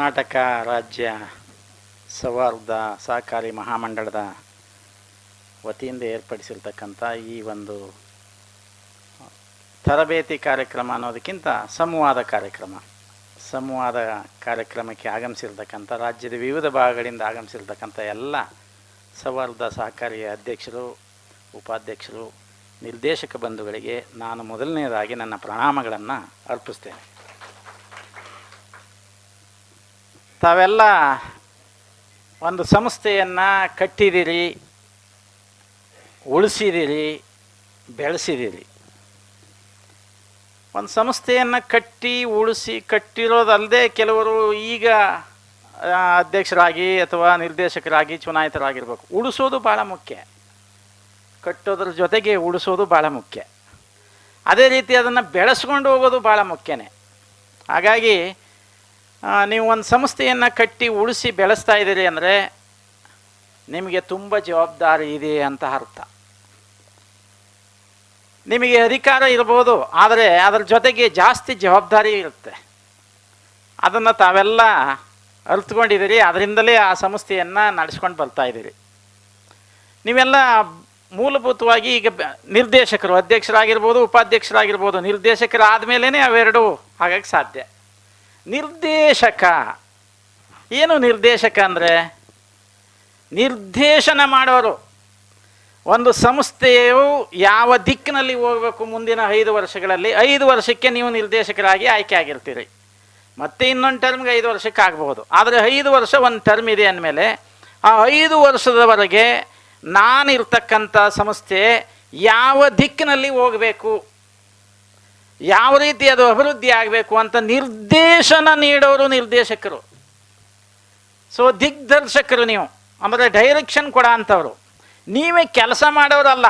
ಕರ್ನಾಟಕ ರಾಜ್ಯ ಸೌಹಾರ್ದ ಸಹಕಾರಿ ಮಹಾಮಂಡಳದ ವತಿಯಿಂದ ಏರ್ಪಡಿಸಿರ್ತಕ್ಕಂಥ ಈ ಒಂದು ತರಬೇತಿ ಕಾರ್ಯಕ್ರಮ ಅನ್ನೋದಕ್ಕಿಂತ ಸಂವಾದ ಕಾರ್ಯಕ್ರಮಕ್ಕೆ ಆಗಮಿಸಿರ್ತಕ್ಕಂಥ ರಾಜ್ಯದ ವಿವಿಧ ಭಾಗಗಳಿಂದ ಆಗಮಿಸಿರ್ತಕ್ಕಂಥ ಎಲ್ಲ ಸೌಹಾರ್ದ ಸಹಕಾರಿಯ ಅಧ್ಯಕ್ಷರು, ಉಪಾಧ್ಯಕ್ಷರು, ನಿರ್ದೇಶಕ ಬಂಧುಗಳಿಗೆ ನಾನು ಮೊದಲನೇದಾಗಿ ನನ್ನ ಪ್ರಣಾಮಗಳನ್ನು ಅರ್ಪಿಸ್ತೇನೆ. ತಾವೆಲ್ಲ ಒಂದು ಸಂಸ್ಥೆಯನ್ನು ಕಟ್ಟಿದ್ದೀರಿ, ಉಳಿಸಿದ್ದೀರಿ, ಬೆಳೆಸಿದ್ದೀರಿ. ಒಂದು ಸಂಸ್ಥೆಯನ್ನು ಕಟ್ಟಿರೋದಲ್ಲದೆ ಕೆಲವರು ಈಗ ಅಧ್ಯಕ್ಷರಾಗಿ ಅಥವಾ ನಿರ್ದೇಶಕರಾಗಿ ಚುನಾಯಿತರಾಗಿರ್ಬೇಕು. ಉಳಿಸೋದು ಭಾಳ ಮುಖ್ಯ, ಕಟ್ಟೋದ್ರ ಜೊತೆಗೆ ಉಳಿಸೋದು ಭಾಳ ಮುಖ್ಯ. ಅದೇ ರೀತಿ ಅದನ್ನು ಬೆಳೆಸ್ಕೊಂಡು ಹೋಗೋದು ಭಾಳ ಮುಖ್ಯನೇ. ಹಾಗಾಗಿ ನೀವು ಒಂದು ಸಂಸ್ಥೆಯನ್ನು ಕಟ್ಟಿ ಉಳಿಸಿ ಬೆಳೆಸ್ತಾ ಇದ್ದೀರಿ ಅಂದರೆ ನಿಮಗೆ ತುಂಬ ಜವಾಬ್ದಾರಿ ಇದೆ ಅಂತ ಅರ್ಥ. ನಿಮಗೆ ಅಧಿಕಾರ ಇರ್ಬೋದು, ಆದರೆ ಅದರ ಜೊತೆಗೆ ಜಾಸ್ತಿ ಜವಾಬ್ದಾರಿ ಇರುತ್ತೆ. ಅದನ್ನು ತಾವೆಲ್ಲ ಅರ್ಥಕೊಂಡಿದ್ದೀರಿ, ಅದರಿಂದಲೇ ಆ ಸಂಸ್ಥೆಯನ್ನು ನಡೆಸ್ಕೊಂಡು ಬರ್ತಾ ಇದ್ದೀರಿ. ನೀವೆಲ್ಲ ಮೂಲಭೂತವಾಗಿ ಈಗ ನಿರ್ದೇಶಕರು, ಅಧ್ಯಕ್ಷರಾಗಿರ್ಬೋದು, ಉಪಾಧ್ಯಕ್ಷರಾಗಿರ್ಬೋದು. ನಿರ್ದೇಶಕರಾದ ಮೇಲೇ ಅವೆರಡು ಹಾಗಾಗಿ ಸಾಧ್ಯ. ನಿರ್ದೇಶಕ ಏನು? ನಿರ್ದೇಶಕ ಅಂದರೆ ನಿರ್ದೇಶನ ಮಾಡೋರು. ಒಂದು ಸಂಸ್ಥೆಯು ಯಾವ ದಿಕ್ಕಿನಲ್ಲಿ ಹೋಗಬೇಕು ಮುಂದಿನ 5 ವರ್ಷಗಳಲ್ಲಿ, 5 ವರ್ಷಕ್ಕೆ ನೀವು ನಿರ್ದೇಶಕರಾಗಿ ಆಯ್ಕೆ ಆಗಿರ್ತೀರಿ. ಮತ್ತೆ ಇನ್ನೊಂದು ಟರ್ಮ್ಗೆ 5 ವರ್ಷಕ್ಕೆ ಆಗಬಹುದು. ಆದರೆ 5 ವರ್ಷ ಒಂದು ಟರ್ಮ್ ಇದೆ ಅಂದಮೇಲೆ ಆ 5 ವರ್ಷದವರೆಗೆ ನಾನಿರ್ತಕ್ಕಂಥ ಸಂಸ್ಥೆ ಯಾವ ದಿಕ್ಕಿನಲ್ಲಿ ಹೋಗಬೇಕು, ಯಾವ ರೀತಿ ಅದು ಅಭಿವೃದ್ಧಿ ಆಗಬೇಕು ಅಂತ ನಿರ್ದೇಶನ ನೀಡೋರು ನಿರ್ದೇಶಕರು. ಸೊ ದಿಗ್ದರ್ಶಕರು ನೀವು, ಅಂದರೆ ಡೈರೆಕ್ಷನ್ ಕೊಡ ಅಂಥವ್ರು. ನೀವೇ ಕೆಲಸ ಮಾಡೋರಲ್ಲ,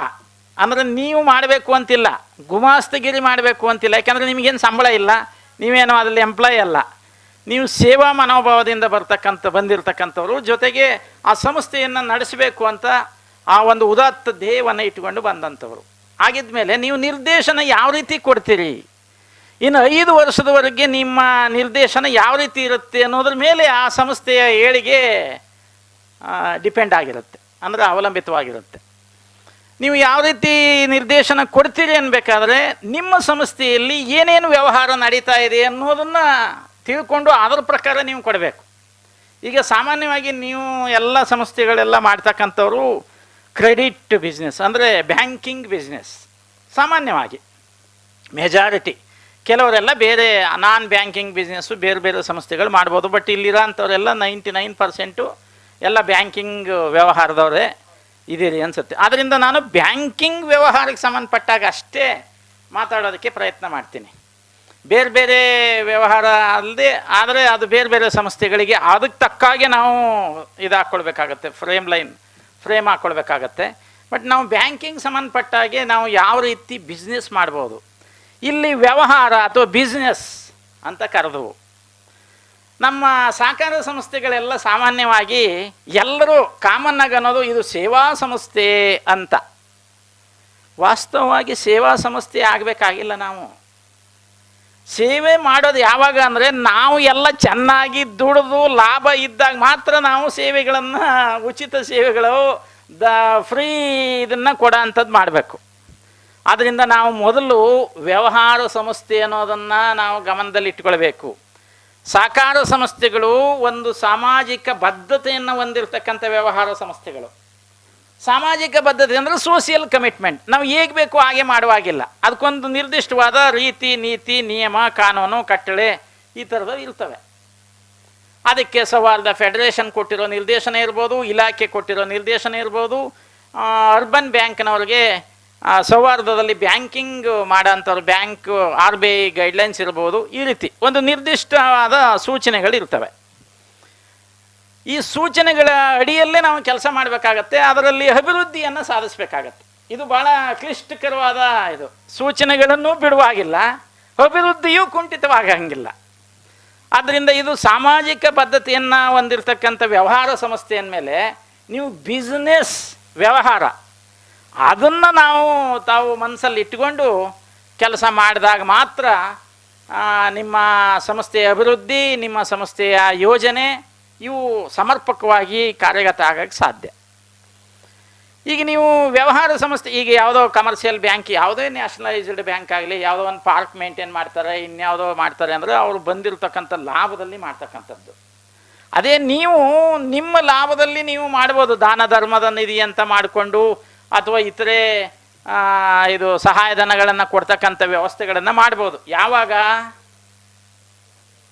ಅಂದರೆ ನೀವು ಮಾಡಬೇಕು ಅಂತಿಲ್ಲ, ಗುಮಾಸ್ತಗಿರಿ ಮಾಡಬೇಕು ಅಂತಿಲ್ಲ. ಯಾಕೆಂದರೆ ನಿಮಗೇನು ಸಂಬಳ ಇಲ್ಲ, ನೀವೇನೋ ಅದರಲ್ಲಿ ಎಂಪ್ಲಾಯ್ ಅಲ್ಲ. ನೀವು ಸೇವಾ ಮನೋಭಾವದಿಂದ ಬಂದಿರತಕ್ಕಂಥವ್ರು, ಜೊತೆಗೆ ಆ ಸಂಸ್ಥೆಯನ್ನು ನಡೆಸಬೇಕು ಅಂತ ಆ ಒಂದು ಉದಾತ್ತ ಧ್ಯೇಯವನ್ನು ಇಟ್ಟುಕೊಂಡು ಬಂದಂಥವ್ರು. ಆಗಿದ್ಮೇಲೆ ನೀವು ನಿರ್ದೇಶನ ಯಾವ ರೀತಿ ಕೊಡ್ತೀರಿ, ಇನ್ನು 5 ವರ್ಷದವರೆಗೆ ನಿಮ್ಮ ನಿರ್ದೇಶನ ಯಾವ ರೀತಿ ಇರುತ್ತೆ ಅನ್ನೋದ್ರ ಮೇಲೆ ಆ ಸಂಸ್ಥೆಯ ಏಳಿಗೆ ಡಿಪೆಂಡ್ ಆಗಿರುತ್ತೆ, ಅಂದರೆ ಅವಲಂಬಿತವಾಗಿರುತ್ತೆ. ನೀವು ಯಾವ ರೀತಿ ನಿರ್ದೇಶನ ಕೊಡ್ತೀರಿ ಅನ್ಬೇಕಾದ್ರೆ ನಿಮ್ಮ ಸಂಸ್ಥೆಯಲ್ಲಿ ಏನೇನು ವ್ಯವಹಾರ ನಡೀತಾ ಇದೆ ಅನ್ನೋದನ್ನು ತಿಳ್ಕೊಂಡು ಅದರ ಪ್ರಕಾರ ನೀವು ಕೊಡಬೇಕು. ಈಗ ಸಾಮಾನ್ಯವಾಗಿ ನೀವು ಎಲ್ಲ ಸಂಸ್ಥೆಗಳೆಲ್ಲ ಮಾಡ್ತಕ್ಕಂಥವ್ರು ಕ್ರೆಡಿಟ್ ಬಿಸ್ನೆಸ್, ಅಂದರೆ ಬ್ಯಾಂಕಿಂಗ್ ಬಿಸ್ನೆಸ್. ಸಾಮಾನ್ಯವಾಗಿ ಮೆಜಾರಿಟಿ, ಕೆಲವರೆಲ್ಲ ಬೇರೆ ನಾನ್ ಬ್ಯಾಂಕಿಂಗ್ ಬಿಸ್ನೆಸ್ಸು ಬೇರೆ ಬೇರೆ ಸಂಸ್ಥೆಗಳು ಮಾಡ್ಬೋದು. ಬಟ್ ಇಲ್ಲಿರೋ ಅಂಥವರೆಲ್ಲ 99% ಎಲ್ಲ ಬ್ಯಾಂಕಿಂಗ್ ವ್ಯವಹಾರದವರೇ ಇದೀರಿ ಅನಿಸುತ್ತೆ. ಆದ್ದರಿಂದ ನಾನು ಬ್ಯಾಂಕಿಂಗ್ ವ್ಯವಹಾರಕ್ಕೆ ಸಂಬಂಧಪಟ್ಟಾಗ ಅಷ್ಟೇ ಮಾತಾಡೋದಕ್ಕೆ ಪ್ರಯತ್ನ ಮಾಡ್ತೀನಿ. ಬೇರೆ ಬೇರೆ ವ್ಯವಹಾರ ಅಲ್ಲದೆ ಆದರೆ ಅದು ಬೇರೆ ಬೇರೆ ಸಂಸ್ಥೆಗಳಿಗೆ ಅದಕ್ಕೆ ತಕ್ಕಾಗೆ ನಾವು ಇದು ಹಾಕ್ಕೊಳ್ಬೇಕಾಗತ್ತೆ, ಫ್ರೇಮ್ ಹಾಕ್ಕೊಳ್ಬೇಕಾಗತ್ತೆ. ಬಟ್ ನಾವು ಬ್ಯಾಂಕಿಂಗ್ ಸಂಬಂಧಪಟ್ಟಾಗೆ ನಾವು ಯಾವ ರೀತಿ ಬಿಸ್ನೆಸ್ ಮಾಡ್ಬೋದು, ಇಲ್ಲಿ ವ್ಯವಹಾರ ಅಥವಾ ಬಿಸ್ನೆಸ್ ಅಂತ ಕರೆದವು. ನಮ್ಮ ಸಹಕಾರ ಸಂಸ್ಥೆಗಳೆಲ್ಲ ಸಾಮಾನ್ಯವಾಗಿ ಎಲ್ಲರೂ ಕಾಮನ್ನಾಗಿ ಅನ್ನೋದು ಇದು ಸೇವಾ ಸಂಸ್ಥೆ ಅಂತ. ವಾಸ್ತವವಾಗಿ ಸೇವಾ ಸಂಸ್ಥೆ ಆಗಬೇಕಾಗಿಲ್ಲ. ನಾವು ಸೇವೆ ಮಾಡೋದು ಯಾವಾಗ ಅಂದರೆ ನಾವು ಎಲ್ಲ ಚೆನ್ನಾಗಿ ದುಡಿದು ಲಾಭ ಇದ್ದಾಗ ಮಾತ್ರ ನಾವು ಸೇವೆಗಳನ್ನು, ಉಚಿತ ಸೇವೆಗಳು, ಫ್ರೀ ಇದನ್ನು ಕೊಡೋ ಅಂಥದ್ದು ಮಾಡಬೇಕು. ಆದ್ದರಿಂದ ನಾವು ಮೊದಲು ವ್ಯವಹಾರ ಸಂಸ್ಥೆ ಅನ್ನೋದನ್ನು ನಾವು ಗಮನದಲ್ಲಿ ಇಟ್ಕೊಳ್ಬೇಕು. ಸಹಕಾರ ಸಂಸ್ಥೆಗಳು ಒಂದು ಸಾಮಾಜಿಕ ಬದ್ಧತೆಯನ್ನು ಹೊಂದಿರತಕ್ಕಂಥ ವ್ಯವಹಾರ ಸಂಸ್ಥೆಗಳು. ಸಾಮಾಜಿಕ ಬದ್ಧತೆ ಅಂದರೆ ಸೋಷಿಯಲ್ ಕಮಿಟ್ಮೆಂಟ್. ನಾವು ಹೇಗೆ ಬೇಕು ಹಾಗೆ ಮಾಡುವಾಗಿಲ್ಲ, ಅದಕ್ಕೊಂದು ನಿರ್ದಿಷ್ಟವಾದ ರೀತಿ, ನೀತಿ, ನಿಯಮ, ಕಾನೂನು, ಕಟ್ಟಳೆ ಈ ಥರದ್ದು ಇರ್ತವೆ. ಅದಕ್ಕೆ ಸೌಹಾರ್ದ ಫೆಡರೇಷನ್ ಕೊಟ್ಟಿರೋ ನಿರ್ದೇಶನ ಇರ್ಬೋದು, ಇಲಾಖೆ ಕೊಟ್ಟಿರೋ ನಿರ್ದೇಶನ ಇರ್ಬೋದು, ಅರ್ಬನ್ ಬ್ಯಾಂಕ್ನವ್ರಿಗೆ ಸೌಹಾರ್ದದಲ್ಲಿ ಬ್ಯಾಂಕಿಂಗ್ ಮಾಡೋಂಥವ್ರು ಬ್ಯಾಂಕ್ RBI ಗೈಡ್ಲೈನ್ಸ್ ಇರ್ಬೋದು. ಈ ರೀತಿ ಒಂದು ನಿರ್ದಿಷ್ಟವಾದ ಸೂಚನೆಗಳಿರ್ತವೆ. ಈ ಸೂಚನೆಗಳ ಅಡಿಯಲ್ಲೇ ನಾವು ಕೆಲಸ ಮಾಡಬೇಕಾಗತ್ತೆ, ಅದರಲ್ಲಿ ಅಭಿವೃದ್ಧಿಯನ್ನು ಸಾಧಿಸಬೇಕಾಗತ್ತೆ. ಇದು ಭಾಳ ಕ್ಲಿಷ್ಟಕರವಾದ ಇದು. ಸೂಚನೆಗಳನ್ನು ಬಿಡುವಾಗಿಲ್ಲ, ಅಭಿವೃದ್ಧಿಯೂ ಕುಂಠಿತವಾಗಂಗಿಲ್ಲ. ಆದ್ದರಿಂದ ಇದು ಸಾಮಾಜಿಕ ಬದ್ಧತೆಯನ್ನು ಹೊಂದಿರತಕ್ಕಂಥ ವ್ಯವಹಾರ ಸಂಸ್ಥೆ ಅಂದಮೇಲೆ ನೀವು ಬಿಸ್ನೆಸ್ ವ್ಯವಹಾರ ಅದನ್ನು ತಾವು ಮನಸ್ಸಲ್ಲಿ ಇಟ್ಟುಕೊಂಡು ಕೆಲಸ ಮಾಡಿದಾಗ ಮಾತ್ರ ನಿಮ್ಮ ಸಂಸ್ಥೆಯ ಅಭಿವೃದ್ಧಿ, ನಿಮ್ಮ ಸಂಸ್ಥೆಯ ಯೋಜನೆ ಇವು ಸಮರ್ಪಕವಾಗಿ ಕಾರ್ಯಗತ ಆಗಕ್ಕೆ ಸಾಧ್ಯ. ಈಗ ನೀವು ವ್ಯವಹಾರ ಸಂಸ್ಥೆ, ಈಗ ಯಾವುದೋ ಕಮರ್ಷಿಯಲ್ ಬ್ಯಾಂಕ್, ಯಾವುದೇ ನ್ಯಾಷನಲೈಸ್ಡ್ ಬ್ಯಾಂಕ್ ಆಗಲಿ, ಯಾವುದೋ ಒಂದು ಪಾರ್ಕ್ ಮೇಂಟೈನ್ ಮಾಡ್ತಾರೆ, ಇನ್ಯಾವುದೋ ಮಾಡ್ತಾರೆ ಅಂದರೆ ಅವರು ಬಂದಿರತಕ್ಕಂಥ ಲಾಭದಲ್ಲಿ ಮಾಡ್ತಕ್ಕಂಥದ್ದು. ಅದೇ ನೀವು ನಿಮ್ಮ ಲಾಭದಲ್ಲಿ ನೀವು ಮಾಡ್ಬೋದು, ದಾನ ಧರ್ಮದ ನಿಧಿ ಅಂತ ಮಾಡಿಕೊಂಡು ಅಥವಾ ಇತರೆ ಇದು ಸಹಾಯಧನಗಳನ್ನು ಕೊಡ್ತಕ್ಕಂಥ ವ್ಯವಸ್ಥೆಗಳನ್ನು ಮಾಡ್ಬೋದು. ಯಾವಾಗ?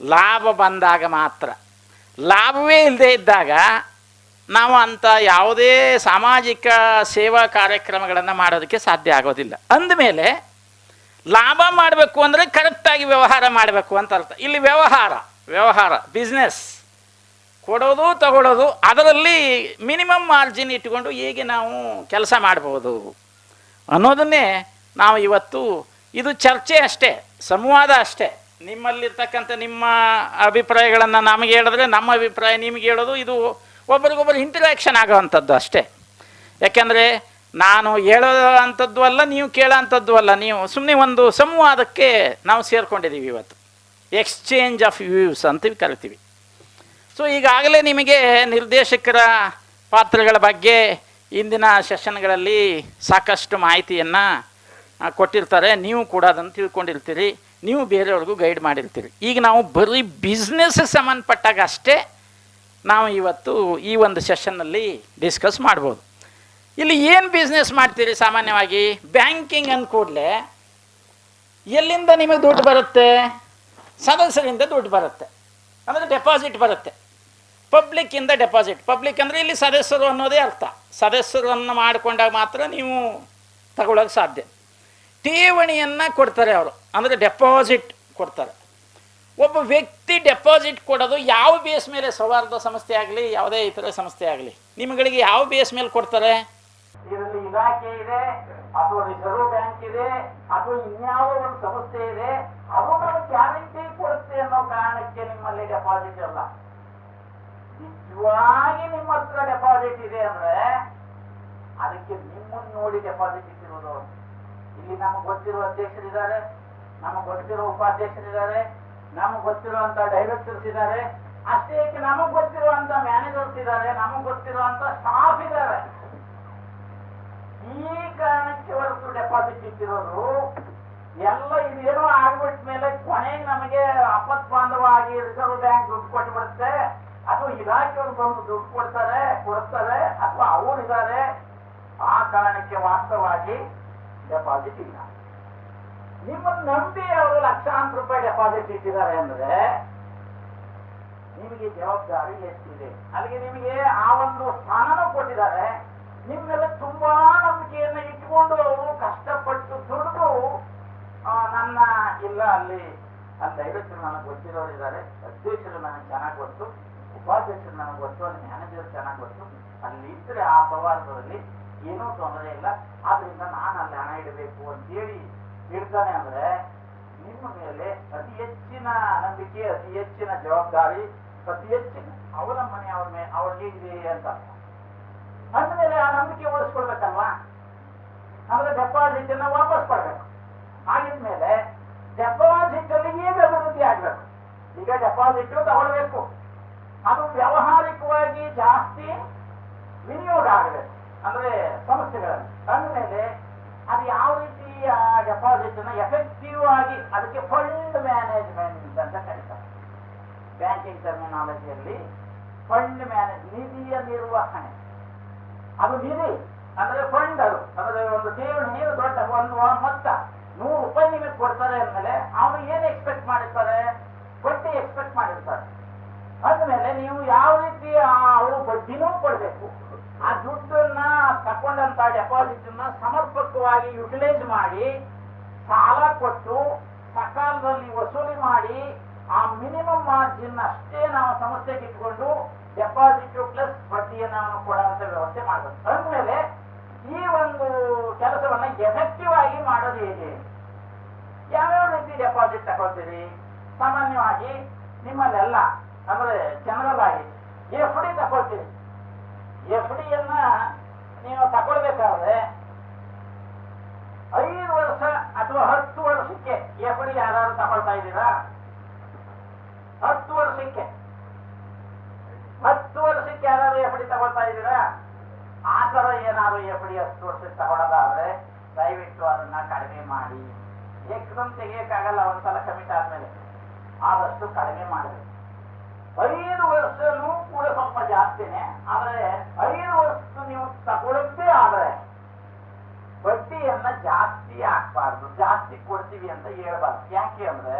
ಲಾಭ ಬಂದಾಗ ಮಾತ್ರ. ಲಾಭವೇ ಇಲ್ಲದೆ ಇದ್ದಾಗ ನಾವು ಅಂಥ ಯಾವುದೇ ಸಾಮಾಜಿಕ ಸೇವಾ ಕಾರ್ಯಕ್ರಮಗಳನ್ನು ಮಾಡೋದಕ್ಕೆ ಸಾಧ್ಯ ಆಗೋದಿಲ್ಲ. ಅಂದಮೇಲೆ ಲಾಭ ಮಾಡಬೇಕು ಅಂದರೆ ಕರೆಕ್ಟಾಗಿ ವ್ಯವಹಾರ ಮಾಡಬೇಕು ಅಂತ ಅರ್ಥ. ಇಲ್ಲಿ ವ್ಯವಹಾರ ಬಿಸ್ನೆಸ್, ಕೊಡೋದು ತಗೊಳ್ಳೋದು, ಅದರಲ್ಲಿ ಮಿನಿಮಮ್ ಮಾರ್ಜಿನ್ ಇಟ್ಟುಕೊಂಡು ಹೇಗೆ ನಾವು ಕೆಲಸ ಮಾಡ್ಬೋದು ಅನ್ನೋದನ್ನೇ ನಾವು ಇವತ್ತು, ಇದು ಚರ್ಚೆ ಅಷ್ಟೇ, ಸಂವಾದ ಅಷ್ಟೇ. ನಿಮ್ಮಲ್ಲಿರ್ತಕ್ಕಂಥ ನಿಮ್ಮ ಅಭಿಪ್ರಾಯಗಳನ್ನು ನಮಗೆ ಹೇಳಿದ್ರೆ, ನಮ್ಮ ಅಭಿಪ್ರಾಯ ನಿಮಗೆ ಹೇಳೋದು, ಇದು ಒಬ್ರಿಗೊಬ್ಬರು ಇಂಟರಾಕ್ಷನ್ ಆಗೋವಂಥದ್ದು ಅಷ್ಟೇ. ಯಾಕೆಂದರೆ ನಾನು ಹೇಳೋ ಅಂಥದ್ದು ಅಲ್ಲ, ನೀವು ಕೇಳೋ ಅಂಥದ್ದು ಅಲ್ಲ, ನೀವು ಸುಮ್ಮನೆ ಒಂದು ಸಂವಾದಕ್ಕೆ ನಾವು ಸೇರಿಕೊಂಡಿದ್ದೀವಿ ಇವತ್ತು. ಎಕ್ಸ್ಚೇಂಜ್ ಆಫ್ ವ್ಯೂಸ್ ಅಂತ ಕರಿತೀವಿ. ಸೊ ಈಗಾಗಲೇ ನಿಮಗೆ ನಿರ್ದೇಶಕರ ಪಾತ್ರಗಳ ಬಗ್ಗೆ ಇಂದಿನ ಸೆಷನ್ಗಳಲ್ಲಿ ಸಾಕಷ್ಟು ಮಾಹಿತಿಯನ್ನು ಕೊಟ್ಟಿರ್ತಾರೆ. ನೀವು ಕೂಡ ಅದನ್ನು ತಿಳ್ಕೊಂಡಿರ್ತೀರಿ, ನೀವು ಬೇರೆಯವ್ರಿಗೂ ಗೈಡ್ ಮಾಡಿರ್ತೀರಿ. ಈಗ ನಾವು ಬರೀ ಬಿಸ್ನೆಸ್ಗೆ ಸಂಬಂಧಪಟ್ಟಾಗ ಅಷ್ಟೇ ನಾವು ಇವತ್ತು ಈ ಒಂದು ಸೆಷನ್ನಲ್ಲಿ ಡಿಸ್ಕಸ್ ಮಾಡ್ಬೋದು. ಇಲ್ಲಿ ಏನು ಬಿಸ್ನೆಸ್ ಮಾಡ್ತೀರಿ? ಸಾಮಾನ್ಯವಾಗಿ ಬ್ಯಾಂಕಿಂಗ್ ಅಂದ ಕೂಡಲೇ ಎಲ್ಲಿಂದ ನಿಮಗೆ ದುಡ್ಡು ಬರುತ್ತೆ? ಸದಸ್ಯರಿಂದ ದುಡ್ಡು ಬರುತ್ತೆ, ಅಂದರೆ ಡೆಪಾಸಿಟ್ ಬರುತ್ತೆ. ಪಬ್ಲಿಕ್ಕಿಂದ ಡೆಪಾಸಿಟ್. ಪಬ್ಲಿಕ್ ಅಂದರೆ ಇಲ್ಲಿ ಸದಸ್ಯರು ಅನ್ನೋದೇ ಅರ್ಥ. ಸದಸ್ಯರನ್ನು ಮಾಡಿಕೊಂಡಾಗ ಮಾತ್ರ ನೀವು ತಗೊಳ್ಳೋಕೆ ಸಾಧ್ಯ. ಠೇವಣಿಯನ್ನು ಕೊಡ್ತಾರೆ ಅವರು, ಅಂದರೆ ಡೆಪಾಸಿಟ್ ಕೊಡ್ತಾರೆ. ಒಬ್ಬ ವ್ಯಕ್ತಿ ಡೆಪಾಸಿಟ್ ಕೊಡೋದು ಯಾವ ಬೇಸ್ ಮೇಲೆ? ಸೌಹಾರ್ದ ಸಂಸ್ಥೆ ಆಗಲಿ, ಯಾವುದೇ ಇತರ ಸಂಸ್ಥೆ ಆಗಲಿ, ನಿಮ್ಮಗಳಿಗೆ ಯಾವ ಬೇಸ್ ಮೇಲೆ ಕೊಡ್ತಾರೆ? ಇದರಲ್ಲಿ ಇಲಾಖೆ ಇದೆ, ಅಥವಾ ರಿಸರ್ವ್ ಬ್ಯಾಂಕ್ ಇದೆ, ಅಥವಾ ಇನ್ಯಾವುದೋ ಒಂದು ಸಂಸ್ಥೆ ಇದೆ, ಅದು ನಮಗೆ ಗ್ಯಾರಂಟಿ ಕೊಡುತ್ತೆ ಅನ್ನೋ ಕಾರಣಕ್ಕೆ ನಿಮ್ಮಲ್ಲಿ ಡೆಪಾಸಿಟ್ ಅಲ್ಲ. ನಿಜವಾಗಿ ನಿಮ್ಮ ಹತ್ರ ಡೆಪಾಸಿಟ್ ಇದೆ ಅಂದ್ರೆ ಅದಕ್ಕೆ ನಿಮ್ಮನ್ನು ನೋಡಿ ಡೆಪಾಸಿಟ್ ಇಟ್ಟಿರೋದು. ಇಲ್ಲಿ ನಮಗೆ ಗೊತ್ತಿರೋ ಅಧ್ಯಕ್ಷರಿದ್ದಾರೆ, ನಮಗೆ ಗೊತ್ತಿರೋ ಉಪಾಧ್ಯಕ್ಷರಿದ್ದಾರೆ, ನಮಗೆ ಗೊತ್ತಿರುವಂತ ಡೈರೆಕ್ಟರ್ಸ್ ಇದ್ದಾರೆ, ಅಷ್ಟೇ ನಮಗೆ ಗೊತ್ತಿರುವಂತ ಮ್ಯಾನೇಜರ್ಸ್ ಇದ್ದಾರೆ, ನಮಗೆ ಗೊತ್ತಿರುವಂತ ಸ್ಟಾಫ್ ಇದ್ದಾರೆ. ಈ ಕಾರಣಕ್ಕೆ ಹೊರತು ಡೆಪಾಸಿಟ್ ಇಟ್ಟಿರೋದು ಎಲ್ಲ ಇದೇನೋ ಆಗ್ಬಿಟ್ಟ ಮೇಲೆ ಕೊನೆಗೆ ನಮಗೆ ಆಪತ್ ಬಾಂಧವವಾಗಿ ರಿಸರ್ವ್ ಬ್ಯಾಂಕ್ ದುಡ್ಡು ಕೊಟ್ಟುಬಿಡುತ್ತೆ, ಅಥವಾ ಇಲಾಖೆಯವರು ಬಂದು ದುಡ್ಡು ಕೊಡ್ತಾರೆ, ಅಥವಾ ಅವರಿದ್ದಾರೆ. ಆ ಕಾರಣಕ್ಕೆ ವಾಸ್ತವವಾಗಿ ಡೆಪಾಸಿಟ್ ಇಲ್ಲ. ನಿಮ್ಮನ್ನು ನಂಬಿ ಅವರು ಲಕ್ಷಾಂತರ ರೂಪಾಯಿ ಡೆಪಾಸಿಟ್ ಇಟ್ಟಿದ್ದಾರೆ ಅಂದ್ರೆ ನಿಮಗೆ ಜವಾಬ್ದಾರಿ ಎಷ್ಟಿದೆ? ಅಲ್ಲಿಗೆ ನಿಮಗೆ ಆ ಒಂದು ಸ್ಥಾನನೂ ಕೊಟ್ಟಿದ್ದಾರೆ. ನಿಮ್ಮೆಲ್ಲ ತುಂಬಾ ನಂಬಿಕೆಯನ್ನು ಇಟ್ಕೊಂಡು ಅವರು ಕಷ್ಟಪಟ್ಟು ದುಡಿದು ನನ್ನ ಇಲ್ಲ ಅಲ್ಲಿ ಡೈರೆಕ್ಟರ್ ನನಗೆ ಗೊತ್ತಿರೋರಿದ್ದಾರೆ, ಅಧ್ಯಕ್ಷರು ನನಗೆ ಚೆನ್ನಾಗಿ ಗೊತ್ತು, ಉಪಾಧ್ಯಕ್ಷರು ನನಗೆ ಗೊತ್ತು, ಅಲ್ಲಿ ಮ್ಯಾನೇಜರ್ ಚೆನ್ನಾಗಿ ಗೊತ್ತು, ಅಲ್ಲಿ ಇದ್ರೆ ಆ ಸೌಹಾರ್ದದಲ್ಲಿ ಏನೂ ತೊಂದರೆ ಇಲ್ಲ, ಆದ್ರಿಂದ ನಾನು ಅಲ್ಲಿ ಹಣ ಇಡಬೇಕು ಅಂತೇಳಿ ಇಡ್ತಾನೆ ಅಂದ್ರೆ ನಿಮ್ಮ ಮೇಲೆ ಅತಿ ಹೆಚ್ಚಿನ ನಂಬಿಕೆ, ಅತಿ ಹೆಚ್ಚಿನ ಜವಾಬ್ದಾರಿ, ಅತಿ ಹೆಚ್ಚಿನ ಅವಲಂಬನೆ ಅವ್ರಿಗೆ ಇದೆ ಅಂತ. ಅಂದಮೇಲೆ ಆ ನಂಬಿಕೆ ಉಳಿಸ್ಕೊಳ್ಬೇಕಲ್ವಾ? ಆಮೇಲೆ ಡೆಪಾಸಿಟ್ ಅನ್ನ ವಾಪಸ್ ಕೊಡ್ಬೇಕು. ಆಗಿದ್ಮೇಲೆ ಡೆಪಾಸಿಟ್ ಅಲ್ಲಿ ಈಗ ಅಭಿವೃದ್ಧಿ ಆಗ್ಬೇಕು. ಈಗ ಡೆಪಾಸಿಟ್ ತಗೊಳ್ಬೇಕು, ಅದು ವ್ಯಾವಹಾರಿಕವಾಗಿ ಜಾಸ್ತಿ ವಿನಿಯೋಗ ಆಗಬೇಕು, ಅಂದ್ರೆ ಸಂಸ್ಥೆಗಳಲ್ಲಿ. ಅಂದಮೇಲೆ ಅದು ಯಾವ ರೀತಿ ಆ ಡೆಪಾಸಿಟ್ ಅನ್ನ ಎಫೆಕ್ಟಿವ್ ಆಗಿ, ಅದಕ್ಕೆ ಫಂಡ್ ಮ್ಯಾನೇಜ್ಮೆಂಟ್ ಅಂತ ಕರೀತಾರೆ ಬ್ಯಾಂಕಿಂಗ್ ಟರ್ಮಿನಾಲಜಿಯಲ್ಲಿ. ಫಂಡ್ ನಿಧಿಯ ನಿರ್ವಹಣೆ. ಅದು ನಿಧಿ ಅಂದ್ರೆ ಫಂಡ್, ಅದು ಅಂದ್ರೆ ಒಂದು ಠೇವಣಿ ದೊಡ್ಡ ಒಂದು ಮೊತ್ತ ₹100 ನಿಮಗೆ ಕೊಡ್ತಾರೆ ಅಂದ್ಮೇಲೆ ಅವನು ಏನು ಎಕ್ಸ್ಪೆಕ್ಟ್ ಮಾಡಿರ್ತಾರೆ? ಬಡ್ಡಿ ಎಕ್ಸ್ಪೆಕ್ಟ್ ಮಾಡಿರ್ತಾರೆ. ಅಂದ್ಮೇಲೆ ನೀವು ಯಾವ ರೀತಿ ಅವರು ಬಡ್ಡಿನೂ ಕೊಡಬೇಕು. ಆ ದುಡ್ಡನ್ನ ತಕೊಂಡಂತ ಡೆಪಾಸಿಟ್ ಅನ್ನ ಸಮರ್ಪಕವಾಗಿ ಯುಟಿಲೈಸ್ ಮಾಡಿ, ಸಾಲ ಕೊಟ್ಟು ಸಕಾಲದಲ್ಲಿ ವಸೂಲಿ ಮಾಡಿ, ಆ ಮಿನಿಮಮ್ ಮಾರ್ಜಿನ್ ಅಷ್ಟೇ ನಾವು ಸಂಸ್ಥೆಗೆ ಇಟ್ಕೊಂಡು ಡೆಪಾಸಿಟ್ ಪ್ಲಸ್ ಬಡ್ಡಿಯನ್ನು ನಾವು ಕೊಡುವಂತ ವ್ಯವಸ್ಥೆ ಮಾಡಬೇಕು. ಅಂದ್ಮೇಲೆ ಈ ಒಂದು ಕೆಲಸವನ್ನ ಎಫೆಕ್ಟಿವ್ ಆಗಿ ಮಾಡೋದು ಹೇಗೆ? ಯಾವ್ಯಾವ ರೀತಿ ಡೆಪಾಸಿಟ್ ತಗೊಳ್ತೀರಿ? ಸಾಮಾನ್ಯವಾಗಿ ನಿಮ್ಮಲ್ಲೆಲ್ಲ ಅಂದ್ರೆ ಜನರಲ್ ಆಗಿ FD ತಗೊಳ್ತೀರಿ. FDಯನ್ನ ನೀವು ತಗೊಳ್ಬೇಕಾದ್ರೆ 5 ವರ್ಷ ಅಥವಾ 10 ವರ್ಷಕ್ಕೆ ಎಫ್ ಡಿ ಯಾರು ತಗೊಳ್ತಾ ಇದ್ದೀರಾ? 10 ವರ್ಷಕ್ಕೆ 10 ವರ್ಷಕ್ಕೆ ಯಾರು ಎಫ್ ಡಿ ತಗೊಳ್ತಾ ಇದ್ದೀರಾ? ಆ ತರ ಏನಾದ್ರು ಎಫ್ ಡಿ 10 ವರ್ಷಕ್ಕೆ ತಗೊಳ್ಳೋದಾದ್ರೆ ದಯವಿಟ್ಟು ಅದನ್ನ ಕಡಿಮೆ ಮಾಡಿ. ಏಕದಮ್ ತೆಗಿಯಕ್ಕಾಗಲ್ಲ, ಒಂದ್ಸಲ ಕಮಿಟ್ ಆದ್ಮೇಲೆ ಆದಷ್ಟು ಕಡಿಮೆ ಮಾಡಬೇಕು. 5 ವರ್ಷನೂ ಕೂಡ ಸ್ವಲ್ಪ ಜಾಸ್ತಿನೇ, ಆದ್ರೆ 5 ವರ್ಷ ನೀವು ತಗೊಳ್ಳದೇ ಆದ್ರೆ ಬಡ್ಡಿಯನ್ನ ಜಾಸ್ತಿ ಹಾಕ್ಬಾರ್ದು, ಜಾಸ್ತಿ ಕೊಡ್ತೀವಿ ಅಂತ ಹೇಳ್ಬಾರ್ದು. ಯಾಕೆ ಅಂದ್ರೆ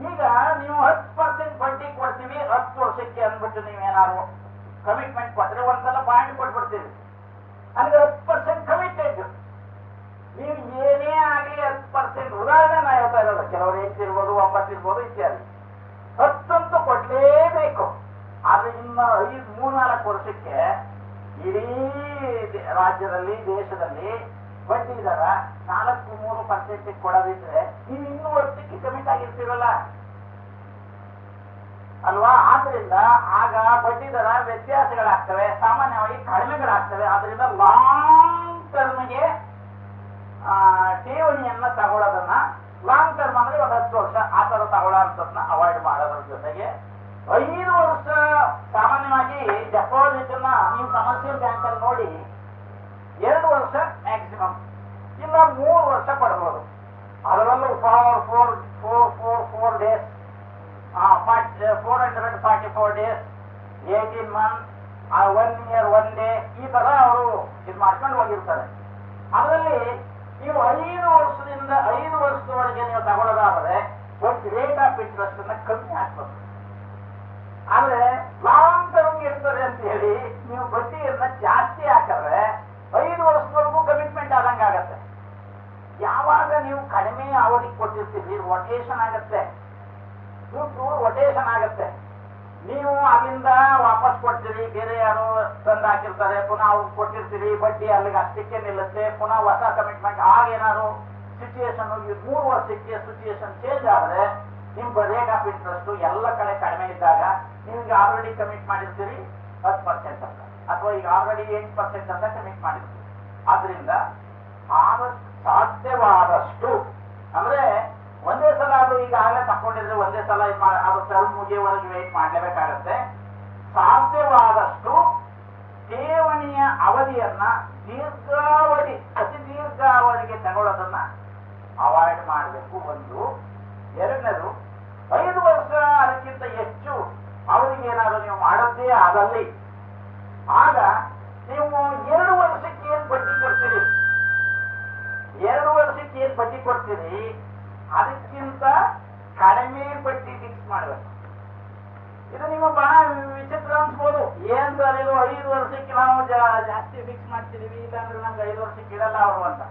ಈಗ ನೀವು 10% ಬಡ್ಡಿ ಕೊಡ್ತೀವಿ 10 ವರ್ಷಕ್ಕೆ ಅಂದ್ಬಿಟ್ಟು ನೀವೇನಾದ್ರು ಕಮಿಟ್ಮೆಂಟ್ ಕೊಟ್ಟರೆ ಒಂದ್ಸಲ ಬಾಂಡ್ ಕೊಟ್ಬಿಡ್ತೀವಿ, ಅಲ್ಲಿ 10% ಕಮಿಟೆಡ್. ನೀವು ಏನೇ ಆಗಲಿ 10%, ಉದಾಹರಣೆ ನಾ ಹೇಳ್ತಾ ಇರೋದು, ಕೆಲವರು 8 ಇರ್ಬೋದು 9 ಇರ್ಬೋದು ಇತ್ಯಾದಿ, 10 ಅಂತೂ ಕೊಡ್ಲೇಬೇಕು. ಆದ್ರೆ ಇನ್ನು 3-4 ವರ್ಷಕ್ಕೆ ಇಡೀ ರಾಜ್ಯದಲ್ಲಿ ದೇಶದಲ್ಲಿ ಬಡ್ಡಿ ದರ 4-3% ಕೊಡೋದಿದ್ರೆ ನೀವು ಇನ್ನೂ ವರ್ಷಕ್ಕೆ ಕಮಿಟ್ ಆಗಿರ್ತೀರಲ್ಲ ಅಲ್ವಾ? ಆದ್ರಿಂದ ಆಗ ಬಡ್ಡಿ ದರ ವ್ಯತ್ಯಾಸಗಳಾಗ್ತವೆ, ಸಾಮಾನ್ಯವಾಗಿ ಕಡಿಮೆಗಳಾಗ್ತವೆ. ಆದ್ರಿಂದ ಲಾಂಗ್ ಟರ್ಮ್ಗೆ ಠೇವಣಿಯನ್ನ ತಗೊಳ್ಳೋದನ್ನ, ಲಾಂಗ್ ಟರ್ಮ್ ಅಂದ್ರೆ ಒಂದು 10 ವರ್ಷ ಆ ತರ ತಗೊಳ್ಳೋ ಅಂತದನ್ನ ಅವಾಯ್ಡ್ ಮಾಡೋದ್ರ ಜೊತೆಗೆ 5 ವರ್ಷ ಸಾಮಾನ್ಯವಾಗಿ ಡೆಪಾಸಿಟ್ ಅನ್ನ ನೀವು ಕಮರ್ಷಿಯಲ್ ಬ್ಯಾಂಕ್ ಅಲ್ಲಿ ನೋಡಿ 2 ವರ್ಷ ಮ್ಯಾಕ್ಸಿಮಮ್, ಇಲ್ಲ 3 ವರ್ಷ ಪಡ್ಬೋದು. ಅದರಲ್ಲೂ 444 days, 444 days, 18 month, 1 year 1 day, ಈ ತರ ಅವರು ಇದು ಮಾಡ್ಕೊಂಡು ಹೋಗಿರ್ತಾರೆ. ಅದರಲ್ಲಿ ನೀವು 5 ವರ್ಷದಿಂದ 5 ವರ್ಷದವರೆಗೆ ನೀವು ತಗೊಳ್ಳೋದಾದ್ರೆ ರೇಟ್ ಆಫ್ ಇಂಟ್ರೆಸ್ಟ್ ಅನ್ನ ಕಮ್ಮಿ ಹಾಕ್ಬೇಕು. ಆದ್ರೆ ಲಾಂಗ್ ಟರ್ಮ್ ಇರ್ತದೆ ಅಂತ ಹೇಳಿ ನೀವು ಬಡ್ಡಿಯನ್ನ ಜಾಸ್ತಿ ಹಾಕಿದ್ರೆ 5 ವರ್ಷದವರೆಗೂ ಕಮಿಟ್ಮೆಂಟ್ ಆದಂಗೆ ಆಗತ್ತೆ. ಯಾವಾಗ ನೀವು ಕಡಿಮೆ ಅವಧಿಗೆ ಕೊಟ್ಟಿರ್ತೀವಿ ರೊಟೇಷನ್ ಆಗತ್ತೆ, ದುಡ್ಡು ರೊಟೇಷನ್ ಆಗತ್ತೆ. ನೀವು ಅಲ್ಲಿಂದ ವಾಪಸ್ ಕೊಡ್ತೀರಿ, ಬೇರೆ ಯಾರು ತಂದು ಹಾಕಿರ್ತಾರೆ, ಪುನಃ ಅವ್ರು ಕೊಟ್ಟಿರ್ತೀರಿ, ಬಡ್ಡಿ ಅಲ್ಲಿಗೆ ಅಷ್ಟಕ್ಕೆ ನಿಲ್ಲುತ್ತೆ, ಪುನಃ ಹೊಸ ಕಮಿಟ್ಮೆಂಟ್. ಆಗೇನಾದ್ರು ಸಿಚುಯೇಷನ್ 3 ವರ್ಷಕ್ಕೆ ಸಿಚುಯೇಷನ್ ಚೇಂಜ್ ಆದ್ರೆ ನಿಮ್ ರೇಟ್ ಆಫ್ ಇಂಟ್ರೆಸ್ಟ್ ಎಲ್ಲ ಕಡೆ ಕಡಿಮೆ ಇದ್ದಾಗ ನಿಮ್ಗೆ ಆಲ್ರೆಡಿ ಕಮಿಟ್ ಮಾಡಿರ್ತೀರಿ 10% ಅಂತ, ಅಥವಾ ಈಗ ಆಲ್ರೆಡಿ 8% ಅಂತ ಕಮಿಟ್ ಮಾಡಿರ್ತೀರಿ. ಆದ್ರಿಂದ ಸಾಧ್ಯವಾದಷ್ಟು ಅಂದ್ರೆ ಒಂದೇ ಸಲ ಅದು ಈಗಾಗಲೇ ತಕೊಂಡಿದ್ರೆ ಒಂದೇ ಸಲ ಅದು ಟರ್ಮ್ ಮುಗಿಯವರೆಗೆ ವೇಟ್ ಮಾಡ್ಲೇಬೇಕಾಗತ್ತೆ. ಸಾಧ್ಯವಾದಷ್ಟು ಠೇವಣಿಯ ಅವಧಿಯನ್ನ ದೀರ್ಘಾವಧಿ, ಅತಿ ದೀರ್ಘಾವಧಿಗೆ ತಗೊಳ್ಳೋದನ್ನ ಅವಾಯ್ಡ್ ಮಾಡಬೇಕು. ಒಂದು. ಎರಡನೇದು, 5 ವರ್ಷ ಅದಕ್ಕಿಂತ ಹೆಚ್ಚು ಅವಧಿಗೆ ಏನಾದ್ರು ನೀವು ಮಾಡದ್ದೇ ಆದಲ್ಲಿ ಆಗ ನೀವು 2 ವರ್ಷಕ್ಕೆ ಏನ್ ಬಡ್ಡಿ ಕೊಡ್ತೀರಿ, 2 ವರ್ಷಕ್ಕೆ ಏನ್ ಬಡ್ಡಿ ಕೊಡ್ತೀರಿ ಅದಕ್ಕಿಂತ ಕಡಿಮೆ ಬಡ್ಡಿ ಫಿಕ್ಸ್ ಮಾಡಬೇಕು. ಇದು ನಿಮ್ಮ ಬಹಳ ವಿಚಿತ್ರ ಅನ್ಸ್ಬೋದು. ಏನ್ ಸರ್ ಇದು 5 ವರ್ಷಕ್ಕೆ ನಾವು ಜಾಸ್ತಿ ಫಿಕ್ಸ್ ಮಾಡ್ತಿದೀವಿ, ಇಲ್ಲಾಂದ್ರೆ ನಮ್ಗೆ 5 ವರ್ಷಕ್ಕೆ ಇಡಲ್ಲ ಅವರು ಅಂತ.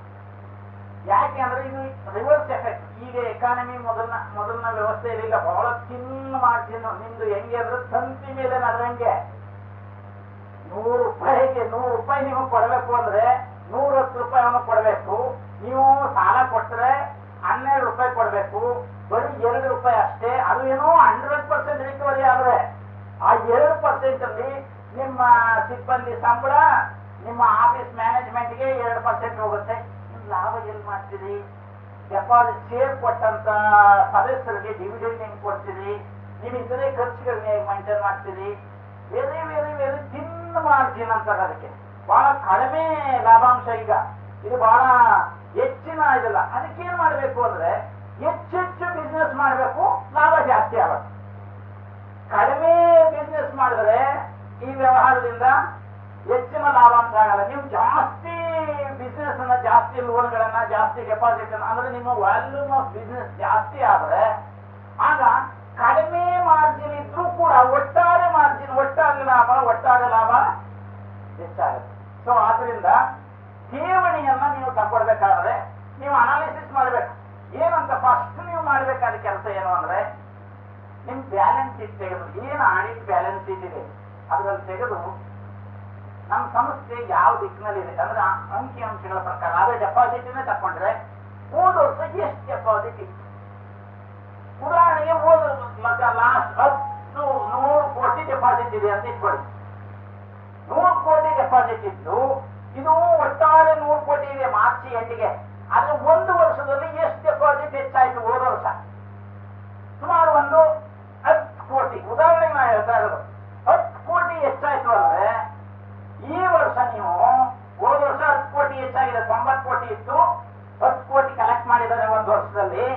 ಯಾಕೆ ಅಂದ್ರೆ ಇದು ರಿವರ್ಸ್ ಎಫೆಕ್ಟ್. ಈಗ ಎಕಾನಮಿ ಮೊದಲನ ವ್ಯವಸ್ಥೆಯಲ್ಲಿ ಇಲ್ಲ, ಬಹಳ ತಿನ್ನ ಮಾರ್ಜಿನ್. ನಿಮ್ದು ಹೆಂಗೆ ಅಂದ್ರೆ ತಂತಿ ಮೇಲೆ ನಡ್ರಂಗೆ 100 ರೂಪಾಯಿಗೆ 100 ರೂಪಾಯಿ ನೀವು ಕೊಡಬೇಕು ಅಂದ್ರೆ 110 ರೂಪಾಯಿ ಅವನು ಕೊಡಬೇಕು. ನೀವು ಸಾಲ ಕೊಟ್ಟರೆ 12 ರೂಪಾಯಿ ಕೊಡಬೇಕು, ಬರೀ 2 ರೂಪಾಯಿ ಅಷ್ಟೇ. ಅದು ಏನೋ 100% ರಿಕವರಿ ಆದ್ರೆ ಆ 2% ಅಲ್ಲಿ ನಿಮ್ಮ ಸಿಬ್ಬಂದಿ ಸಂಬಳ, ನಿಮ್ಮ ಆಫೀಸ್ ಮ್ಯಾನೇಜ್ಮೆಂಟ್ಗೆ 2% ಹೋಗುತ್ತೆ. ನಿಮ್ ಲಾಭ ಎಲ್ಲಿ ಮಾಡ್ತೀರಿ? ಡೆಪಾಸಿಟ್ ಶೇರ್ ಕೊಟ್ಟಂತ ಸದಸ್ಯರಿಗೆ ಡಿವಿಡೆಂಡ್ ಹೆಂಗ್ ಕೊಡ್ತೀರಿ? ನೀವು ಇತರೆ ಖರ್ಚುಗಳನ್ನ ಹೇಗೆ ಮೈಂಟೈನ್ ಮಾಡ್ತೀರಿ? ವೆರಿ ವೆರಿ ವೆರಿ ತಿನ್ ಮಾರ್ಜಿನ್ ಅಂತಾರೆ ಅದಕ್ಕೆ. ಬಹಳ ಕಡಿಮೆ ಲಾಭಾಂಶ. ಈಗ ಇದು ಬಹಳ ಹೆಚ್ಚಿನ ಇದಲ್ಲ. ಅದಕ್ಕೇನ್ ಮಾಡ್ಬೇಕು ಅಂದ್ರೆ ಹೆಚ್ಚೆಚ್ಚು ಬಿಸ್ನೆಸ್ ಮಾಡಬೇಕು, ಲಾಭ ಜಾಸ್ತಿ ಆಗುತ್ತೆ. ಕಡಿಮೆ ಬಿಸ್ನೆಸ್ ಮಾಡಿದ್ರೆ ಈ ವ್ಯವಹಾರದಿಂದ ಹೆಚ್ಚಿನ ಲಾಭಾಂಶ ಆಗಲ್ಲ. ನೀವು ಜಾಸ್ತಿ ಬಿಸ್ನೆಸ್ ಅನ್ನ, ಜಾಸ್ತಿ ಲೋನ್ಗಳನ್ನ, ಜಾಸ್ತಿ ಡೆಪಾಸಿಟ್ ಅಂದ್ರೆ ನಿಮ್ಮ ವಾಲ್ಯೂಮ್ ಆಫ್ ಬಿಸ್ನೆಸ್ ಜಾಸ್ತಿ ಆದ್ರೆ ಆಗ ಕಡಿಮೆ ಮಾರ್ಜಿನ್ ಇದ್ರೂ ಕೂಡ ಒಟ್ಟಾರೆ ಮಾರ್ಜಿನ್, ಒಟ್ಟಾರೆ ಲಾಭ ಹೆಚ್ಚಾಗುತ್ತೆ. ಸೊ ಆದ್ರಿಂದ ಠೇವಣಿಯನ್ನ ನೀವು ತಗೊಳ್ಬೇಕಾದ್ರೆ ನೀವು ಅನಾಲಿಸಿಸ್ ಮಾಡ್ಬೇಕು. ಏನಂತ ಫಸ್ಟ್ ನೀವು ಮಾಡ್ಬೇಕಾದ ಕೆಲಸ ಏನು ಅಂದ್ರೆ ನಿಮ್ ಬ್ಯಾಲೆನ್ಸ್ ಶೀಟ್ ತೆಗೆದು, ಏನು ಆಡಿಟ್ ಬ್ಯಾಲೆನ್ಸ್ ಶೀಟ್ ಇದೆ ಅದ್ರಲ್ಲಿ ತೆಗೆದು ನಮ್ಮ ಸಂಸ್ಥೆ ಯಾವ ದಿಕ್ಕಿನಲ್ಲಿದೆ ಅಂದ್ರೆ ಅಂಕಿ ಅಂಶಗಳ ಪ್ರಕಾರ ಅದೇ ಡೆಪಾಸಿಟ್ನೇ ತಕೊಂಡ್ರೆ ಹೋದ ವರ್ಷ ಎಷ್ಟು ಡೆಪಾಸಿಟ್ ಇತ್ತು. ಉದಾಹರಣೆಗೆ ಲಾಸ್ಟ್ 100 ಕೋಟಿ ಡೆಪಾಸಿಟ್ ಇದೆ ಅಂತ ಇಟ್ಕೊಳ್ಳಿ. 100 ಕೋಟಿ ಡೆಪಾಸಿಟ್ ಇದ್ದು ಇದು ಒಟ್ಟಾರೆ 100 ಕೋಟಿ ಇದೆ ಮಾರ್ಚ್ ಎಂಡಿಗೆ. ಆದ್ರೆ 1 ವರ್ಷದಲ್ಲಿ ಎಷ್ಟು ಡೆಪಾಸಿಟ್ ಹೆಚ್ಚಾಯ್ತು ಹೋದ ವರ್ಷ ಸುಮಾರು ಒಂದು 10 ಕೋಟಿ. ಉದಾಹರಣೆಗೆ ನಾ ಹೇಳ್ತಾ ಇರೋದು 10 ಕೋಟಿ ಹೆಚ್ಚಾಯ್ತು ಅಂದ್ರೆ ಈ ವರ್ಷ ನೀವು ಹೋದ ವರ್ಷ 10 ಕೋಟಿ ಹೆಚ್ಚಾಗಿದೆ, 90 ಕೋಟಿ ಇತ್ತು, 10 ಕೋಟಿ ಕಲೆಕ್ಟ್ ಮಾಡಿದ್ದಾರೆ ಒಂದು ವರ್ಷದಲ್ಲಿ,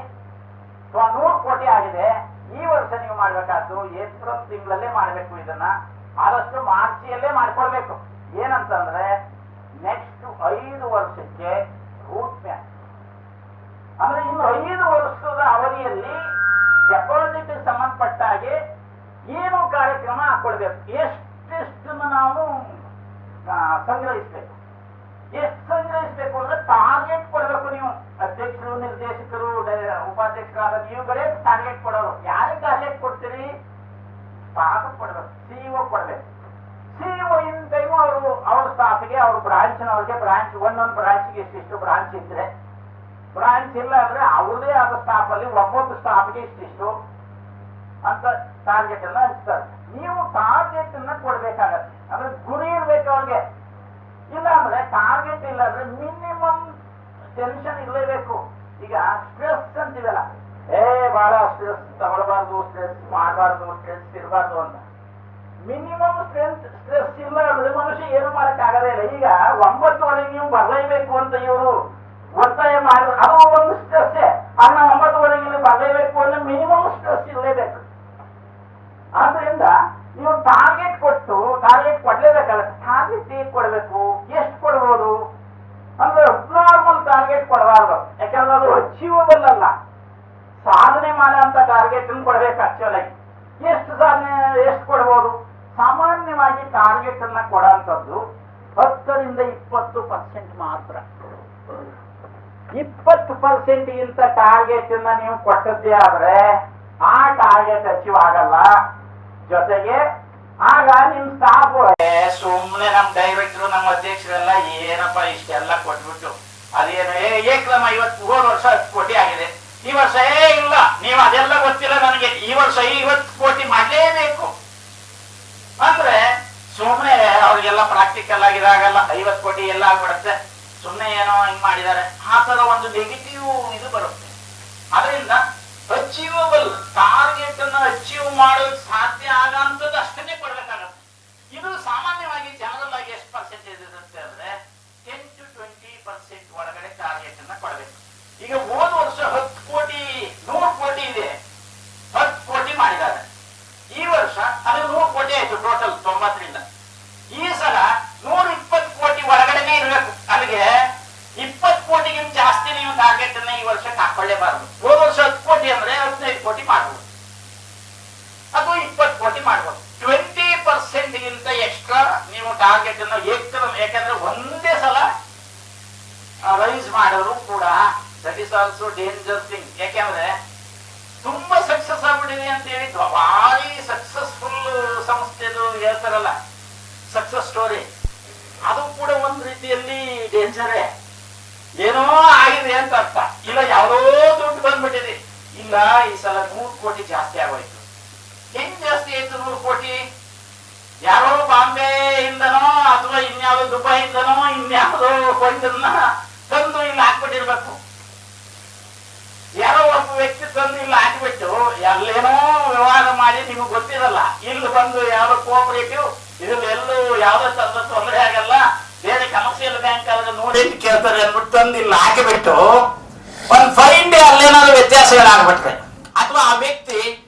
100 ಕೋಟಿ ಆಗಿದೆ. ಈ ವರ್ಷ ನೀವು ಮಾಡ್ಬೇಕಾದ್ದು ಏಪ್ರಿಲ್ ತಿಂಗಳಲ್ಲೇ ಮಾಡ್ಬೇಕು. ಇದನ್ನ ಆದಷ್ಟು ಮಾರ್ಚಿಯಲ್ಲೇ ಮಾಡ್ಕೊಳ್ಬೇಕು. ಏನಂತಂದ್ರೆ ನೆಕ್ಸ್ಟ್ 5 ವರ್ಷಕ್ಕೆ ರೂಟ್ ಮ್ಯಾಪ್ ಅಂದ್ರೆ ಇನ್ನು 5 ವರ್ಷದ ಅವಧಿಯಲ್ಲಿ ಡೆಪಾಸಿಟ್ ಸಂಬಂಧಪಟ್ಟ ಹಾಗೆ ಏನು ಕಾರ್ಯಕ್ರಮ ಹಾಕೊಳ್ಬೇಕು, ಎಷ್ಟೆಷ್ಟನ್ನು ನಾವು ಸಂಗ್ರಹಿಸ್ಬೇಕು. ಎಷ್ಟು ಸಂಗ್ರಹಿಸ್ಬೇಕು ಅಂದ್ರೆ ಟಾರ್ಗೆಟ್ ಕೊಡ್ಬೇಕು. ನೀವು ಅಧ್ಯಕ್ಷರು, ನಿರ್ದೇಶಕರು, ಉಪಾಧ್ಯಕ್ಷರಾದ ನೀವುಗಳೇ ಟಾರ್ಗೆಟ್ ಕೊಡೋರು. ಯಾರಿಗೆ ಟಾರ್ಗೆಟ್ ಕೊಡ್ತೀರಿ? ಸ್ಟಾಫ್ ಕೊಡ್ಬೇಕು, ಸಿಇಒ ಕೊಡ್ಬೇಕು. ಸಿಇಒ ಇನ್ ಟೈಮು ಅವ್ರ ಸ್ಟಾಫ್ಗೆ, ಅವ್ರ ಬ್ರಾಂಚ್ನವ್ರಿಗೆ, ಒಂದೊಂದು ಬ್ರಾಂಚ್ಗೆ ಇಷ್ಟಿಷ್ಟು ಬ್ರಾಂಚ್ ಇದ್ರೆ, ಬ್ರಾಂಚ್ ಇಲ್ಲ ಅಂದ್ರೆ ಅವ್ರದೇ ಆದ ಸ್ಟಾಫ್ ಅಲ್ಲಿ ಒಬ್ಬೊಬ್ಬ ಸ್ಟಾಫ್ಗೆ ಇಷ್ಟಿಷ್ಟು ಅಂತ ಟಾರ್ಗೆಟ್ ಅನ್ನ ಹಂಚ್ತಾರೆ. ನೀವು ಟಾರ್ಗೆಟ್ ಅನ್ನ ಕೊಡ್ಬೇಕಾಗತ್ತೆ. ಅಂದ್ರೆ ಗುರಿ ಇರ್ಬೇಕು ಅವ್ರಿಗೆ. ಇಲ್ಲ ಅಂದ್ರೆ ಟಾರ್ಗೆಟ್ ಇಲ್ಲ ಅಂದ್ರೆ ಮಿನಿಮಮ್ ಟೆನ್ಷನ್ ಇರಲೇಬೇಕು. ಈಗ ಸ್ಟ್ರೆಸ್ ಅಂತೀವಲ್ಲ, ಬಹಳ ಸ್ಟ್ರೆಸ್ ತಗೊಳ್ಬಾರ್ದು, ಸ್ಟ್ರೆಸ್ ಮಾಡಬಾರ್ದು, ಸ್ಟ್ರೆಸ್ ಇರಬಾರ್ದು ಅಂತ. ಮಿನಿಮಮ್ ಸ್ಟ್ರೆಸ್ ಇಲ್ಲ ಅಂದ್ರೆ ಮನುಷ್ಯ ಏನು ಮಾಡಕ್ ಆಗದೇ ಇಲ್ಲ. ಈಗ 9 ನೀವು ಬರಲೇಬೇಕು ಅಂತ ಇವರು ಒತ್ತಾಯ ಮಾಡಿದ್ರು, ಅದು ಒಂದು ಸ್ಟ್ರೆಸ್. ಅನ್ನ 9 ಇಲ್ಲಿ ಬರಲೇಬೇಕು ಅಂದ್ರೆ ಮಿನಿಮಮ್ ಸ್ಟ್ರೆಸ್ ಇರಲೇಬೇಕು. ಆದ್ರಿಂದ ನೀವು ಟಾರ್ಗೆಟ್ ಕೊಡ್ಲೇಬೇಕಾಗತ್ತೆ. ಟಾರ್ಗೆಟ್ ಹೇಗೆ ಕೊಡ್ಬೇಕು, ಎಷ್ಟು ಕೊಡ್ಬೋದು ಅಂದ್ರೆ ಅಬ್ನಾರ್ಮಲ್ ಟಾರ್ಗೆಟ್ ಕೊಡಬಾರ್ದು. ಯಾಕಂದ್ರೆ ಅದು ಅಚೀವಬಲ್ ಅಲ್ಲ. ಸಾಧನೆ ಮಾಡುವಂತ ಟಾರ್ಗೆಟ್ ಕೊಡ್ಬೇಕು. ಆಕ್ಚುಲ್ ಆಗಿ ಎಷ್ಟು ಕೊಡ್ಬೋದು? ಸಾಮಾನ್ಯವಾಗಿ ಟಾರ್ಗೆಟ್ ಅನ್ನ ಕೊಡುವಂಥದ್ದು 10-20% ಮಾತ್ರ. 20% ಗಿಂತ ಟಾರ್ಗೆಟ್ ಅನ್ನ ನೀವು ಕೊಟ್ಟದ್ದೇ ಆದ್ರೆ ಆ ಟಾರ್ಗೆಟ್ ಅಚೀವ್ ಆಗಲ್ಲ. ಜೊತೆಗೆ ಆಗ ನಿಮ್ ಸ್ಟಾಫ್ ಸುಮ್ನೆ ನಮ್ ಡೈರೆಕ್ಟರ್, ನಮ್ಮ ಅಧ್ಯಕ್ಷರೆಲ್ಲ ಏನಪ್ಪ ಇಷ್ಟೆಲ್ಲ ಕೊಟ್ಬಿಟ್ಟು ಅದೇನು ಏಕ್ರಮ 50 ಹೋದ ವರ್ಷ 10 ಕೋಟಿ ಆಗಿದೆ, ಈ ವರ್ಷ ಇಲ್ಲ, ನೀವು ಅದೆಲ್ಲ ಗೊತ್ತಿಲ್ಲ ನನಗೆ, ಈ ವರ್ಷ 50 ಕೋಟಿ ಮಾಡ್ಲೇಬೇಕು ಅಂದ್ರೆ ಸುಮ್ನೆ ಅವ್ರಿಗೆಲ್ಲ ಪ್ರಾಕ್ಟಿಕಲ್ ಆಗಿದಾಗಲ್ಲ. 50 ಕೋಟಿ ಎಲ್ಲ ಆಗ್ಬಿಡುತ್ತೆ. ಸುಮ್ನೆ ಏನೋ ಹಿಂಗ್ ಮಾಡಿದ್ದಾರೆ, ಆ ತರ ಒಂದು ನೆಗೆಟಿವ್ ಇದು ಬರುತ್ತೆ. ಅದರಿಂದ ಅಚೀವಬಲ್ ಟಾರ್ಗೆಟ್ ಅನ್ನು ಅಚೀವ್ ಮಾಡೋದು ಸಾಧ್ಯ ಆಗಂತದ್ದು ಅಷ್ಟನ್ನೇ ಕೊಡ್ಬೇಕಾಗತ್ತೆ. ಇದು ಸಾಮಾನ್ಯವಾಗಿ ಜನರಲ್ ಆಗಿ ಎಷ್ಟು ಪರ್ಸೆಂಟೇಜ್ ಇರುತ್ತೆ ಅಂದ್ರೆ 10-20% ಒಳಗಡೆ ಟಾರ್ಗೆಟ್ ಅನ್ನ ಕೊಡಬೇಕು. ಈಗ ಹೋದ ವರ್ಷ 10 ಕೋಟಿ 100 ಕೋಟಿ ಇದೆ, 10 ಕೋಟಿ ಮಾಡಿದ್ದಾರೆ. ಈ ವರ್ಷ ಅದು 100 ಕೋಟಿ ಆಯ್ತು ಟೋಟಲ್ 90ರಿಂದ. ಈ ಸಲ 120 ಕೋಟಿ ಒಳಗಡೆನೆ ಇರಬೇಕು. ಅಲ್ಲಿಗೆ 20 ಕೋಟಿಗಿಂತ ಜಾಸ್ತಿ ನೀವು ಟಾರ್ಗೆಟ್ ಅನ್ನ ಈ ವರ್ಷಕ್ಕೆ ಹಾಕೊಳ್ಳೇಬಾರದು. ಹೋದ ವರ್ಷ 10 ಕೋಟಿ ಅಂದ್ರೆ 15 ಕೋಟಿ ಮಾಡ್ಬೋದು, ಅದು 20 ಕೋಟಿ ಮಾಡ್ಬೋದು. 20% ಗಿಂತ ಎಕ್ಸ್ಟ್ರಾ ನೀವು ಟಾರ್ಗೆಟ್ ಅನ್ನು ಯಾಕಂದ್ರೆ ಒಂದೇ ಸಲ ರೈಸ್ ಮಾಡೋರು ಕೂಡ that is also danger thing. ಯಾಕೆಂದ್ರೆ ತುಂಬಾ ಸಕ್ಸಸ್ ಆಗ್ಬಿಟ್ಟಿದೆ ಅಂತ ಹೇಳಿ ಭಾರಿ ಸಕ್ಸಸ್ಫುಲ್ ಸಂಸ್ಥೆದು ಹೇಳ್ತಾರಲ್ಲ ಸಕ್ಸಸ್ ಸ್ಟೋರಿ, ಅದು ಕೂಡ ಒಂದ್ ರೀತಿಯಲ್ಲಿ ಡೇಂಜರೇ. ಏನೋ ಆಗಿದೆ ಅಂತ ಅರ್ಥ ಇಲ್ಲ, ಯಾವುದೋ ದುಡ್ಡು ಬಂದ್ಬಿಟ್ಟಿದೆ. ಇಲ್ಲ, ಈ ಸಲ 100 ಕೋಟಿ ಜಾಸ್ತಿ ಆಗೋಯ್ತು. ಹೆಂಗ್ ಜಾಸ್ತಿ ಆಯ್ತು 100 ಕೋಟಿ? ಯಾರೋ ಬಾಂಬೆ ಇಂದನೋ ಅಥವಾ ಇನ್ಯಾವುದೋ ದುಬೈಯಿಂದನೋ ಇನ್ಯಾವುದೋ ಕೊಂಡನ್ನ ತಂದು ಇಲ್ಲಿ ಹಾಕ್ಬಿಟ್ಟಿರ್ಬೇಕು. ಯಾರೋ ಒಬ್ಬ ವ್ಯಕ್ತಿ ತಂದು ಇಲ್ಲಿ ಹಾಕಿಬಿಟ್ಟು ಅಲ್ಲೇನೋ ವ್ಯವಹಾರ ಮಾಡಿ ನಿಮಗೆ ಗೊತ್ತಿರಲ್ಲ, ಇಲ್ಲಿ ಬಂದು ಯಾರೋ ಕೋಆಪರೇಟಿವ್ ಇದ್ರಲ್ಲಿ ಎಲ್ಲೂ ಯಾವ್ದೋ ತರದ ತೊಂದರೆ ಆಗಲ್ಲ, ಬೇರೆ ಕಮರ್ಷಿಯಲ್ ಬ್ಯಾಂಕ್ ಆದ್ರೆ ನೋಡಿ ಕೇಳ್ತಾರೆ ಅಂದ್ಬಿಟ್ಟು ತಂದು ಇಲ್ಲಿ ಹಾಕಿಬಿಟ್ಟು ಒಂದ್ 5 ಡೇ ಅಲ್ಲೇನಾದ್ರು ವ್ಯತ್ಯಾಸಗಳಾಗ್ಬಿಟ್ರೆ, ಅಥವಾ ಆ ವ್ಯಕ್ತಿ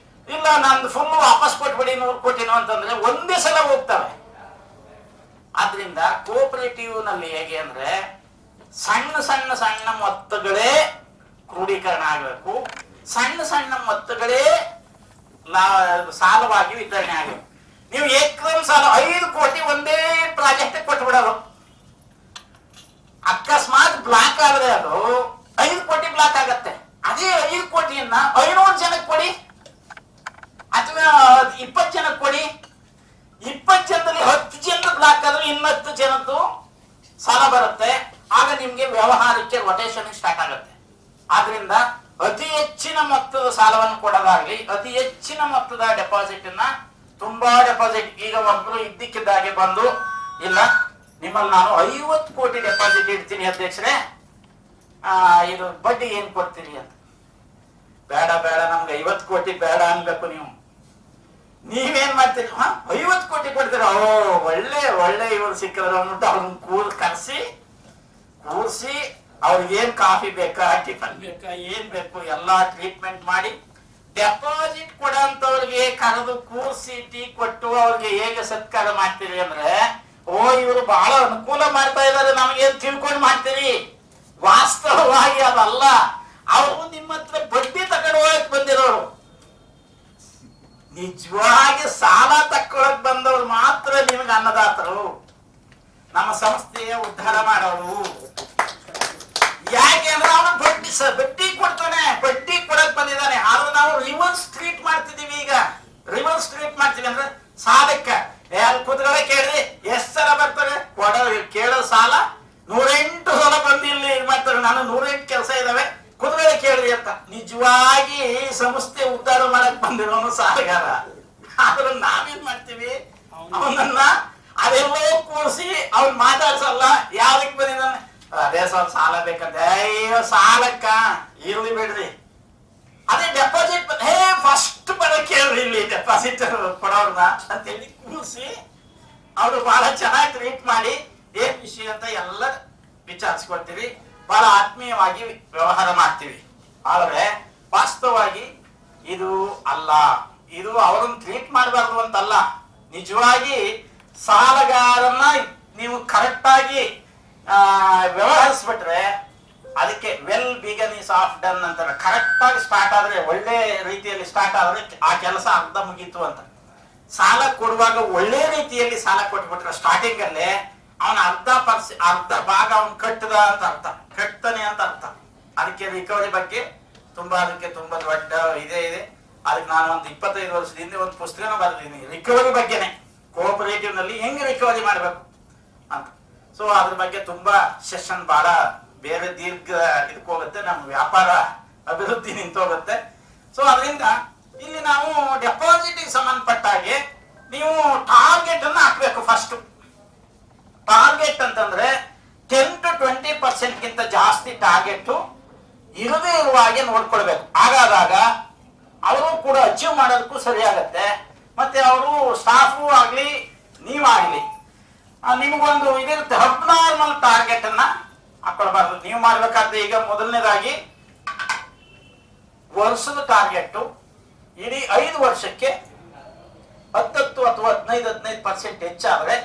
ಇಲ್ಲ ನಂದು ಫುಲ್ ವಾಪಸ್ ಕೊಟ್ಬಿಡಿ 100 ಕೋಟಿನೋ ಅಂತಂದ್ರೆ ಒಂದೇ ಸಲ ಹೋಗ್ತವೆ. ಆದ್ರಿಂದ ಕೋಆಪರೇಟಿವ್ ನಲ್ಲಿ ಹೇಗೆ ಅಂದ್ರೆ ಸಣ್ಣ ಸಣ್ಣ ಸಣ್ಣ ಮೊತ್ತಗಳೇ ಕ್ರೋಢೀಕರಣ ಆಗಬೇಕು, ಸಣ್ಣ ಸಣ್ಣ ಮೊತ್ತಗಳೇ ಸಾಲವಾಗಿ ವಿತರಣೆ ಆಗಬೇಕು. ನೀವು ಏಕ್ರಮ್ ಸಾಲ 5 ಕೋಟಿ ಒಂದೇ ಪ್ರಾಜೆಕ್ಟ್ ಕೊಟ್ಬಿಡೋದು, ಅಕಸ್ಮಾತ್ ಬ್ಲಾಕ್ ಆದ್ರೆ ಅದು 5 ಕೋಟಿ ಬ್ಲಾಕ್ ಆಗತ್ತೆ. ಅದೇ 5 ಕೋಟಿಯನ್ನ 500 ಜನಕ್ಕೆ ಕೊಡಿ ಅಥವಾ 20 ಜನಕ್ಕೆ ಕೊಡಿ. 20 ಜನದಲ್ಲಿ 10 ಜನರು ಬ್ಲಾಕ್ ಆದ್ರೆ 10 ಜನದ್ದು ಸಾಲ ಬರುತ್ತೆ. ಆಗ ನಿಮ್ಗೆ ವ್ಯವಹಾರಕ್ಕೆ ರೊಟೇಷನ್ ಸ್ಟಾರ್ಟ್ ಆಗುತ್ತೆ. ಆದ್ರಿಂದ ಅತಿ ಹೆಚ್ಚಿನ ಮೊತ್ತದ ಸಾಲವನ್ನು ಕೊಡೋದಾಗ್ಲಿ, ಅತಿ ಹೆಚ್ಚಿನ ಮೊತ್ತದ ಡೆಪಾಸಿಟ್ ಅನ್ನ ತುಂಬಾ ಡೆಪಾಸಿಟ್, ಈಗ ಒಬ್ರು ಇದ್ದಕ್ಕಿದ್ದಾಗೆ ಬಂದು ಇಲ್ಲ ನಿಮ್ಮಲ್ಲಿ ನಾನು 50 ಕೋಟಿ ಡೆಪಾಸಿಟ್ ಇಡ್ತೀನಿ ಅಧ್ಯಕ್ಷರೇ, ಇದು ಬಡ್ಡಿ ಏನ್ ಕೊಡ್ತೀರಿ ಅಂತ ಬೇಡ ಬೇಡ ನಮ್ಗೆ 50 ಕೋಟಿ ಬೇಡ ಅನ್ಬೇಕು. ನೀವೇನ್ ಮಾಡ್ತೀರಿ? 50 ಕೋಟಿ ಕೊಡ್ತೀರ, ಓ ಒಳ್ಳೆ ಒಳ್ಳೆ ಇವ್ರು ಸಿಕ್ಕಿದ್ರು ಅಂದ್ಬಿಟ್ಟು ಅವ್ರನ್ನ ಕೂರ್ಸಿ ಅವ್ರಿಗೆ ಏನ್ ಕಾಫಿ ಬೇಕಾ, ಟಿಫನ್ ಬೇಕಾ, ಏನ್ ಬೇಕು ಎಲ್ಲಾ ಟ್ರೀಟ್ಮೆಂಟ್ ಮಾಡಿ ಡೆಪಾಸಿಟ್ ಕೊಡಂತವ್ರಿಗೆ ಕರೆದು ಕೂರ್ಸಿ ಟೀ ಕೊಟ್ಟು ಅವ್ರಿಗೆ ಹೇಗೆ ಸತ್ಕಾರ ಮಾಡ್ತೀರಿ ಅಂದ್ರೆ, ಓ ಇವರು ಬಹಳ ಅನುಕೂಲ ಮಾಡ್ತಾ ಇದಾರೆ ನಮಗೇನ್ ತಿಳ್ಕೊಂಡು ಮಾಡ್ತೀರಿ. ವಾಸ್ತವವಾಗಿ ಅದಲ್ಲ. ಅವರು ನಿಮ್ಮ ಹತ್ರ ಬಡ್ಡಿ ತಗೊಂಡೋಗಕ್ ಬಂದಿರೋರು. ನಿಜವಾಗಿ ಸಾಲ ತಕ್ಕೊಳಕ್ ಬಂದವ್ರು ಮಾತ್ರ ನಿಮ್ಗೆ ಅನ್ನದಾತರು, ನಮ್ಮ ಸಂಸ್ಥೆಯ ಉದ್ಧಾರ ಮಾಡೋರು. ಯಾಕೆ ಅಂದ್ರೆ ಅವನು ಬಡ್ಡಿ ಕೊಡ್ತಾನೆ, ಬಡ್ಡಿ ಕೊಡಕ್ ಬಂದಿದ್ದಾನೆ. ಆದ್ರೆ ನಾವು ರಿವರ್ಸ್ ಟ್ರೀಟ್ ಮಾಡ್ತಿದೀವಿ. ಈಗ ರಿವರ್ಸ್ ಟ್ರೀಟ್ ಮಾಡ್ತೀವಿ ಅಂದ್ರೆ ಸಾಲಕ್ಕ ಅಲ್ಲಿ ಕುತ್ಕೊಳ್ಳೆ ಕೇಳ್ರಿ ಎಷ್ಟ್ ಸಲ ಬರ್ತಾರೆ ಕೇಳೋ ಸಾಲ 108 ಸಲ ಬಂದು ಇಲ್ಲಿ ಮಾಡ್ತಾರೆ. ನಾನು 108 ಕೆಲಸ ಇದಾವೆ ಕುತ್ಕೊಳ್ಳೆ ಕೇಳ್ರಿ ಅಂತ. ನಿಜವಾಗಿ ಸಂಸ್ಥೆ ಉದ್ಧಾರ ಮಾಡಕ್ ಬಂದಿರೋನು ಸಾಲಗಾರ. ಆದ್ರೆ ನಾವೇನ್ ಮಾಡ್ತೀವಿ, ಅವನನ್ನ ಅದೆಲ್ಲೋ ಕೂರಿಸಿ ಅವ್ನ್ ಮಾತಾಡ್ಸಲ್ಲ. ಯಾವ್ದಕ್ ಬಂದಿದ್ದಾನೆ, ಅದೇ ಸ್ವಲ್ಪ ಸಾಲ ಬೇಕಂತ, ಅಯ್ಯೋ ಸಾಲಕ್ಕ ಇರ್ಲಿ ಬಿಡ್ರಿ. ಅದೇ ಡೆಪಾಸಿಟ್ ಫಸ್ಟ್ ಬರಕ್ ಕೇಳ್ರಿ ಇಲ್ಲಿ ಡೆಪಾಸಿಟ್ ಕೊಡೋರ್ನ ಅಂತೇಳಿ ಕೂರಿಸಿ ಅವ್ರು ಬಹಳ ಚೆನ್ನಾಗಿ ಟ್ರೀಟ್ ಮಾಡಿ ಏನ್ ವಿಷಯ ಅಂತ ಎಲ್ಲ ವಿಚಾರಿಸ್ಕೊಳ್ತೀವಿ. ಬಹಳ ಆತ್ಮೀಯವಾಗಿ ವ್ಯವಹಾರ ಮಾಡ್ತೀವಿ. ಆದ್ರೆ ವಾಸ್ತವವಾಗಿ ಇದು ಅಲ್ಲ. ಇದು ಅವ್ರನ್ನ ಟ್ರೀಟ್ ಮಾಡಬಾರ್ದು ಅಂತಲ್ಲ. ನಿಜವಾಗಿ ಸಾಲಗಾರನ್ನ ನೀವು ಕರೆಕ್ಟ್ ಆಗಿ ವ್ಯವಹರಿಸ್ಬಿಟ್ರೆ ಅದಕ್ಕೆ well begun is half done ಅಂತಾರೆ. ಕರೆಕ್ಟ್ ಆಗಿ ಸ್ಟಾರ್ಟ್ ಆದ್ರೆ, ಒಳ್ಳೆ ರೀತಿಯಲ್ಲಿ ಸ್ಟಾರ್ಟ್ ಆದ್ರೆ ಆ ಕೆಲಸ ಅರ್ಧ ಮುಗೀತು ಅಂತ. ಸಾಲ ಕೊಡುವಾಗ ಒಳ್ಳೆ ರೀತಿಯಲ್ಲಿ ಸಾಲ ಕೊಟ್ಬಿಟ್ರೆ ಸ್ಟಾರ್ಟಿಂಗ್ ಅಲ್ಲೇ ಅವನ ಅರ್ಧ ಭಾಗ ಅವನ್ ಕಟ್ಟದ ಅಂತ ಅರ್ಥ, ಕಟ್ತಾನೆ ಅಂತ ಅರ್ಥ. ಅದಕ್ಕೆ ರಿಕವರಿ ಬಗ್ಗೆ ಅದಕ್ಕೆ ತುಂಬಾ ದೊಡ್ಡ ಇದೆ. ಅದಕ್ಕೆ ನಾನು ಒಂದು 25 ವರ್ಷದ ಹಿಂದೆ ಒಂದು ಪುಸ್ತಕನ ಬರೆದಿದ್ದೀನಿ ರಿಕವರಿ ಬಗ್ಗೆನೆ. ಕೋಆಪರೇಟಿವ್ ನಲ್ಲಿ ಹೆಂಗ್ ರಿಕವರಿ ಮಾಡ್ಬೇಕು ಅಂತ. ಸೊ ಅದ್ರ ಬಗ್ಗೆ ತುಂಬಾ ಸೆಷನ್ ಬಹಳ ಬೇರೆ ದೀರ್ಘ ಇದಕ್ಕೆ ಹೋಗುತ್ತೆ, ನಮ್ಮ ವ್ಯಾಪಾರ ಅಭಿವೃದ್ಧಿ ನಿಂತೋಗುತ್ತೆ. ಸೊ ಅದರಿಂದ ಇಲ್ಲಿ ನಾವು ಡೆಪಾಸಿಟ್ ಸಂಬಂಧಪಟ್ಟ ಹಾಗೆ ನೀವು ಟಾರ್ಗೆಟ್ ಅನ್ನ ಹಾಕ್ಬೇಕು. ಫಸ್ಟ್ ಟಾರ್ಗೆಟ್ ಅಂತಂದ್ರೆ 10 to 20% ಗಿಂತ ಜಾಸ್ತಿ ಟಾರ್ಗೆಟ್ ಇರದೇ ಇರುವ ಹಾಗೆ ನೋಡ್ಕೊಳ್ಬೇಕು. ಹಾಗಾದಾಗ ಅವರು ಕೂಡ ಅಚೀವ್ ಮಾಡೋದಕ್ಕೂ ಸರಿಯಾಗತ್ತೆ. ಮತ್ತೆ ಅವರು ಸ್ಟಾಫು ಆಗ್ಲಿ ನೀವಾಗ್ಲಿ ನಿಮಗೊಂದು ಇದಿರುತ್ತೆ. ಅಬ್ನಾರ್ಮಲ್ ಟಾರ್ಗೆಟ್ ಅನ್ನ ಹಾಕೊಳ್ಬಾರ್ದು. ನೀವು ಮಾಡ್ಬೇಕಾದ್ರೆ ಈಗ ಮೊದಲನೇದಾಗಿ ವರ್ಷದ ಟಾರ್ಗೆಟ್ ಇಡೀ 5 ವರ್ಷಕ್ಕೆ 10 ಅಥವಾ 15% ಹೆಚ್ಚಾದ್ರೆ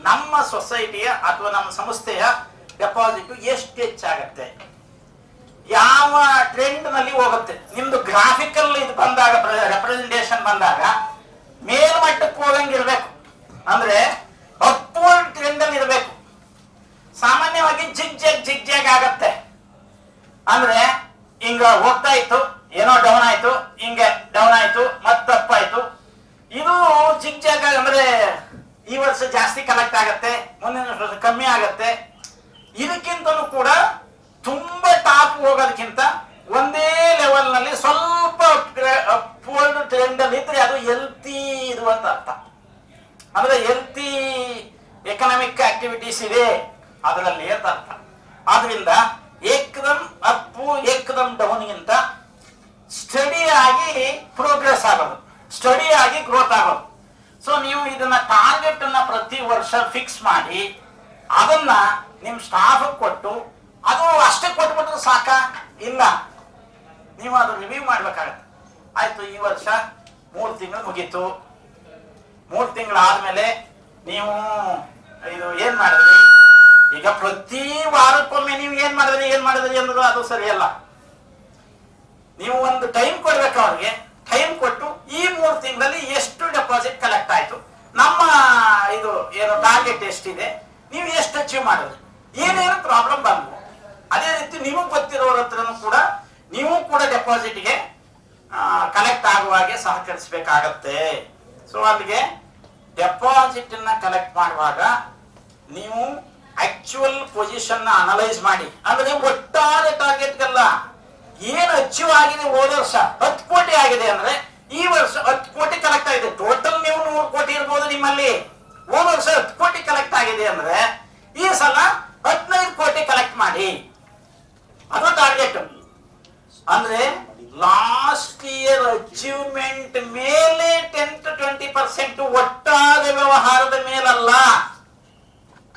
ನಮ್ಮ ಸೊಸೈಟಿಯ ಅಥವಾ ನಮ್ಮ ಸಂಸ್ಥೆಯ ಡೆಪಾಸಿಟ್ ಎಷ್ಟು ಹೆಚ್ಚಾಗತ್ತೆ, ಯಾವ ಟ್ರೆಂಡ್ ನಲ್ಲಿ ಹೋಗುತ್ತೆ. ನಿಮ್ದು ಗ್ರಾಫಿಕಲ್ ಇದು ಬಂದಾಗ, ರೆಪ್ರೆಸೆಂಟೇಷನ್ ಬಂದಾಗ ಮೇಲ್ಮಟ್ಟಕ್ಕೆ ಹೋಗಂಗಿರ್ಬೇಕು. ಅಂದ್ರೆ ಅಪ್ವರ್ಡ್ ಟ್ರೆಂಡ್ ಅಲ್ಲಿ ಇರಬೇಕು. ಸಾಮಾನ್ಯವಾಗಿ ಜಿಗ್ ಆಗತ್ತೆ. ಅಂದ್ರೆ ಹಿಂಗ ಹೋಗ್ತಾ ಇತ್ತು, ಏನೋ ಡೌನ್ ಆಯ್ತು, ಹಿಂಗೆ ಡೌನ್ ಆಯ್ತು, ಮತ್ತಪ್ಪ ಆಯ್ತು. ಇದು ಜಿಗ್ ಅಂದ್ರೆ ಈ ವರ್ಷ ಜಾಸ್ತಿ ಕಲೆಕ್ಟ್ ಆಗತ್ತೆ, ಮುಂದಿನ ವರ್ಷ ಕಮ್ಮಿ ಆಗತ್ತೆ. ಇದಕ್ಕಿಂತಲೂ ಕೂಡ ತುಂಬಾ ಟಾಪ್ ಹೋಗೋದಕ್ಕಿಂತ ಒಂದೇ ಲೆವೆಲ್ ನಲ್ಲಿ ಸ್ವಲ್ಪ ಅಪ್ವರ್ಡ್ ಟ್ರೆಂಡ್ ಅಲ್ಲಿ ಇದ್ರೆ ಅದು ಹೆಲ್ತಿ ಇದು ಅಂತ ಅರ್ಥ. ಅಂದ್ರೆ ಹೆಲ್ತಿ ಎಕನಾಮಿಕ್ ಆಕ್ಟಿವಿಟೀಸ್ ಇದೆ ಅದರಲ್ಲಿ ಅಂತ ಅರ್ಥ. ಆದ್ರಿಂದ ಏಕದಮ್ ಅಪ್ ಏಕದಮ್ ಡೌನ್ ಗಿಂತ ಸ್ಟಡಿ ಆಗಿ ಪ್ರೋಗ್ರೆಸ್ ಆಗೋದು, ಸ್ಟಡಿ ಆಗಿ ಗ್ರೋತ್ ಆಗೋದು. ಸೊ ನೀವು ಇದನ್ನ ಟಾರ್ಗೆಟ್ ಅನ್ನ ಪ್ರತಿ ವರ್ಷ ಫಿಕ್ಸ್ ಮಾಡಿ ಅದನ್ನ ನಿಮ್ ಸ್ಟಾಫ್ ಕೊಟ್ಟು, ಅದು ಅಷ್ಟೇ ಕೊಟ್ಬಿಟ್ರೆ ಸಾಕ ಇಲ್ಲ, ನೀವು ಅದು ರಿವ್ಯೂ ಮಾಡ್ಬೇಕಾಗತ್ತೆ. ಆಯ್ತು, ಈ ವರ್ಷ 3 ತಿಂಗಳು ಮುಗೀತು. 3 ತಿಂಗಳಾದ್ಮೇಲೆ ನೀವು ಇದು ಏನ್ ಮಾಡಿದ್ರಿ, ಈಗ ಪ್ರತಿ ವಾರಕ್ಕೊಮ್ಮೆ ನೀವು ಏನ್ ಮಾಡಿದ್ರಿ ಅನ್ನೋದು ಅದು ಸರಿಯಲ್ಲ. ನೀವು ಒಂದು ಟೈಮ್ ಕೊಡ್ಬೇಕು ಅವ್ರಿಗೆ. ಟೈಮ್ ಕೊಟ್ಟು ಈ 3 ತಿಂಗಳಲ್ಲಿ ಎಷ್ಟು ಡೆಪಾಸಿಟ್ ಕಲೆಕ್ಟ್ ಆಯ್ತು, ನಮ್ಮ ಇದು ಏನು ಟಾರ್ಗೆಟ್ ಎಷ್ಟಿದೆ, ನೀವು ಎಷ್ಟು ಅಚೀವ್ ಮಾಡಿದ್ರಿ, ಏನೇನು ಪ್ರಾಬ್ಲಮ್ ಬಂದ್ವು. ಅದೇ ರೀತಿ ನಿಮಗೆ ಗೊತ್ತಿರೋರ ಹತ್ರನೂ ಕೂಡ ನೀವು ಕೂಡ ಡೆಪಾಸಿಟ್ಗೆ ಕಲೆಕ್ಟ್ ಆಗುವ ಹಾಗೆ ಸಹಕರಿಸಬೇಕಾಗತ್ತೆ. ಸೊ ಅಲ್ಲಿಗೆ ಡೆಪಾಸಿಟ್ ಅನ್ನ ಕಲೆಕ್ಟ್ ಮಾಡುವಾಗ ನೀವು ಆಕ್ಚುಯಲ್ ಪೊಸಿಷನ್ ಅನಲೈಸ್ ಮಾಡಿ. ಅಂದ್ರೆ ಒಟ್ಟಾರೆ ಟಾರ್ಗೆಟ್ ಅಲ್ಲ, ಏನು ಅಚೀವ್ ಆಗಿದೆ. ಹೋದ ವರ್ಷ 10 ಕೋಟಿ ಆಗಿದೆ ಅಂದ್ರೆ ಈ ವರ್ಷ 10 ಕೋಟಿ ಕಲೆಕ್ಟ್ ಆಗಿದೆ. ಟೋಟಲ್ ನೀವು 100 ಕೋಟಿ ಇರ್ಬೋದು ನಿಮ್ಮಲ್ಲಿ. ಹೋದ ವರ್ಷ 10 ಕೋಟಿ ಕಲೆಕ್ಟ್ ಆಗಿದೆ ಅಂದ್ರೆ ಈ ಸಲ 15 ಕೋಟಿ ಕಲೆಕ್ಟ್ ಮಾಡಿ, ಅದು ಟಾರ್ಗೆಟ್. ಅಂದ್ರೆ ಲಾಸ್ಟ್ 20% ಒಟ್ಟಾರೆ ವ್ಯವಹಾರದ ಮೇಲಲ್ಲ.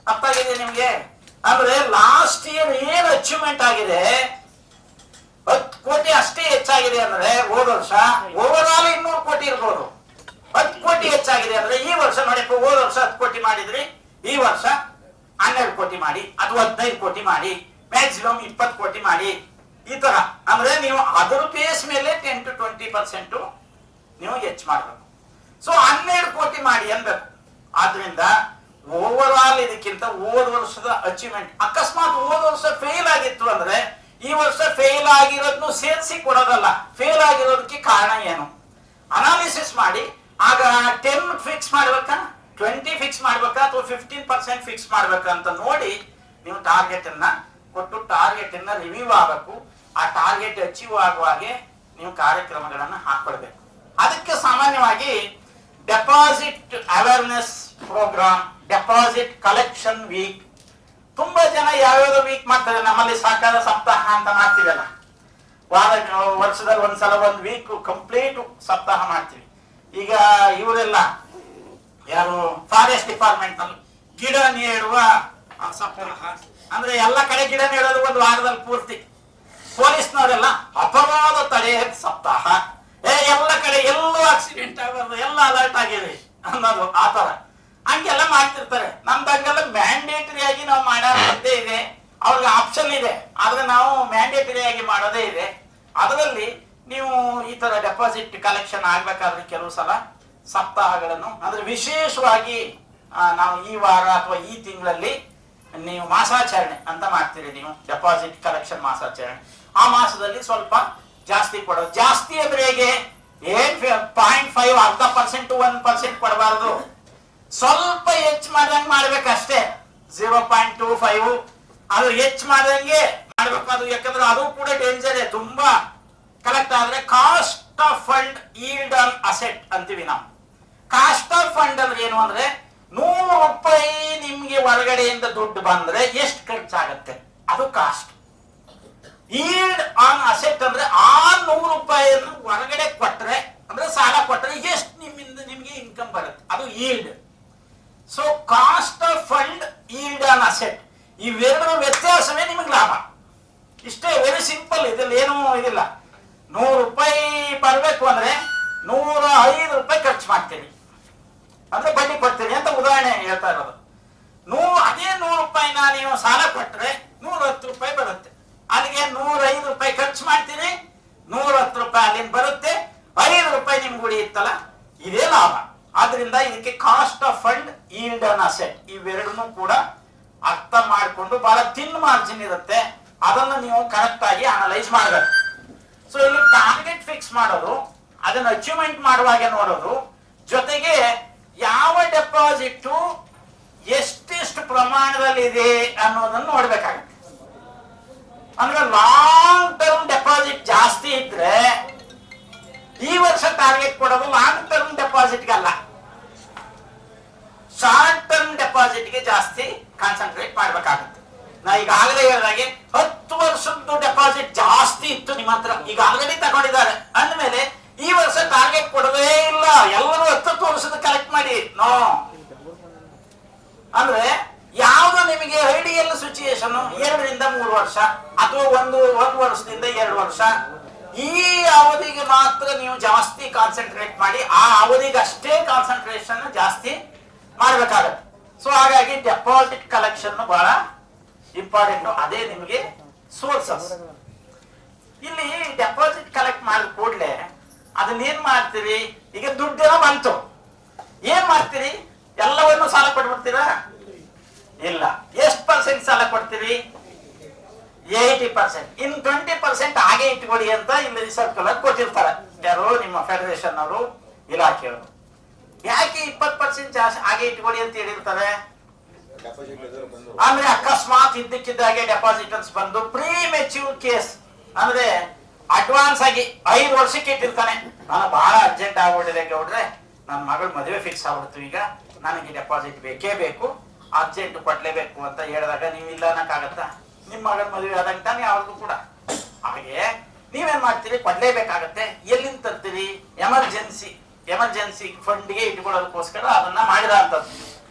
ಅರ್ಥ ಆಗಿದೆ ನಿಮ್ಗೆ? ಅಂದ್ರೆ ಲಾಸ್ಟ್ ಇಯರ್ ಏನ್ ಅಚೀವ್ಮೆಂಟ್ ಆಗಿದೆ 10 ಕೋಟಿ ಅಷ್ಟೇ ಹೆಚ್ಚಾಗಿದೆ ಅಂದ್ರೆ ಹೋದ ವರ್ಷ ಓವರ್ ಆಲ್ 200 ಕೋಟಿ ಇರ್ಬೋದು. 10 ಕೋಟಿ ಹೆಚ್ಚಾಗಿದೆ ಅಂದ್ರೆ ಈ ವರ್ಷ ನೋಡಿಪ್ಪ, ಹೋದ ವರ್ಷ 10 ಕೋಟಿ ಮಾಡಿದ್ರಿ, ಈ ವರ್ಷ 12 ಕೋಟಿ ಮಾಡಿ ಅಥವಾ 15 ಕೋಟಿ ಮಾಡಿ, ಮ್ಯಾಕ್ಸಿಮಮ್ 20 ಕೋಟಿ ಮಾಡಿ. ಈ ತರ ಅಂದ್ರೆ ನೀವು ಅದರ ಬೇಸ್ ಮೇಲೆ 10 to 20% ನೀವು ಹೆಚ್ಚು ಮಾಡಬೇಕು. ಸೊ 12 ಕೋಟಿ ಮಾಡಿ ಅನ್ಬೇಕು. ಆದ್ರಿಂದ ಓವರ್ ಆಲ್ ಇದಕ್ಕಿಂತ ಹೋದ ವರ್ಷದ ಅಚೀವ್ಮೆಂಟ್, ಅಕಸ್ಮಾತ್ ಹೋದ ವರ್ಷ ಫೇಲ್ ಆಗಿತ್ತು ಅಂದ್ರೆ ಈ ವರ್ಷ ಫೇಲ್ ಆಗಿರೋದನ್ನು ಸೇರಿಸಿ ಕೊಡೋದಲ್ಲ, ಫೇಲ್ ಆಗಿರೋದಕ್ಕೆ ಕಾರಣ ಏನು ಅನಾಲಿಸಿಸ್ ಮಾಡಿ. ಆಗ 10 ಫಿಕ್ಸ್ ಮಾಡ್ಬೇಕಾ, 20 ಫಿಕ್ಸ್ ಮಾಡ್ಬೇಕಾ, ಅಥವಾ 15% ಫಿಕ್ಸ್ ಮಾಡ್ಬೇಕಾ ಅಂತ ನೋಡಿ ನೀವು ಟಾರ್ಗೆಟ್ ಅನ್ನ ಕೊಟ್ಟು ಟಾರ್ಗೆಟ್ ಅನ್ನ ರಿವ್ಯೂ ಆಗಬೇಕು. ಆ ಟಾರ್ಗೆಟ್ ಅಚೀವ್ ಆಗುವಾಗೆ ನೀವು ಕಾರ್ಯಕ್ರಮಗಳನ್ನ ಹಾಕೊಳ್ಬೇಕು. ಅದಕ್ಕೆ ಸಾಮಾನ್ಯವಾಗಿ deposit awareness programme, deposit collection week, ತುಂಬಾ ಜನ ಯಾವ್ಯಾವ ವೀಕ್ ಮಾಡ್ತಾರೆ. ನಮ್ಮಲ್ಲಿ ಸಹಕಾರ ಸಪ್ತಾಹ ಅಂತ ಮಾಡ್ತೀವಲ್ಲ, ವರ್ಷದಲ್ಲಿ ಒಂದ್ಸಲ ಒಂದು ವೀಕ್ ಕಂಪ್ಲೀಟ್ ಸಪ್ತಾಹ ಮಾಡ್ತೀವಿ. ಈಗ ಇವರೆಲ್ಲ ಯಾರು ಫಾರೆಸ್ಟ್ ಡಿಪಾರ್ಟ್ಮೆಂಟ್ ನಲ್ಲಿ ಗಿಡ ನೆಡುವ ಸಪ್ತಾಹ ಅಂದ್ರೆ ಎಲ್ಲ ಕಡೆ ಗಿಡ ನೆಡೋದು ಒಂದು ವಾರದಲ್ಲಿ ಪೂರ್ತಿ. ಪೊಲೀಸ್ನವರೆಲ್ಲ ಅಪರಾಧ ತಡೆ ಸಪ್ತಾಹ, ಎಲ್ಲ ಕಡೆ ಎಲ್ಲೂ ಆಕ್ಸಿಡೆಂಟ್ ಆಗೋದು, ಎಲ್ಲ ಅಲರ್ಟ್ ಆಗಿದೆ ಅನ್ನೋದು ಆ ತರ ಹಂಗೆಲ್ಲ ಮಾಡ್ತಿರ್ತಾರೆ. ನಮ್ದಂಗೆಲ್ಲ ಮ್ಯಾಂಡೇಟರಿ ಆಗಿ ನಾವು ಮಾಡೋದೇ ಇದೆ, ಅವ್ರಿಗೆ ಆಪ್ಷನ್ ಇದೆ, ಆದ್ರೆ ನಾವು ಮ್ಯಾಂಡೇಟರಿ ಆಗಿ ಮಾಡೋದೇ ಇದೆ. ಅದರಲ್ಲಿ ನೀವು ಈ ತರ ಡೆಪಾಸಿಟ್ ಕಲೆಕ್ಷನ್ ಆಗ್ಬೇಕಾದ್ರೆ ಕೆಲವು ಸಲ ಸಪ್ತಾಹಗಳನ್ನು ಅಂದ್ರೆ ವಿಶೇಷವಾಗಿ ನಾವು ಈ ವಾರ ಅಥವಾ ಈ ತಿಂಗಳಲ್ಲಿ ನೀವು ಮಾಸಾಚರಣೆ ಅಂತ ಮಾಡ್ತೀರಿ, ನೀವು ಡೆಪಾಸಿಟ್ ಕಲೆಕ್ಷನ್ ಮಾಸಾಚರಣೆ. ಆ ಮಾಸದಲ್ಲಿ ಸ್ವಲ್ಪ ಜಾಸ್ತಿ ಕೊಡೋದು. ಜಾಸ್ತಿ ಅಂದ್ರೆ ಹೇಗೆ, 0.5 0.5% 1% ಕೊಡಬಾರ್ದು, ಸ್ವಲ್ಪ ಹೆಚ್ಚು ಮಾಡ್ದಂಗೆ ಮಾಡ್ಬೇಕಷ್ಟೇ. 0.25 ಅದು ಹೆಚ್ಚು ಮಾಡ್ದಂಗೆ ಮಾಡ್ಬೇಕು. ಅದು ಯಾಕಂದ್ರೆ ಅದು ಕೂಡ ಡೇಂಜರ್, ತುಂಬಾ ಕಲೆಕ್ಟ್ ಆದ್ರೆ cost of fund yield on asset ಅಂತೀವಿ ನಾವು. ಕಾಸ್ಟ್ ಆಫ್ ಫಂಡ್ ಅಂದ್ರೆ ಏನು ಅಂದ್ರೆ 100 ರೂಪಾಯಿ ನಿಮ್ಗೆ ಹೊರಗಡೆಯಿಂದ ದುಡ್ಡು ಬಂದ್ರೆ ಎಷ್ಟು ಖರ್ಚಾಗತ್ತೆ, ಅದು ಕಾಸ್ಟ್. ಈಲ್ಡ್ ಆನ್ ಅಸೆಟ್ ಅಂದ್ರೆ ಆ 100 ರೂಪಾಯಿಯನ್ನು ಹೊರಗಡೆ ಕೊಟ್ರೆ ಅಂದ್ರೆ ಸಾಲ ಕೊಟ್ರೆ ಎಷ್ಟು ನಿಮ್ಮಿಂದ ನಿಮ್ಗೆ ಇನ್ಕಮ್ ಬರುತ್ತೆ, ಅದು yield. So cost of fund, yield on asset, ಇವೆರಡರ ವ್ಯತ್ಯಾಸವೇ ನಿಮಗೆ ಲಾಭ. ಇಷ್ಟೇ, ವೆರಿ ಸಿಂಪಲ್. ಇದ್ರಲ್ಲಿ ಏನೂ ಇದಿಲ್ಲ. 100 ರೂಪಾಯಿ ಬರಬೇಕು ಅಂದ್ರೆ 105 ರೂಪಾಯಿ ಖರ್ಚು ಮಾಡ್ತೀನಿ ಅಂದ್ರೆ ಬಡ್ಡಿ ಕೊಡ್ತೀನಿ ಅಂತ ಉದಾಹರಣೆ ಹೇಳ್ತಾ ಇರೋದು. ಅದೇ 100 ರೂಪಾಯಿನ ನೀವು ಸಾಲ ಕೊಟ್ರೆ 110 ರೂಪಾಯಿ ಬರುತ್ತೆ. ಅಲ್ಲಿಗೆ 105 ರೂಪಾಯಿ ಖರ್ಚು ಮಾಡ್ತೀನಿ, 110 ರೂಪಾಯಿ ಅಲ್ಲಿಂದ ಬರುತ್ತೆ, 5 ರೂಪಾಯಿ ನಿಮ್ಗೆ ಉಳಿಯುತ್ತಲ್ಲ, ಇದೇ ಲಾಭ. ಆದ್ರಿಂದ ಇದಕ್ಕೆ cost of fund, yield on asset ಇವೆರಡನ್ನೂ ಕೂಡ ಅರ್ಥ ಮಾಡಿಕೊಂಡು, ಬಹಳ ತಿನ್ ಮಾರ್ಜಿನ್ ಇರುತ್ತೆ, ಅದನ್ನು ನೀವು ಕರೆಕ್ಟ್ ಆಗಿ ಅನಲೈಸ್ ಮಾಡಬೇಕು. ಸೊ ಇಲ್ಲಿ ಟಾರ್ಗೆಟ್ ಫಿಕ್ಸ್ ಮಾಡೋದು, ಅದನ್ನ ಅಚೀವ್ಮೆಂಟ್ ಮಾಡುವಾಗ ನೋಡೋದು, ಜೊತೆಗೆ ಯಾವ ಡೆಪಾಸಿಟ್ ಎಷ್ಟೆಷ್ಟು ಪ್ರಮಾಣದಲ್ಲಿ ಇದೆ ಅನ್ನೋದನ್ನು ನೋಡ್ಬೇಕಾಗುತ್ತೆ. ಅಂದ್ರೆ ಲಾಂಗ್ ಟರ್ಮ್ ಡೆಪಾಸಿಟ್ ಜಾಸ್ತಿ ಇದ್ರೆ ಈ ವರ್ಷ ಟಾರ್ಗೆಟ್ ಕೊಡೋದು ಲಾಂಗ್ ಟರ್ಮ್ ಡೆಪಾಸಿಟ್ಗೆ ಅಲ್ಲ, ಶಾರ್ಟ್ ಟರ್ಮ್ ಡೆಪಾಸಿಟ್ಗೆ ಜಾಸ್ತಿ ಕಾನ್ಸಂಟ್ರೇಟ್ ಮಾಡ್ಬೇಕಾಗುತ್ತೆ. ನಾ ಈಗಾಗಲೇ ಹೇಳಿದಾಗೆ 10 ವರ್ಷದ್ದು ಡೆಪಾಸಿಟ್ ಜಾಸ್ತಿ ಇತ್ತು ನಿಮ್ಮ ಹತ್ರ, ಈಗ ಆಲ್ರೆಡಿ ತಗೊಂಡಿದ್ದಾರೆ ಅಂದ್ಮೇಲೆ ಈ ವರ್ಷ ಟಾರ್ಗೆಟ್ ಕೊಡೋದೇ ಇಲ್ಲ, ಎಲ್ಲರೂ 10 ವರ್ಷದ ಕಲೆಕ್ಟ್ ಮಾಡಿ. ನೋ, ಅಂದ್ರೆ ಯಾವ್ದು ನಿಮಗೆ ಐಡಿಯಲ್ ಸಿಚುಯೇಷನ್ 2 ರಿಂದ 3 ವರ್ಷ ಅಥವಾ ಒಂದು ವರ್ಷದಿಂದ 2 ವರ್ಷ, ಈ ಅವಧಿಗೆ ಮಾತ್ರ ನೀವು ಜಾಸ್ತಿ ಕಾನ್ಸಂಟ್ರೇಟ್ ಮಾಡಿ, ಆ ಅವಧಿಗೆ ಅಷ್ಟೇ ಕಾನ್ಸಂಟ್ರೇಷನ್ ಜಾಸ್ತಿ ಮಾಡ್ಬೇಕಾಗತ್ತೆ. ಸೊ ಹಾಗಾಗಿ ಡೆಪಾಸಿಟ್ ಕಲೆಕ್ಷನ್ ಬಹಳ ಇಂಪಾರ್ಟೆಂಟ್, ಅದೇ ನಿಮಗೆ ಸೋರ್ಸಸ್. ಇಲ್ಲಿ ಡೆಪಾಸಿಟ್ ಕಲೆಕ್ಟ್ ಮಾಡಿದ ಕೂಡಲೇ ಅದನ್ನೇನ್ ಮಾಡ್ತೀರಿ, ಈಗ ದುಡ್ಡೆಲ್ಲ ಬಂತು, ಏನ್ ಮಾಡ್ತೀರಿ, ಎಲ್ಲವನ್ನು ಸಾಲ ಕೊಟ್ಬಿಡ್ತೀರಾ? ಇಲ್ಲ. ಎಷ್ಟು ಪರ್ಸೆಂಟ್ ಸಾಲ ಕೊಡ್ತೀರಿ? 80%. ಇನ್ 20% ಹಾಗೆ ಇಟ್ಕೊಡಿ ಅಂತ ಇಲ್ಲಿ ಸರ್ಕ್ಯುಲರ್ ಕೊಟ್ಟಿರ್ತಾರೆ, ಯಾರು ನಿಮ್ಮ ಫೆಡರೇಷನ್ ಅವರು, ಇಲಾಖೆಯವರು. ಯಾಕೆ 20% ಜಾಸ್ತಿ ಹಾಗೆ ಇಟ್ಕೊಡಿ ಅಂತ ಹೇಳಿರ್ತಾರೆ ಅಂದ್ರೆ ಅಕಸ್ಮಾತ್ ಇದ್ದಕ್ಕಿದ್ದಾಗೆ ಡೆಪಾಸಿಟರ್ಸ್ ಬಂದು ಪ್ರೀ ಮೆಚ್ಯೂರ್ ಕೇಸ್ ಅಂದ್ರೆ ಅಡ್ವಾನ್ಸ್ ಆಗಿ 5 ವರ್ಷಕ್ಕೆ ಇಟ್ಟಿರ್ತಾನೆ, ನಾನು ಬಹಳ ಅರ್ಜೆಂಟ್ ಆಗ್ಬಿಟ್ಟಿದೆ ಗೌಡ್ರೆ, ನನ್ನ ಮಗಳ ಮದುವೆ ಫಿಕ್ಸ್ ಆಗ್ಬಿಡ್ತು, ಈಗ ನನಗೆ ಡೆಪಾಸಿಟ್ ಬೇಕೇ ಬೇಕು, ಅರ್ಜೆಂಟ್ ಕೊಡ್ಲೇಬೇಕು ಅಂತ ಹೇಳಿದಾಗ ನೀವು ಇಲ್ಲ ಅನ್ನಕ್ಕಾಗತ್ತಾ? ನಿಮ್ಮ ಮಗಳ ಮದುವೆ ಆದಂಗೆ ತಾನೇ ಅವ್ರಿಗೂ ಕೂಡ. ಹಾಗೆ ನೀವೇನ್ ಮಾಡ್ತೀರಿ, ಕೊಡ್ಲೇಬೇಕಾಗತ್ತೆ. ಎಲ್ಲಿಂದ ತರ್ತೀರಿ? ಎಮರ್ಜೆನ್ಸಿ ಎಮರ್ಜೆನ್ಸಿ ಫಂಡ್ಗೆ ಇಟ್ಕೊಳ್ಳೋದಕ್ಕೋಸ್ಕರ ಅದನ್ನ ಮಾಡಿದ ಅಂತದ್ದು.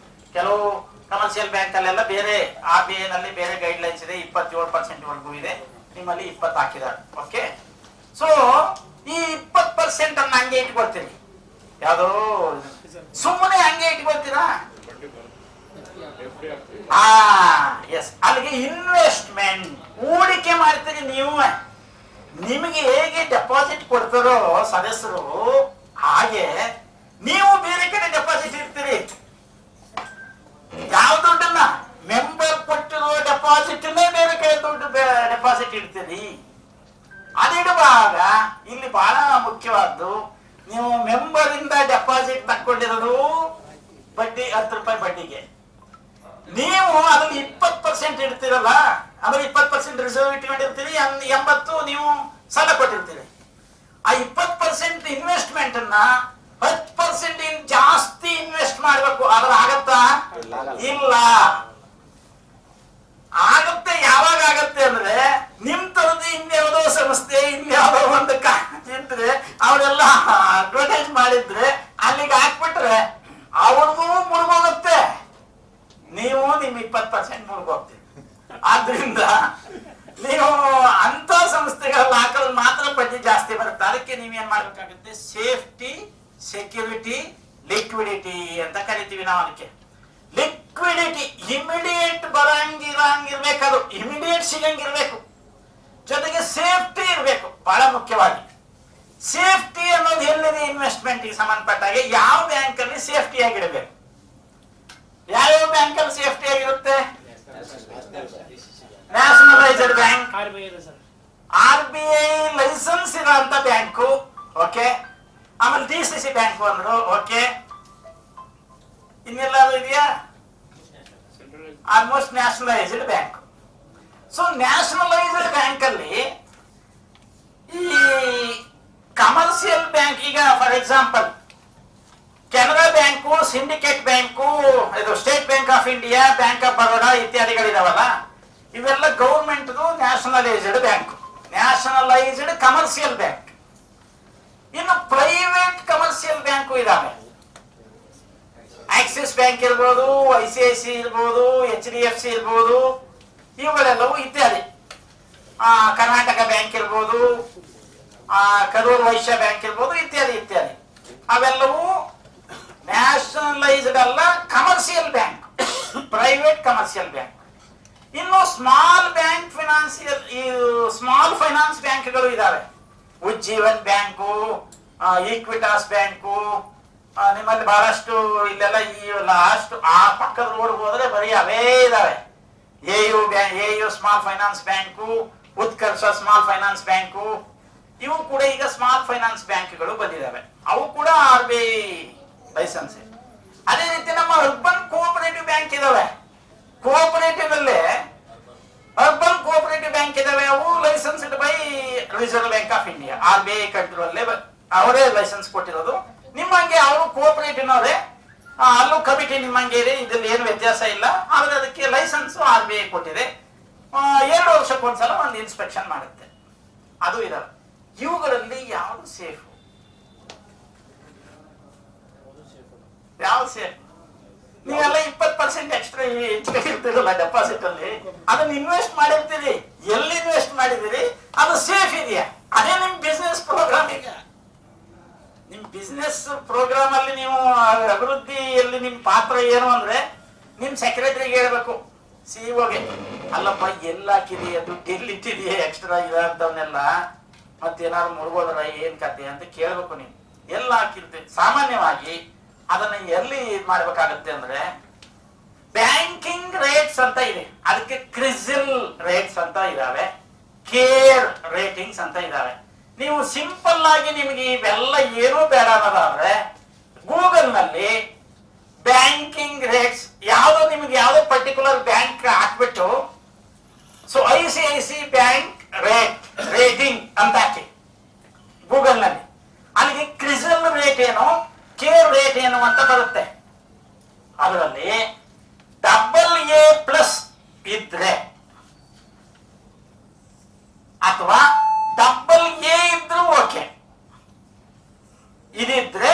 ಕೆಲವು ಕಮರ್ಷಿಯಲ್ ಬ್ಯಾಂಕ್ ಅಲ್ಲೆಲ್ಲ ಬೇರೆ RBI ನಲ್ಲಿ ಬೇರೆ ಗೈಡ್ಲೈನ್ಸ್ ಇದೆ, 27% ವರೆಗೂ ಇದೆ, ನಿಮ್ಮಲ್ಲಿ 20 ಹಾಕಿದ್ದಾರೆ. ಓಕೆ, ಸೊ ಈ 20% ಅನ್ನ ಹಂಗೆ ಇಟ್ಕೊಳ್ತೀರಿ, ಯಾವ್ದೋ ಸುಮ್ಮನೆ ಹಂಗೆ ಇಟ್ಕೊಳ್ತೀರಾ? ಎಸ್, ಅಲ್ಲಿಗೆ ಇನ್ವೆಸ್ಟ್ಮೆಂಟ್ ಹೂಡಿಕೆ ಮಾಡ್ತೀರಿ ನೀವು. ನಿಮಗೆ ಹೇಗೆ ಡೆಪಾಸಿಟ್ ಕೊಡ್ತಾರೋ ಸದಸ್ಯರು, ಹಾಗೆ ನೀವು ಬೇರೆ ಕಡೆ ಡೆಪಾಸಿಟ್ ಇಡ್ತೀರಿ. ಯಾವ ದುಡ್ಡನ್ನ? ಮೆಂಬರ್ ಕೊಟ್ಟಿರೋ ಡೆಪಾಸಿಟ್ನೇ ಬೇರೆ ಕಡೆ ದುಡ್ಡು ಡೆಪಾಸಿಟ್ ಇಡ್ತೀರಿ. ಅದಿಡುವಾಗ ಇಲ್ಲಿ ಬಹಳ ಮುಖ್ಯವಾದ್ದು, ನೀವು ಮೆಂಬರ್ ಇಂದ ಡೆಪಾಸಿಟ್ ತಕ್ಕೊಂಡಿರೋದು ಬಡ್ಡಿ 10 ರೂಪಾಯಿ ಬಡ್ಡಿಗೆ, ನೀವು ಅದ್ರಲ್ಲಿ 20% ಇಡ್ತೀರಲ್ಲ, ಅಂದ್ರೆ 20% ರಿಸರ್ವ್ ಇಟ್ಕೊಂಡಿರ್ತೀರಿ, 80 ನೀವು ಸಾಲ ಕೊಟ್ಟಿರ್ತೀರಿ. ಆ 20% ಇನ್ವೆಸ್ಟ್ಮೆಂಟ್ ಅನ್ನ 10% ಜಾಸ್ತಿ ಇನ್ವೆಸ್ಟ್ ಮಾಡ್ಬೇಕು. ಅದ್ರ ಆಗತ್ತಾ? ಇಲ್ಲ. ಆಗತ್ತೆ. ಯಾವಾಗ ಆಗತ್ತೆ ಅಂದ್ರೆ, ನಿಮ್ ತರದ್ದು ಇನ್ಯಾವುದೋ ಸಂಸ್ಥೆ ಇನ್ಯಾವುದೋ ಒಂದು ಇದ್ರೆ ಅವರೆಲ್ಲ ಅಡ್ವರ್ಟೈಸ್ ಮಾಡಿದ್ರೆ ಅಲ್ಲಿಗೆ ಹಾಕ್ಬಿಟ್ರೆ ಅವ್ರಿಗೂ ಮುಳುಗೋಗುತ್ತೆ, ನೀವು ನಿಮ್ 20% ಮುಳುಗೋಗ್ತೀವಿ. ಆದ್ರಿಂದ ನೀವು ಅಂತ ಸಂಸ್ಥೆಗಳಲ್ಲಿ ಹಾಕೋದು ಮಾತ್ರ ಬಡ್ಡಿ ಜಾಸ್ತಿ ಬರುತ್ತೆ. ಅದಕ್ಕೆ ನೀವೇನ್ ಮಾಡ್ಬೇಕಾಗುತ್ತೆ? ಸೇಫ್ಟಿ, ಸೆಕ್ಯೂರಿಟಿ, ಲಿಕ್ವಿಡಿಟಿ ಅಂತ ಕರಿತೀವಿ ನಾವು. ಅದಕ್ಕೆ ಲಿಕ್ವಿಡಿಟಿ ಇಮಿಡಿಯೇಟ್ ಬರಂಗಿರಂಗಿರ್ಬೇಕು, ಅದು ಇಮಿಡಿಯೇಟ್ ಸಿಗಂಗಿರ್ಬೇಕು. ಜೊತೆಗೆ ಸೇಫ್ಟಿ ಇರಬೇಕು, ಬಹಳ ಮುಖ್ಯವಾಗಿ. ಸೇಫ್ಟಿ ಅನ್ನೋದು ಎಲ್ಲಿದೆ? ಇನ್ವೆಸ್ಟ್ಮೆಂಟ್ ಗೆ ಸಂಬಂಧಪಟ್ಟಾಗೆ ಯಾವ ಬ್ಯಾಂಕ್ ಅಲ್ಲಿ ಸೇಫ್ಟಿ ಆಗಿರಬೇಕು? ಯಾವ್ಯಾವ ಬ್ಯಾಂಕ್ ಅಲ್ಲಿ ಸೇಫ್ಟಿ ಆಗಿರುತ್ತೆ? ನ್ಯಾಷನಲೈಸ್ಡ್ ಬ್ಯಾಂಕ್, RBI ಲೈಸೆನ್ಸ್ ಇರೋಂತ ಬ್ಯಾಂಕು. ಓಕೆ, ಆಮೇಲೆ DCC ಬ್ಯಾಂಕ್ ಅಂದ್ರು. ಓಕೆ, ಇನ್ನೆಲ್ಲಾದ್ರೂ ಇದೆಯಾ? Almost nationalised bank. So nationalised bank ಅಲ್ಲಿ ಈ ಕಮರ್ಷಿಯಲ್ ಬ್ಯಾಂಕ್, ಈಗ for example Canara bank, syndicate bank, ಇದು State Bank of India, Bank of Baroda ಇತ್ಯಾದಿಗಳಿದಾವಲ್ಲ, ಇವೆಲ್ಲ government nationalised bank, nationalised commercial bank. ಇನ್ನು ಪ್ರೈವೇಟ್ ಕಮರ್ಷಿಯಲ್ ಬ್ಯಾಂಕು ಇದಾವೆ. ಆಕ್ಸಿಸ್ ಬ್ಯಾಂಕ್ ಇರ್ಬೋದು, ICIC ಇರ್ಬೋದು, HDFC ಇರ್ಬೋದು, ಇವುಗಳೆಲ್ಲವೂ ಇತ್ಯಾದಿ. ಕರ್ನಾಟಕ ಬ್ಯಾಂಕ್ ಇರ್ಬೋದು, ಕರೂರ್ ವೈಶ್ಯ ಬ್ಯಾಂಕ್ ಇರ್ಬೋದು, ಇತ್ಯಾದಿ ಇತ್ಯಾದಿ. ಅವೆಲ್ಲವೂ ನ್ಯಾಷನಲೈಸ್ಡ್ ಅಲ್ಲ, commercial bank, private commercial bank. ಇನ್ನು ಸ್ಮಾಲ್ ಬ್ಯಾಂಕ್, ಫಿನಾನ್ಸಿಯಲ್, ಈ ಸ್ಮಾಲ್ ಫೈನಾನ್ಸ್ ಬ್ಯಾಂಕ್ಗಳು ಇದಾವೆ. ಉಜ್ಜೀವನ್ ಬ್ಯಾಂಕು, ಈಕ್ವಿಟಾಸ್ ಬ್ಯಾಂಕು, ನಿಮ್ಮಲ್ಲಿ ಬಹಳಷ್ಟು ಇಲ್ಲೆಲ್ಲ ಈ ಲಾಸ್ಟ್ ಆ ಪಕ್ಕದ ರೋಡ್ ಹೋದ್ರೆ ಬರೀ ಅವೇ ಇದಾವೆ. AU small finance bank, Utkarsh small finance bank, ಇವು ಕೂಡ ಈಗ ಸ್ಮಾಲ್ ಫೈನಾನ್ಸ್ ಬ್ಯಾಂಕ್ಗಳು ಬಂದಿದ್ದಾವೆ. ಅವು ಕೂಡ RBI ಲೈಸೆನ್ಸ್. ಅದೇ ರೀತಿ ನಮ್ಮ ಅರ್ಬನ್ ಕೋಆಪರೇಟಿವ್ ಬ್ಯಾಂಕ್ ಇದಾವೆ. ಕೋಆಪರೇಟಿವ್ ಅಲ್ಲೇ ಅರ್ಬನ್ ಕೋಆಪರೇಟಿವ್ ಬ್ಯಾಂಕ್ ಇದಾವೆ. ಅವು licensed by reserve bank of India, RBI control ಅಲ್ಲೇ ಅವರೇ ಲೈಸೆನ್ಸ್ ಕೊಟ್ಟಿರೋದು. ನಿಮ್ಮಂಗೆ ಅವರು ಕೋಆಪರೇಟಿವ್ನವರೇ, ಅಲ್ಲೂ ಕಮಿಟಿ ನಿಮ್ಮಂಗೆ ಇದೆ, ಇದ್ರಲ್ಲಿ ಏನು ವ್ಯತ್ಯಾಸ ಇಲ್ಲ. ಆದ್ರೆ ಅದಕ್ಕೆ ಲೈಸೆನ್ಸ್ RBI ಕೊಟ್ಟಿದೆ. 2 ವರ್ಷಕ್ಕೊಂದ್ಸಲ ಒಂದು ಇನ್ಸ್ಪೆಕ್ಷನ್ ಮಾಡುತ್ತೆ. ಅದು ಇದಾವೆ. ಇವುಗಳಲ್ಲಿ ಯಾವುದು ಸೇಫ್? ಯಾವ್ದು ಸೇಫ್? ನೀವೆಲ್ಲ 20% ಎಕ್ಸ್ಟ್ರಾ ಇರ್ತೀರಲ್ಲ ಡೆಪಾಸಿಟ್ ಅಲ್ಲಿ, ಅದನ್ನ ಇನ್ವೆಸ್ಟ್ ಮಾಡಿರ್ತೀರಿ. ಎಲ್ಲಿ ಇನ್ವೆಸ್ಟ್ ಮಾಡಿದಿರಿ? ಅದು ಸೇಫ್ ಇದೆಯಾ? ಅದೇ ನಿಮ್ ಬಿಸ್ನೆಸ್ ಪ್ರೋಗ್ರಾಮ್. ಈಗ ನಿಮ್ ಬಿಸ್ನೆಸ್ ಪ್ರೋಗ್ರಾಮ್ ಅಲ್ಲಿ ನೀವು ಅಭಿವೃದ್ಧಿಯಲ್ಲಿ ನಿಮ್ ಪಾತ್ರ ಏನು ಅಂದ್ರೆ, ನಿಮ್ ಸೆಕ್ರೆಟರಿಗೆ ಹೇಳ್ಬೇಕು, CEO-ಗೆ, ಅಲ್ಲಪ್ಪ ಎಲ್ಲ ಹಾಕಿದೆಯಾ, ದುಡ್ಡು ಎಲ್ಲಿ ಇಟ್ಟಿದೆಯಾ, ಎಕ್ಸ್ಟ್ರಾ ಇರೋದವನ್ನೆಲ್ಲ, ಮತ್ತೇನಾದ್ರು ಮುಳುಗೋದ್ರ ಏನ್ ಕತೆ ಅಂತ ಕೇಳ್ಬೇಕು. ನೀವು ಎಲ್ಲ ಹಾಕಿರ್ತೀವಿ. ಸಾಮಾನ್ಯವಾಗಿ ಅದನ್ನ ಎಲ್ಲಿ ಮಾಡ್ಬೇಕಾಗತ್ತೆ ಅಂದ್ರೆ, ಬ್ಯಾಂಕಿಂಗ್ ರೇಟ್ಸ್ ಅಂತ ಇದೆ, ಅದಕ್ಕೆ ಕ್ರಿಸಿಲ್ ರೇಟ್ಸ್ ಅಂತ ಇದಾವೆ, ಕೇರ್ ರೇಟಿಂಗ್ಸ್ ಅಂತ ಇದಾವೆ. ನೀವು ಸಿಂಪಲ್ ಆಗಿ ನಿಮಗೆ ಇವೆಲ್ಲ ಏನೂ ಬೇಡ ಅನ್ನೋದಾದ್ರೆ ಗೂಗಲ್ ನಲ್ಲಿ ಬ್ಯಾಂಕಿಂಗ್ ರೇಟ್ಸ್ ಯಾವ್ದೋ ನಿಮ್ಗೆ ಯಾವ್ದೋ ಪರ್ಟಿಕ್ಯುಲರ್ ಬ್ಯಾಂಕ್ ಹಾಕ್ಬಿಟ್ಟು, ಸೊ ICIC ಬ್ಯಾಂಕ್ ರೇಟಿಂಗ್ ಅಂತ ಹಾಕಿ ಗೂಗಲ್ ನಲ್ಲಿ. ಅಲ್ಲಿಗೆ ಕ್ರಿಸಲ್ ರೇಟ್ ಏನು, ಕೇರ್ ರೇಟ್ ಏನು ಅಂತ ಬರುತ್ತೆ. ಅದರಲ್ಲಿ AA+ ಇದ್ರೆ AA ಇದ್ರೂ ಓಕೆ, ಇದಿದ್ರೆ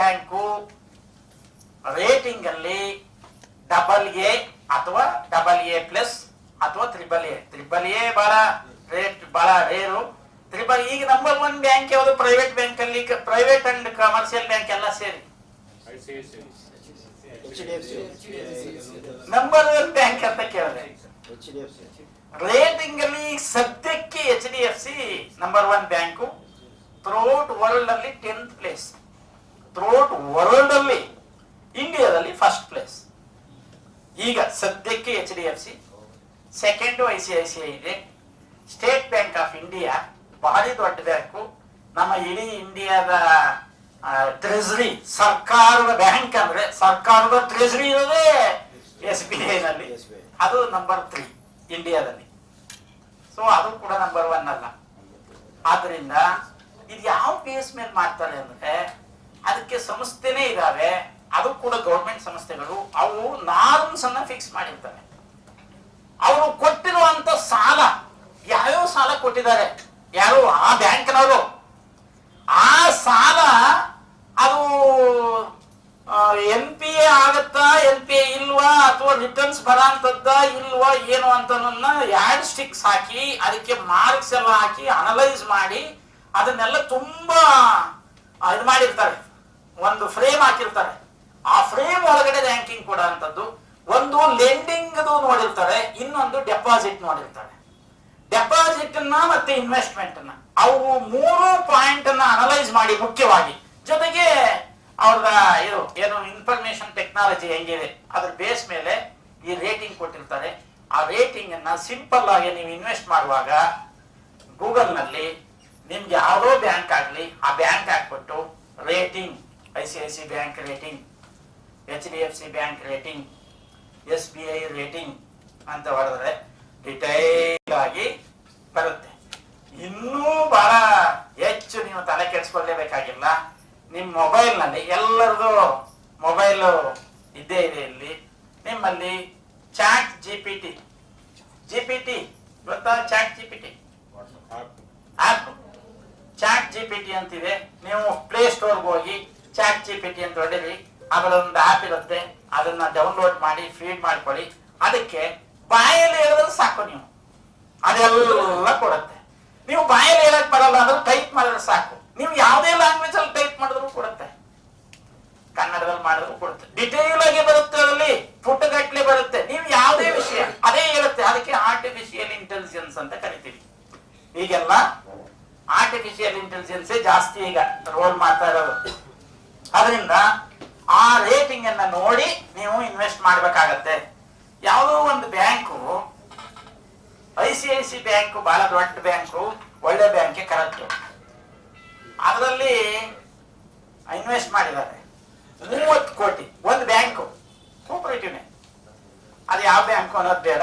ಬ್ಯಾಂಕು ರೇಟಿಂಗ್ ಅಲ್ಲಿ AA ಅಥವಾ AA+ ಅಥವಾ AAA ಬಹಳ ರೇಟ್ ಬಹಳ ರೇರು. ಈಗ ನಂಬರ್ 1 ಬ್ಯಾಂಕ್ ಯಾವುದು? ಪ್ರೈವೇಟ್ ಬ್ಯಾಂಕ್ ಅಲ್ಲಿ, ಪ್ರೈವೇಟ್ ಅಂಡ್ ಕಮರ್ಷಿಯಲ್ ಬ್ಯಾಂಕ್ ಎಲ್ಲ ಸೇರಿ ನಂಬರ್ 1 ಬ್ಯಾಂಕ್ ಅಂತ ಕೇಳಿದೆ. ರೇಟಿಂಗ್ ಅಲ್ಲಿ ಸದ್ಯಕ್ಕೆ HDFC number 1 bank, throughout world ಅಲ್ಲಿ 10th ಪ್ಲೇಸ್, ಥ್ರೂಔಟ್ ವರ್ಲ್ಡ್ ಅಲ್ಲಿ ಇಂಡಿಯಾದಲ್ಲಿ ಫಸ್ಟ್ ಪ್ಲೇಸ್. ಈಗ ಸದ್ಯಕ್ಕೆ HDFC, ಸೆಕೆಂಡ್ ICICI ಇದೆ. ಸ್ಟೇಟ್ ಬ್ಯಾಂಕ್ ಆಫ್ ಇಂಡಿಯಾ ಭಾರಿ ದೊಡ್ಡ ಬ್ಯಾಂಕು, ನಮ್ಮ ಇಡೀ ಇಂಡಿಯಾದ ಟ್ರೆಜರಿ, ಸರ್ಕಾರದ ಬ್ಯಾಂಕ್ ಅಂದ್ರೆ ಸರ್ಕಾರದ ಟ್ರೆಜರಿ ಇರೋದೇ SBI ನಲ್ಲಿ, ಅದು ನಂಬರ್ 3 ಇಂಡಿಯಾದಲ್ಲಿ. ಸೊ ಅದು ಕೂಡ ನಂಬರ್ 1 ಅಲ್ಲ. ಆದ್ರಿಂದ ಇದು ಯಾವ ಬೇಸ್ ಮೇಲೆ ಮಾಡ್ತಾರೆ ಅಂದ್ರೆ ಅದಕ್ಕೆ ಸಂಸ್ಥೆನೇ ಇದಾವೆ, ಅದು ಕೂಡ ಗೌರ್ಮೆಂಟ್ ಸಂಸ್ಥೆಗಳು. ಅವು ನಾರ್ಮ್ಸ್ ಅನ್ನ ಫಿಕ್ಸ್ ಮಾಡಿರ್ತಾರೆ. ಅವರು ಕೊಟ್ಟಿರುವಂತ ಸಾಲ, ಯಾವ್ಯಾವ ಸಾಲ ಕೊಟ್ಟಿದ್ದಾರೆ ಯಾರು ಆ ಬ್ಯಾಂಕ್ನವರು, ಆ ಸಾಲ ಅದು NPA ಆಗತ್ತಾ, NPA ಇಲ್ವಾ, ಅಥವಾ ರಿಟರ್ನ್ಸ್ ಬರಂತದ್ದ ಇಲ್ವಾ ಏನು ಅಂತ ಯಾರ್ಡ್ ಸ್ಟಿಕ್ಸ್ ಹಾಕಿ ಅದಕ್ಕೆ ಮಾರ್ಕ್ಸ್ ಎಲ್ಲ ಹಾಕಿ ಅನಲೈಸ್ ಮಾಡಿ ಅದನ್ನೆಲ್ಲ ತುಂಬಾ ಇದು ಮಾಡಿರ್ತಾರೆ, ಒಂದು ಫ್ರೇಮ್ ಹಾಕಿರ್ತಾರೆ. ಆ ಫ್ರೇಮ್ ಒಳಗಡೆ ರ್ಯಾಂಕಿಂಗ್ ಕೊಡ ಅಂತದ್ದು. ಒಂದು ಲೆಂಡಿಂಗ್ ನೋಡಿರ್ತಾರೆ, ಇನ್ನೊಂದು ಡೆಪಾಸಿಟ್ ನೋಡಿರ್ತಾರೆ. ಡೆಪಾಸಿಟ್ ಅನ್ನ ಮತ್ತೆ ಇನ್ವೆಸ್ಟ್ಮೆಂಟ್ ಅನ್ನ, ಅವು 3 ಪಾಯಿಂಟ್ ಅನ್ನ ಅನಲೈಸ್ ಮಾಡಿ ಮುಖ್ಯವಾಗಿ, ಜೊತೆಗೆ ಅವ್ರ ಇದು ಏನು ಇನ್ಫಾರ್ಮೇಶನ್ ಟೆಕ್ನಾಲಜಿ ಹೆಂಗಿದೆ ಅದ್ರ ಬೇಸ್ ಮೇಲೆ ಈ ರೇಟಿಂಗ್ ಕೊಟ್ಟಿರ್ತಾರೆ. ಆ ರೇಟಿಂಗ್ ಅನ್ನ ಸಿಂಪಲ್ ಆಗಿ ನೀವು ಇನ್ವೆಸ್ಟ್ ಮಾಡುವಾಗ ಗೂಗಲ್ ನಲ್ಲಿ ನಿಮ್ಗೆ ಯಾವುದೋ ಬ್ಯಾಂಕ್ ಆಗ್ಲಿ ಆ ಬ್ಯಾಂಕ್ ಹಾಕ್ಬಿಟ್ಟು rating, ICICI bank rating, HDFC bank rating, SBI rating ಅಂತ ಹೊಡೆದ್ರೆ ಡಿಟೈಲ್ ಆಗಿ ಬರುತ್ತೆ. ಇನ್ನೂ ಬಹಳ ಹೆಚ್ಚು ನೀವು ತಲೆ ಕೆಡಿಸ್ಕೊಳ್ಳೇಬೇಕಾಗಿಲ್ಲ. ನಿಮ್ಮ ಮೊಬೈಲ್ ನಲ್ಲಿ, ಎಲ್ಲರದು ಮೊಬೈಲ್ ಇದ್ದೇ ಇದೆ ಇಲ್ಲಿ, ನಿಮ್ಮಲ್ಲಿ ಚಾಟ್ GPT ಗೊತ್ತಾ? Chat GPT app, chat GPT ಅಂತಿದೆ. ನೀವು ಪ್ಲೇ ಸ್ಟೋರ್ಗೆ ಹೋಗಿ ಚಾಟ್ GPT ಅಂತ ಹೊಡೆರಿ, ಅದರೊಂದು ಆಪ್ ಇರುತ್ತೆ, ಅದನ್ನ ಡೌನ್ಲೋಡ್ ಮಾಡಿ ಫೀಡ್ ಮಾಡ್ಕೊಳ್ಳಿ. ಅದಕ್ಕೆ ಬಾಯಲ್ಲಿ ಹೇಳಿದ್ರೆ ಸಾಕು, ನೀವು ಅದೆಲ್ಲ ಕೊಡುತ್ತೆ. ನೀವು ಬಾಯಲ್ಲಿ ಹೇಳಕ್ ಬರಲ್ಲ ಅಂದ್ರೆ ಟೈಪ್ ಮಾಡಿದ್ರೆ ಸಾಕು, ನೀವು ಯಾವುದೇ ಲ್ಯಾಂಗ್ವೇಜ್ ಅಲ್ಲಿ ಟೈಪ್ ಮಾಡಿದ್ರು ಕೊಡುತ್ತೆ, ಕನ್ನಡದಲ್ಲಿ ಮಾಡಿದ್ರು ಕೊಡುತ್ತೆ, ಡಿಟೇಲ್ ಆಗಿ ಬರುತ್ತೆ, ಅದರಲ್ಲಿ ಪುಟಗಟ್ಲೆ ಬರುತ್ತೆ. ನೀವು ಯಾವುದೇ ವಿಷಯ ಅದೇ ಹೇಳುತ್ತೆ. ಅದಕ್ಕೆ ಆರ್ಟಿಫಿಷಿಯಲ್ ಇಂಟೆಲಿಜೆನ್ಸ್ ಅಂತ ಕರಿತೀವಿ. ಈಗೆಲ್ಲ ಆರ್ಟಿಫಿಷಿಯಲ್ ಇಂಟೆಲಿಜೆನ್ಸ್ ಜಾಸ್ತಿ ಈಗ ರೋಲ್ ಮಾಡ್ತಾ ಇರೋದು. ಅದರಿಂದ ಆ ರೇಟಿಂಗ್ ಅನ್ನ ನೋಡಿ ನೀವು ಇನ್ವೆಸ್ಟ್ ಮಾಡ್ಬೇಕಾಗತ್ತೆ. ಯಾವುದೋ ಒಂದು ಬ್ಯಾಂಕು, ICICI ಬ್ಯಾಂಕು ಬಹಳ ದೊಡ್ಡ ಬ್ಯಾಂಕು, ಒಳ್ಳೆ ಬ್ಯಾಂಕ್, ಕರೆಕ್ಟ್. ಅದರಲ್ಲಿ ಇನ್ವೆಸ್ಟ್ ಮಾಡಿದ್ದಾರೆ 30 ಕೋಟಿ. ಒಂದು ಬ್ಯಾಂಕು, ಕೋಪರೇಟಿವ್ನೇ, ಅದು ಯಾವ ಬ್ಯಾಂಕು ಅನ್ನೋದು ಬೇಡ,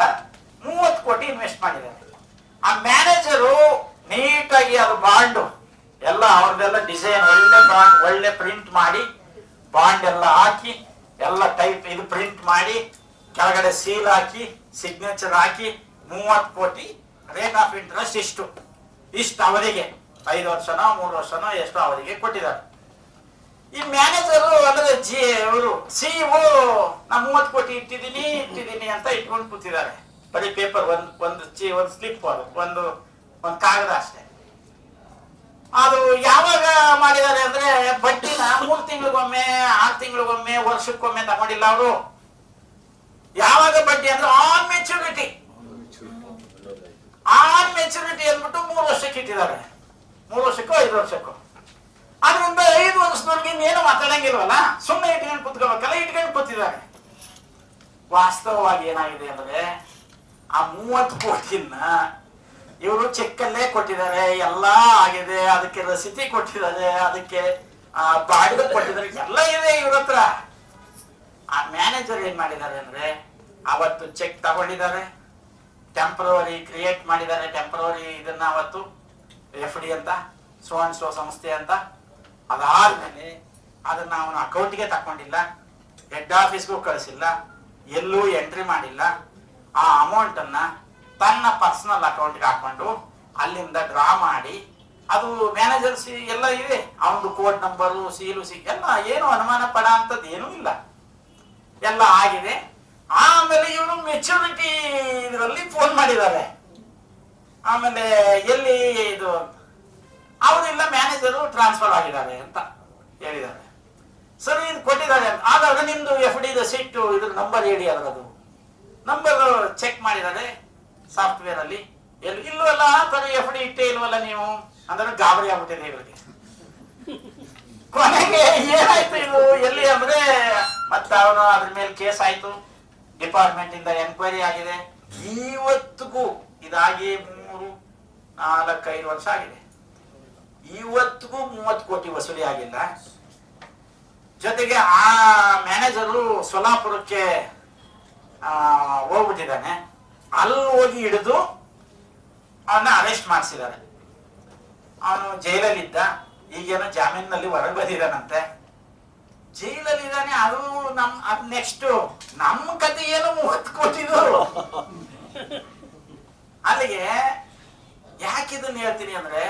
30 ಕೋಟಿ ಇನ್ವೆಸ್ಟ್ ಮಾಡಿದ್ದಾರೆ. ಆ ಮ್ಯಾನೇಜರು ನೀಟಾಗಿ ಅದು ಬಾಂಡು ಎಲ್ಲ ಅವ್ರದ್ದೆಲ್ಲ ಡಿಸೈನ್, ಒಳ್ಳೆ ಬಾಂಡ್, ಒಳ್ಳೆ ಪ್ರಿಂಟ್ ಮಾಡಿ, ಬಾಂಡ್ ಎಲ್ಲ ಹಾಕಿ, ಎಲ್ಲ ಟೈಪ್ ಇದು ಪ್ರಿಂಟ್ ಮಾಡಿ, ಕೆಳಗಡೆ ಸೀಲ್ ಹಾಕಿ, ಸಿಗ್ನೇಚರ್ ಹಾಕಿ, 30 ಕೋಟಿ ರೇಟ್ ಆಫ್ ಇಂಟ್ರೆಸ್ಟ್ ಇಷ್ಟು ಅವಧಿಗೆ 5 ವರ್ಷನೋ 3 ವರ್ಷನೋ ಎಷ್ಟೋ ಅವಧಿಗೆ ಕೊಟ್ಟಿದ್ದಾರೆ. ಈ ಮ್ಯಾನೇಜರು ಅಂದ್ರೆ ಅವರು CEO ನಾ 30 ಕೋಟಿ ಇಟ್ಟಿದ್ದೀನಿ ಅಂತ ಇಟ್ಕೊಂಡು ಕೂತಿದ್ದಾರೆ. ಬರೀ ಪೇಪರ್, ಒಂದು ಸ್ಲಿಪ್, ಅದು ಒಂದು ಕಾಗದ ಅಷ್ಟೇ. ಅದು ಯಾವಾಗ ಮಾಡಿದ್ದಾರೆ ಅಂದ್ರೆ ಬಡ್ಡಿನ 3 ತಿಂಗಳಿಗೊಮ್ಮೆ, 6 ತಿಂಗಳಿಗೊಮ್ಮೆ, ವರ್ಷಕ್ಕೊಮ್ಮೆ ತಗೊಂಡಿಲ್ಲ ಅವರು. ಯಾವಾಗ ಬಡ್ಡಿ ಅಂದ್ರೆ ಆನ್ ಮೆಚುರಿಟಿ ಅಂದ್ಬಿಟ್ಟು 3 ವರ್ಷಕ್ಕೆ ಇಟ್ಟಿದ್ದಾರೆ, 3 ವರ್ಷಕ್ಕೋ 5 ವರ್ಷಕ್ಕೋ. ಅದರಿಂದ 5 ವರ್ಷದವರೆಗೆ ಇನ್ನೇನು ಮಾತಾಡಂಗಿಲ್ವಲ್ಲ, ಸುಮ್ಮನೆ ಇಟ್ಕೊಂಡು ಕೂತ್ಕೋಬೇಕಲ್ಲ, ಇಟ್ಕೊಂಡು ಕೂತಿದ್ದಾರೆ. ವಾಸ್ತವವಾಗಿ ಏನಾಗಿದೆ ಅಂದ್ರೆ ಆ 30 ಕೋಟಿನ ಇವರು ಚೆಕ್ಕಲ್ಲೇ ಕೊಟ್ಟಿದ್ದಾರೆ, ಎಲ್ಲಾ ಆಗಿದೆ, ಅದಕ್ಕೆ ರಸೀತಿ ಕೊಟ್ಟಿದ್ದಾರೆ, ಅದಕ್ಕೆ ಬಾಡಿಗೆ ಕೊಟ್ಟಿದ್ದಾರೆ, ಎಲ್ಲ ಇದೆ ಇವ್ರ ಹತ್ರ. ಆ ಮ್ಯಾನೇಜರ್ ಏನ್ ಮಾಡಿದ್ದಾರೆ ಅಂದ್ರೆ ಅವತ್ತು ಚೆಕ್ ತಗೊಂಡಿದ್ದಾರೆ, ಟೆಂಪರರಿ ಕ್ರಿಯೇಟ್ ಮಾಡಿದ್ದಾರೆ, ಟೆಂಪರರಿ ಇದನ್ನ ಅವತ್ತು FD ಅಂತ, ಸೋ ಅಂಡ್ ಸೋ ಸಂಸ್ಥೆ ಅಂತ. ಅದಾದ್ಮೇಲೆ ಅದನ್ನ ಅವನ ಅಕೌಂಟ್ಗೆ ತಕೊಂಡಿಲ್ಲ, ಹೆಡ್ ಆಫೀಸ್ಗೂ ಕಳಿಸಿಲ್ಲ, ಎಲ್ಲೂ ಎಂಟ್ರಿ ಮಾಡಿಲ್ಲ. ಆ ಅಮೌಂಟ್ ಅನ್ನ ತನ್ನ ಪರ್ಸನಲ್ ಅಕೌಂಟ್ಗೆ ಹಾಕೊಂಡು ಅಲ್ಲಿಂದ ಡ್ರಾ ಮಾಡಿ ಅದು ಮ್ಯಾನೇಜರ್ಸ್ ಎಲ್ಲ ಇವೆ, ಅವನದು ಕೋಡ್ ನಂಬರು ಸೀಲು ಎಲ್ಲ ಏನು ಅನುಮಾನ ಪಡ ಅಂತದ್ದು ಏನೂ ಇಲ್ಲ, ಎಲ್ಲ ಆಗಿದೆ. ಆಮೇಲೆ ಇವನು ಮೆಚುರಿಟಿ ಇದರಲ್ಲಿ ಫೋನ್ ಮಾಡಿದ್ದಾರೆ. ಆಮೇಲೆ ಎಲ್ಲಿ ಇದು ಅವರೆಲ್ಲ ಮ್ಯಾನೇಜರು ಟ್ರಾನ್ಸ್ಫರ್ ಆಗಿದ್ದಾರೆ ಅಂತ ಹೇಳಿದ್ದಾರೆ. ಸರಿ ಇದು ಕೊಟ್ಟಿದ್ದಾರೆ. ಆದಾಗ ನಿಮ್ದು FD ರಸೀಟ್ ಇದ್ರ ನಂಬರ್ ಹೇಳಿ, ಅದರದು ನಂಬರ್ ಚೆಕ್ ಮಾಡಿದ್ದಾರೆ ಸಾಫ್ಟ್ವೇರ್ ಅಲ್ಲಿ. ಇಲ್ವಲ್ಲ ಬರೀ FD ಇಟ್ಟೇ ಇಲ್ವಲ್ಲ ನೀವು ಅಂದ್ರೆ ಗಾಬರಿ ಆಗ್ಬಿಟ್ಟಿದೆ ಇವರಿಗೆ. ಕೊನೆಗೆ ಏನಾಯ್ತು ಇದು ಎಲ್ಲಿ ಅಂದ್ರೆ ಮತ್ತೆ ಅವನು ಅದ್ರ ಮೇಲೆ ಕೇಸ್ ಆಯ್ತು, ಡಿಪಾರ್ಟ್ಮೆಂಟ್ ಇಂದ ಎನ್ಕ್ವೈರಿ ಆಗಿದೆ. ಇವತ್ತಿಗೂ ಇದಾಗಿ 3-4-5 ವರ್ಷ ಆಗಿದೆ, ಇವತ್ತಿಗೂ 30 ಕೋಟಿ ವಸೂಲಿ ಆಗಿಲ್ಲ. ಜೊತೆಗೆ ಆ ಮ್ಯಾನೇಜರು ಸೋಲಾಪುರಕ್ಕೆ ಹೋಗ್ಬಿಟ್ಟಿದ್ದಾನೆ. ಅಲ್ಲಿ ಹೋಗಿ ಹಿಡಿದು ಅವನ್ನ ಅರೆಸ್ಟ್ ಮಾಡಿಸಿದ್ದಾರೆ. ಅವನು ಜೈಲಲ್ಲಿದ್ದ, ಈಗೇನೋ ಜಾಮೀನಲ್ಲಿ ಹೊರಗೆ ಬಂದಿದ್ದಾನಂತೆ. ಜೈಲಲ್ಲಿದ್ದಾನೆ. ಅದು ನೆಕ್ಸ್ಟ್ ನಮ್ಮ ಕತೆ ಏನು 30 ಕೋಟಿದು. ಅಲ್ಲಿಗೆ ಯಾಕಿದನ್ನ ಹೇಳ್ತೀನಿ ಅಂದ್ರೆ,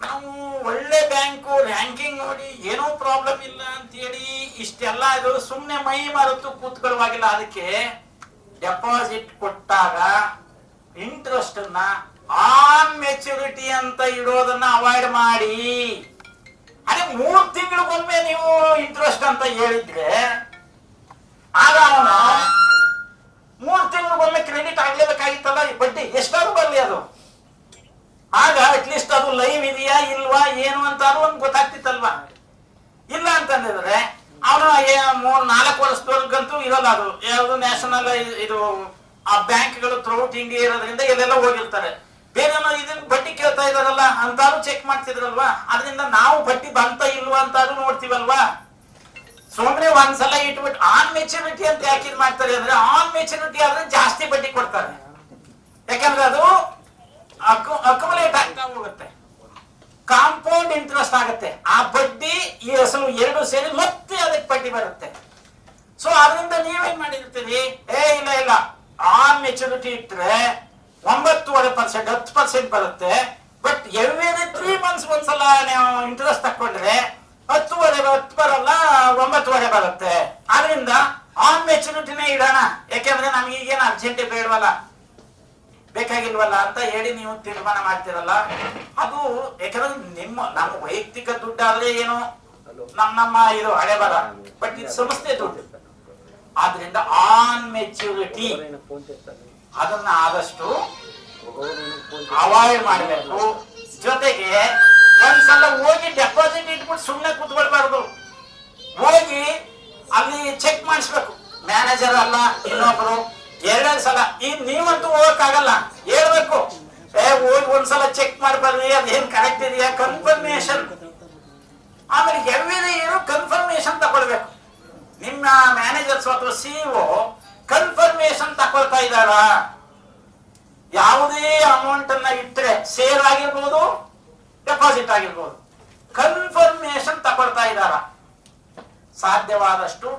ನಾವು ಒಳ್ಳೆ ಬ್ಯಾಂಕು ರ್ಯಾಂಕಿಂಗ್ ನೋಡಿ ಏನೋ ಪ್ರಾಬ್ಲಮ್ ಇಲ್ಲ ಅಂತ ಹೇಳಿ ಇಷ್ಟೆಲ್ಲ ಇದು ಸುಮ್ನೆ ಮೈ ಮರೆತು ಕೂತ್ಕೊಳ್ಳುವಾಗಿಲ್ಲ. ಅದಕ್ಕೆ ಡೆಪಾಸಿಟ್ ಕೊಟ್ಟಾಗ ಇಂಟ್ರೆಸ್ಟ್ ಅನ್ನ ಆನ್ ಮೆಚುರಿಟಿ ಅಂತ ಇಡೋದನ್ನ ಅವಾಯ್ಡ್ ಮಾಡಿ. ಅದೇ 3 ತಿಂಗಳಿಗೊಮ್ಮೆ ನೀವು ಇಂಟ್ರೆಸ್ಟ್ ಅಂತ ಹೇಳಿದ್ರೆ ಆಗ ಅವನು 3 ತಿಂಗಳಿಗೊಮ್ಮೆ ಕ್ರೆಡಿಟ್ ಆಗ್ಲೇಬೇಕಾಗಿತ್ತಲ್ಲ, ಬಡ್ಡಿ ಎಷ್ಟಾದ್ರೂ ಬರಲಿ ಅದು. ಆಗ ಅಟ್ಲೀಸ್ಟ್ ಅದು ಲೈವ್ ಇದೆಯಾ ಇಲ್ವಾ ಏನು ಅಂತ ಒಂದು ಗೊತ್ತಾಗ್ತಿತ್ತಲ್ವಾ. ಇಲ್ಲ ಅಂತಂದಿದ್ರೆ ಅವನು 3-4 ವರ್ಷದವರೆಗಂತೂ ಇರಲ್ಲ. ಅದು ಯಾವುದು ನ್ಯಾಷನಲ್ ಇದು ಆ ಬ್ಯಾಂಕ್ಗಳು ಥ್ರೂಔಟ್ ಇಂಡಿಯಾ ಇರೋದ್ರಿಂದ ಎಲ್ಲೆಲ್ಲ ಹೋಗಿರ್ತಾರೆ. ಬೇರೆ ಇದನ್ನ ಬಡ್ಡಿ ಕೇಳ್ತಾ ಇದಾರಲ್ಲ ಅಂತಾರು ಚೆಕ್ ಮಾಡ್ತಿದ್ರಲ್ವಾ. ಅದರಿಂದ ನಾವು ಬಡ್ಡಿ ಬಂತ ಇಲ್ವಾ ಅಂತಾರು ನೋಡ್ತೀವಲ್ವಾ. ಸುಮ್ಮನೆ ಒಂದ್ಸಲ ಇಟ್ಬಿಟ್ಟು ಆನ್ ಮೆಚುರಿಟಿ ಅಂತ ಯಾಕೆ ಇದು ಮಾಡ್ತಾರೆ ಅಂದ್ರೆ, ಆನ್ ಮೆಚುರಿಟಿ ಆದ್ರೆ ಜಾಸ್ತಿ ಬಡ್ಡಿ ಕೊಡ್ತಾರೆ. ಯಾಕಂದ್ರೆ ಅದು ಅಕ್ಯುಮುಲೇಟ್ ಆಗ್ತಾ ಹೋಗುತ್ತೆ, ಕಾಂಪೌಂಡ್ ಇಂಟ್ರೆಸ್ಟ್ ಆಗುತ್ತೆ. ಆ ಬಡ್ಡಿ ಈ ಅಸಲು 2 ಸೇರಿ ಮತ್ತೆ ಅದಕ್ಕೆ ಬಡ್ಡಿ ಬರುತ್ತೆ. ಸೊ ಅದರಿಂದ ನೀವೇನ್ ಮಾಡಿರ್ತೀರಿ, ಇಲ್ಲ ಆನ್ ಮೆಚುರಿಟಿ ಇಟ್ರೆ 9.5% 10% ಬರುತ್ತೆ. ಬಟ್ ಎವ್ರಿ 3 ಮಂತ್ಸ್ ಒಂದ್ಸಲ ನೀವು ಇಂಟ್ರೆಸ್ಟ್ ತಕೊಂಡ್ರೆ 10 ಬರಲ್ಲ, 9 ಬರುತ್ತೆ. ಆದ್ರಿಂದ ಆನ್ ಮೆಚುರಿಟಿನೇ ಇಡೋಣ, ಯಾಕೆಂದ್ರೆ ನಮ್ಗೆ ಈಗೇನು ಅರ್ಜೆಂಟ್ ಬೇಡವಲ್ಲ, ಬೇಕಾಗಿಲ್ವಲ್ಲ ಅಂತ ಹೇಳಿ ನೀವು ತೀರ್ಮಾನ ಮಾಡ್ತಿರಲ್ಲ. ಅದು ಯಾಕಂದ್ರೆ ನಮ್ಮ ವೈಯಕ್ತಿಕ ದುಡ್ಡಾದ್ರೆ ಏನು ನಮ್ಮ ಇದು ಹಳೆ ಬರ, ಬಟ್ ಇದು ಸಂಸ್ಥೆ ದುಡ್ಡು. ಆದ್ರಿಂದ ಆನ್ ಮೆಚುರಿಟಿ ಅದನ್ನ ಆದಷ್ಟು ಅವಾಯ್ಡ್ ಮಾಡಬೇಕು. ಜೊತೆಗೆ ಒಂದ್ಸಲ ಹೋಗಿ ಡೆಪಾಸಿಟ್ ಇಟ್ಬಿಟ್ಟು ಸುಮ್ಮನೆ ಕೂತ್ಕೊಳ್ಬಾರ್ದು. ಹೋಗಿ ಅಲ್ಲಿ ಚೆಕ್ ಮಾಡಿಸ್ಬೇಕು, ಮ್ಯಾನೇಜರ್ ಅಲ್ಲ ಇನ್ನೊಬ್ರು. 2 ಸಲ ಈಗ ನೀವಂತೂ ಹೋಗಕ್ಕಾಗಲ್ಲ, ಹೇಳ್ಬೇಕು. ಹೋಗಿ ಒಂದ್ಸಲ ಚೆಕ್ ಮಾಡ್ಬಾರ್ದು, ಅದೇನ್ ಕರೆಕ್ಟ್ ಇದೆಯಾ ಕನ್ಫರ್ಮೇಶನ್. ಆಮೇಲೆ ಎವ್ರಿ ಇಯರ್ ಕನ್ಫರ್ಮೇಶನ್ ತಗೊಳ್ಬೇಕು. ನಿಮ್ಮ ಮ್ಯಾನೇಜರ್ಸ್ ಅಥವಾ CEO ಕನ್ಫರ್ಮೇಶನ್ ತಗೊಳ್ತಾ ಇದ್ದಾರ. ಯಾವುದೇ ಅಮೌಂಟ್ ಅನ್ನ ಇಟ್ಟರೆ ಸೇಲ್ ಆಗಿರ್ಬೋದು, ಡೆಪಾಸಿಟ್ ಆಗಿರ್ಬೋದು, ಕನ್ಫರ್ಮೇಶನ್ ತಗೊಳ್ತಾ ಇದ್ದಾರ. ಸಾಧ್ಯವಾದಷ್ಟು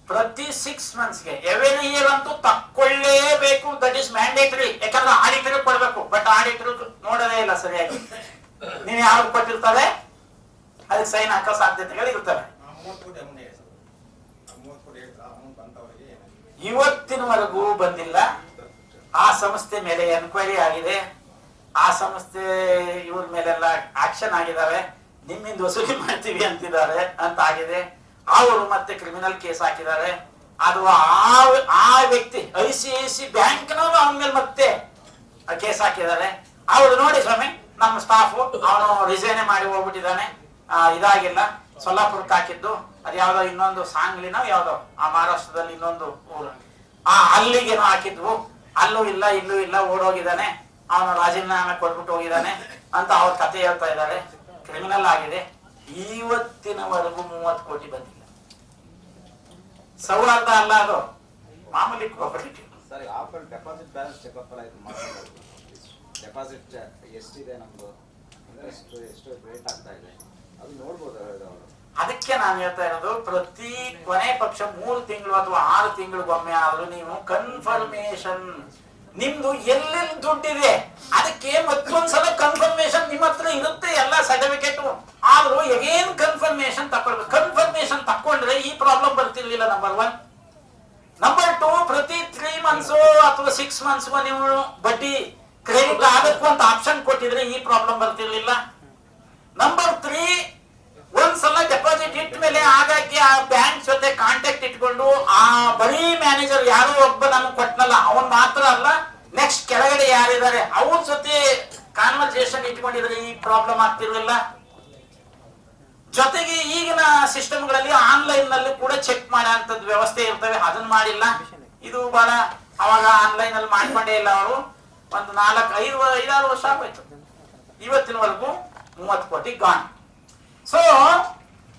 ಪ್ರತಿ 6 ಮಂತ್ಸ್ಗೆ ಎವ್ರಿ ಇಯರ್ ಅಂತೂ ತಕ್ಕೊಳ್ಳೇಬೇಕು. That is mandatory. ಯಾಕಂದ್ರೆ ಆಡಿಟರ್ ಕೊಡ್ಬೇಕು, ಬಟ್ ಆಡಿಟರ್ ನೋಡೋದೇ ಇಲ್ಲ ಸರಿಯಾಗಿ. ನೀವು ಯಾವ್ದು ಕೊಟ್ಟಿರ್ತಾರೆ ಅದಕ್ಕೆ ಸೈನ್ ಹಾಕೋ ಸಾಧ್ಯತೆಗಳು ಇರ್ತವೆ. ಇವತ್ತಿನವರೆಗೂ ಬಂದಿಲ್ಲ. ಆ ಸಂಸ್ಥೆ ಮೇಲೆ ಎನ್ಕ್ವೈರಿ ಆಗಿದೆ, ಆ ಸಂಸ್ಥೆ ಇವ್ರ ಮೇಲೆಲ್ಲ ಆಕ್ಷನ್ ಆಗಿದಾವೆ. ನಿಮ್ಮಿಂದ ವಸೂಲಿ ಮಾಡ್ತೀವಿ ಅಂತಿದ್ದಾರೆ ಅಂತ ಆಗಿದೆ. ಅವರು ಮತ್ತೆ ಕ್ರಿಮಿನಲ್ ಕೇಸ್ ಹಾಕಿದ್ದಾರೆ. ಅದು ಆ ವ್ಯಕ್ತಿ ICIC ಬ್ಯಾಂಕ್ನವರು ಅವನ ಮೇಲೆ ಮತ್ತೆ ಕೇಸ್ ಹಾಕಿದ್ದಾರೆ. ಅವರು ನೋಡಿ ಸ್ವಾಮಿ, ನಮ್ಮ ಸ್ಟಾಫ್ ಅವನು ರಿಸೈನ್ ಮಾಡಿ ಹೋಗ್ಬಿಟ್ಟಿದ್ದಾನೆ, ಇದಾಗಿಲ್ಲ. ಸೊಲ್ಲಾಪುರಕ್ಕೆ ಹಾಕಿದ್ದು ಅದು ಯಾವ್ದೋ ಇನ್ನೊಂದು ಸಾಂಗ್ಲಿನೋ ಯಾವ್ದೋ ಆ ಮಹಾರಾಷ್ಟ್ರದಲ್ಲಿ ಇನ್ನೊಂದು ಊರು, ಅಲ್ಲಿಗೇನೋ ಹಾಕಿದ್ವು. ಅಲ್ಲೂ ಇಲ್ಲ ಇಲ್ಲೂ ಇಲ್ಲ, ಓಡೋಗಿದ್ದಾನೆ. ಅವನು ರಾಜೀನಾಮೆ ಕೊಟ್ಬಿಟ್ಟು ಹೋಗಿದ್ದಾನೆ ಅಂತ ಅವ್ರ ಕತೆ ಹೇಳ್ತಾ ಇದ್ದಾರೆ. ಕ್ರಿಮಿನಲ್ ಆಗಿದೆ. ಇವತ್ತಿನವರೆಗೂ 30 ಕೋಟಿ ಬಂದಿಲ್ಲ. ಸೌಹಾರ್ದ ಅಲ್ಲ, ಅದು ಮಾಮೂಲಿ cooperative. Sir, offer deposit balance checkup ಎಲ್ಲ ಇದು ಮಾಡ್ಕೊಂಡು ಡೆಪಾಸಿಟ್ ಎಷ್ಟಿದೆ ನಮ್ದು, ಎಷ್ಟು ರೇಟ್ ಆಗ್ತಾ ಇದೆ ಅದು ನೋಡ್ಬೋದು ಅವರು. ಅದಕ್ಕೆ ನಾನು ಹೇಳ್ತಾ ಇರೋದು, ಪ್ರತಿ ಕೊನೆ ಪಕ್ಷ 3 ತಿಂಗಳು ಅಥವಾ 6 ತಿಂಗಳಿಗೊಮ್ಮೆ ಆದ್ರೂ ನೀವು ಕನ್ಫರ್ಮೇಶನ್ ನಿಮ್ದು ಎಲ್ಲೆಲ್ಲಿ ದುಡ್ಡಿದೆ ಅದಕ್ಕೆ ಮತ್ತೊಂದ್ಸಲ ಕನ್ಫರ್ಮೇಶನ್ ನಿಮ್ಮ ಹತ್ರ ಇರುತ್ತೆ, ಎಲ್ಲ ಸರ್ಟಿಫಿಕೇಟ್. ಆದ್ರೂ ಎಗೇನ್ ಕನ್ಫರ್ಮೇಶನ್ ತಕೊಳ್ಬೇಕು. ಕನ್ಫರ್ಮೇಶನ್ ತಕೊಂಡ್ರೆ ಈ ಪ್ರಾಬ್ಲಮ್ ಬರ್ತಿರ್ಲಿಲ್ಲ. ನಂಬರ್ 1. ನಂಬರ್ 2, ಪ್ರತಿ 3 ಮಂತ್ಸ್ ಅಥವಾ 6 ಮಂತ್ಸ್ ನೀವು ಬಡ್ಡಿ ಕ್ರೆಡಿಟ್ ಆಗಬೇಕು ಅಂತ ಆಪ್ಷನ್ ಕೊಟ್ಟಿದ್ರೆ ಈ ಪ್ರಾಬ್ಲಮ್ ಬರ್ತಿರ್ಲಿಲ್ಲ. ನಂಬರ್ 3, ಒಂದ್ಸಲ ಡೆಪಾಸಿಟ್ ಇಟ್ಟ ಮೇಲೆ ಆಗಾಗ್ಗೆ ಆ ಬ್ಯಾಂಕ್ ಜೊತೆ ಕಾಂಟ್ಯಾಕ್ಟ್ ಇಟ್ಕೊಂಡು ಆ ಬರೀ ಮ್ಯಾನೇಜರ್ ಯಾರೋ ಒಬ್ಬ ನಮ್ಗೆ ಕೊಟ್ಟನಲ್ಲ ಅವನ್ ಮಾತ್ರ ಅಲ್ಲ, ನೆಕ್ಸ್ಟ್ ಕೆಳಗಡೆ ಯಾರಿದ್ದಾರೆ ಅವ್ರ ಜೊತೆ ಕಾನ್ವರ್ಸೇಷನ್ ಇಟ್ಕೊಂಡಿದ್ರೆ ಈ ಪ್ರಾಬ್ಲಮ್ ಆಗ್ತಿರ್ಲಿಲ್ಲ. ಜೊತೆಗೆ ಈಗಿನ ಸಿಸ್ಟಮ್ಗಳಲ್ಲಿ ಆನ್ಲೈನ್ ನಲ್ಲಿ ಕೂಡ ಚೆಕ್ ಮಾಡೋಂಥದ್ದು ವ್ಯವಸ್ಥೆ ಇರ್ತವೆ, ಅದನ್ನ ಮಾಡಿಲ್ಲ. ಇದು ಬಹಳ ಅವಾಗ ಆನ್ಲೈನ್ ಅಲ್ಲಿ ಮಾಡ್ಕೊಂಡೇ ಇಲ್ಲ ಅವರು. ಒಂದು 4-5-6 ವರ್ಷ ಆಗೋಯ್ತು. ಇವತ್ತಿನವರೆಗೂ 30 ಕೋಟಿ ಗಾನ್. ಸೊ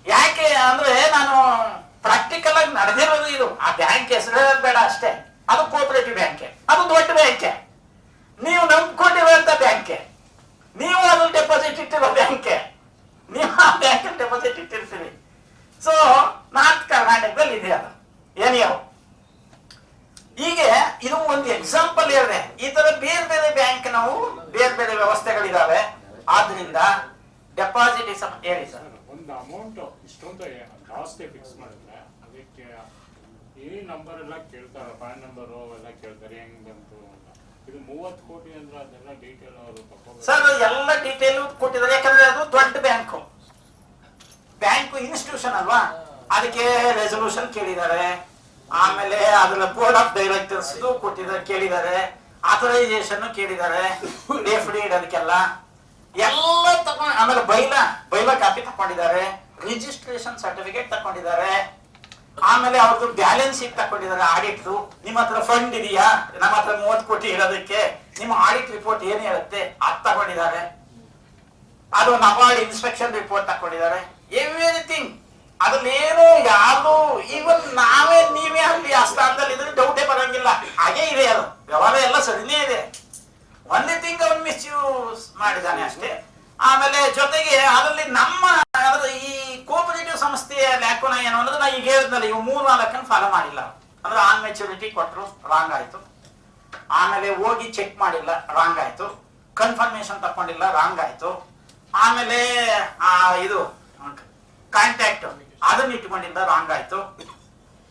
ಯಾಕೆ ಅಂದ್ರೆ ನಾನು ಪ್ರಾಕ್ಟಿಕಲ್ ಆಗಿ ನಡೆದಿರೋದು ಇದು. ಆ ಬ್ಯಾಂಕ್ ಹೆಸರು ಬೇಡ ಅಷ್ಟೇ, ಅದು ಕೋಪರೇಟಿವ್ ಬ್ಯಾಂಕ್, ಅದು ದೊಡ್ಡ ಬ್ಯಾಂಕ್, ನೀವು ನಂಬ್ಕೊಂಡಿರುವಂತ ಬ್ಯಾಂಕ್, ನೀವು ಅದು ಡೆಪಾಸಿಟ್ ಇಟ್ಟಿರೋ ಬ್ಯಾಂಕ್, ನೀವು ಆ ಬ್ಯಾಂಕ್ ಡೆಪಾಸಿಟ್ ಇಟ್ಟಿರ್ತೀರಿ. ಸೊ ನಾರ್ತ್ ಕರ್ನಾಟಕದಲ್ಲಿ ಇದೆ ಅದು ಏನಿಯೋ. ಹೀಗೆ ಇದು ಒಂದು ಎಕ್ಸಾಂಪಲ್ ಹೇಳಿದೆ. ಈ ತರ ಬೇರೆ ಬೇರೆ ಬ್ಯಾಂಕ್ ನಾವು ಬೇರೆ ಬೇರೆ ವ್ಯವಸ್ಥೆಗಳಿದಾವೆ. ಆದ್ರಿಂದ ಡೆಪಾಸಿಟ್ ಹೇಳಿ ಸರ್. ಒಂದು ಅಮೌಂಟ್ ಇಷ್ಟೊಂದು ಲಾಸ್ಟ್ ಫಿಕ್ಸ್ ಮಾಡಿದ್ರೆ ಅದಕ್ಕೆ ಈ ನಂಬರ್ ಎಲ್ಲ ಕೇಳ್ತಾರೆ, ಪ್ಯಾನ್ ನಂಬರು ಎಲ್ಲ ಕೇಳ್ತಾರೆ, ಹೆಂಗ್ ಬಂತು ಅಂತ. ಇದು 30 ಕೋಟಿ ಅಂದ್ರೆ ಅದೆಲ್ಲ ಡೀಟೇಲ್ ಅವರು ತಗೋಬೇಕು ಸರ್. ಎಲ್ಲ ಡೀಟೇಲ್ ಕೊಟ್ಟಿದ್ದಾರೆ, ಯಾಕಂದ್ರೆ ಅದು ದೊಡ್ಡ ಬ್ಯಾಂಕು, ಇನ್ಸ್ಟಿಟ್ಯೂಷನ್ ಅಲ್ವಾ. ಅದಕ್ಕೆ ರೆಸೊಲ್ಯೂಷನ್ ಕೇಳಿದ್ದಾರೆ, ಆಮೇಲೆ ಅದರ ಬೋರ್ಡ್ ಆಫ್ ಡೈರೆಕ್ಟರ್ಸ್ ಕೇಳಿದ್ದಾರೆ, ಆಥರೈಸೇಷನ್ ಕೇಳಿದ್ದಾರೆ, ಡೆಫಿನಿಟ್ ಅದಕ್ಕೆಲ್ಲ ಎಲ್ಲ ತಗೊಂಡು, ಆಮೇಲೆ ಬೈಲ ಕಾಪಿ ತಕೊಂಡಿದ್ದಾರೆ, ರಿಜಿಸ್ಟ್ರೇಷನ್ ಸರ್ಟಿಫಿಕೇಟ್ ತಕೊಂಡಿದ್ದಾರೆ, ಆಮೇಲೆ ಅವ್ರದ್ದು ಬ್ಯಾಲೆನ್ಸ್ ಶೀಟ್ ತಕೊಂಡಿದ್ದಾರೆ, ಆಡಿಟ್. ನಿಮ್ಮ ಹತ್ರ ಫಂಡ್ ಇದೆಯಾ, ನಮ್ಮ ಹತ್ರ 30 ಕೋಟಿ ಇರೋದಕ್ಕೆ ನಿಮ್ಮ ಆಡಿಟ್ ರಿಪೋರ್ಟ್ ಏನ್ ಹೇಳುತ್ತೆ ಅದು ತಗೊಂಡಿದ್ದಾರೆ. ಅದು ನಬಾರ್ಡ್ ಇನ್ಸ್ಪೆಕ್ಷನ್ ರಿಪೋರ್ಟ್ ತಕೊಂಡಿದ್ದಾರೆ. ಎವ್ರಿಥಿಂಗ್ ಅದನ್ನೇನು ಯಾರು ಈವನ್ ನೀವೇ ಅಲ್ಲಿ ಆ ಸ್ಥಾನದಲ್ಲಿ ಇದ್ರೆ ಡೌಟೇ ಬರಂಗಿಲ್ಲ. ಹಾಗೆ ಇದೆ, ಅದು ವ್ಯವಹಾರ ಎಲ್ಲ ಸರಿನೇ ಇದೆ. ಒಂದೇ ತಿಂಗ್ ಅವ್ನು ಮಿಸ್ಯೂಸ್ ಮಾಡಿದ್ದಾನೆ ಅಷ್ಟೇ. ಆಮೇಲೆ ಜೊತೆಗೆ ಅದರಲ್ಲಿ ನಮ್ಮ ಈ ಕೋಪರೇಟಿವ್ ಸಂಸ್ಥೆಯ ಲ್ಯಾಕೋನ ಏನು ಅನ್ನೋದು ನಾ ಈಗ ಹೇಳಿದ್ನಲ್ಲ, ಇವು 3-4 ಫಾಲೋ ಮಾಡಿಲ್ಲ. ಅಂದ್ರೆ ಆನ್ ಮೆಚುರಿಟಿ ಕೊಟ್ಟರು, ರಾಂಗ್ ಆಯ್ತು. ಆಮೇಲೆ ಹೋಗಿ ಚೆಕ್ ಮಾಡಿಲ್ಲ, ರಾಂಗ್ ಆಯ್ತು. ಕನ್ಫರ್ಮೇಶನ್ ತಕೊಂಡಿಲ್ಲ, ರಾಂಗ್ ಆಯ್ತು. ಆಮೇಲೆ ಇದು ಕಾಂಟ್ಯಾಕ್ಟ್ ಅದನ್ನ ಇಟ್ಕೊಂಡಿಲ್ಲ, ರಾಂಗ್ ಆಯ್ತು.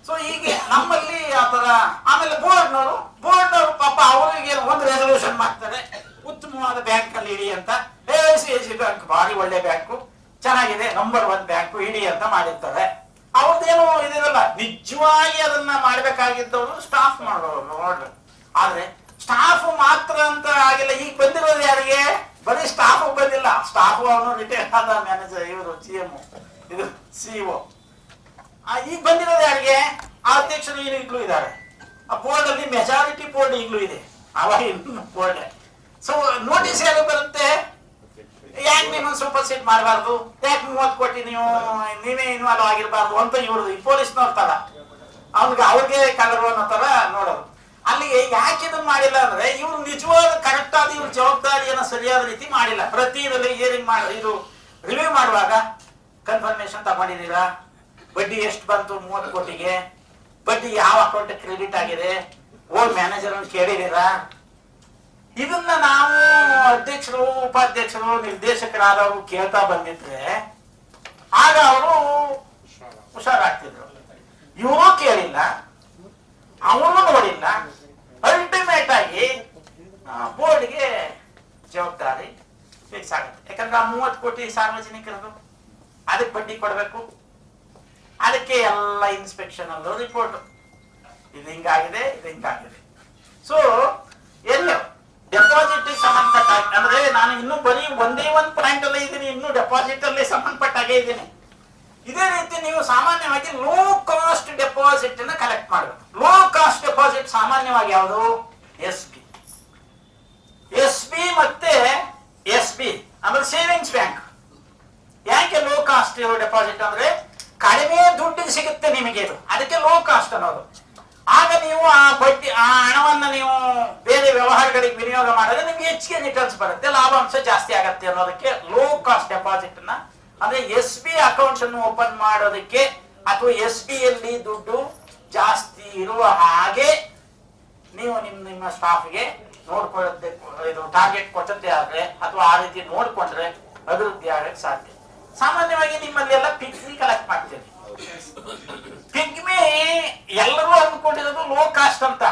ಸೊ ಹೀಗೆ ನಮ್ಮಲ್ಲಿ ಆತರ. ಆಮೇಲೆ ಬೋರ್ಡ್ನವರು ಪಾಪ ಅವರಿಗೆ ಒಂದು ರೆಸಲ್ಯೂಷನ್ ಮಾಡ್ತಾರೆ, ಉತ್ತಮವಾದ ಬ್ಯಾಂಕ್ ಅಲ್ಲಿ ಇಡಿ ಅಂತ. ICICI ಬ್ಯಾಂಕ್ ಭಾರಿ ಒಳ್ಳೆ ಬ್ಯಾಂಕು, ಚೆನ್ನಾಗಿದೆ, ನಂಬರ್ 1 ಬ್ಯಾಂಕು ಇಡಿ ಅಂತ ಮಾಡಿರ್ತಾರೆ. ಅವ್ರದ್ದೇನು ಇದಿರಲ್ಲ. ನಿಜವಾಗಿ ಅದನ್ನ ಮಾಡ್ಬೇಕಾಗಿದ್ದವರು ಸ್ಟಾಫ್ ಮಾಡೋರು ನೋಡ್ರಿ. ಆದ್ರೆ ಸ್ಟಾಫ್ ಮಾತ್ರ ಅಂತ ಆಗಿಲ್ಲ. ಈಗ ಬಂದಿರೋದು ಯಾರಿಗೆ? ಬರೀ ಸ್ಟಾಫ್ ಬಂದಿಲ್ಲ. ಸ್ಟಾಫ್ ಅವನು ರಿಟೈರ್ ಆದ ಮ್ಯಾನೇಜರ್, ಇವರು CM, ಇದು CEO. ಈಗ ಬಂದಿರೋದು ಯಾರಿಗೆ? ಆ ಅಧ್ಯಕ್ಷರು ಈಗಲೂ ಇದ್ದಾರೆ. ಆ ಬೋರ್ಡ್ ಅಲ್ಲಿ ಮೆಜಾರಿಟಿ ಬೋರ್ಡ್ ಈಗಲೂ ಇದೆ, ಅವಾಗ ಬೋರ್ಡ್. ಸೊ ನೋಟಿಸ್ ಯಾರು ಬರುತ್ತೆ, ಯಾಕೆ ನೀವು ಸೂಪರ್ ಸೀಟ್ ಮಾಡಬಾರ್ದು, ಯಾಕೆ 30 ಕೋಟಿ ನೀವೇ ಇನ್ವಾಲ್ವ್ ಆಗಿರಬಾರ್ದು ಅಂತ ಇವ್ರದ್ದು ಪೊಲೀಸ್ನವ್ರ ತರ ಅವ್ರಿಗೆ ಕಲರು ಅನ್ನೋ ತರ ನೋಡೋದು. ಅಲ್ಲಿಗೆ ಯಾಕೆ ಇದನ್ನ ಮಾಡಿಲ್ಲ ಅಂದ್ರೆ ಇವ್ರು ನಿಜವಾದ ಕರೆಕ್ಟ್ ಆದ ಇವ್ರ ಜವಾಬ್ದಾರಿಯನ್ನ ಸರಿಯಾದ ರೀತಿ ಮಾಡಿಲ್ಲ. ಪ್ರತಿ ಹಿಯರಿಂಗ್ ಇದು ರಿವ್ಯೂ ಮಾಡುವಾಗ ಕನ್ಫರ್ಮೇಶನ್ ತಗೊಂಡಿದ್ದೀರಾ, ಬಡ್ಡಿ ಎಷ್ಟು ಬಂತು 30 ಕೋಟಿಗೆ, ಬಡ್ಡಿ ಯಾವ ಅಕೌಂಟ್ ಕ್ರೆಡಿಟ್ ಆಗಿದೆ, ಓನ್ ಮ್ಯಾನೇಜರ್ ಕೇಳಿದ್ದೀರಾ? ಇದನ್ನ ನಾವು ಅಧ್ಯಕ್ಷರು, ಉಪಾಧ್ಯಕ್ಷರು, ನಿರ್ದೇಶಕರಾದವರು ಕೇಳ್ತಾ ಬಂದಿದ್ರೆ ಆಗ ಅವರು ಹುಷಾರಾಗ್ತಿದ್ರು. ಇವರು ಕೇಳಿಲ್ಲ, ಅವರು ನೋಡಿಲ್ಲ. ಅಲ್ಟಿಮೇಟ್ ಆಗಿ ಬೋರ್ಡ್ಗೆ ಜವಾಬ್ದಾರಿ ಫಿಕ್ಸ್ ಆಗುತ್ತೆ. ಯಾಕಂದ್ರೆ ಆ 30 ಕೋಟಿ ಸಾರ್ವಜನಿಕರದು, ಅದಕ್ಕೆ ಬಡ್ಡಿ ಕೊಡ್ಬೇಕು. ಅದಕ್ಕೆ ಎಲ್ಲ ಇನ್ಸ್ಪೆಕ್ಷನ್ ಅಲ್ಲೂ ರಿಪೋರ್ಟ್, ಇದು ಹಿಂಗಾಗಿದೆ, ಇದು ಹಿಂಗಾಗಿದೆ. ಸೊ ಎಲ್ಲೋ ಡೆಪಾಸಿಟ್ ಸಂಬಂಧಪಟ್ಟ, ಅಂದ್ರೆ ನಾನು ಇನ್ನೂ ಬರೀ ಒಂದೇ ಒಂದು ಪಾಯಿಂಟ್ ಅಲ್ಲೇ ಇದ್ದೀನಿ, ಇನ್ನು ಡೆಪಾಸಿಟ್ ಅಲ್ಲಿ ಸಂಬಂಧಪಟ್ಟಾಗೆ ಇದ್ದೀನಿ. ಇದೇ ರೀತಿ ನೀವು ಸಾಮಾನ್ಯವಾಗಿ ಲೋ ಕಾಸ್ಟ್ ಡೆಪಾಸಿಟ್ ಅನ್ನ ಕಲೆಕ್ಟ್ ಮಾಡಬೇಕು. ಲೋ ಕಾಸ್ಟ್ ಡೆಪಾಸಿಟ್ ಸಾಮಾನ್ಯವಾಗಿ ಯಾವುದು? SB ಮತ್ತೆ SB ಅಂದ್ರೆ ಸೇವಿಂಗ್ಸ್ ಬ್ಯಾಂಕ್. ಯಾಕೆ ಲೋ ಕಾಸ್ಟ್ ಡೆಪಾಸಿಟ್ ಅಂದ್ರೆ ಕಡಿಮೆ ದುಡ್ಡಿಗೆ ಸಿಗುತ್ತೆ ನಿಮಗೆ ಇದು, ಅದಕ್ಕೆ ಲೋ ಕಾಸ್ಟ್ ಅನ್ನೋದು. ಆಗ ನೀವು ಆ ಬಡ್ಡಿ, ಆ ಹಣವನ್ನ ನೀವು ಬೇರೆ ವ್ಯವಹಾರಗಳಿಗೆ ವಿನಿಯೋಗ ಮಾಡಿದ್ರೆ ನಿಮ್ಗೆ ಹೆಚ್ಚಿಗೆ ರಿಟರ್ನ್ಸ್ ಬರುತ್ತೆ, ಲಾಭಾಂಶ ಜಾಸ್ತಿ ಆಗತ್ತೆ ಅನ್ನೋದಕ್ಕೆ ಲೋ ಕಾಸ್ಟ್ ಡೆಪಾಸಿಟ್ ಅನ್ನ. ಅಂದ್ರೆ SB ಅಕೌಂಟ್ಸ್ ಅನ್ನು ಓಪನ್ ಮಾಡೋದಕ್ಕೆ ಅಥವಾ SB ಯಲ್ಲಿ ದುಡ್ಡು ಜಾಸ್ತಿ ಇರುವ ಹಾಗೆ ನೀವು ನಿಮ್ಮ ಸ್ಟಾಫ್ಗೆ ಇದು ಟಾರ್ಗೆಟ್ ಕೊಟ್ಟದ್ದೇ ಆದ್ರೆ ಅಥವಾ ಆ ರೀತಿ ನೋಡ್ಕೊಂಡ್ರೆ ಅಭಿವೃದ್ಧಿ ಆಗಕ್ಕೆ ಸಾಧ್ಯ. ಸಾಮಾನ್ಯವಾಗಿ ನಿಮ್ಮಲ್ಲಿ ಎಲ್ಲ ಪಿಗ್ಮಿ ಕಲೆಕ್ಟ್ ಮಾಡ್ತೀರಿ. ಪಿಗ್ಮಿ ಎಲ್ಲರೂ ಅಂದ್ಕೊಂಡಿರೋದು ಲೋ ಕಾಸ್ಟ್ ಅಂತ,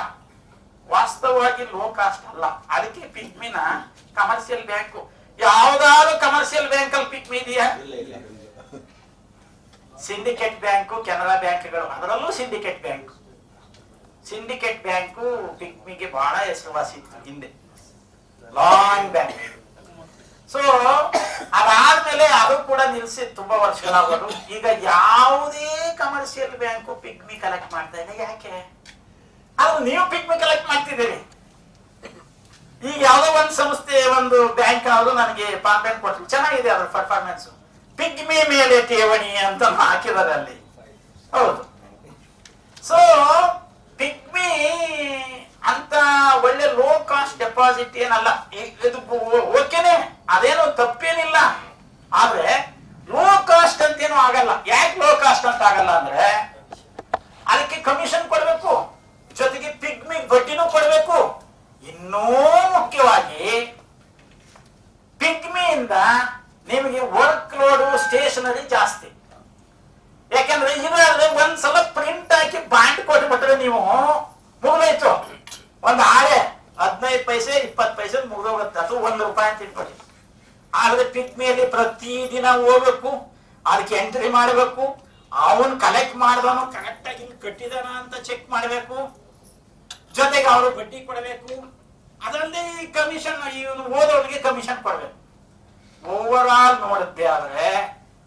ವಾಸ್ತವವಾಗಿ ಲೋ ಕಾಸ್ಟ್ ಅಲ್ಲ. ಅದಕ್ಕೆ ಪಿಗ್ಮಿನ ಕಮರ್ಷಿಯಲ್ ಬ್ಯಾಂಕ್, ಯಾವ್ದಾದ್ರು ಕಮರ್ಷಿಯಲ್ ಬ್ಯಾಂಕ್ ಅಲ್ಲಿ ಪಿಗ್ಮಿ ಇದೆಯಾ? ಸಿಂಡಿಕೇಟ್ ಬ್ಯಾಂಕು, ಕೆನರಾ ಬ್ಯಾಂಕ್ಗಳು, ಅದರಲ್ಲೂ ಸಿಂಡಿಕೇಟ್ ಬ್ಯಾಂಕು ಪಿಗ್ಮಿಗೆ ಬಹಳ ಹೆಸರುವಾಸಿ ಇತ್ತು ಹಿಂದೆ, ಲಾಂಗ್ ಬ್ಯಾಂಕ್. ಸೊ ಅದಾದ್ಮೇಲೆ ಅದು ಕೂಡ ನಿಲ್ಸಿ ತುಂಬಾ ವರ್ಷಗಳಾಗೋದು. ಈಗ ಯಾವುದೇ ಕಮರ್ಷಿಯಲ್ ಬ್ಯಾಂಕು ಪಿಗ್ಮಿ ಕಲೆಕ್ಟ್ ಮಾಡ್ತಾ ಇಲ್ಲ. ಯಾಕೆ? ಅದು ನೀವು ಪಿಗ್ಮಿ ಕಲೆಕ್ಟ್ ಮಾಡ್ತಿದ್ದೀರಿ. ಈಗ ಯಾವ್ದೋ ಒಂದು ಸಂಸ್ಥೆ, ಒಂದು ಬ್ಯಾಂಕ್ ಅವರು ನನಗೆ ಪಾಂಪೆನ್ ಕೊಟ್ಟರು, ಚೆನ್ನಾಗಿದೆ ಅದ್ರ ಪರ್ಫಾರ್ಮೆನ್ಸ್, ಪಿಗ್ಮಿ ಮೇಲೆ ಠೇವಣಿ ಅಂತ ಹಾಕಿದ್ದಾರೆ ಅಲ್ಲಿ. ಹೌದು. ಸೊ ಪಿಗ್ಮಿ ಅಂತ ಒಳ್ಳೆ ಲೋ ಕಾಸ್ಟ್ ಡೆಪಾಸಿಟ್ ಏನಲ್ಲ. ಇದು ಓಕೆನೆ, ಅದೇನು ತಪ್ಪೇನಿಲ್ಲ. ಆದ್ರೆ ಲೋ ಕಾಸ್ಟ್ ಅಂತೇನು ಆಗಲ್ಲ. ಯಾಕೆ ಲೋ ಕಾಸ್ಟ್ ಅಂತ ಆಗಲ್ಲ ಅಂದ್ರೆ ಅದಕ್ಕೆ ಕಮಿಷನ್ ಕೊಡ್ಬೇಕು, ಜೊತೆಗೆ ಪಿಗ್ಮಿ ಬಡ್ಡಿನೂ ಕೊಡ್ಬೇಕು. ಇನ್ನೂ ಮುಖ್ಯವಾಗಿ ಪಿಗ್ಮಿಯಿಂದ ನಿಮಗೆ ವರ್ಕ್ ಲೋಡ್, ಸ್ಟೇಷನರಿ ಜಾಸ್ತಿ. ಯಾಕಂದ್ರೆ ಇದಾದ್ರೆ ಒಂದ್ಸಲ ಪ್ರಿಂಟ್ ಹಾಕಿ ಬಾಂಡ್ ಕೊಟ್ಬಿಟ್ರೆ ನೀವು ಮುಗಿದೋಯ್ತು. ಒಂದು ಆಳೆ 15 ಪೈಸೆ 20 ಪೈಸೆ ಮುಗಿದೋಗುತ್ತೆ, ಅದು 1 ರೂಪಾಯಿ ಅಂತ ಇಟ್ಕೊಳ್ಳಿ. ಆದ್ರೆ ಪಿಗ್ಮಿಯಲ್ಲಿ ಪ್ರತಿದಿನ ಹೋಗ್ಬೇಕು, ಅದಕ್ಕೆ ಎಂಟ್ರಿ ಮಾಡಬೇಕು, ಅವನ್ ಕಲೆಕ್ಟ್ ಮಾಡಿದವನು ಕರೆಕ್ಟ್ ಆಗಿ ಕಟ್ಟಿದಾನ ಅಂತ ಚೆಕ್ ಮಾಡಬೇಕು, ಜೊತೆಗೆ ಅವರು ಬಡ್ಡಿ ಕೊಡಬೇಕು, ಅದರಲ್ಲಿ ಕಮಿಷನ್, ಇವನು ಓದೋರಿಗೆ ಕಮಿಷನ್ ಕೊಡ್ಬೇಕು. ಓವರ್ ಆಲ್ ನೋಡುತ್ತೆ ಆದ್ರೆ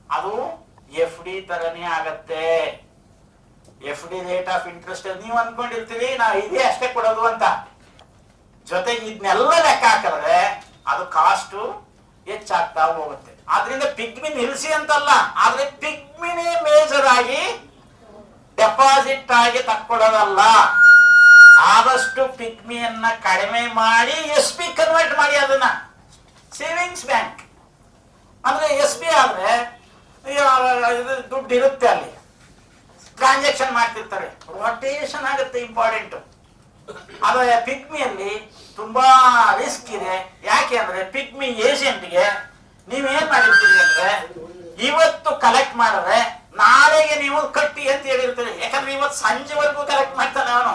ಅದು FD ತರನೇ ಆಗತ್ತೆ. FD ರೇಟ್ ಆಫ್ ಇಂಟ್ರೆಸ್ಟ್ ನೀವು ಅನ್ಕೊಂಡಿರ್ತೀರಿ ನಾವು ಇದೇ ಅಷ್ಟೇ ಕೊಡೋದು ಅಂತ. ಜೊತೆಗೆ ಇದನ್ನೆಲ್ಲ ಲೆಕ್ಕ ಹಾಕಿದ್ರೆ ಅದು ಕಾಸ್ಟ್ ಹೆಚ್ಚಾಗ್ತಾ ಹೋಗುತ್ತೆ. ಆದ್ರಿಂದ ಪಿಗ್ಮಿ ನಿಲ್ಲಿಸಿ ಅಂತಲ್ಲ, ಆದ್ರೆ ಪಿಗ್ಮಿನೇ ಮೇಜರ್ ಆಗಿ ಡೆಪಾಸಿಟ್ ಆಗಿ ತಕ್ಕೊಳ್ಳೋದಲ್ಲ. ಆದಷ್ಟು ಪಿಗ್ಮಿಯನ್ನ ಕಡಿಮೆ ಮಾಡಿ SP ಕನ್ವರ್ಟ್ ಮಾಡಿ, ಅದನ್ನ ಸೇವಿಂಗ್ಸ್ ಬ್ಯಾಂಕ್ ಅಂದ್ರೆ SP ಆದ್ರೆ ದುಡ್ಡು ಇರುತ್ತೆ, ಅಲ್ಲಿ ಟ್ರಾನ್ಸಾಕ್ಷನ್ ಮಾಡ್ತಿರ್ತಾರೆ, ರೊಟೇಷನ್ ಆಗುತ್ತೆ, ಇಂಪಾರ್ಟೆಂಟ್. ಆದ್ರೆ ಪಿಗ್ಮಿಯಲ್ಲಿ ತುಂಬಾ ರಿಸ್ಕ್ ಇದೆ. ಯಾಕೆ ಅಂದ್ರೆ ಪಿಗ್ಮಿ ಏಜೆಂಟ್ಗೆ ನೀವೇನ್ ಮಾಡಿರ್ತೀರಿ ಅಂದ್ರೆ ಇವತ್ತು ಕಲೆಕ್ಟ್ ಮಾಡಿದ್ರೆ ನಾಳೆಗೆ ನೀವು ಕಟ್ಟಿ ಅಂತ ಹೇಳಿರ್ತೀರಿ. ಯಾಕಂದ್ರೆ ಇವತ್ತು ಸಂಜೆವರೆಗೂ ಕಲೆಕ್ಟ್ ಮಾಡ್ತಾನೆ ಅವನು,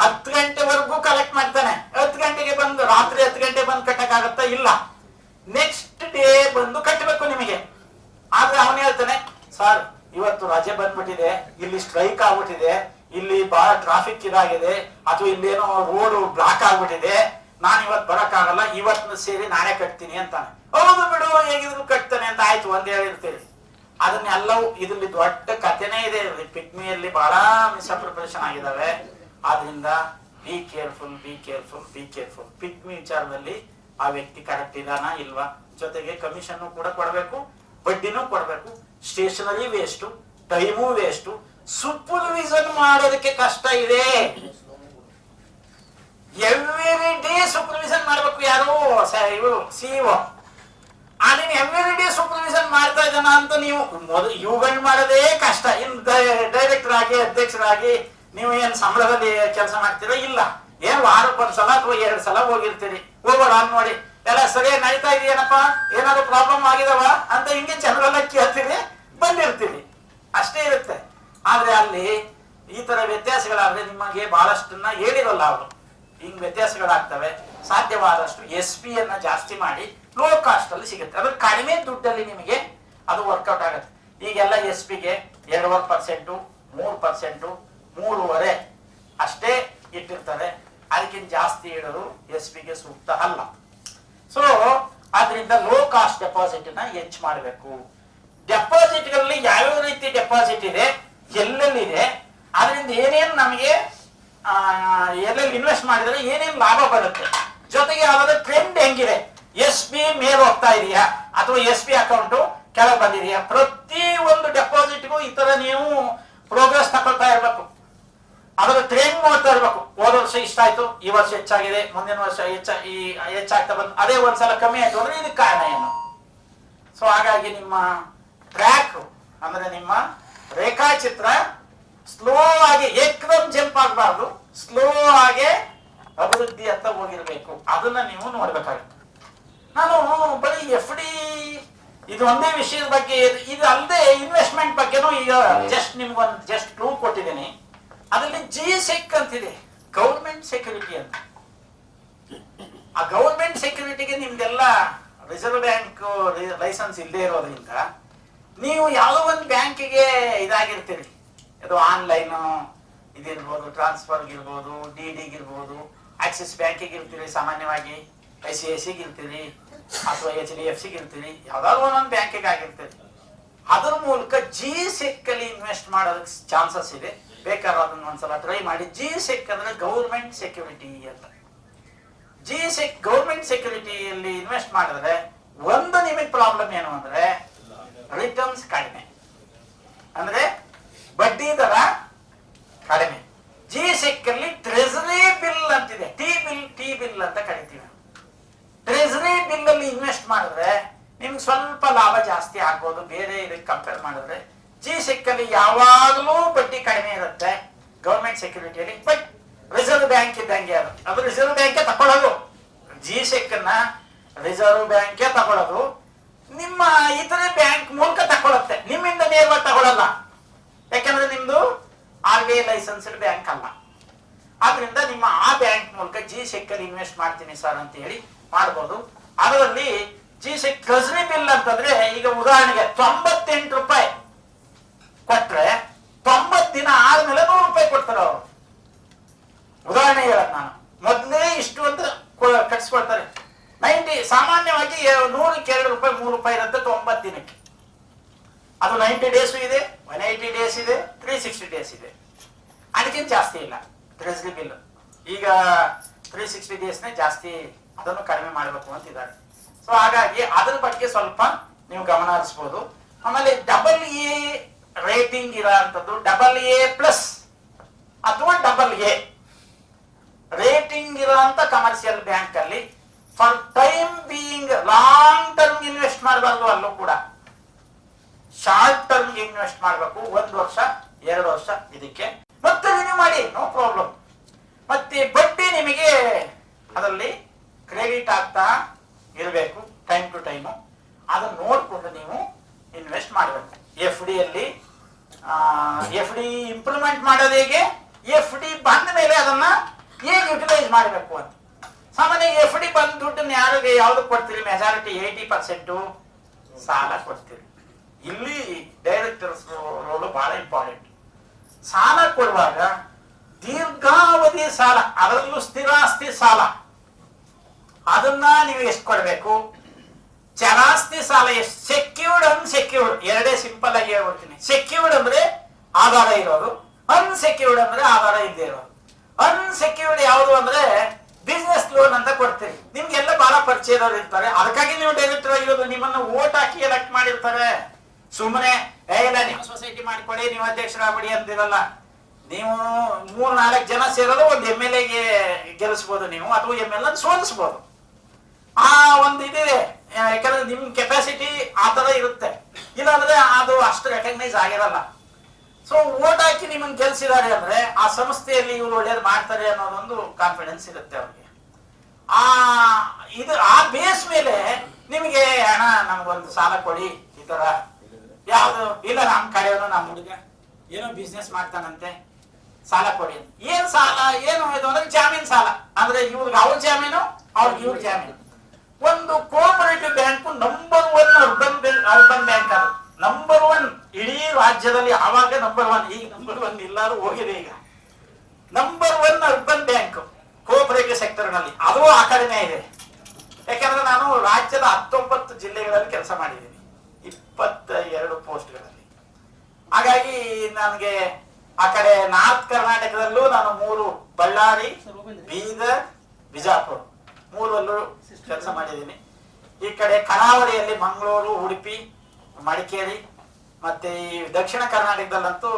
10 ಗಂಟೆವರೆಗೂ ಕಲೆಕ್ಟ್ ಮಾಡ್ತಾನೆ. 10 ಗಂಟೆಗೆ ಬಂದು ರಾತ್ರಿ 10 ಗಂಟೆ ಬಂದು ಕಟ್ಟಕ್ಕಾಗತ್ತಾ? ಇಲ್ಲ, ನೆಕ್ಸ್ಟ್ ಡೇ ಬಂದು ಕಟ್ಟಬೇಕು ನಿಮಗೆ. ಆದ್ರೆ ಅವನು ಹೇಳ್ತಾನೆ, ಸರ್ ಇವತ್ತು ರಜೆ ಬಂದ್ಬಿಟ್ಟಿದೆ, ಇಲ್ಲಿ ಸ್ಟ್ರೈಕ್ ಆಗ್ಬಿಟ್ಟಿದೆ, ಇಲ್ಲಿ ಬಹಳ ಟ್ರಾಫಿಕ್ ಇದಾಗಿದೆ, ಅಥವಾ ಇಲ್ಲೇನೋ ರೋಡ್ ಬ್ಲಾಕ್ ಆಗ್ಬಿಟ್ಟಿದೆ, ನಾನು ಇವತ್ತು ಬರಕ್ಕಾಗಲ್ಲ, ಇವತ್ತು ಸೇರಿ ನಾಳೆ ಕಟ್ತೀನಿ ಅಂತಾನೆ. ಹೌದು ಬಿಡು, ಹೇಗಿದ್ರು ಕಟ್ತಾನೆ ಅಂತ ಆಯ್ತು ಒಂದ್ ಹೇಳಿರ್ತೀರಿ. ಅದನ್ನೆಲ್ಲವೂ ಇದರಲ್ಲಿ ದೊಡ್ಡ ಕಥೆನೇ ಇದೆ. ಪಿಗ್ಮಿಯಲ್ಲಿ ಬಹಳ ಮಿಸ್ಅಪ್ರಿಪರೇಷನ್ ಆಗಿದಾವೆ. ಆದ್ರಿಂದ ಬಿ ಕೇರ್ಫುಲ್. ಪಿಗ್ಮಿ ವಿಚಾರದಲ್ಲಿ ಆ ವ್ಯಕ್ತಿ ಕರೆಕ್ಟ್ ಇದಾನ ಇಲ್ವಾ, ಜೊತೆಗೆ ಕಮಿಷನ್ ಕೂಡ ಕೊಡಬೇಕು, ಬಡ್ಡಿನೂ ಕೊಡಬೇಕು, stationery waste, time waste, supervision ಮಾಡೋದಕ್ಕೆ ಕಷ್ಟ ಇದೆ. ಎವ್ರಿ ಡೇ ಸೂಪರ್ವಿಷನ್ ಮಾಡ್ಬೇಕು. ಯಾರು CEO ಅದನ್ನ ಎವ್ರಿ ಡೇ ಸೂಪರ್ವಿಷನ್ ಮಾಡ್ತಾ ಇದ್ದಾನ ಅಂತ ನೀವು ಇವುಗಳನ್ನ ಮಾಡೋದೇ ಕಷ್ಟ. ಇನ್ನು ಡೈರೆಕ್ಟರ್ ಆಗಿ, ಅಧ್ಯಕ್ಷರಾಗಿ ನೀವು ಏನ್ ಸಂಬಳದಲ್ಲಿ ಕೆಲಸ ಮಾಡ್ತೀರಾ? ಇಲ್ಲ, ಏನ್ ವಾರಕ್ಕೊಂದ್ಸಲ ಅಥವಾ 2 ಸಲ ಹೋಗಿರ್ತೀರಿ. ಹೋಗೋಣ ನೋಡಿ, ಎಲ್ಲ ಸರಿಯಾಗಿ ನಡೀತಾ ಇದೆಯೇನಪ್ಪ, ಏನಾದ್ರು ಪ್ರಾಬ್ಲಮ್ ಆಗಿದಾವ ಅಂತ ಹಿಂಗೆ ಜನರೆಲ್ಲ ಕೇಳ್ತೀರಿ, ಬಂದಿರ್ತೀರಿ, ಅಷ್ಟೇ ಇರುತ್ತೆ. ಆದ್ರೆ ಅಲ್ಲಿ ಈ ತರ ವ್ಯತ್ಯಾಸಗಳಾದ್ರೆ ನಿಮಗೆ ಬಹಳಷ್ಟನ್ನ ಹೇಳಿರಲ್ಲ ಅವರು, ಹಿಂಗ್ ವ್ಯತ್ಯಾಸಗಳಾಗ್ತವೆ. ಸಾಧ್ಯವಾದಷ್ಟು SP ಅನ್ನ ಜಾಸ್ತಿ ಮಾಡಿ ಲೋ ಕಾಸ್ಟ್ ಅಲ್ಲಿ ಸಿಗುತ್ತೆ. ಅದ್ರ ಕಡಿಮೆ ದುಡ್ಡಲ್ಲಿ ನಿಮಗೆ ಅದು ವರ್ಕೌಟ್ ಆಗುತ್ತೆ. ಈಗೆಲ್ಲ SP-ಗೆ 2.5%, 3%, 3.5% ಅಷ್ಟೇ ಇಟ್ಟಿರ್ತಾರೆ. ಅದಕ್ಕಿಂತ ಜಾಸ್ತಿ ಇಡೋದು SP-ಗೆ ಸೂಕ್ತ ಅಲ್ಲ. ಸೊ ಆದ್ರಿಂದ ಲೋ ಕಾಸ್ಟ್ ಡೆಪಾಸಿಟ್ ನ ಹೆಚ್ಚು ಮಾಡಬೇಕು. ಡೆಪಾಸಿಟ್ ಗಳಲ್ಲಿ ಯಾವ್ಯಾವ ರೀತಿ ಡೆಪಾಸಿಟ್ ಇದೆ, ಎಲ್ಲೆಲ್ಲಿದೆ, ಅದರಿಂದ ಏನೇನು ನಮಗೆ ಎಲ್ಲೆಲ್ಲಿ ಇನ್ವೆಸ್ಟ್ ಮಾಡಿದ್ರೆ ಏನೇನು ಲಾಭ ಬರುತ್ತೆ, ಜೊತೆಗೆ ಯಾವ್ದಾದ್ರು ಟ್ರೆಂಡ್ ಹೆಂಗಿದೆ, SP ಮೇಲೆ ಹೋಗ್ತಾ ಇದೆಯಾ ಅಥವಾ SP ಅಕೌಂಟ್ ಕೆಳಗೆ ಬಂದಿದೆಯಾ, ಪ್ರತಿ ಒಂದು ಡೆಪಾಸಿಟ್ಗೂ ಈ ತರ ನೀವು ಪ್ರೋಗ್ರೆಸ್ ತಗೊಳ್ತಾ ಇರ್ಬೇಕು. ಅದರ ಟ್ರೆಂಡ್ ನೋಡ್ತಾ ಇರ್ಬೇಕು. ಹೋದ ವರ್ಷ ಇಷ್ಟ ಆಯ್ತು, ಈ ವರ್ಷ ಹೆಚ್ಚಾಗಿದೆ, ಮುಂದಿನ ವರ್ಷ ಹೆಚ್ಚಾಗ್ತಾ ಬಂದು ಅದೇ ಒಂದ್ಸಲ ಕಮ್ಮಿ ಆಯ್ತು ಅಂದ್ರೆ ಇದಕ್ಕೆ ಕಾರಣ ಏನು? ಸೊ ಹಾಗಾಗಿ ನಿಮ್ಮ ಟ್ರ್ಯಾಕ್ ಅಂದ್ರೆ ನಿಮ್ಮ ರೇಖಾಚಿತ್ರ ಸ್ಲೋ ಆಗಿ ಏಕದಮ್ ಜಂಪ್ ಆಗಬಾರ್ದು, ಸ್ಲೋ ಆಗಿ ಅಭಿವೃದ್ಧಿ ಅಂತ ಹೋಗಿರ್ಬೇಕು. ಅದನ್ನ ನೀವು ನೋಡ್ಬೇಕಾಗುತ್ತೆ. ನಾನು ಬರೀ FD ಇದು ಒಂದೇ ವಿಷಯದ ಬಗ್ಗೆ ಇದು ಅಲ್ಲದೆ ಇನ್ವೆಸ್ಟ್ಮೆಂಟ್ ಬಗ್ಗೆನೂ ಈಗ ನಿಮ್ಗೊಂದು ಜಸ್ಟ್ ಕ್ಲೂ ಕೊಟ್ಟಿದ್ದೀನಿ. ಅದರಲ್ಲಿ GSEC ಅಂತಿದೆ, ಗೌರ್ಮೆಂಟ್ ಸೆಕ್ಯೂರಿಟಿ ಅಂತ. ಆ ಗೌರ್ಮೆಂಟ್ ಸೆಕ್ಯೂರಿಟಿಗೆ ನಿಮ್ದೆಲ್ಲ ರಿಸರ್ವ್ ಬ್ಯಾಂಕ್ ಲೈಸೆನ್ಸ್ ಇಲ್ಲದೆ ಇರೋದ್ರಿಂದ ನೀವು ಯಾವುದೋ ಒಂದು ಬ್ಯಾಂಕಿಗೆ ಇದಾಗಿರ್ತೀರಿ, ಅದು ಆನ್ಲೈನ್ ಇದಿರ್ಬೋದು, ಟ್ರಾನ್ಸ್ಫರ್ಗೆ ಇರ್ಬೋದು, DDಗೆ ಇರ್ಬೋದು, ಆಕ್ಸಿಸ್ ಬ್ಯಾಂಕಿಗೆ ಇರ್ತೀರಿ, ಸಾಮಾನ್ಯವಾಗಿ ICICI ಇರ್ತೀರಿ ಅಥವಾ HDFCಗೆ ಇರ್ತೀರಿ, ಯಾವ್ದಾದ್ರು ಒಂದೊಂದು ಬ್ಯಾಂಕಿಗೆ ಆಗಿರ್ತೀರಿ. ಅದ್ರ ಮೂಲಕ GSEC ಅಲ್ಲಿ ಇನ್ವೆಸ್ಟ್ ಮಾಡೋದಕ್ಕೆ ಚಾನ್ಸಸ್ ಇದೆ. ಬೇಕಾದ್ರೆ ಅದನ್ನ ಒಂದ್ಸಲ ಟ್ರೈ ಮಾಡಿ. GSEC ಅಂದ್ರೆ ಗೌರ್ಮೆಂಟ್ ಸೆಕ್ಯೂರಿಟಿ ಅಂತ. GSEC ಗೌರ್ಮೆಂಟ್ ಸೆಕ್ಯೂರಿಟಿಯಲ್ಲಿ ಇನ್ವೆಸ್ಟ್ ಮಾಡಿದ್ರೆ ಒಂದು ನಿಮಗೆ ಪ್ರಾಬ್ಲಮ್ ಏನು ಅಂದ್ರೆ ರಿಟರ್ನ್ಸ್ ಕಡಿಮೆ, ಅಂದ್ರೆ ಬಡ್ಡಿ ದರ ಕಡಿಮೆ. GSEC ಅಲ್ಲಿ ಟ್ರೆಸರಿ ಬಿಲ್ ಅಂತಿದೆ, ಟಿ ಬಿಲ್ ಅಂತ ಕರಿತೀವಿ. ಟ್ರೆಸರಿ ಬಿಲ್ ಅಲ್ಲಿ ಇನ್ವೆಸ್ಟ್ ಮಾಡಿದ್ರೆ ನಿಮ್ಗೆ ಸ್ವಲ್ಪ ಲಾಭ ಜಾಸ್ತಿ ಆಗ್ಬೋದು ಬೇರೆ ಇದಕ್ಕೆ ಕಂಪೇರ್ ಮಾಡಿದ್ರೆ. GSEC ಅಲ್ಲಿ ಯಾವಾಗಲೂ ಬಡ್ಡಿ ಕಡಿಮೆ ಇರುತ್ತೆ ಗೌರ್ಮೆಂಟ್ ಸೆಕ್ಯೂರಿಟಿಯಲ್ಲಿ. ಬಟ್ ರಿಸರ್ವ್ ಬ್ಯಾಂಕ್ ಇದ್ದಂಗೆ ಅದು ರಿಸರ್ವ್ ಬ್ಯಾಂಕ್ ತಗೊಳ್ಳೋದು. GSEC ಅನ್ನ ರಿಸರ್ವ್ ಬ್ಯಾಂಕ್ ತಗೊಳ್ಳೋದು, ನಿಮ್ಮ ಇತರೆ ಬ್ಯಾಂಕ್ ಮೂಲಕ ತಗೊಳುತ್ತೆ, ನಿಮ್ಮಿಂದ ನೇರವಾಗಿ ತಗೊಳ್ಳಲ್ಲ. ಯಾಕಂದ್ರೆ ನಿಮ್ದು RBI ಲೈಸೆನ್ಸ್ಡ್ ಬ್ಯಾಂಕ್ ಅಲ್ಲ. ಆದ್ರಿಂದ ನಿಮ್ಮ ಆ ಬ್ಯಾಂಕ್ ಮೂಲಕ GSEC ಅಲ್ಲಿ ಇನ್ವೆಸ್ಟ್ ಮಾಡ್ತೀನಿ ಸರ್ ಅಂತ ಹೇಳಿ ಮಾಡ್ಬೋದು. ಅದರಲ್ಲಿ GSEC ಟ್ರೆಸರಿ ಬಿಲ್ ಅಂತಂದ್ರೆ ಈಗ ಉದಾಹರಣೆಗೆ 98 ರೂಪಾಯಿ ಕೊಟ್ರೆ 90 ದಿನ ಆದ್ಮೇಲೆ 100 ರೂಪಾಯಿ ಕೊಡ್ತಾರೆ ಅವರು. ಉದಾಹರಣೆ ಹೇಳಕ್ ನಾನು ಮೊದಲೇ ಇಷ್ಟು ಅಂತ ಕಟ್ಸ್ಕೊಳ್ತಾರೆ. 90 ಸಾಮಾನ್ಯವಾಗಿ 100ಕ್ಕೆ 2 ರೂಪಾಯಿ 3 ರೂಪಾಯಿ ಇರುತ್ತೆ 90 ದಿನಕ್ಕೆ. ಅದು 90 ಡೇಸು ಇದೆ, 180 ಡೇಸ್ ಇದೆ, 360 ಡೇಸ್ ಇದೆ. ಅದಕ್ಕಿಂತ ಜಾಸ್ತಿ ಇಲ್ಲ ಟ್ರೆಸರಿ ಬಿಲ್. ಈಗ 360 ಡೇಸ್ನೇ ಜಾಸ್ತಿ, ಅದನ್ನು ಕಡಿಮೆ ಮಾಡಬೇಕು ಅಂತಿದ್ದಾರೆ. ಸೊ ಹಾಗಾಗಿ ಅದ್ರ ಬಗ್ಗೆ ಸ್ವಲ್ಪ ನೀವು ಗಮನ ಹರಿಸಬಹುದು. ಆಮೇಲೆ AA ರೇಟಿಂಗ್ ಇರೋಂಥದ್ದು AA+ ಅಥವಾ AA ರೇಟಿಂಗ್ ಇರೋಂಥ ಕಮರ್ಷಿಯಲ್ ಬ್ಯಾಂಕ್ ಅಲ್ಲಿ for time being long term invest ಮಾಡಬಾರ್ದು. ಅಲ್ಲೂ ಕೂಡ ಶಾರ್ಟ್ ಟರ್ಮ್ ಇನ್ವೆಸ್ಟ್ ಮಾಡಬೇಕು. 1 ವರ್ಷ 2 ವರ್ಷ ಇದಕ್ಕೆ ಮತ್ತೆ ರಿನ್ಯೂ ಮಾಡಿ, ನೋ ಪ್ರಾಬ್ಲಮ್. ಮತ್ತೆ ಬಡ್ಡಿ ನಿಮಗೆ ಅದರಲ್ಲಿ ಕ್ರೆಡಿಟ್ ಆಗ್ತಾ ಇರಬೇಕು ಟೈಮ್ ಟು ಟೈಮು. ಅದನ್ನು ನೋಡಿಕೊಂಡು ನೀವು ಇನ್ವೆಸ್ಟ್ ಮಾಡಬೇಕು. FD ಅಲ್ಲಿ FD ಇಂಪ್ಲಿಮೆಂಟ್ ಮಾಡೋದು ಹೇಗೆ, FD ಬಂದ ಮೇಲೆ ಅದನ್ನ ಹೇಗೆ ಯುಟಿಲೈಸ್ ಮಾಡಬೇಕು ಅಂತ. ಸಾಮಾನ್ಯ FD ಬಂದ ದುಡ್ಡನ್ನ ಯಾರಿಗೆ ಯಾವ್ದು ಕೊಡ್ತೀರಿ, ಮೆಜಾರಿಟಿ 80% ಸಾಲ ಕೊಡ್ತೀರಿ. ಇಲ್ಲಿ ಡೈರೆಕ್ಟರ್ಸ್ ರೋಲು ಬಹಳ ಇಂಪಾರ್ಟೆಂಟ್. ಸಾಲ ಕೊಡುವಾಗ ದೀರ್ಘಾವಧಿ ಸಾಲ, ಅದರಲ್ಲೂ ಸ್ಥಿರಾಸ್ತಿ ಸಾಲ, ಅದನ್ನ ನೀವು ಎಷ್ಟು ಕೊಡಬೇಕು. ಚರಾಸ್ತಿ ಸಾಲ ಎಷ್ಟು, ಸೆಕ್ಯೂರ್ಡ್ ಅನ್ಸೆಕ್ಯೂರ್ಡ್ ಎರಡೇ ಸಿಂಪಲ್ ಆಗಿ ಹೇಳ್ಬಿಡ್ತೀನಿ. ಸೆಕ್ಯೂರ್ಡ್ ಅಂದ್ರೆ ಆಧಾರ ಇರೋದು, ಅನ್ಸೆಕ್ಯೂರ್ಡ್ ಅಂದ್ರೆ ಆಧಾರ ಇಲ್ಲದೆ ಇರೋದು. ಅನ್ಸೆಕ್ಯೂರ್ಡ್ ಯಾವುದು ಅಂದ್ರೆ ಬಿಸ್ನೆಸ್ ಲೋನ್ ಅಂತ ಕೊಡ್ತೀರಿ. ನಿಮ್ಗೆಲ್ಲ ಬಹಳ ಪರಿಚಯದವ್ರು ಇರ್ತಾರೆ, ಅದಕ್ಕಾಗಿ ನೀವು ಡೈರೆಕ್ಟರ್ ಆಗಿರೋದು. ನಿಮ್ಮನ್ನ ವೋಟ್ ಹಾಕಿ ಎಲೆಕ್ಟ್ ಮಾಡಿರ್ತಾರೆ. ಸುಮ್ಮನೆ ಇಲ್ಲ ನಿಮ್ಮ ಸೊಸೈಟಿ ಮಾಡ್ಕೊಳ್ಳಿ, ನೀವು ಅಧ್ಯಕ್ಷರಾಗ್ಬಿಡಿ ಅಂತಿರಲ್ಲ. ನೀವು 3-4 ಜನ ಸೇರೋದು ಒಂದು MLAಗೆ ಗೆಲ್ಲಿಸ್ಬೋದು ನೀವು, ಅಥವಾ MLA ಸೋಲಿಸ್ಬೋದು. ಆ ಒಂದು ಇದಿದೆ, ಯಾಕಂದ್ರೆ ನಿಮ್ ಕೆಪಾಸಿಟಿ ಆ ತರ ಇರುತ್ತೆ. ಇಲ್ಲಾಂದ್ರೆ ಅದು ಅಷ್ಟು ರೆಕಗ್ನೈಸ್ ಆಗಿರಲ್ಲ. ಸೊ ವೋಟ್ ಹಾಕಿ ನಿಮ್ಮನ್ನು ಗೆಲ್ಸಿದ್ದಾರೆ ಅಂದ್ರೆ ಆ ಸಂಸ್ಥೆಯಲ್ಲಿ ಇವ್ರು ಒಳ್ಳೇದು ಮಾಡ್ತಾರೆ ಅನ್ನೋದೊಂದು ಕಾನ್ಫಿಡೆನ್ಸ್ ಇರುತ್ತೆ ಅವ್ರಿಗೆ. ಆ ಬೇಸ್ ಮೇಲೆ ನಿಮಗೆ ಹಣ ನಮ್ಗೊಂದು ಸಾಲ ಕೊಡಿ, ಈ ತರ ಯಾವ್ದು ಇಲ್ಲ ನಮ್ ಕಡೆಯವನು ನಮ್ಮ ಹುಡುಗ ಏನೋ ಬಿಸ್ನೆಸ್ ಮಾಡ್ತಾನಂತೆ ಸಾಲ ಕೊಡಿ. ಏನ್ ಸಾಲ ಏನು ಇದು ಅಂದ್ರೆ ಜಾಮೀನ್ ಸಾಲ, ಅಂದ್ರೆ ಇವ್ರಿಗೆ ಅವ್ರ ಜಾಮೀನು, ಅವ್ರಿಗೆ ಇವ್ರ ಜಾಮೀನು. ಒಂದು cooperative bank number 1 urban bank, ಅದು ನಂಬರ್ 1 ಇಡೀ ರಾಜ್ಯದಲ್ಲಿ. ಆವಾಗ ನಂಬರ್ 1, ಈಗ ನಂಬರ್ 1 ಎಲ್ಲರೂ ಹೋಗಿದೆ. ಈಗ number 1 urban bank cooperative sector ನಲ್ಲಿ, ಅದು ಆ ಕಡೆನೇ ಇದೆ. ಯಾಕಂದ್ರೆ ನಾನು ರಾಜ್ಯದ 19 ಜಿಲ್ಲೆಗಳಲ್ಲಿ ಕೆಲಸ ಮಾಡಿದ್ದೀನಿ, 22 ಪೋಸ್ಟ್ಗಳಲ್ಲಿ. ಹಾಗಾಗಿ ನನಗೆ ಆ ಕಡೆ ನಾರ್ತ್ ಕರ್ನಾಟಕದಲ್ಲೂ ನಾನು 3 ಬಳ್ಳಾರಿ, ಬೀದರ್, ಬಿಜಾಪುರ 3 ಕೆಲಸ ಮಾಡಿದ್ದೀನಿ. ಈ ಕಡೆ ಕರಾವಳಿಯಲ್ಲಿ ಮಂಗಳೂರು, ಉಡುಪಿ, ಮಡಿಕೇರಿ, ಮತ್ತೆ ಈ ದಕ್ಷಿಣ ಕರ್ನಾಟಕದಲ್ಲಂತೂ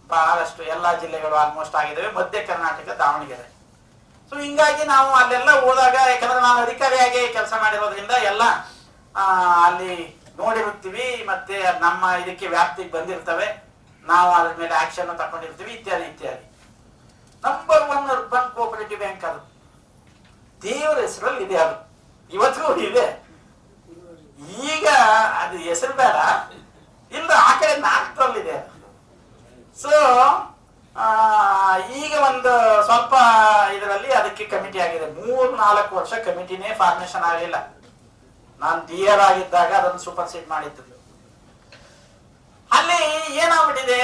ಬಹಳಷ್ಟು ಎಲ್ಲಾ ಜಿಲ್ಲೆಗಳು ಆಲ್ಮೋಸ್ಟ್ ಆಗಿದ್ದಾವೆ. ಮಧ್ಯ ಕರ್ನಾಟಕ ದಾವಣಗೆರೆ. ಸೊ ಹಿಂಗಾಗಿ ನಾವು ಅಲ್ಲೆಲ್ಲ ಹೋದಾಗ, ಯಾಕಂದ್ರೆ ನಾನು ಅಧಿಕಾರಿಯಾಗಿ ಕೆಲಸ ಮಾಡಿರೋದ್ರಿಂದ ಎಲ್ಲ ಅಲ್ಲಿ ನೋಡಿರುತ್ತೀವಿ, ಮತ್ತೆ ನಮ್ಮ ಇದಕ್ಕೆ ವ್ಯಾಪ್ತಿಗೆ ಬಂದಿರ್ತವೆ, ನಾವು ಅದ್ರ ಮೇಲೆ ಆಕ್ಷನ್ ತಗೊಂಡಿರ್ತೀವಿ, ಇತ್ಯಾದಿ ಇತ್ಯಾದಿ. ನಂಬರ್ 1 ಅರ್ಬನ್ ಕೋಆಪರೇಟಿವ್ ಬ್ಯಾಂಕ್ ಅದು. ದೇವರ ಹೆಸರಲ್ಲಿ ಇದೆ, ಅದು ಇವತ್ತಿಗೂ ಇದೆ. ಈಗ ಅದು ಹೆಸರು ಬೇಡ, ಇಲ್ಲ ಆ ಕಡೆ ನಾಲ್ಕರಲ್ಲಿದೆ ಅದು. ಸೊ ಈಗ ಒಂದು ಸ್ವಲ್ಪ ಇದರಲ್ಲಿ ಅದಕ್ಕೆ ಕಮಿಟಿ ಆಗಿದೆ. 3-4 ವರ್ಷ ಕಮಿಟಿನೇ ಫಾರ್ಮೇಶನ್ ಆಗಲಿಲ್ಲ. ನಾನು DR ಆಗಿದ್ದಾಗ ಅದನ್ನು ಸೂಪರ್ಸೀಡ್ ಮಾಡಿದ್ದು. ಅಲ್ಲಿ ಏನಾಗ್ಬಿಟ್ಟಿದೆ,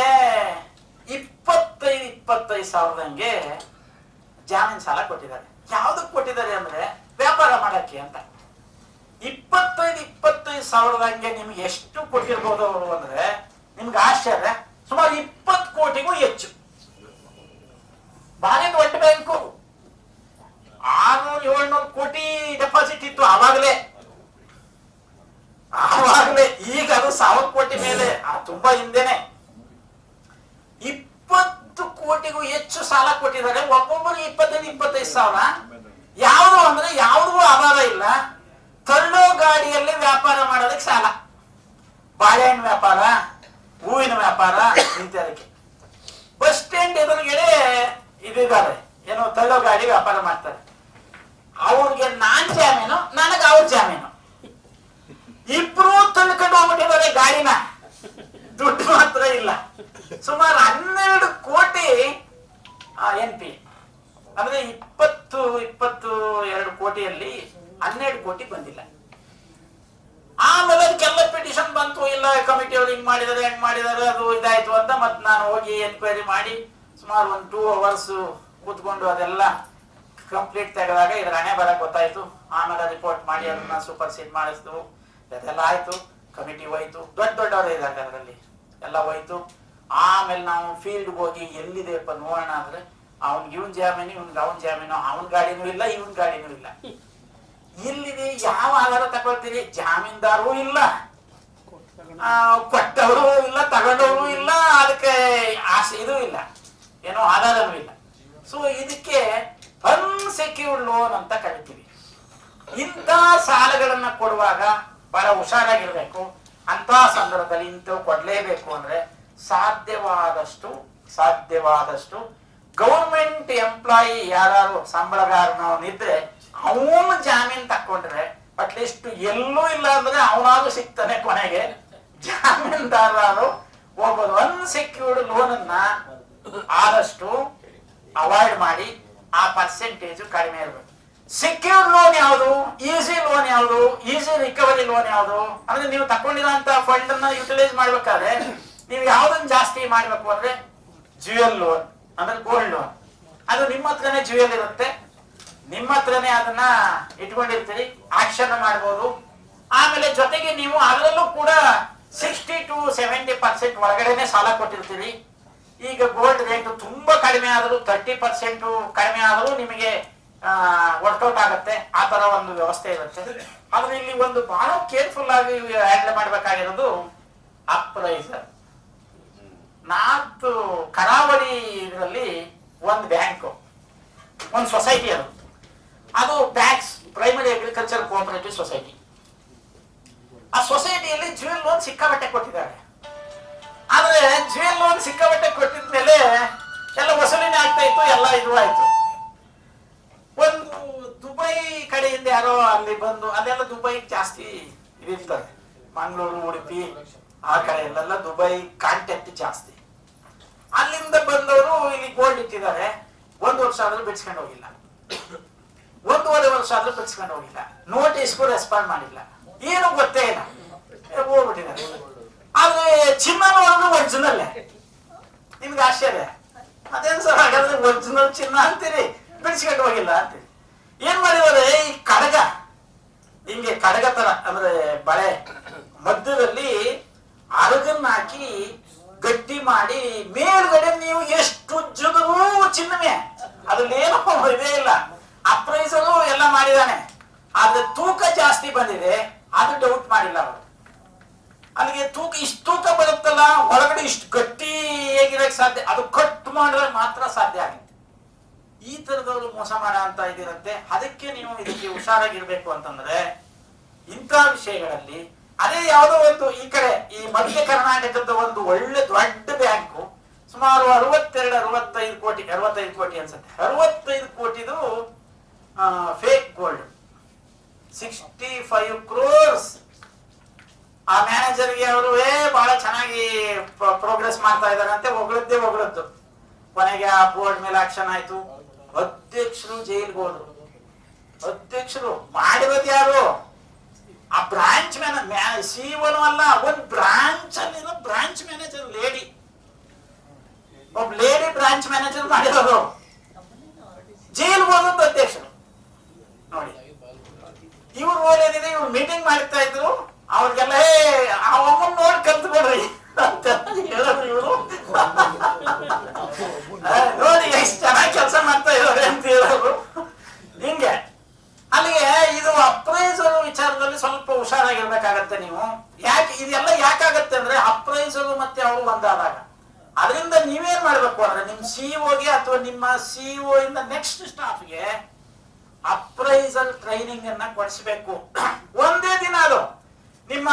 25 ಸಾವಿರದಂಗೆ ಜಾಮೀನ್ ಸಾಲ ಕೊಟ್ಟಿದ್ದಾರೆ. ಯಾವ್ದಕ್ ಕೊಟ್ಟಿದ್ದಾರೆ ಅಂದ್ರೆ ವ್ಯಾಪಾರ ಮಾಡಕ್ಕೆ ಅಂತ. 25 ಸಾವಿರದಂಗೆ ನಿಮ್ಗೆ ಎಷ್ಟು ಕೊಟ್ಟಿರ್ಬೋದು ಅವರು ಅಂದ್ರೆ ನಿಮ್ಗೆ ಆಶ್ಚರ್ಯ, ಸುಮಾರು 20 ಕೋಟಿಗೂ ಹೆಚ್ಚು. ಭಾರಿ ದೊಡ್ಡ ಬ್ಯಾಂಕು, 600-700 ಕೋಟಿ ಡೆಪಾಸಿಟ್ ಇತ್ತು ಆವಾಗಲೇ. ಈಗ ಅದು 1000 ಕೋಟಿ ಮೇಲೆ, ತುಂಬಾ ಹಿಂದೆನೆ 20 ಕೋಟಿಗೂ ಹೆಚ್ಚು ಸಾಲ ಕೊಟ್ಟಿದ್ದಾರೆ. ಒಬ್ಬೊಬ್ಬರು 25 ಸಾವಿರ. ಯಾವುದು ಅಂದ್ರೆ ಯಾವುದೂ ಆಧಾರ ಇಲ್ಲ. ತಳ್ಳೋ ಗಾಡಿಯಲ್ಲಿ ವ್ಯಾಪಾರ ಮಾಡೋದಕ್ಕೆ ಸಾಲ, ಬಾಳೆಹಣ್ಣು ವ್ಯಾಪಾರ, ಹೂವಿನ ವ್ಯಾಪಾರ ಇಂಥದಕ್ಕೆ. ಬಸ್ ಸ್ಟ್ಯಾಂಡ್ ಎದುರುಗಡೆ ಇದಿದ್ದಾರೆ, ಏನೋ ತಳ್ಳೋ ಗಾಡಿ ವ್ಯಾಪಾರ ಮಾಡ್ತಾರೆ. ಅವ್ರಿಗೆ ನಾನ್ ಜಾಮೀನು, ನನಗೆ ಅವ್ರ ಜಾಮೀನು. ಇಬ್ರು ತಂದ್ಕೊಂಡು ಹೋಗ್ಬಿಟ್ಟಿದ್ದಾರೆ ಗಾಡಿನ, ದುಡ್ಡು ಮಾತ್ರ ಇಲ್ಲ. ಸುಮಾರು 12 ಕೋಟಿ NP ಅಂದ್ರೆ 22 ಕೋಟಿಯಲ್ಲಿ 12 ಕೋಟಿ ಬಂದಿಲ್ಲ. ಆಮೇಲೆ ಅದಕ್ಕೆಲ್ಲ ಪಿಟಿಷನ್ ಬಂತು, ಇಲ್ಲ ಕಮಿಟಿ ಅವ್ರು ಹಿಂಗ್ ಮಾಡಿದಾರೆ ಹೆಂಗ್ ಮಾಡಿದಾರೆ ಅದು ಇದಾಯ್ತು ಅಂತ. ಮತ್ತೆ ನಾನು ಹೋಗಿ ಎನ್ಕ್ವೈರಿ ಮಾಡಿ ಸುಮಾರು 2 hours ಕೂತ್ಕೊಂಡು ಅದೆಲ್ಲ ಕಂಪ್ಲೀಟ್ ತೆಗೆದಾಗ ಇದ್ರ ಹಣೆ ಬರಕ್ ಗೊತ್ತಾಯ್ತು. ಆಮೇಲೆ ರಿಪೋರ್ಟ್ ಮಾಡಿ ಅದನ್ನ ಸೂಪರ್ಸೀಡ್ ಮಾಡಿಸ್ತು. ಅದೆಲ್ಲ ಆಯ್ತು, ಕಮಿಟಿ ಹೋಯ್ತು, ದೊಡ್ಡವರು ಇದ್ದಾರೆ ಅದರಲ್ಲಿ ಎಲ್ಲ ಹೋಯ್ತು. ಆಮೇಲೆ ನಾವು ಫೀಲ್ಡ್ ಹೋಗಿ ಎಲ್ಲಿದೆಪ್ಪ ನೋಡೋಣ ಅಂದ್ರೆ ಅವ್ನಿಗೆ ಇವನ್ ಜಾಮೀನು, ಇವ್ನಿಗೆ ಅವನ್ ಜಾಮೀನು, ಅವನ್ ಗಾಡಿನೂ ಇಲ್ಲ, ಇವನ್ ಗಾಡಿನೂ ಇಲ್ಲ. ಇಲ್ಲಿದೆ ಯಾವ ಆಧಾರ ತಗೊಳ್ತೀರಿ? ಜಾಮೀನ್ದಾರು ಇಲ್ಲ, ಕೊಟ್ಟವರು ಇಲ್ಲ, ತಗೊಂಡವರು ಇಲ್ಲ, ಅದಕ್ಕೆ ಆಸೆ ಇದು ಇಲ್ಲ, ಏನೋ ಆಧಾರನೂ ಇಲ್ಲ. ಸೊ ಇದಕ್ಕೆ ಅನ್ಸೆಕ್ಯೂರ್ಡ್ ಲೋನ್ ಅಂತ ಕರಿತೀವಿ. ಇಂಥ ಸಾಲಗಳನ್ನ ಕೊಡುವಾಗ ಬಹಳ ಹುಷಾರಾಗಿರ್ಬೇಕು. ಅಂತ ಸಂದರ್ಭದಲ್ಲಿ ಇಂಥವು ಕೊಡ್ಲೇಬೇಕು ಅಂದ್ರೆ ಸಾಧ್ಯವಾದಷ್ಟು ಗೌರ್ಮೆಂಟ್ ಎಂಪ್ಲಾಯಿ ಯಾರು ಸಂಬಳಗಾರನಿದ್ರೆ ಅವನು ಜಾಮೀನ್ ತಕೊಂಡ್ರೆ ಅಟ್ಲೀಸ್ಟ್ ಎಲ್ಲೂ ಇಲ್ಲ ಅಂದ್ರೆ ಅವನಾದ್ರೂ ಸಿಗ್ತಾನೆ ಕೊನೆಗೆ. ಜಾಮೀನ್ದಾರರು ಹೋಗೋದು. ಅನ್ಸೆಕ್ಯೂರ್ಡ್ ಲೋನ್ ಅನ್ನ ಆದಷ್ಟು ಅವಾಯ್ಡ್ ಮಾಡಿ, ಆ ಪರ್ಸೆಂಟೇಜ್ ಕಡಿಮೆ ಇರಬೇಕು. ಸೆಕ್ಯೂರ್ಡ್ ಲೋನ್ ಯಾವುದು, ಈಸಿ ಲೋನ್ ಯಾವುದು, ಈಸಿ ರಿಕವರಿ ಲೋನ್ ಯಾವುದು ಅಂದ್ರೆ ನೀವು ತಕೊಂಡಿರೋಂತ ಫಂಡ್ ಅನ್ನ ಯುಟಿಲೈಸ್ ಮಾಡ್ಬೇಕಾದ್ರೆ ನೀವು ಯಾವ್ದನ್ನ ಜಾಸ್ತಿ ಮಾಡ್ಬೇಕು ಅಂದ್ರೆ ಜ್ಯುವೆಲ್ ಲೋನ್ ಅಂದ್ರೆ ಗೋಲ್ಡ್ ಲೋನ್. ಅದು ನಿಮ್ಮ ಹತ್ರನೇ ಜ್ಯುವೆಲ್ ಇರುತ್ತೆ, ನಿಮ್ಮ ಹತ್ರನೇ ಅದನ್ನ ಇಟ್ಕೊಂಡಿರ್ತೀರಿ, ಆಕ್ಷನ್ ಮಾಡ್ಬೋದು. ಆಮೇಲೆ ಜೊತೆಗೆ ನೀವು ಅದರಲ್ಲೂ ಕೂಡ 60 to 70% ಒಳಗಡೆನೆ ಸಾಲ ಕೊಟ್ಟಿರ್ತೀರಿ. ಈಗ ಗೋಲ್ಡ್ ರೇಟ್ ತುಂಬಾ ಕಡಿಮೆ ಆದರೂ 30% ಕಡಿಮೆ ಆದರೂ ನಿಮಗೆ ವರ್ಕೌಟ್ ಆಗುತ್ತೆ. ಆ ತರ ಒಂದು ವ್ಯವಸ್ಥೆ ಇರುತ್ತೆ. ಆದ್ರೆ ಇಲ್ಲಿ ಒಂದು ಬಹಳ ಕೇರ್ಫುಲ್ ಆಗಿ ಹ್ಯಾಂಡಲ್ ಮಾಡ್ಬೇಕಾಗಿರೋದು ಅಪ್ರೈಸರ್. ನಾರ್ತ್ ಕರಾವಳಿ ಇದರಲ್ಲಿ ಒಂದು ಬ್ಯಾಂಕ್, ಒಂದು ಸೊಸೈಟಿ, ಅದು PACS primary agriculture cooperative society. ಆ ಸೊಸೈಟಿಯಲ್ಲಿ ಜ್ಯುವೆಲ್ ಲೋನ್ ಸಿಕ್ಕಾಬಟ್ಟೆ ಕೊಟ್ಟಿದ್ದಾರೆ. ಆದ್ರೆ ಜ್ಯುವೆಲ್ ಲೋನ್ ಸಿಕ್ಕಾಬಟ್ಟೆ ಕೊಟ್ಟಿದ್ಮೇಲೆ ಎಲ್ಲ ವಸೂಲಿನೇ ಆಗ್ತಾ ಇತ್ತು, ಎಲ್ಲ ಇದು ಆಯ್ತು. ಒಂದು ದುಬೈ ಕಡೆಯಿಂದ ಯಾರೋ ಅಲ್ಲಿ ಬಂದು, ಅದೆಲ್ಲ ದುಬೈ ಜಾಸ್ತಿ ಇದಿರ್ತಾರೆ, ಮಂಗಳೂರು, ಉಡುಪಿ ಆ ಕಡೆ ಎಲ್ಲ ದುಬೈ ಕಾಂಟ್ಯಾಕ್ಟ್ ಜಾಸ್ತಿ. ಅಲ್ಲಿಂದ ಬಂದವರು ಇಲ್ಲಿ ಗೋಲ್ಡ್ ಇಟ್ಟಿದ್ದಾರೆ. 1 ವರ್ಷ ಆದ್ರೂ ಬಿಡಿಸ್ಕೊಂಡು ಹೋಗಿಲ್ಲ, 1.5 ವರ್ಷ ಆದ್ರೂ ಬಿಡಿಸ್ಕೊಂಡು ಹೋಗಿಲ್ಲ, ನೋಟಿಸ್ಗೂ ರೆಸ್ಪಾಂಡ್ ಮಾಡಿಲ್ಲ, ಏನು ಗೊತ್ತೇ ಇಲ್ಲ, ಹೋಗ್ಬಿಟ್ಟಿದ್ದಾರೆ. ಆದ್ರೆ ಚಿನ್ನನೂ ಒರಿಜಿನಲ್ಲೇ. ನಿಮ್ಗೆ ಆಶ್ಚರ್ಯ, ಅದೇನು ಸರ್ ಹಾಗಾದ್ರೆ ಒರಿಜಿನಲ್ ಚಿನ್ನ ಅಂತೀರಿ, ಬಿಡಿಸ್ಕೊಂಡು ಹೋಗಿಲ್ಲ ಅಂತೀರಿ. ಏನ್ ಮಾಡಿದ್ದಾರೆ, ಈ ಕಡಗ ಹಿಂಗೆ ಕಡಗ ತರ ಅಂದ್ರೆ ಬಳೆ ಮಧ್ಯದಲ್ಲಿ ಅರಗನ್ನ ಹಾಕಿ ಗಟ್ಟಿ ಮಾಡಿ ಮೇಲ್ಗಡೆ ನೀವು ಎಷ್ಟು ಉಜ್ಜಿದ್ರೂ ಚಿನ್ನವೇ, ಅದ್ರಲ್ಲಿ ಏನೋ ಇದೇ ಇಲ್ಲ. ಅಪ್ರೈಸರು ಎಲ್ಲ ಮಾಡಿದಾನೆ, ಆದ್ರೆ ತೂಕ ಜಾಸ್ತಿ ಬಂದಿದೆ, ಅದು ಡೌಟ್ ಮಾಡಿಲ್ಲ ಅವರು. ಅಲ್ಲಿಗೆ ಇಷ್ಟು ತೂಕ ಬರುತ್ತಲ್ಲ, ಒಳಗಡೆ ಇಷ್ಟು ಗಟ್ಟಿ ಹೇಗಿರಕ್ ಸಾಧ್ಯ, ಅದು ಕಟ್ ಮಾಡಿದ್ರೆ ಮಾತ್ರ ಸಾಧ್ಯ ಆಗುತ್ತೆ. ಈ ತರದವರು ಮೋಸ ಮಾಡೋ ಅಂತ ಇದಿರುತ್ತೆ. ಅದಕ್ಕೆ ನೀವು ಇದಕ್ಕೆ ಹುಷಾರಾಗಿರ್ಬೇಕು ಅಂತಂದ್ರೆ ಇಂಥ ವಿಷಯಗಳಲ್ಲಿ. ಅದೇ ಯಾವುದೋ ಒಂದು ಈ ಕಡೆ ಈ ಮಧ್ಯ ಕರ್ನಾಟಕದ ಒಂದು ಒಳ್ಳೆ ದೊಡ್ಡ ಬ್ಯಾಂಕು, ಸುಮಾರು 65 ಕೋಟಿ ಅನ್ಸುತ್ತೆ, 65 ಕೋಟಿದು ಫೇಕ್ 5 crores. ಆ ಮ್ಯಾನೇಜರ್ಗೆ ಅವರು ಬಹಳ ಚೆನ್ನಾಗಿ ಪ್ರೋಗ್ರೆಸ್ ಮಾಡ್ತಾ ಇದ್ದಾರೆ ಅಂತ ಹೊಗಳದ್ದು. ಕೊನೆಗೆ ಆ ಬೋರ್ಡ್ ಮೇಲೆ ಆಕ್ಷನ್ ಆಯ್ತು. ಅಧ್ಯಕ್ಷರು ಜೈಲ್ಗೆ ಹೋದ್ರು. ಅಧ್ಯಕ್ಷರು ಮಾಡಿರೋದು ಯಾರು? ಆ ಬ್ರಾಂಚ್ ಸಿಇಒನು ಅಲ್ಲ, ಒಂದು ಬ್ರಾಂಚ್ ಅಲ್ಲಿರೋ ಬ್ರಾಂಚ್ ಮ್ಯಾನೇಜರ್ ಲೇಡಿ, ಒಬ್ಬ ಲೇಡಿ ಬ್ರಾಂಚ್ ಮ್ಯಾನೇಜರ್ ಮಾಡಿರೋರು ಜೈಲ್ಗೆ ಹೋದದ್ದು ಅಧ್ಯಕ್ಷರು. ನೋಡಿ ಇವ್ರು ಓಲೇನಿದೆ, ಇವ್ರು ಮೀಟಿಂಗ್ ಮಾಡ್ತಾ ಇದ್ರು. ಅವ್ರಿಗೆಲ್ಲ ಅವನ್ನ ನೋಡಿ ಕಲ್ತ್ಕೊಡ್ರಿ ಅಂತ ಹೇಳೋರು ಇವರು. ನೋಡಿ ಎಷ್ಟು ಚೆನ್ನಾಗಿ ಕೆಲಸ ಮಾಡ್ತಾ ಇದ್ದಾರೆ ಅಂತ ಹೇಳೋರು. ಹಿಂಗೆ ಅಲ್ಲಿಗೆ ಇದು ಅಪ್ರೈಸರ್ ವಿಚಾರದಲ್ಲಿ ಸ್ವಲ್ಪ ಹುಷಾರಾಗಿರ್ಬೇಕಾಗತ್ತೆ ನೀವು. ಇದೆಲ್ಲ ಯಾಕಾಗತ್ತೆ ಅಂದ್ರೆ ಅಪ್ರೈಸರ್ ಮತ್ತೆ ಅವರು ಒಂದಾದಾಗ. ಅದರಿಂದ ನೀವೇನ್ ಮಾಡ್ಬೇಕು ಅಂದ್ರೆ ನಿಮ್ ಸಿಇಒಗೆ ಅಥವಾ ನಿಮ್ಮ ಸಿಇಒ ಇಂದ ನೆಕ್ಸ್ಟ್ ಸ್ಟಾಫ್ಗೆ ಅಪ್ರೈಸಲ್ ಟ್ರೈನಿಂಗ್ ಅನ್ನ ಕೊಡಿಸ್ಬೇಕು. ಒಂದೇ ದಿನ ಅದು ನಿಮ್ಮ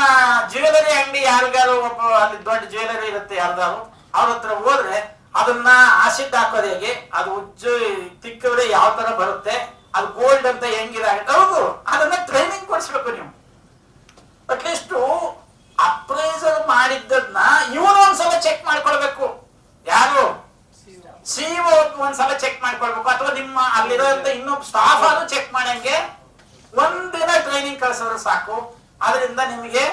ಜ್ಯುವೆಲರಿ ಅಂಗಡಿ ಯಾರಿಗಾರು ಒಬ್ಬ ಅಲ್ಲಿ ದೊಡ್ಡ ಜ್ಯುವೆಲರಿ ಇರುತ್ತೆ ಯಾರ್ದಾರು, ಅವ್ರ ಹತ್ರ ಹೋದ್ರೆ ಅದನ್ನ ಆಸಿಡ್ ಹಾಕೋದು ಹೇಗೆ, ಅದು ಉಜ್ಜು ತಿಕ್ಕಿದ್ರೆ ಯಾವ ತರ ಬರುತ್ತೆ, ಅದು ಗೋಲ್ಡ್ ಅಂತ ಹೆಂಗಿದಾಗುತ್ತೆ, ಹೌದು ಅದನ್ನ ಟ್ರೈನಿಂಗ್ ಕೊಡಿಸ್ಬೇಕು ನೀವು. ಅಟ್ಲೀಸ್ಟ್ ಅಪ್ರೈಸರ್ ಮಾಡಿದ್ದನ್ನ ಇವನು ಒಂದ್ಸಲ ಚೆಕ್ ಮಾಡ್ಕೊಳ್ಬೇಕು. ಯಾರು? ಸಿಇಒ ಒಂದ್ಸಲ ಚೆಕ್ ಮಾಡ್ಕೊಳ್ಬೇಕು. ಅಥವಾ ನಿಮ್ಮ ಅಲ್ಲಿರೋಂತ ಇನ್ನೊಬ್ಬ ಸ್ಟಾಫ್ ಆದ್ರೂ ಚೆಕ್ ಮಾಡಂಗೆ ಒಂದಿನ ಟ್ರೈನಿಂಗ್ ಕಳಿಸಿದ್ರೆ ಸಾಕು. ಅದರಿಂದ ನಿಮಗೆ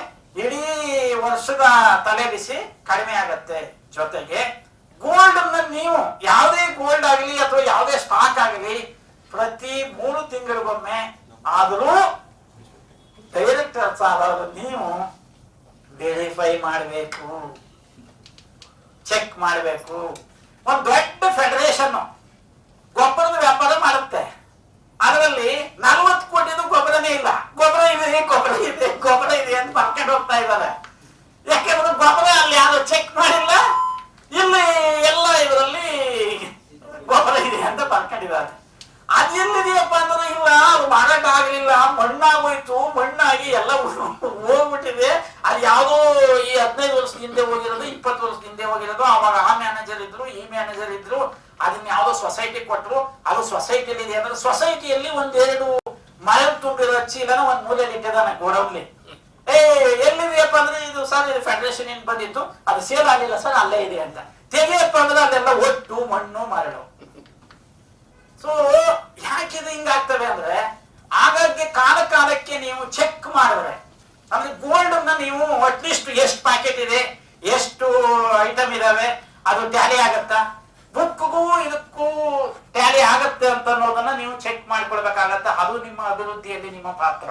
ಇಡೀ ವರ್ಷದ ತಲೆ ಬಿಸಿ ಕಡಿಮೆ ಆಗತ್ತೆ. ಜೊತೆಗೆ ಗೋಲ್ಡ್ ಅನ್ನ ನೀವು ಯಾವುದೇ ಗೋಲ್ಡ್ ಆಗಲಿ ಅಥವಾ ಯಾವುದೇ ಸ್ಟಾಕ್ ಆಗಲಿ ಪ್ರತಿ 3 ತಿಂಗಳಿಗೊಮ್ಮೆ ಆದರೂ ಡೈರೆಕ್ಟರ್ಸ್ ಆದವರು ನೀವು ವೆರಿಫೈ ಮಾಡಬೇಕು, ಚೆಕ್ ಮಾಡಬೇಕು. ಒಂದು ದೊಡ್ಡ ಫೆಡರೇಷನ್ ಗೊಬ್ಬರದ ವ್ಯಾಪಾರ ಮಾಡುತ್ತೆ. ಅದರಲ್ಲಿ 40 ಕೋಟಿದು ಗೊಬ್ಬರನೇ ಇಲ್ಲ. ಗೊಬ್ಬರ ಇದೆ ಅಂತ ಬರ್ಕೊಂಡು ಹೋಗ್ತಾ ಇದ್ದಾರೆ. ಯಾಕೆಂದ್ರೆ ಗೊಬ್ಬರ ಅಲ್ಲಿ ಯಾರು ಚೆಕ್ ಮಾಡಿಲ್ಲ, ಇಲ್ಲಿ ಎಲ್ಲ ಇದರಲ್ಲಿ ಗೊಬ್ಬರ ಇದೆ ಅಂತ ಬರ್ಕೊಂಡಿದ್ದಾರೆ. ಅದೆಲ್ಲಿದೆಯಪ್ಪ ಅಂದ್ರೆ ಇಲ್ಲ, ಅದು ಮಾರಾಟ ಆಗ್ಲಿಲ್ಲ, ಮಣ್ಣಾಗೋಯ್ತು, ಮಣ್ಣಾಗಿ ಎಲ್ಲ ಹೋಗ್ಬಿಟ್ಟಿದೆ. ಅದು ಯಾವುದೋ ಈ 15 ವರ್ಷದ ಹಿಂದೆ ಹೋಗಿರೋದು, 20 ವರ್ಷದ ಹಿಂದೆ ಹೋಗಿರೋದು. ಅವಾಗ ಆ ಮ್ಯಾನೇಜರ್ ಇದ್ರು, ಈ ಮ್ಯಾನೇಜರ್ ಇದ್ರು, ಅದನ್ನ ಯಾವುದೋ ಸೊಸೈಟಿ ಕೊಟ್ರು. ಅದು ಸೊಸೈಟಿಯಲ್ಲಿ ಇದೆ ಅಂದ್ರೆ ಸೊಸೈಟಿಯಲ್ಲಿ 1-2 ಮಳೆ ತುಂಬಿರೋ ಚೀಲನ ಒಂದ್ ಮೂಲೆಯಲ್ಲಿ ಇಟ್ಟಿದ್ದಾನೆ ಗೋಡೌನ್ಲಿ. ಎಲ್ಲಿದೆಯಪ್ಪ ಅಂದ್ರೆ ಇದು ಸರ್ ಇದು ಫೆಡರೇಷನ್ ಏನ್ ಬಂದಿತ್ತು, ಅದು ಸೇಲ್ ಆಗಿಲ್ಲ ಸರ್, ಅಲ್ಲೇ ಇದೆ ಅಂತ ತೆಗೆಯಪ್ಪ ಅಂದ್ರೆ ಅದೆಲ್ಲ ಒಟ್ಟು ಮಣ್ಣು ಮರಳು. ಸೊ ಯಾಕಿದು ಹಿಂಗಾಗ್ತವೆ ಅಂದ್ರೆ ಆಗಾಗ್ಗೆ ಕಾಲಕ್ಕೆ ನೀವು ಚೆಕ್ ಮಾಡಿದ್ರೆ ಅಂದ್ರೆ ಗೋಲ್ಡ್ ಅನ್ನ ನೀವು ಅಟ್ಲೀಸ್ಟ್ ಎಷ್ಟು ಪ್ಯಾಕೆಟ್ ಇದೆ, ಎಷ್ಟು ಐಟಮ್ ಇದಾವೆ, ಅದು ಟ್ಯಾಲಿ ಆಗತ್ತಾ, ಬುಕ್ಗೂ ಇದಕ್ಕೂ ಟ್ಯಾಲಿ ಆಗತ್ತೆ ಅಂತ ಅನ್ನೋದನ್ನ ನೀವು ಚೆಕ್ ಮಾಡ್ಕೊಳ್ಬೇಕಾಗತ್ತೆ. ಅದು ನಿಮ್ಮ ಅಭಿವೃದ್ಧಿಯಲ್ಲಿ ನಿಮ್ಮ ಪಾತ್ರ.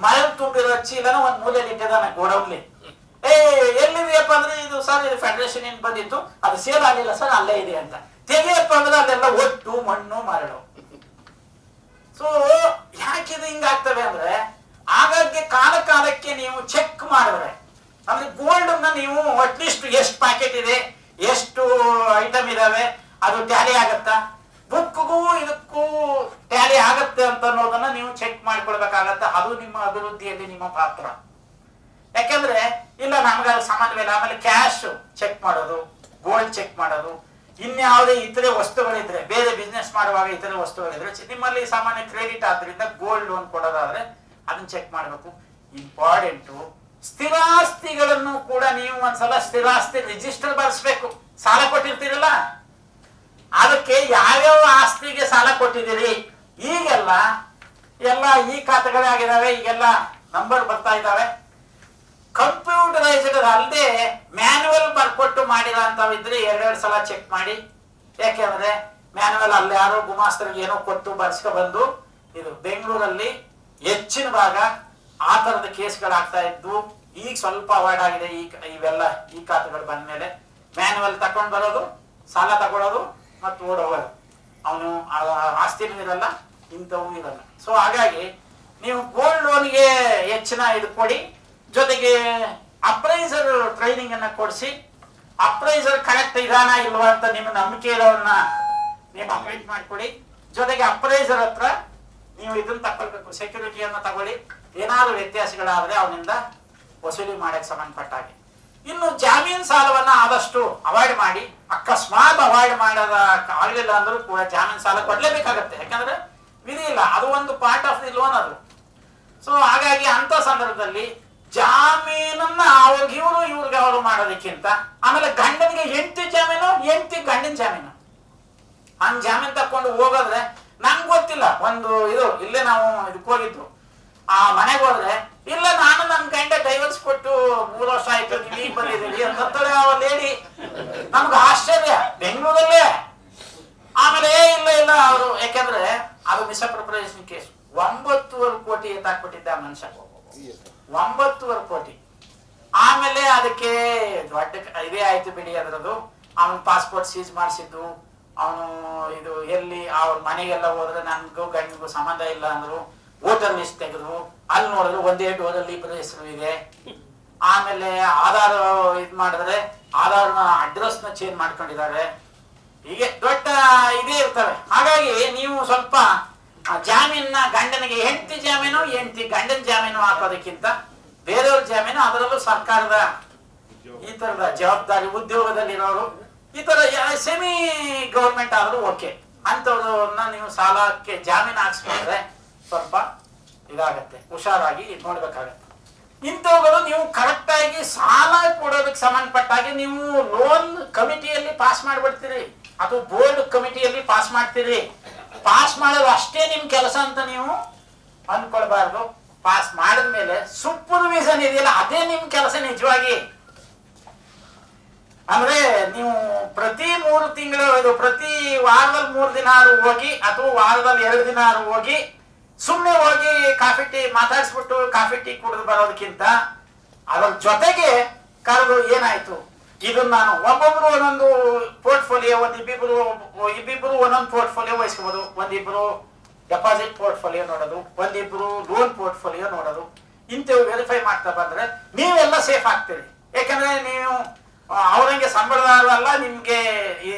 ಮಳೆ ತುಂಬಿರೋ ಚೀಲನ ಒಂದ್ ಮೂಲೆಯಲ್ಲಿ ಇಟ್ಟಿದ್ದಾನೆ ಗೋಡೌನ್ಲಿ. ಎಲ್ಲಿದೆಯಪ್ಪ ಅಂದ್ರೆ ಇದು ಸರ್ ಇದು ಫೆಡರೇಷನ್ ಏನ್ ಬಂದಿತ್ತು, ಅದು ಸೇಲ್ ಆಗಿಲ್ಲ ಸರ್, ಅಲ್ಲೇ ಇದೆ ಅಂತ ತೆಗೆಯಪ್ಪ ಅಂದ್ರೆ ಅದೆಲ್ಲ ಒಟ್ಟು ಮಣ್ಣು ಮರಳು. ಸೊ ಯಾಕಿದು ಹಿಂಗಾಗ್ತವೆ ಅಂದ್ರೆ ಆಗಾಗ್ಗೆ ಕಾಲಕ್ಕೆ ನೀವು ಚೆಕ್ ಮಾಡಿದ್ರೆ ಅಂದ್ರೆ ಗೋಲ್ಡ್ ಅನ್ನ ನೀವು ಅಟ್ಲೀಸ್ಟ್ ಎಷ್ಟು ಪ್ಯಾಕೆಟ್ ಇದೆ, ಎಷ್ಟು ಐಟಮ್ ಇದಾವೆ, ಅದು ಟ್ಯಾಲಿ ಆಗತ್ತಾ, ಬುಕ್ಗೂ ಇದಕ್ಕೂ ಟ್ಯಾಲಿ ಆಗತ್ತೆ ಅಂತ ಅನ್ನೋದನ್ನ ನೀವು ಚೆಕ್ ಮಾಡ್ಕೊಳ್ಬೇಕಾಗತ್ತೆ. ಅದು ನಿಮ್ಮ ಅಭಿವೃದ್ಧಿಯಲ್ಲಿ ನಿಮ್ಮ ಪಾತ್ರ. ಯಾಕೆಂದ್ರೆ ಇಲ್ಲ ನಮ್ಗೆ ಅದು ಸಾಮಾನ್ಯವಿಲ್ಲ. ಆಮೇಲೆ ಕ್ಯಾಶ್ ಚೆಕ್ ಮಾಡೋದು, ಗೋಲ್ಡ್ ಚೆಕ್ ಮಾಡೋದು, ಇನ್ಯಾವುದೇ ಇತರೆ ವಸ್ತುಗಳಿದ್ರೆ, ಬೇರೆ ಬಿಸ್ನೆಸ್ ಮಾಡುವಾಗ ಇತರೆ ವಸ್ತುಗಳಿದ್ರೆ, ನಿಮ್ಮಲ್ಲಿ ಸಾಮಾನ್ಯ ಕ್ರೆಡಿಟ್ ಆದ್ರಿಂದ ಗೋಲ್ಡ್ ಲೋನ್ ಕೊಡೋದಾದ್ರೆ ಅದನ್ನ ಚೆಕ್ ಮಾಡಬೇಕು. ಇಂಪಾರ್ಟೆಂಟು ಸ್ಥಿರಾಸ್ತಿಗಳನ್ನು ಕೂಡ ನೀವು ಒಂದ್ಸಲ ಸ್ಥಿರಾಸ್ತಿ ರಿಜಿಸ್ಟರ್ ಬರೆಸ್ಬೇಕು. ಸಾಲ ಕೊಟ್ಟಿರ್ತೀರಲ್ಲ, ಅದಕ್ಕೆ ಯಾವ್ಯಾವ ಆಸ್ತಿಗೆ ಸಾಲ ಕೊಟ್ಟಿದ್ದೀರಿ, ಈಗೆಲ್ಲ ಈ ಖಾತೆಗಳೇ ಆಗಿದಾವೆ, ಈಗೆಲ್ಲ ನಂಬರ್ ಬರ್ತಾ ಇದ್ದಾವೆ. ಕಂಪ್ಯೂಟರೈಸ್ಡ್ ಅಲ್ಲದೆ ಮ್ಯಾನ್ಯುವಲ್ ಬರ್ಕೊಟ್ಟು ಮಾಡಿರೋ ಅಂತವಿದ್ರೆ 2 ಸಲ ಚೆಕ್ ಮಾಡಿ. ಯಾಕೆಂದ್ರೆ ಮ್ಯಾನ್ಯುವಲ್ ಅಲ್ಲಿ ಯಾರೋ ಗುಮಾಸ್ತರಿಗೆ ಏನೋ ಕೊಟ್ಟು ಬರ್ಸ್ಕೊ ಬಂದು, ಇದು ಬೆಂಗಳೂರಲ್ಲಿ ಹೆಚ್ಚಿನ ಭಾಗ ಆ ತರದ ಕೇಸ್ಗಳಾಗ್ತಾ ಇದ್ದು, ಈಗ ಸ್ವಲ್ಪ ಅವಾಯ್ಡ್ ಆಗಿದೆ. ಇವೆಲ್ಲ ಈ ಖಾತೆಗಳು ಬಂದ್ಮೇಲೆ ಮ್ಯಾನ್ಯುವಲ್ ತಕೊಂಡ್ ಬರೋದು, ಸಾಲ ತಗೊಳ್ಳೋದು ಮತ್ತು ಓಡೋಗೋದು. ಅವನು ಆಸ್ತಿನೂ ಇರಲ್ಲ, ಇಂಥವು ಇರಲ್ಲ. ಸೊ ಹಾಗಾಗಿ ನೀವು ಗೋಲ್ಡ್ ಲೋನ್ಗೆ ಹೆಚ್ಚಿನ ಇದು ಕೊಡಿ. ಜೊತೆಗೆ ಅಪ್ರೈಸರ್ ಟ್ರೈನಿಂಗ್ ಅನ್ನ ಕೊಡಿಸಿ, ಅಪ್ರೈಸರ್ ಕರೆಕ್ಟ್ ಇದಾನ ಇಲ್ವಾ ಅಂತ ನಿಮ್ಮ ನಂಬಿಕೆ ಇರೋನ್ನ ನೀವು ಅಪಾಯಿಂಟ್ ಮಾಡಿಕೊಡಿ. ಜೊತೆಗೆ ಅಪ್ರೈಸರ್ ಹತ್ರ ನೀವು ಇದನ್ನ ತಗೊಳ್ಬೇಕು, ಸೆಕ್ಯೂರಿಟಿಯನ್ನ ತಗೊಳ್ಳಿ. ಏನಾದ್ರು ವ್ಯತ್ಯಾಸಗಳಾದ್ರೆ ಅವನಿಂದ ವಸೂಲಿ ಮಾಡಕ್ಕೆ ಸಂಬಂಧಪಟ್ಟ ಹಾಗೆ. ಇನ್ನು ಜಾಮೀನು ಸಾಲವನ್ನ ಆದಷ್ಟು ಅವಾಯ್ಡ್ ಮಾಡಿ. ಅಕಸ್ಮಾತ್ ಅವಾಯ್ಡ್ ಮಾಡೋದ ಆಗ್ಲಿಲ್ಲ ಅಂದ್ರೂ ಕೂಡ ಜಾಮೀನು ಸಾಲ ಕೊಡ್ಲೇಬೇಕಾಗತ್ತೆ. ಯಾಕಂದ್ರೆ ವಿಧಿ ಇಲ್ಲ, ಅದು ಒಂದು ಪಾರ್ಟ್ ಆಫ್ ದಿ ಲೋನ್ ಅದು. ಸೊ ಹಾಗಾಗಿ ಅಂತ ಸಂದರ್ಭದಲ್ಲಿ ಜಾಮೀನನ್ನ ಅವ್ರಿಗೆ ಇವ್ರಿಗೆ ಅವರು ಮಾಡೋದಕ್ಕಿಂತ ಆಮೇಲೆ ಗಂಡನಿಗೆ ಹೆಂಡತಿ ಜಾಮೀನು, ಹೆಂಡತಿ ಗಂಡನ ಜಾಮೀನು, ಹಂಗ್ ಜಾಮೀನ್ ತಕೊಂಡು ಹೋಗೋದ್ರೆ ನಂಗೆ ಗೊತ್ತಿಲ್ಲ. ಒಂದು ಇದು ಇಲ್ಲೇ ನಾವು ಇದಕ್ಕೆ ಹೋಗಿದ್ದು, ಆ ಮನೆಗೆ ಹೋದ್ರೆ ಇಲ್ಲ ನಾನು ನನ್ನ ಗಂಡ ಡೈವರ್ಸ್ ಕೊಟ್ಟು 3 ವರ್ಷ ಆಯ್ತು, ನೀವು ಈಗ ಬಂದಿದ್ದೀರಿ ಅಂತೇಳಿ ಆ ಲೇಡಿ. ನಮ್ಗೆ ಆಶ್ಚರ್ಯ ಬೆಂಗಳೂರಲ್ಲೇ. ಆಮೇಲೆ ಇಲ್ಲ ಅವರು, ಯಾಕಂದ್ರೆ ಅದು ಮಿಸ್ಅಪ್ರೋಪ್ರಿಯೇಷನ್ ಕೇಸ್. 9.25 ಕೋಟಿ ಎತ್ತಾಕ್ಬಿಟ್ಟಿದ್ದ ಆ ಮನುಷ್ಯ, 9.25 ಕೋಟಿ. ಆಮೇಲೆ ಅದಕ್ಕೆ ದೊಡ್ಡ ಇದೇ ಆಯ್ತು ಬಿಡಿ ಅದರದ್ದು. ಅವನ ಪಾಸ್ಪೋರ್ಟ್ ಸೀಸ್ ಮಾಡಿಸಿದ್ದು, ಅವನು ಇದು ಎಲ್ಲಿ ಅವ್ರ ಮನೆಗೆಲ್ಲ ಹೋದ್ರೆ ನನ್ಗೂ ಗಂಡಿಗೂ ಸಂಬಂಧ ಇಲ್ಲ ಅಂದ್ರು. ವೋಟರ್ ಲಿಸ್ಟ್ ತೆಗೆದ್ರು, ಅಲ್ಲಿ ನೋಡಿದ್ರು ಒಂದೇ ಡೋರಲ್ಲಿ ಇಬ್ಬರು ಹೆಸರು ಇದೆ. ಆಮೇಲೆ ಆಧಾರ್ ಇದ್ ಮಾಡಿದ್ರೆ ಆಧಾರ್ನ ಅಡ್ರೆಸ್ನ ಚೇಂಜ್ ಮಾಡ್ಕೊಂಡಿದ್ದಾರೆ. ಹೀಗೆ ದೊಡ್ಡ ಇದೇ ಇರ್ತವೆ. ಹಾಗಾಗಿ ನೀವು ಸ್ವಲ್ಪ ಜಾಮೀನ ಗಂಡನಿಗೆ ಹೆಂಡತಿ ಜಾಮೀನು, ಹೆಂಡತಿ ಗಂಡನ ಜಾಮೀನು ಹಾಕೋದಕ್ಕಿಂತ ಬೇರೆಯವ್ರ ಜಾಮೀನು, ಅದರಲ್ಲೂ ಸರ್ಕಾರದ ಈ ತರದ ಜವಾಬ್ದಾರಿ ಉದ್ಯೋಗದಲ್ಲಿರೋರು, ಈ ತರ ಸೆಮಿ ಗೌರ್ಮೆಂಟ್ ಆದ್ರೂ ಓಕೆ ಅಂತವ್ರನ್ನ ನೀವು ಸಾಲಕ್ಕೆ ಜಾಮೀನು ಹಾಕ್ಸ್ಕೊಂಡ್ರೆ ಸ್ವಲ್ಪ ಇದಾಗತ್ತೆ, ಹುಷಾರಾಗಿ ನೋಡ್ಬೇಕಾಗತ್ತೆ. ಇಂಥವುಗಳು ನೀವು ಕರೆಕ್ಟ್ ಆಗಿ ಸಾಲ ಕೊಡೋದಕ್ಕೆ ಸಂಬಂಧಪಟ್ಟಾಗಿ ನೀವು ಲೋನ್ ಕಮಿಟಿಯಲ್ಲಿ ಪಾಸ್ ಮಾಡ್ಬಿಡ್ತೀರಿ, ಅದು ಬೋರ್ಡ್ ಕಮಿಟಿಯಲ್ಲಿ ಪಾಸ್ ಮಾಡ್ತೀರಿ. ಪಾಸ್ ಮಾಡೋದು ಅಷ್ಟೇ ನಿಮ್ ಕೆಲಸ ಅಂತ ನೀವು ಅನ್ಕೊಳ್ಬಾರ್ದು. ಪಾಸ್ ಮಾಡಿದ್ಮೇಲೆ ಸೂಪರ್ವಿಷನ್ ಇದೆಯಲ್ಲ, ಅದೇ ನಿಮ್ ಕೆಲಸ ನಿಜವಾಗಿ. ಅಂದ್ರೆ ನೀವು ಪ್ರತಿ 3 ತಿಂಗಳು ಪ್ರತಿ ವಾರದಲ್ಲಿ 3 ದಿನ ಹೋಗಿ, ಅಥವಾ ವಾರದಲ್ಲಿ 2 ದಿನ ಹೋಗಿ, ಸುಮ್ಮನೆ ಹೋಗಿ ಕಾಫಿ ಟೀ ಮಾತಾಡಿಸ್ಬಿಟ್ಟು ಕಾಫಿ ಟೀ ಕುಡಿದು ಬರೋದಕ್ಕಿಂತ ಅದ್ರ ಜೊತೆಗೆ ಕರೆದು ಏನಾಯ್ತು, ಇದನ್ನ ನಾನು ಒಬ್ಬೊಬ್ರು ಒಂದೊಂದು ಪೋರ್ಟ್ಫೋಲಿಯೋ, ಇಬ್ಬಿಬ್ರು ಒಂದೊಂದು ಪೋರ್ಟ್ಫೋಲಿಯೋ ವಹಿಸ್ಕೋಬಹುದು. ಒಂದಿಬ್ರು ಡೆಪಾಸಿಟ್ ಪೋರ್ಟ್ಫೋಲಿಯೋ ನೋಡೋದು, ಒಂದಿಬ್ರು ಲೋನ್ ಪೋರ್ಟ್ಫೋಲಿಯೋ ನೋಡೋದು. ಇಂಥವು ವೆರಿಫೈ ಮಾಡ್ತಾ ಬಂದ್ರೆ ನೀವೆಲ್ಲ ಸೇಫ್ ಆಗ್ತೀರಿ. ಯಾಕಂದ್ರೆ ನೀವು ಅವ್ರಂಗೆ ಸಂಬಳದಾರು ಅಲ್ಲ, ನಿಮ್ಗೆ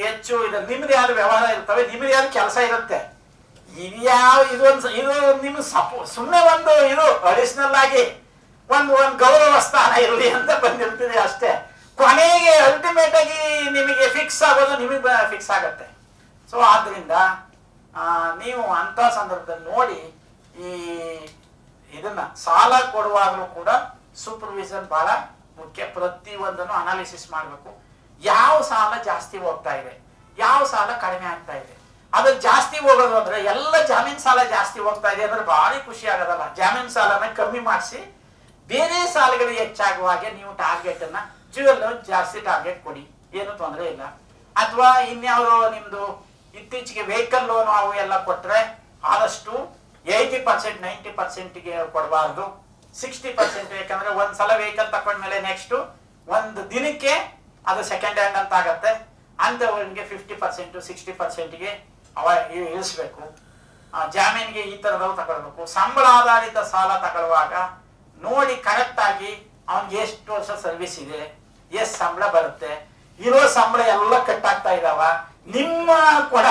ಹೆಚ್ಚು ನಿಮ್ದೇ ಆದ ವ್ಯವಹಾರ ಇರ್ತವೆ, ನಿಮ್ದೇ ಆದ ಕೆಲಸ ಇರುತ್ತೆ. ಇದು ನಿಮ್ ಸುಮ್ಮನೆ ಒಂದು ಇದು ಅಡಿಷನಲ್ ಆಗಿ ಒಂದು ಗೌರವ ಸ್ಥಾನ ಇರಲಿ ಅಂತ ಬಂದಿರ್ತೀರಿ ಅಷ್ಟೇ. ಕೊನೆಗೆ ಅಲ್ಟಿಮೇಟ್ ಆಗಿ ನಿಮಗೆ ಫಿಕ್ಸ್ ಆಗೋದು ನಿಮಗೆ ಫಿಕ್ಸ್ ಆಗತ್ತೆ. ಸೊ ಆದ್ರಿಂದ ನೀವು ಅಂತ ಸಂದರ್ಭದಲ್ಲಿ ನೋಡಿ, ಈ ಇದನ್ನ ಸಾಲ ಕೊಡುವಾಗಲೂ ಕೂಡ ಸೂಪರ್ವಿಷನ್ ಬಹಳ ಮುಖ್ಯ. ಪ್ರತಿಯೊಂದನ್ನು ಅನಾಲಿಸಿಸ್ ಮಾಡಬೇಕು. ಯಾವ ಸಾಲ ಜಾಸ್ತಿ ಹೋಗ್ತಾ ಇದೆ, ಯಾವ ಸಾಲ ಕಡಿಮೆ ಆಗ್ತಾ ಇದೆ. ಅದು ಜಾಸ್ತಿ ಹೋಗೋದು ಅಂದ್ರೆ ಎಲ್ಲ ಜಾಮೀನ್ ಸಾಲ ಜಾಸ್ತಿ ಹೋಗ್ತಾ ಇದೆ ಅಂದ್ರೆ ಭಾರಿ ಖುಷಿ ಆಗೋದಲ್ಲ. ಜಾಮೀನ್ ಸಾಲನ ಕಮ್ಮಿ ಮಾಡಿಸಿ ಬೇರೆ ಸಾಲಗಳು ಹೆಚ್ಚಾಗುವ ಹಾಗೆ ನೀವು ಟಾರ್ಗೆಟ್ ಅನ್ನ ಜ್ಯುವೆಲ್ ಜಾಸ್ತಿ ಟಾರ್ಗೆಟ್ ಕೊಡಿ, ಏನು ತೊಂದರೆ ಇಲ್ಲ. ಅಥವಾ ಇನ್ಯಾವುದು ನಿಮ್ದು ಇತ್ತೀಚೆಗೆ ವೆಹಿಕಲ್ ಲೋನ್ ಅವು ಎಲ್ಲ ಕೊಟ್ರೆ ಆದಷ್ಟು 80% 90%ಗೆ ಕೊಡಬಾರ್ದು, 60%. ಯಾಕಂದ್ರೆ ಒಂದ್ಸಲ ವೆಹಿಕಲ್ ತಕೊಂಡ್ಮೇಲೆ ನೆಕ್ಸ್ಟ್ ಒಂದು ದಿನಕ್ಕೆ ಅದು ಸೆಕೆಂಡ್ ಹ್ಯಾಂಡ್ ಅಂತ ಆಗತ್ತೆ. ಅಂತವರಿಗೆ 50% 60%ಗೆ ಇಳಿಸ್ಬೇಕು. ಜಾಮೀನಿಗೆ ಈ ತರದವು ತಗೊಳ್ಬೇಕು. ಸಂಬಳ ಆಧಾರಿತ ಸಾಲ ತಗೊಳ್ಳುವಾಗ ನೋಡಿ ಕರೆಕ್ಟ್ ಆಗಿ ಅವನ್ಗೆ ಎಷ್ಟು ವರ್ಷ ಸರ್ವಿಸ್ ಇದೆ, ಎಷ್ಟು ಸಂಬಳ ಬರುತ್ತೆ, ಇರೋ ಸಂಬಳ ಎಲ್ಲ ಕಟ್ಟಾಗ್ತಾ ಇದಾವ, ನಿಮ್ಮ ಕೊಡ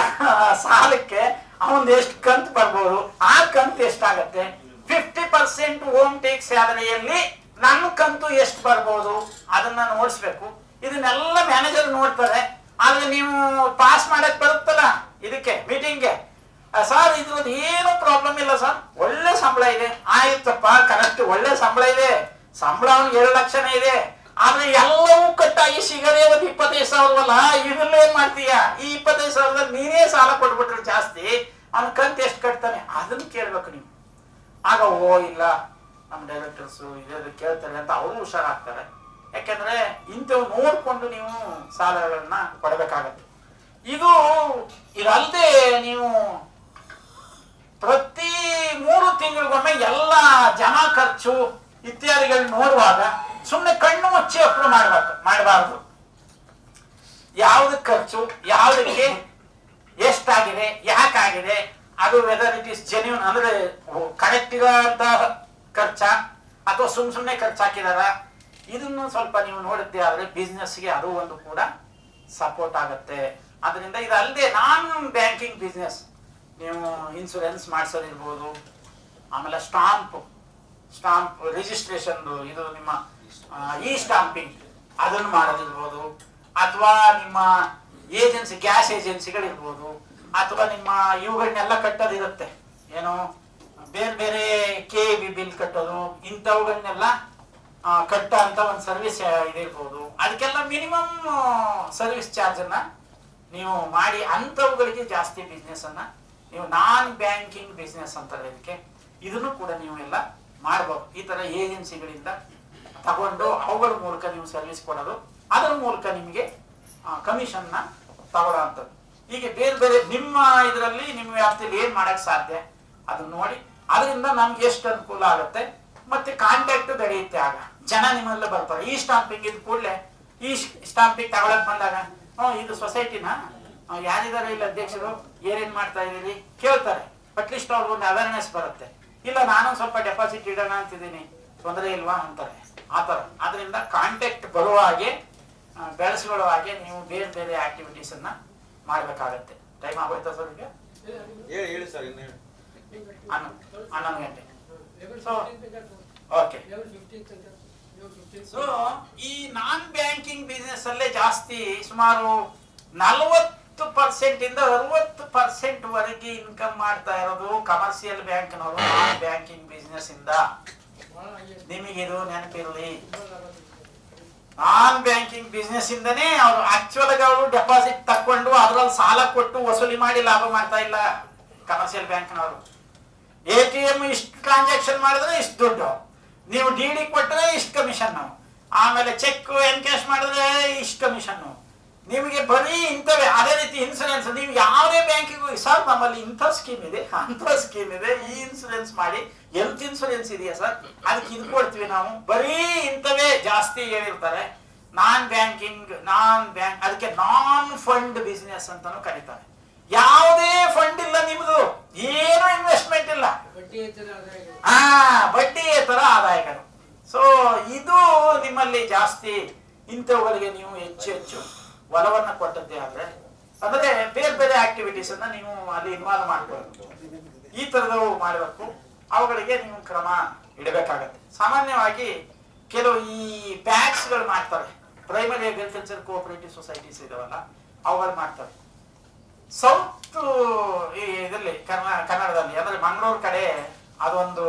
ಸಾಲಕ್ಕೆ ಅವನ್ ಎಷ್ಟು ಕಂತು ಬರ್ಬೋದು, ಆ ಕಂತು ಎಷ್ಟಾಗತ್ತೆ, 50% ಹೋಮ್ ಟೇಕ್ ಸ್ಯಾಲರಿಯಲ್ಲಿ ನನ್ನ ಕಂತು ಎಷ್ಟು ಬರ್ಬೋದು ಅದನ್ನ ನೋಡಿಸ್ಬೇಕು. ಇದನ್ನೆಲ್ಲ ಮ್ಯಾನೇಜರ್ ನೋಡ್ತಾರೆ. ಆದ್ರೆ ನೀವು ಪಾಸ್ ಮಾಡಕ್ ಬರುತ್ತಲ್ಲ ಇದಕ್ಕೆ ಮೀಟಿಂಗ್ಗೆ, ಸರ್ ಇದ್ರದ್ದು ಏನು ಪ್ರಾಬ್ಲಮ್ ಇಲ್ಲ ಸರ್, ಒಳ್ಳೆ ಸಂಬಳ ಇದೆ. ಆಯ್ತಪ್ಪ, ಕರೆಕ್ಟ್ ಒಳ್ಳೆ ಸಂಬಳ ಇದೆ, ಸಂಬಳ ಅವ್ನಿಗೆ 2 ಲಕ್ಷನೇ ಇದೆ. ಆದ್ರೆ ಎಲ್ಲವೂ ಕಟ್ಟಾಗಿ ಸಿಗದೆ ಒಂದು 25,000 ಅಲ್ಲ, ಇದನ್ನ ಏನ್ ಮಾಡ್ತೀಯ? ಈ 25,000 ನೀನೇ ಸಾಲ ಕೊಟ್ಬಿಟ್ರೆ ಜಾಸ್ತಿ, ಅವ್ನ ಕಂತು ಎಷ್ಟು ಕಟ್ತಾನೆ ಅದನ್ನ ಕೇಳ್ಬೇಕು ನೀವು. ಆಗ ಓ ಇಲ್ಲ ನಮ್ಮ ಡೈರೆಕ್ಟರ್ಸ್ ಇದೇ ಕೇಳ್ತಾರೆ ಅಂತ ಅವರು ಹುಷಾರಾಗ್ತಾರೆ. ಯಾಕೆಂದ್ರೆ ಇಂಥವು ನೋಡ್ಕೊಂಡು ನೀವು ಸಾಲಗಳನ್ನ ಕೊಡಬೇಕಾಗತ್ತೆ. ಇದಲ್ಲದೆ ನೀವು ಪ್ರತಿ 3 ತಿಂಗಳಿಗೊಮ್ಮೆ ಎಲ್ಲ ಜಮಾ ಖರ್ಚು ಇತ್ಯಾದಿಗಳು ನೋಡುವಾಗ ಸುಮ್ಮನೆ ಕಣ್ಣು ಮುಚ್ಚಿ ಅಪ್ರೂವ್ ಮಾಡಬಾರ್ದು. ಯಾವ್ದಕ್ಕೆ ಖರ್ಚು, ಯಾವ್ದಕ್ಕೆ ಎಷ್ಟಾಗಿದೆ, ಯಾಕಾಗಿದೆ, ಅದು ವೆದರ್ ಇಟ್ ಇಸ್ ಜೆನ್ಯೂನ್ ಅಂದ್ರೆ ಕರೆಕ್ಟ್ ಇರೋಂತ ಖರ್ಚ ಅಥವಾ ಸುಮ್ಮನೆ ಖರ್ಚು ಹಾಕಿದಾರ, ಇದನ್ನು ಸ್ವಲ್ಪ ನೀವು ನೋಡಿದ್ದೆ ಆದ್ರೆ ಬಿಸ್ನೆಸ್ಗೆ ಅದು ಒಂದು ಕೂಡ ಸಪೋರ್ಟ್ ಆಗತ್ತೆ. ಅದರಿಂದ ಇದಲ್ಲದೆ ನಾನ್ ಬ್ಯಾಂಕಿಂಗ್ ಬಿಸ್ನೆಸ್, ನೀವು ಇನ್ಶೂರೆನ್ಸ್ ಮಾಡಿಸೋದಿರ್ಬೋದು, ಆಮೇಲೆ ಸ್ಟಾಂಪ್ ರಿಜಿಸ್ಟ್ರೇಷನ್, ಇದು ನಿಮ್ಮ ಇ ಸ್ಟಾಂಪಿಂಗ್ ಅದನ್ನು ಮಾಡೋದಿರ್ಬೋದು, ಅಥವಾ ನಿಮ್ಮ ಏಜೆನ್ಸಿ ಗ್ಯಾಸ್ ಏಜೆನ್ಸಿಗಳಿರ್ಬೋದು, ಅಥವಾ ನಿಮ್ಮ ಇವುಗಳನ್ನೆಲ್ಲ ಕಟ್ಟೋದಿರುತ್ತೆ, ಏನು ಬೇರೆ ಬೇರೆ KEB ಬಿಲ್ ಕಟ್ಟೋದು ಇಂಥವುಗಳನ್ನೆಲ್ಲ ಕಟ್ಟ ಅಂತ ಒಂದು ಸರ್ವಿಸ್ ಇದಿರ್ಬೋದು. ಅದಕ್ಕೆಲ್ಲ ಮಿನಿಮಮ್ ಸರ್ವಿಸ್ ಚಾರ್ಜ್ ಅನ್ನ ನೀವು ಮಾಡಿ ಅಂಥವುಗಳಿಗೆ ಜಾಸ್ತಿ ಬಿಸ್ನೆಸ್ ಅನ್ನ ನೀವು ನಾನ್ ಬ್ಯಾಂಕಿಂಗ್ ಬಿಸ್ನೆಸ್ ಅಂತಾರೆ ಇದಕ್ಕೆ. ಇದನ್ನು ಕೂಡ ನೀವು ಎಲ್ಲ ಮಾಡ್ಬೋದು. ಈ ತರ ಏಜೆನ್ಸಿಗಳಿಂದ ತಗೊಂಡು ಅವುಗಳ ಮೂಲಕ ನೀವು ಸರ್ವಿಸ್ ಕೊಡೋದು, ಅದರ ಮೂಲಕ ನಿಮಗೆ ಕಮಿಷನ್ ನ ತಗೊಳ್ಳೋ ಅಂಥದ್ದು. ಹೀಗೆ ಬೇರೆ ಬೇರೆ ನಿಮ್ಮ ಇದರಲ್ಲಿ ನಿಮ್ಮ ವ್ಯಾಪ್ತಿಯಲ್ಲಿ ಏನ್ ಮಾಡಕ್ ಸಾಧ್ಯ ಅದನ್ನ ನೋಡಿ, ಅದರಿಂದ ನಮ್ಗೆ ಎಷ್ಟು ಅನುಕೂಲ ಆಗುತ್ತೆ ಮತ್ತೆ ಕಾಂಟ್ಯಾಕ್ಟ್ ಬೆಳೆಯುತ್ತೆ. ಆಗ ಜನ ನಿಮ್ಮೆಲ್ಲ ಬರ್ತಾರೆ. ಈ ಸ್ಟಾಂಪಿಂಗ್ ಇದ್ ಕೂಡಲೇ ಈ ಸ್ಟಾಂಪಿಂಗ್ ತಗೊಳಕ್ ಬಂದಾಗ ಇದು ಸೊಸೈಟಿನ ಯಾರಿದ್ದಾರೆ ಇಲ್ಲಿ ಅಧ್ಯಕ್ಷರು, ಏನೇನ್ ಮಾಡ್ತಾ ಇದೀರಿ ಕೇಳ್ತಾರೆ. ಅಟ್ಲೀಸ್ಟ್ ಅವ್ರಿಗೆ ಒಂದು ಅವೇರ್ನೆಸ್ ಬರುತ್ತೆ. ಇಲ್ಲ ನಾನು ಸ್ವಲ್ಪ ಡೆಪಾಸಿಟ್ ಇಡೋಣ ಅಂತಿದ್ದೀನಿ, ತೊಂದರೆ ಇಲ್ವಾ ಅಂತಾರೆ. ಆತರ ಅದರಿಂದ ಕಾಂಟ್ಯಾಕ್ಟ್ ಬರುವ ಹಾಗೆ ಬೆಳೆಸ್ಕೊಳ್ಳೋ ಹಾಗೆ ನೀವು ಬೇರೆ ಬೇರೆ ಆಕ್ಟಿವಿಟೀಸ್ ಅನ್ನ ಮಾಡ್ಬೇಕಾಗತ್ತೆ. ಟೈಮ್ ಆಗೋಯ್ತಾ ಸರ್? ಈಗ ಹೇಳಿ ಸರ್, ಇನ್ನು ಹೇಳಿ. 11 ಗಂಟೆ. So okay. ಸೊ ಈ ನಾನ್ ಬ್ಯಾಂಕಿಂಗ್ ಬಿಸ್ನೆಸ್ ಅಲ್ಲೇ ಜಾಸ್ತಿ, ಸುಮಾರು 40% ಇಂದ 60% ವರೆಗೆ ಇನ್ಕಮ್ ಮಾಡ್ತಾ ಇರೋದು ಕಮರ್ಷಿಯಲ್ ಬ್ಯಾಂಕ್ನವರು ನಾನ್ ಬ್ಯಾಂಕಿಂಗ್ ಬಿಸ್ನೆಸ್ ಇಂದ. ನಿಮಗಿದು ನೆನಪಿರಲಿ, ನಾನ್ ಬ್ಯಾಂಕಿಂಗ್ ಬಿಸ್ನೆಸ್ ಇಂದನೇ ಅವರು ಆಕ್ಚುಲ್ ಆಗಿ ಅವರು ಡೆಪಾಸಿಟ್ ತಕೊಂಡು ಅದ್ರಲ್ಲಿ ಸಾಲ ಕೊಟ್ಟು ವಸೂಲಿ ಮಾಡಿ ಲಾಭ ಮಾಡ್ತಾ ಇಲ್ಲ ಕಮರ್ಷಿಯಲ್ ಬ್ಯಾಂಕ್ನವರು. ATM ಇಷ್ಟು ಟ್ರಾನ್ಸಾಕ್ಷನ್ ಮಾಡಿದ್ರೆ ಇಷ್ಟು ದುಡ್ಡು, ನೀವು DD ಕೊಟ್ಟರೆ ಇಷ್ಟು ಕಮಿಷನ್, ಆಮೇಲೆ ಚೆಕ್ ಎನ್ಕ್ಯಾಶ್ ಮಾಡಿದ್ರೆ ಇಷ್ಟು ಕಮಿಷನ್. ನಿಮಗೆ ಬರೀ ಇಂಥವೇ. ಅದೇ ರೀತಿ ಇನ್ಸೂರೆನ್ಸ್, ನೀವು ಯಾವುದೇ ಬ್ಯಾಂಕಿಗೆ ಹೋಗಿ ಸರ್ ನಮ್ಮಲ್ಲಿ ಇಂಥ ಸ್ಕೀಮ್ ಇದೆ, ಅಂಥ ಸ್ಕೀಮ್ ಇದೆ, ಈ ಇನ್ಸೂರೆನ್ಸ್ ಮಾಡಿ, ಹೆಲ್ತ್ ಇನ್ಸೂರೆನ್ಸ್ ಇದೆಯಾ ಸರ್, ಅದಕ್ಕೆ ಇದು ಕೊಡ್ತೀವಿ ನಾವು, ಬರೀ ಇಂಥವೇ ಜಾಸ್ತಿ ಹೇಳಿರ್ತಾರೆ. ನಾನ್ ಬ್ಯಾಂಕಿಂಗ್ ಅದಕ್ಕೆ ನಾನ್ ಫಂಡ್ ಬಿಸ್ನೆಸ್ ಅಂತಾನು ಕರೀತಾರೆ. ಯಾವುದೇ ಫಂಡ್ ಇಲ್ಲ ನಿಮ್ದು, ಏನು ಇನ್ವೆಸ್ಟ್ಮೆಂಟ್ ಇಲ್ಲ, ಬಡ್ಡಿಯೇತರ ಆದಾಯಗಳು. ಸೊ ಇದು ನಿಮ್ಮಲ್ಲಿ ಜಾಸ್ತಿ ಇಂಥವುಗಳಿಗೆ ನೀವು ಹೆಚ್ಚು ಒಲವನ್ನ ಕೊಟ್ಟದ್ದೇ ಆದ್ರೆ, ಅಂದ್ರೆ ಬೇರೆ ಬೇರೆ ಆಕ್ಟಿವಿಟೀಸ್ ಅನ್ನ ನೀವು ಅಲ್ಲಿ ಇನ್ವಾಲ್ವ್ ಮಾಡಬೇಕು. ಈ ತರದವು ಮಾಡಬೇಕು. ಅವುಗಳಿಗೆ ನೀವು ಕ್ರಮ ಇಡಬೇಕಾಗತ್ತೆ. ಸಾಮಾನ್ಯವಾಗಿ ಕೆಲವು ಈ ಪ್ಯಾಕ್ಸ್ ಗಳು ಮಾಡ್ತಾರೆ, ಪ್ರೈಮರಿ ಅಗ್ರಿಕಲ್ಚರ್ ಕೋಆಪರೇಟಿವ್ ಸೊಸೈಟೀಸ್ ಇದಾವಲ್ಲ ಅವುಗಳು ಮಾಡ್ತಾರೆ. ಸೌತ್ ಇದರಲ್ಲಿ ಕನ್ನಡದಲ್ಲಿ ಅಂದ್ರೆ ಮಂಗಳೂರು ಕಡೆ ಅದೊಂದು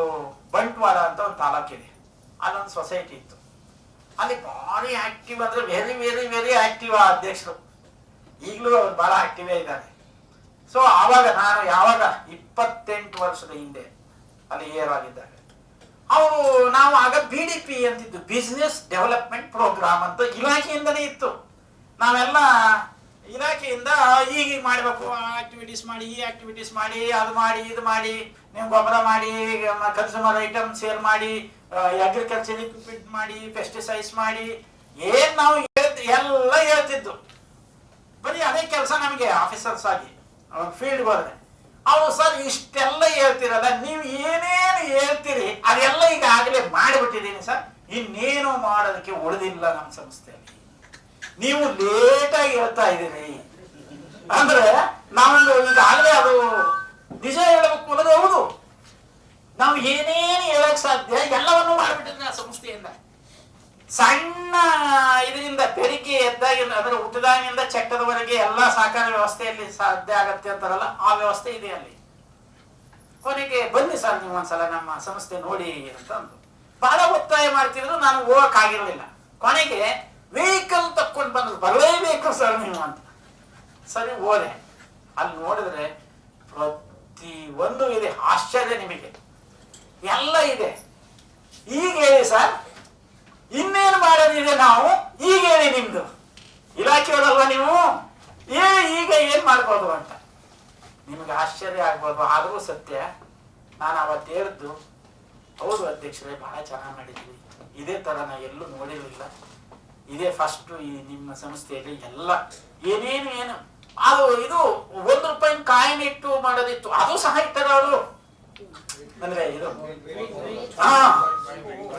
ಬಂಟ್ವಾಳ ಅಂತ ಒಂದು ತಾಲೂಕಿದೆ, ಅಲ್ಲೊಂದು ಸೊಸೈಟಿ ಇತ್ತು. ಅಲ್ಲಿ ಭಾರಿ ಆಕ್ಟಿವ್ ಅಂದ್ರೆ ವೆರಿ ವೆರಿ ವೆರಿ ಆಕ್ಟಿವ್ ಅಧ್ಯಕ್ಷರು, ಈಗಲೂ ಅವ್ರು ಬಹಳ ಆಕ್ಟಿವೇ ಇದ್ದಾರೆ. ಸೊ ಆವಾಗ ನಾನು ಯಾವಾಗ 28 ವರ್ಷದ ಹಿಂದೆ ಅಲ್ಲಿ ಏರ್ ಆಗಿದ್ದಾಗ ನಾವು ಆಗ BDP ಅಂತಿದ್ದು, ಬಿಸ್ನೆಸ್ ಡೆವಲಪ್ಮೆಂಟ್ ಪ್ರೋಗ್ರಾಮ್ ಅಂತ ಇಲಾಖೆಯಿಂದನೇ ಇತ್ತು. ನಾವೆಲ್ಲ ಇಲಾಖೆಯಿಂದ ಈಗ ಮಾಡ್ಬೇಕು, ಆಕ್ಟಿವಿಟೀಸ್ ಮಾಡಿ, ಈ ಆಕ್ಟಿವಿಟೀಸ್ ಮಾಡಿ, ಅದು ಮಾಡಿ, ಇದು ಮಾಡಿ, ನೀವು ಗೊಬ್ಬರ ಮಾಡಿ, ಕನ್ಸ್ಯೂಮರ್ ಐಟಮ್ ಸೇಲ್ ಮಾಡಿ, ಅಗ್ರಿಕಲ್ಚರ್ ಇಕ್ವಿಪ್ಮೆಂಟ್ ಮಾಡಿ, ಪೆಸ್ಟಿಸೈಡ್ಸ್ ಮಾಡಿ, ಏನ್ ನಾವು ಎಲ್ಲ ಹೇಳ್ತಿದ್ದು. ಬರೀ ಅದೇ ಕೆಲಸ ನಮಗೆ ಆಫೀಸರ್ಸ್ ಆಗಿ ಫೀಲ್ಡ್ ಹೋದ್ರೆ. ಅವ್ರು ಸರ್ ಇಷ್ಟೆಲ್ಲ ಹೇಳ್ತಿರಲ್ಲ, ನೀವು ಏನೇನು ಹೇಳ್ತೀರಿ ಅದೆಲ್ಲ ಈಗ ಆಗಲೇ ಮಾಡಿಬಿಟ್ಟಿದ್ದೀನಿ ಸರ್, ಇನ್ನೇನು ಮಾಡೋದಕ್ಕೆ ಉಳಿದಿಲ್ಲ ನಮ್ಮ ಸಂಸ್ಥೆಯಲ್ಲಿ, ನೀವು ಲೇಟಾಗಿ ಹೇಳ್ತಾ ಇದ್ದೀರಿ ಅಂದ್ರೆ ನಾವೊಂದು ಈಗಾಗಲೇ ಅದು ನಿಜ ಹೇಳಬೇಕು ಅನ್ನೋದು ಹೌದು. ನಾವು ಏನೇನು ಹೇಳಕ್ ಸಾಧ್ಯ ಎಲ್ಲವನ್ನೂ ಮಾಡಿಬಿಟ್ಟಿದ್ರೆ ಆ ಸಂಸ್ಥೆಯಿಂದ. ಸಣ್ಣ ಇದರಿಂದ ಬೆಳಿಗ್ಗೆ ಎದ್ದಾಗಿಂದ ಅದರ ಹುಟ್ಟಿದಾಗಿಂದ ಚಟ್ಟದವರೆಗೆ ಎಲ್ಲ ಸಹಕಾರ ವ್ಯವಸ್ಥೆಯಲ್ಲಿ ಸಾಧ್ಯ ಆಗತ್ತೆ ಅಂತಾರಲ್ಲ, ಆ ವ್ಯವಸ್ಥೆ ಇದೆ ಅಲ್ಲಿ. ಕೊನೆಗೆ ಬನ್ನಿ ಸರ್ ನೀವು ಒಂದ್ಸಲ ನಮ್ಮ ಸಂಸ್ಥೆ ನೋಡಿ ಅಂತ ಅಂದು ಬಹಳ ಒತ್ತಾಯ ಮಾಡ್ತಿದ್ರು. ನಾನು ಹೋಗಕ್ ಆಗಿರ್ಲಿಲ್ಲ. ಕೊನೆಗೆ ವೆಹಿಕಲ್ ತಕ್ಕೊಂಡು ಬಂದ್ರು, ಬರಲೇಬೇಕು ಸರ್ ನೀವು ಅಂತ. ಸರಿ ಹೋದೆ. ಅಲ್ಲಿ ನೋಡಿದ್ರೆ ಪ್ರತಿ ಒಂದು ಇದೆ, ಆಶ್ಚರ್ಯ ನಿಮಗೆ, ಎಲ್ಲ ಇದೆ. ಈಗ ಹೇಳಿ ಸರ್, ಇನ್ನೇನು ಮಾಡೋದಿದೆ ನಾವು, ಈಗ ಹೇಳಿ, ನಿಮ್ದು ಇಲಾಖೆಯವರಲ್ವಾ ನೀವು, ಈಗ ಏನ್ ಮಾಡ್ಬೋದು ಅಂತ ನಿಮ್ಗೆ ಆಶ್ಚರ್ಯ ಆಗ್ಬೋದು. ಆದರೂ ಸತ್ಯ. ನಾನು ಅವತ್ತು ಹೇಳಿದ್ದು, ಹೌದು ಅಧ್ಯಕ್ಷರೇ ಬಹಳ ಚೆನ್ನಾಗಿ ಮಾಡಿದ್ವಿ, ಇದೇ ತರ ನಾ ಎಲ್ಲೂ ನೋಡಿರಲಿಲ್ಲ, ಇದೇ ಫಸ್ಟ್ ಈ ನಿಮ್ಮ ಸಂಸ್ಥೆಯಲ್ಲಿ ಎಲ್ಲ ಏನು ಅದು ಇದು ₹1 ಕಾಯಿನ್ ಇಟ್ಟು ಮಾಡೋದಿತ್ತು, ಅದು ಸಹ ಇಟ್ಟರು ಅವರು. ಅಂದ್ರೆ ಇದು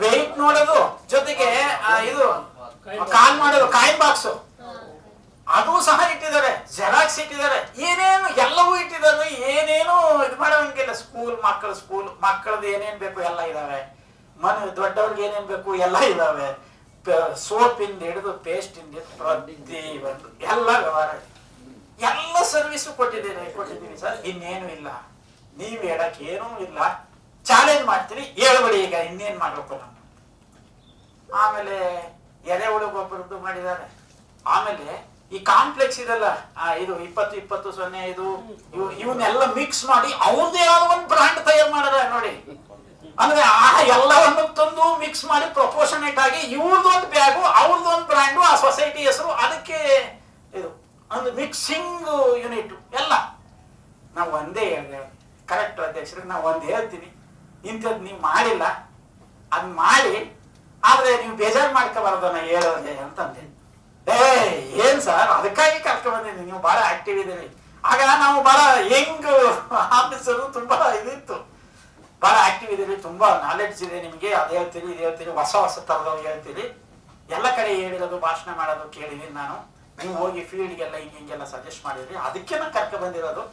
ವೆಯ್ಟ್ ನೋಡೋದು, ಜೊತೆಗೆ ಇದು ಕಾಲ್ ಮಾಡೋದು, ಕಾಯಿನ್ ಬಾಕ್ಸ್ ಅದು ಸಹ ಇಟ್ಟಿದ್ದಾರೆ, ಜೆರಾಕ್ಸ್ ಇಟ್ಟಿದ್ದಾರೆ, ಏನೇನು ಎಲ್ಲವೂ ಇಟ್ಟಿದ್ದಾರೆ. ಏನೇನು ಇದು ಮಾಡೋಂಗಿಲ್ಲ. ಸ್ಕೂಲ್ ಮಕ್ಕಳದ್ದು ಏನೇನ್ ಬೇಕು ಎಲ್ಲ ಇದಾವೆ, ದೊಡ್ಡವ್ರಿಗೆ ಏನೇನ್ ಬೇಕು ಎಲ್ಲ ಇದಾವೆ. ಸೋಪ್ ಇಂದ ಹಿಡಿದು ಪೇಸ್ಟ್ ಇಂದ ಪ್ರತಿ ಒಂದು ಎಲ್ಲ ವ್ಯವಹಾರ, ಎಲ್ಲ ಸರ್ವಿಸು ಕೊಟ್ಟಿದ್ದೀವಿ ಸರ್. ಇನ್ನೇನು ಇಲ್ಲ, ನೀವ್ ಹೇಳಕ್ ಏನೂ ಇಲ್ಲ. ಚಾಲೆಂಜ್ ಮಾಡ್ತೀನಿ, ಹೇಳ್ಬಿಡಿ ಈಗ ಇನ್ನೇನ್ ಮಾಡ್ಬೇಕು ನಾನು. ಆಮೇಲೆ ಎರೆಹುಳು ಗೊಬ್ಬರದ್ದು ಮಾಡಿದ್ದಾರೆ. ಆಮೇಲೆ ಈ ಕಾಂಪ್ಲೆಕ್ಸ್ ಇದೆಲ್ಲ ಇದು 20-20-05 ಇವನ್ನೆಲ್ಲ ಮಿಕ್ಸ್ ಮಾಡಿ ಅವ್ರದೇ ಆದ ಒಂದು ಬ್ರಾಂಡ್ ತಯಾರು ಮಾಡಿದ್ರೆ ನೋಡಿ. ಅಂದ್ರೆ ಆ ಎಲ್ಲವನ್ನು ತಂದು ಮಿಕ್ಸ್ ಮಾಡಿ ಪ್ರಪೋರ್ಷನೇಟ್ ಆಗಿ ಇವ್ರದೊಂದು ಬ್ಯಾಗು ಅವ್ರದೊಂದು ಬ್ರ್ಯಾಂಡು ಆ ಸೊಸೈಟಿ ಹೆಸರು, ಅದಕ್ಕೆ ಇದು ಒಂದು ಮಿಕ್ಸಿಂಗ್ ಯೂನಿಟ್ ಎಲ್ಲ. ನಾವು ಒಂದೇ ಹೇಳಿದೆ ಕರೆಕ್ಟ್ ಅಧ್ಯಕ್ಷರಿಗೆ, ನಾವು ಒಂದು ಹೇಳ್ತೀನಿ, ಇಂಥದ್ದು ನೀವು ಮಾಡಿಲ್ಲ, ಅದ್ ಮಾಡಿ, ಆದ್ರೆ ನೀವು ಬೇಜಾರು ಮಾಡ್ಕೋಬಾರ್ದು ನಾ ಹೇಳೋದೇ ಅಂತಂದೆ. ಏನ್ ಸರ್ ಅದಕ್ಕಾಗಿ ಕರ್ಕೊಂಡ್ ಬಂದಿದ್ದೀನಿ, ನೀವು ಬಹಳ ಆಕ್ಟಿವ್ ಇದ್ದೀರಿ. ಆಗ ನಾವು ಬಹಳ ಯಂಗ್ ಆಫೀಸರು, ತುಂಬಾ ಇದಿತ್ತು, ಬಹಳ ಆಕ್ಟಿವ್ ಇದ್ದೀರಿ, ತುಂಬಾ ನಾಲೆಡ್ಜ್ ಇದೆ ನಿಮ್ಗೆ, ಅದು ಹೇಳ್ತೀರಿ ಇದು ಹೇಳ್ತೀರಿ, ಹೊಸ ಹೊಸ ತರದವ್ರು ಹೇಳ್ತೀರಿ, ಎಲ್ಲ ಕಡೆ ಹೇಳಿರೋದು ಭಾಷಣ ಮಾಡೋದು ಕೇಳಿದೀನಿ ನಾನು. ನೀವು ಹೋಗಿ ಫೀಲ್ಡ್ಗೆಲ್ಲ ಹಿಂಗೆಲ್ಲ ಸಜೆಸ್ಟ್ ಮಾಡಿದ್ರಿ, ಅದಕ್ಕೆ ನಾನು ಕರ್ಕೊಂಡ್ ಬಂದಿರೋದು.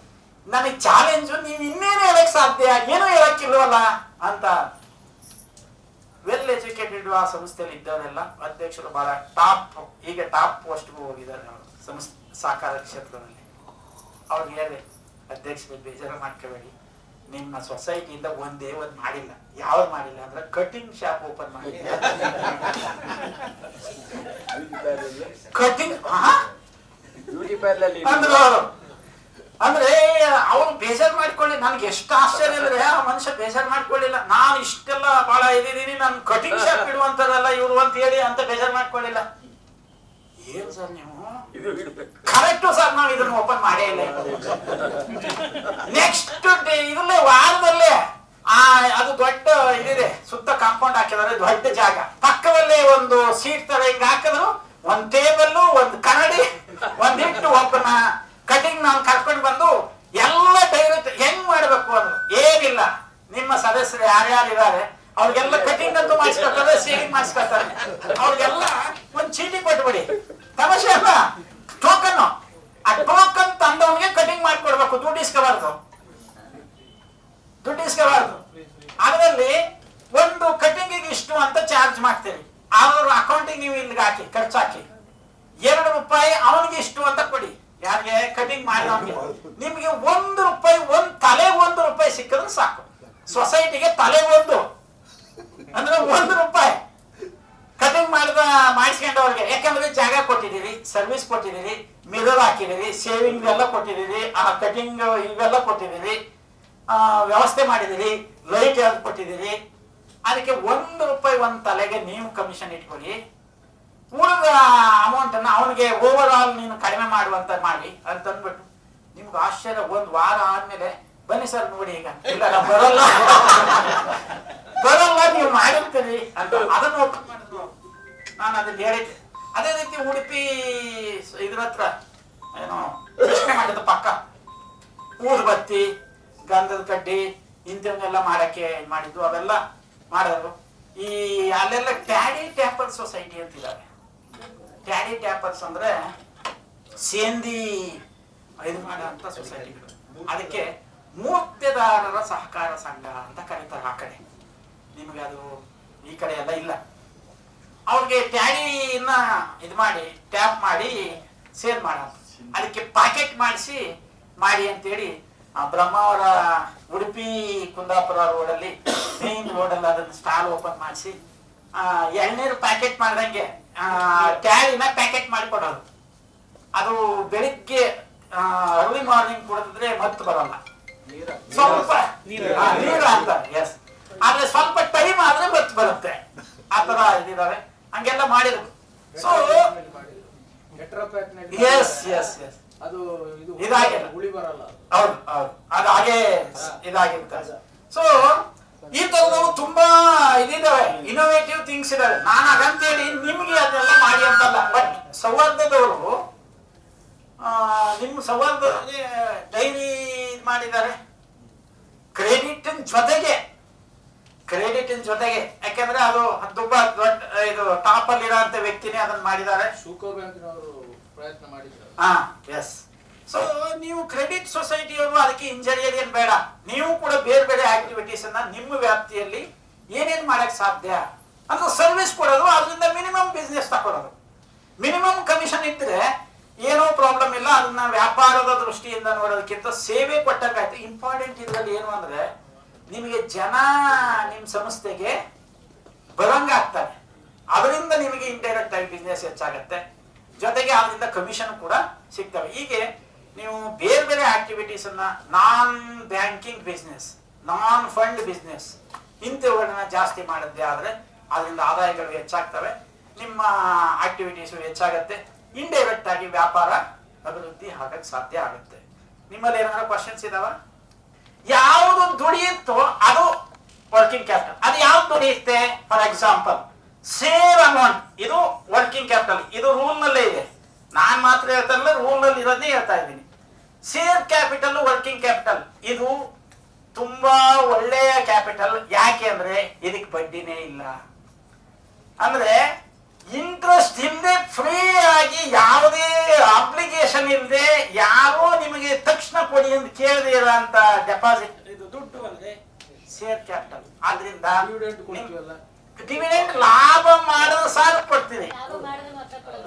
ನನಗೆ ಚಾಲೆಂಜು, ನೀವು ಇನ್ನೇನು ಹೇಳಕ್ ಸಾಧ್ಯ, ಏನೂ ಹೇಳಕ್ಕಿಲ್ವಲ್ಲ ಅಂತ. ವೆಲ್ ಎಜುಕೇಟೆಡ್ ಆ ಸಂಸ್ಥೆಯಲ್ಲಿ ಇದ್ದವರೆಲ್ಲ ಅಧ್ಯಕ್ಷರು ಬಹಳ ಟಾಪ್, ಈಗ ಟಾಪ್ ಪೋಸ್ಟ್ಗೂ ಹೋಗಿದ್ದಾರೆ ಅವರು ಸಹಕಾರ ಕ್ಷೇತ್ರದಲ್ಲಿ. ಅವ್ರಿಗೆ ಹೇಳಿದೆ, ಅಧ್ಯಕ್ಷರು ಬೇಜಾರು ಮಾಡ್ಕೋಬೇಡಿ, ನಿಮ್ಮ ಸೊಸೈಟಿಯಿಂದ ಒಂದೇ ಒಂದು ಮಾಡಿಲ್ಲ. ಯಾವ್ದು ಮಾಡಿಲ್ಲ ಅಂದ್ರೆ ಕಟಿಂಗ್ ಶಾಪ್ ಓಪನ್ ಮಾಡಿ. ಕಟಿಂಗ್ ಅಂದ್ರೆ ಅವ್ರು ಬೇಜಾರು ಮಾಡ್ಕೊಳ್ಳಿ. ನನ್ಗೆ ಎಷ್ಟು ಆಶ್ಚರ್ಯ ಅಂದ್ರೆ ಆ ಮನುಷ್ಯ ಬೇಜಾರು ಮಾಡ್ಕೊಳ್ಳಿಲ್ಲ. ನಾನು ಇಷ್ಟೆಲ್ಲ ಬಹಳ ಇದ್ದೀನಿ, ನಾನು ಕಟಿಂಗ್ ಶಾಪ್ ಇಡುವಂತದಲ್ಲ ಇವ್ರು ಅಂತ ಹೇಳಿ ಅಂತ ಬೇಜಾರು ಮಾಡ್ಕೊಳ್ಳಿಲ್ಲ. ಏನ್ ಸರ್ ನೀವು ಕರೆಕ್ಟು ಸರ್, ನಾವು ಇದನ್ನ ಓಪನ್ ಮಾಡೇ ಇಲ್ಲ. ನೆಕ್ಸ್ಟ್ ಇದಲ್ಲೇ ವಾರದಲ್ಲೇ ಅದು ದೊಡ್ಡ ಇದಿದೆ, ಸುತ್ತ ಕಾಂಪೌಂಡ್ ಹಾಕಿದಾರೆ, ದೊಡ್ಡ ಜಾಗ, ಪಕ್ಕದಲ್ಲೇ ಒಂದು ಸೀಟ್ ತರ ಹಿಂಗ್ ಹಾಕಿದ್ರು, ಒಂದ್ ಟೇಬಲ್, ಒಂದ್ ಕನ್ನಡಿ, ಒಂದಿಟ್ಟು ಒಬ್ಬನ ಕಟಿಂಗ್ ನಾನು ಕರ್ಕೊಂಡು ಬಂದು ಎಲ್ಲ ಡೈರೆಕ್ಟ್ ಹೆಂಗ್ ಮಾಡ್ಬೇಕು ಅಂದ್ರು. ಏನಿಲ್ಲ, ನಿಮ್ಮ ಸದಸ್ಯರು ಯಾರ್ಯಾರು ಇದ್ದಾರೆ ಅವ್ರಿಗೆಲ್ಲ ಕಟಿಂಗ್ ಅಂತೂ ಮಾಡಿಸ್ಕೊತಾರೆ, ಸೇವಿಂಗ್ ಮಾಡಿಸ್ಕೊತಾರೆ, ಅವ್ರಿಗೆಲ್ಲ ಒಂದ್ ಚೀಟಿ ಕೊಟ್ಬಿಡಿ. ತಮಾಷೆ ಅಲ್ಲ, ಟೋಕನ್, ಆ ಟೋಕನ್ ತಂದವನಿಗೆ ಕಟಿಂಗ್ ಮಾಡ್ಕೊಡ್ಬೇಕು, ದುಡ್ಡು ಇಸ್ಕೋಬಾರ್ದು. ಅದರಲ್ಲಿ ಒಂದು ಕಟಿಂಗಿಗೆ ಇಷ್ಟು ಅಂತ ಚಾರ್ಜ್ ಮಾಡ್ತೀರಿ, ಅವ್ರ ಅಕೌಂಟಿಗೆ ನೀವು ಇಲ್ಲಿಗೆ ಹಾಕಿ ಖರ್ಚಾಕಿ, ₹2 ಅವನಿಗೆ ಇಷ್ಟು ಅಂತ ಕೊಡಿ. ಯಾರಿಗೆ ಕಟಿಂಗ್ ಮಾಡಿದವನಿಗೆ. ನಿಮ್ಗೆ ₹1, ಒಂದ್ ತಲೆ ₹1 ಸಿಕ್ಕಿದ್ರೆ ಸಾಕು. ಸೊಸೈಟಿಗೆ ತಲೆ ಒಂದು ಅಂದ್ರೆ ₹1 ಕಟಿಂಗ್ ಮಾಡಿಸ್ಕೊಂಡವ್ರಿಗೆ. ಯಾಕಂದ್ರೆ ಜಾಗ ಕೊಟ್ಟಿದ್ದೀರಿ, ಸರ್ವಿಸ್ ಕೊಟ್ಟಿದ್ದೀರಿ, ಮಿರರ್ ಹಾಕಿದ್ದೀರಿ, ಸೇವಿಂಗ್ ಎಲ್ಲ ಕೊಟ್ಟಿದ್ದೀರಿ, ಆ ಕಟಿಂಗ್ ಇವೆಲ್ಲ ಕೊಟ್ಟಿದ್ದೀರಿ, ವ್ಯವಸ್ಥೆ ಮಾಡಿದಿರಿ, ಲೈಟ್ ಯಾವ್ದು ಕೊಟ್ಟಿದ್ದೀರಿ. ಅದಕ್ಕೆ ₹1 ಒಂದ್ ತಲೆಗೆ ನೀವು ಕಮಿಷನ್ ಇಟ್ಕೊಳ್ಳಿ. ಉಳಿದ ಅಮೌಂಟ್ ಅನ್ನ ಅವನಿಗೆ ಓವರ್ ಆಲ್ ನೀನು ಕಡಿಮೆ ಮಾಡುವಂತ ಮಾಡಿ ಅಂತ ಅಂದ್ಬಿಟ್ಟು. ನಿಮ್ಗೆ ಆಶ್ಚರ್ಯ, ಒಂದ್ ವಾರ ಆದ್ಮೇಲೆ ಬನ್ನಿ ಸರ್ ನೋಡಿ ಈಗ, ಇಲ್ಲ ಬರಲ್ಲ ನೀವು ಮಾಡಿರ್ತೀರಿ ಅಂತ ಅದನ್ನು ಓಪನ್ ಮಾಡಿದ್ರು. ನಾನು ಅದನ್ನ ಹೇಳಿದ್ದೆ. ಅದೇ ರೀತಿ ಉಡುಪಿ ಇದ್ರ ಹತ್ರ ಏನೋ ಕೃಷ್ಣ ಮಾಡಿದ ಪಕ್ಕ ಊದುಬತ್ತಿ, ಗಂಧದ ಕಡ್ಡಿ ಇಂಥವನ್ನೆಲ್ಲ ಮಾಡಕ್ಕೆ ಮಾಡಿದ್ದು, ಅವೆಲ್ಲ ಮಾಡಿದ್ರು. ಈ ಅಲ್ಲೆಲ್ಲ ಟ್ಯಾಡಿ ಟ್ಯಾಪರ್ ಸೊಸೈಟಿ ಅಂತಿದ್ದಾರೆ. ಟ್ಯಾಡಿ ಟ್ಯಾಪರ್ಸ್ ಅಂದ್ರೆ ಸೇಂದಿ ಇದು ಮಾಡುವಂತ ಸೊಸೈಟಿಗಳು. ಅದಕ್ಕೆ ಮೂರ್ತೆದಾರರ ಸಹಕಾರ ಸಂಘ ಅಂತ ಕರೀತಾರೆ ಆ ಕಡೆ. ನಿಮ್ಗೆ ಅದು ಈ ಕಡೆ ಎಲ್ಲ ಇಲ್ಲ. ಅವ್ರಿಗೆ ಟ್ಯಾಡಿನ ಇದು ಮಾಡಿ ಟ್ಯಾಪ್ ಮಾಡಿ ಸೇಲ್ ಮಾಡ, ಅದಕ್ಕೆ ಪ್ಯಾಕೆಟ್ ಮಾಡಿಸಿ ಮಾಡಿ ಅಂತೇಳಿ ಬ್ರಹ್ಮಾವರ ಉಡುಪಿ ಕುಂದಾಪುರ ರೋಡಲ್ಲಿ ಮೇನ್ ರೋಡಲ್ಲಿ ಅದನ್ನ ಸ್ಟಾಲ್ ಓಪನ್ ಮಾಡಿಸಿ ಎಳ್ನೀರು ಪ್ಯಾಕೆಟ್ ಮಾಡ್ದಂಗೆ ಟ್ಯಾಡಿನ ಪ್ಯಾಕೆಟ್ ಮಾಡಿಕೊಡೋದು. ಅದು ಬೆಳಿಗ್ಗೆ ಅರ್ಲಿ ಮಾರ್ನಿಂಗ್ ಕುಡಿದ್ರೆ ಮತ್ತೆ ಬರಲ್ಲ, ಸ್ವಲ್ಪ ನೀರು ಅಂತ. ಎಸ್, ಆದ್ರೆ ಸ್ವಲ್ಪ ಟೈಮ್ ಆದ್ರೆ ಮತ್ತೆ ಬರುತ್ತೆ. ಆತರ ಇದಿದ್ದಾರೆ, ಹಂಗೆಲ್ಲ ಮಾಡಿದ್ರು. ಸೊ ಎಸ್ ಎಸ್ ಎಸ್ ಅದು ಇದಾಗಿಲ್ಲ, ಹುಳಿ ಬರಲ್ಲ. ಹೌದು ಹೌದು, ಅದು ಹಾಗೆ ಇದಾಗಿರ್ತಾರೆ. ಸೊ ಈ ತರದವು ತುಂಬಾ ಇದಿದಾವೆ, ಇನೋವೇಟಿವ್ ಥಿಂಗ್ಸ್ ಇದಾವೆ. ನಾನು ಹಾಗಂತೇಳಿ ನಿಮ್ಗೆ ಅದೆಲ್ಲ ಮಾಡಿ ಅಂತಲ್ಲ, ಬಟ್ ಸೌಹಾರ್ದದವರು ನಿಮ್ಮ ಸೌಹಾರ್ದಕ್ಕೆ ಡೈರಿ ಮಾಡಿದ್ದಾರೆ. ಕ್ರೆಡಿಟಿನ ಜೊತೆಗೆ ಯಾಕೆಂದ್ರೆ ಅದು ತುಂಬಾ ದೊಡ್ಡ ಇದು ಟಾಪ್ ಅಲ್ಲಿ ಇರೋಂತ ವ್ಯಕ್ತಿನೇ ಅದನ್ನ ಮಾಡಿದ್ದಾರೆ. ಸೂಕೋ ಬ್ಯಾಂಕಿನವರು ಪ್ರಯತ್ನ ಮಾಡಿದ್ದಾರೆ. ಎಸ್. ಸೊ ನೀವು ಕ್ರೆಡಿಟ್ ಸೊಸೈಟಿಯವರು ಅದಕ್ಕೆ ಇಂಜರಿಯರ್ ಏನ್ ಬೇಡ, ನೀವು ಕೂಡ ಬೇರೆ ಬೇರೆ ಆಕ್ಟಿವಿಟೀಸ್ ಅನ್ನ ನಿಮ್ಮ ವ್ಯಾಪ್ತಿಯಲ್ಲಿ ಏನೇನ್ ಮಾಡಕ್ ಸಾಧ್ಯ ಅಂದ್ರೆ ಸರ್ವಿಸ್ ಕೊಡೋದು, ಅದರಿಂದ ಮಿನಿಮಮ್ ಬಿಸ್ನೆಸ್ ತಗೊಳ್ಳೋದು. ಮಿನಿಮಮ್ ಕಮಿಷನ್ ಇದ್ರೆ ಏನೋ ಪ್ರಾಬ್ಲಮ್ ಇಲ್ಲ. ಅದನ್ನ ವ್ಯಾಪಾರದ ದೃಷ್ಟಿಯಿಂದ ನೋಡೋದಕ್ಕಿಂತ ಸೇವೆ ಕೊಟ್ಟಂಗಾಯ್ತು. ಇಂಪಾರ್ಟೆಂಟ್ ಇದ್ರಲ್ಲಿ ಏನು ಅಂದ್ರೆ ನಿಮಗೆ ಜನ ನಿಮ್ಮ ಸಂಸ್ಥೆಗೆ ಬರಂಗಾಗ್ತಾರೆ. ಅದರಿಂದ ನಿಮಗೆ ಇಂಡೈರೆಕ್ಟ್ ಆಗಿ ಬಿಸ್ನೆಸ್ ಹೆಚ್ಚಾಗತ್ತೆ, ಜೊತೆಗೆ ಅದರಿಂದ ಕಮಿಷನ್ ಕೂಡ ಸಿಗ್ತವೆ. ಹೀಗೆ ನೀವು ಬೇರೆ ಬೇರೆ ಆಕ್ಟಿವಿಟೀಸ್ ಅನ್ನ, ನಾನ್ ಬ್ಯಾಂಕಿಂಗ್ ಬಿಸ್ನೆಸ್, ನಾನ್ ಫಂಡ್ ಬಿಸ್ನೆಸ್ ಇಂಥವುಗಳನ್ನ ಜಾಸ್ತಿ ಮಾಡಿದ್ದೆ ಆದ್ರೆ ಅದರಿಂದ ಆದಾಯಗಳು ಹೆಚ್ಚಾಗ್ತವೆ, ನಿಮ್ಮ ಆಕ್ಟಿವಿಟೀಸ್ ಹೆಚ್ಚಾಗತ್ತೆ, ಇಂಡೈರೆಕ್ಟ್ ಆಗಿ ವ್ಯಾಪಾರ ಅಭಿವೃದ್ಧಿ ಆಗಕ್ಕೆ ಸಾಧ್ಯ ಆಗುತ್ತೆ. ನಿಮ್ಮಲ್ಲಿ ಏನಾದ್ರು ಕ್ವಶನ್ಸ್ ಇದಾವ? ಯಾವುದು ದುಡಿಯುತ್ತೋ ಅದು ವರ್ಕಿಂಗ್ ಕ್ಯಾಪಿಟಲ್. ಅದು ಯಾವ್ದು ದುಡಿಯುತ್ತೆ? ಫಾರ್ ಎಕ್ಸಾಂಪಲ್ ಸೇವ್ ಅಮೌಂಟ್, ಇದು ವರ್ಕಿಂಗ್ ಕ್ಯಾಪಿಟಲ್. ಇದು ರೂಲ್ ನಲ್ಲೇ ಇದೆ, ನಾನ್ ಮಾತ್ರ ಹೇಳ್ತಾರಲ್ಲ, ರೂಲ್ ನಲ್ಲಿ ಇರೋದನ್ನೇ ಹೇಳ್ತಾ ಇದ್ದೀನಿ. ಶೇರ್ ಕ್ಯಾಪಿಟಲ್, ವರ್ಕಿಂಗ್ ಕ್ಯಾಪಿಟಲ್ ಇದು ತುಂಬಾ ಒಳ್ಳೆಯ ಕ್ಯಾಪಿಟಲ್. ಯಾಕೆ ಅಂದ್ರೆ ಇದಕ್ಕೆ ಬಡ್ಡಿನೇ ಇಲ್ಲ. ಅಂದ್ರೆ ಇಂಟ್ರೆಸ್ಟ್ ಇಲ್ಲದೆ ಫ್ರೀ ಆಗಿ, ಯಾವುದೇ ಅಪ್ಲಿಕೇಶನ್ ಇಲ್ಲದೆ, ಯಾರೋ ನಿಮಗೆ ತಕ್ಷಣ ಕೊಡಿ ಅಂತ ಕೇಳದೇ ಇರೋಂತ ಡೆಪಾಸಿಟ್ ಇದು ದುಡ್ಡು ಅಂದ್ರೆ ಶೇರ್ ಕ್ಯಾಪಿಟಲ್. ಆದ್ರಿಂದ ಡಿವಿಡೆಂಡ್ ಕೊಡ್ತೀವಲ್ಲ, ಡಿವಿಡೆಂಡ್ ಲಾಭ ಮಾಡಿದ್ರೆ ಸಾಲ ಕೊಡ್ತೀವಿ,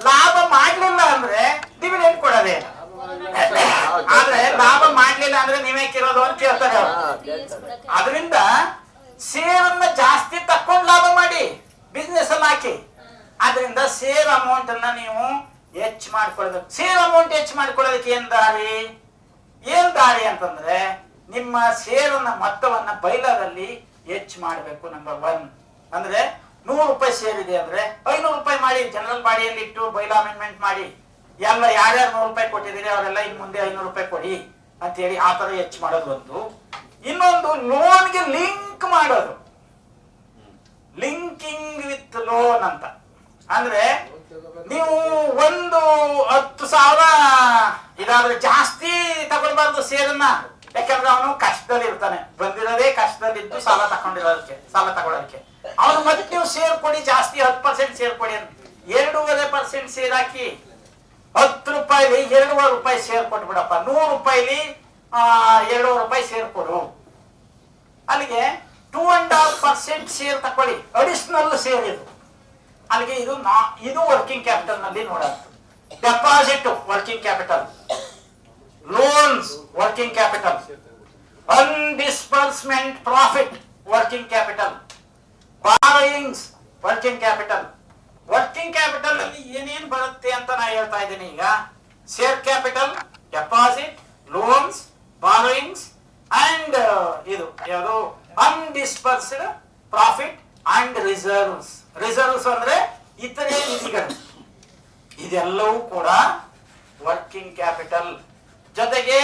ಲಾಭ ಮಾಡ್ಲಿಲ್ಲ ಅಂದ್ರೆ ಡಿವಿಡೆಂಡ್ ಕೊಡೋದೇ ಇಲ್ಲ. ಆದ್ರೆ ಲಾಭ ಮಾಡ್ಲಿಲ್ಲ ಅಂದ್ರೆ ನೀವೇ ಕಿರೋದು ಅಂತ ಕೇಳ್ತಾರೆ ಅವರು. ಅದರಿಂದ ಸೇರನ್ನ ಜಾಸ್ತಿ ತಕ್ಕೊಂಡು ಲಾಭ ಮಾಡಿ ಬಿಸ್ನೆಸ್ ಅಲ್ಲಿ ಹಾಕಿ. ಆದ್ರಿಂದ ಸೇರ್ ಅಮೌಂಟ್ ಅನ್ನ ನೀವು ಹೆಚ್ಚು ಮಾಡ್ಕೊಳ್ಳೋದಕ್ಕೆ, ಸೇರ್ ಅಮೌಂಟ್ ಹೆಚ್ಚು ಮಾಡ್ಕೊಳ್ಳೋದಕ್ಕೆ ಏನ್ ದಾರಿ ಅಂತಂದ್ರೆ, ನಿಮ್ಮ ಸೇರನ್ನ ಮೊತ್ತವನ್ನ ಬೈಲಾದಲ್ಲಿ ಹೆಚ್ಚು ಮಾಡಬೇಕು. ನಂಬರ್ 1 ಅಂದ್ರೆ 100 ರೂಪಾಯಿ ಸೇರ್ ಇದೆ ಅಂದ್ರೆ 500 ರೂಪಾಯಿ ಮಾಡಿ, ಜನರಲ್ ಬಾಡಿಯಲ್ಲಿ ಇಟ್ಟು ಬೈಲಾ ಅಮೆಂಡ್ಮೆಂಟ್ ಮಾಡಿ, ಎಲ್ಲ ಯಾರ್ಯಾರು 100 ರೂಪಾಯಿ ಕೊಟ್ಟಿದ್ದೀರಿ ಅವರೆಲ್ಲ ಇನ್ ಮುಂದೆ 500 ರೂಪಾಯಿ ಕೊಡಿ ಅಂತ ಹೇಳಿ ಆ ತರ ಹೆಚ್ಚು ಮಾಡೋದು ಒಂದು. ಇನ್ನೊಂದು ಲೋನ್ಗೆ ಲಿಂಕ್ ಮಾಡೋದು, ಲಿಂಕಿಂಗ್ ವಿತ್ ಲೋನ್ ಅಂತ. ಅಂದ್ರೆ ನೀವು ಒಂದು 10,000 ಇದಾದ್ರೆ ಜಾಸ್ತಿ ತಗೊಳ್ಬಾರ್ದು ಸೇರನ್ನ. ಯಾಕಂದ್ರೆ ಅವನು ಕಷ್ಟದಲ್ಲಿ ಇರ್ತಾನೆ, ಬಂದಿರೋದೇ ಕಷ್ಟದಲ್ಲಿದ್ದು ಸಾಲ ತಗೊಳ್ಳೋದಕ್ಕೆ ಅವನು ಮತ್ತೆ ನೀವು ಸೇರ್ ಕೊಡಿ ಜಾಸ್ತಿ 10% ಸೇರ್ ಕೊಡಿ ಅಂತ 2.5% ಸೇರ್ ಹಾಕಿ 10 ರೂಪಾಯಿಲಿ 2.5 ರೂಪಾಯಿ ಸೇರ್ ಕೊಟ್ಬಿಡಪ್ಪ, 100 ರೂಪಾಯಿಲಿ 2 ರೂಪಾಯಿ ಸೇರ್ ಕೊಡು. ಅಲ್ಲಿಗೆ 2.5% ಸೇರ್ ತಕೊಳ್ಳಿ, ಅಡಿಷನಲ್ ಸೇರ್ ಇದು. ಅಲ್ಲಿಗೆ ಇದು ವರ್ಕಿಂಗ್ ಕ್ಯಾಪಿಟಲ್ ನಲ್ಲಿ ನೋಡೋದು. Deposit working capital, loans working capital, undisbursement profit working capital, borrowings working capital. Working capital ಅಲ್ಲಿ ಏನೇನು ಬರುತ್ತೆ ಅಂತ ನಾ ಹೇಳ್ತಾ ಇದ್ದೀನಿ ಈಗ. Share capital, deposit, loans, borrowings and ಇದು ಯಾವುದು undisbursed profit and reserves. Reserves ಅಂದ್ರೆ ಇತರೆ ನಿಧಿಗಳು. ಇದೆಲ್ಲವೂ ಕೂಡ ವರ್ಕಿಂಗ್ ಕ್ಯಾಪಿಟಲ್. ಜೊತೆಗೆ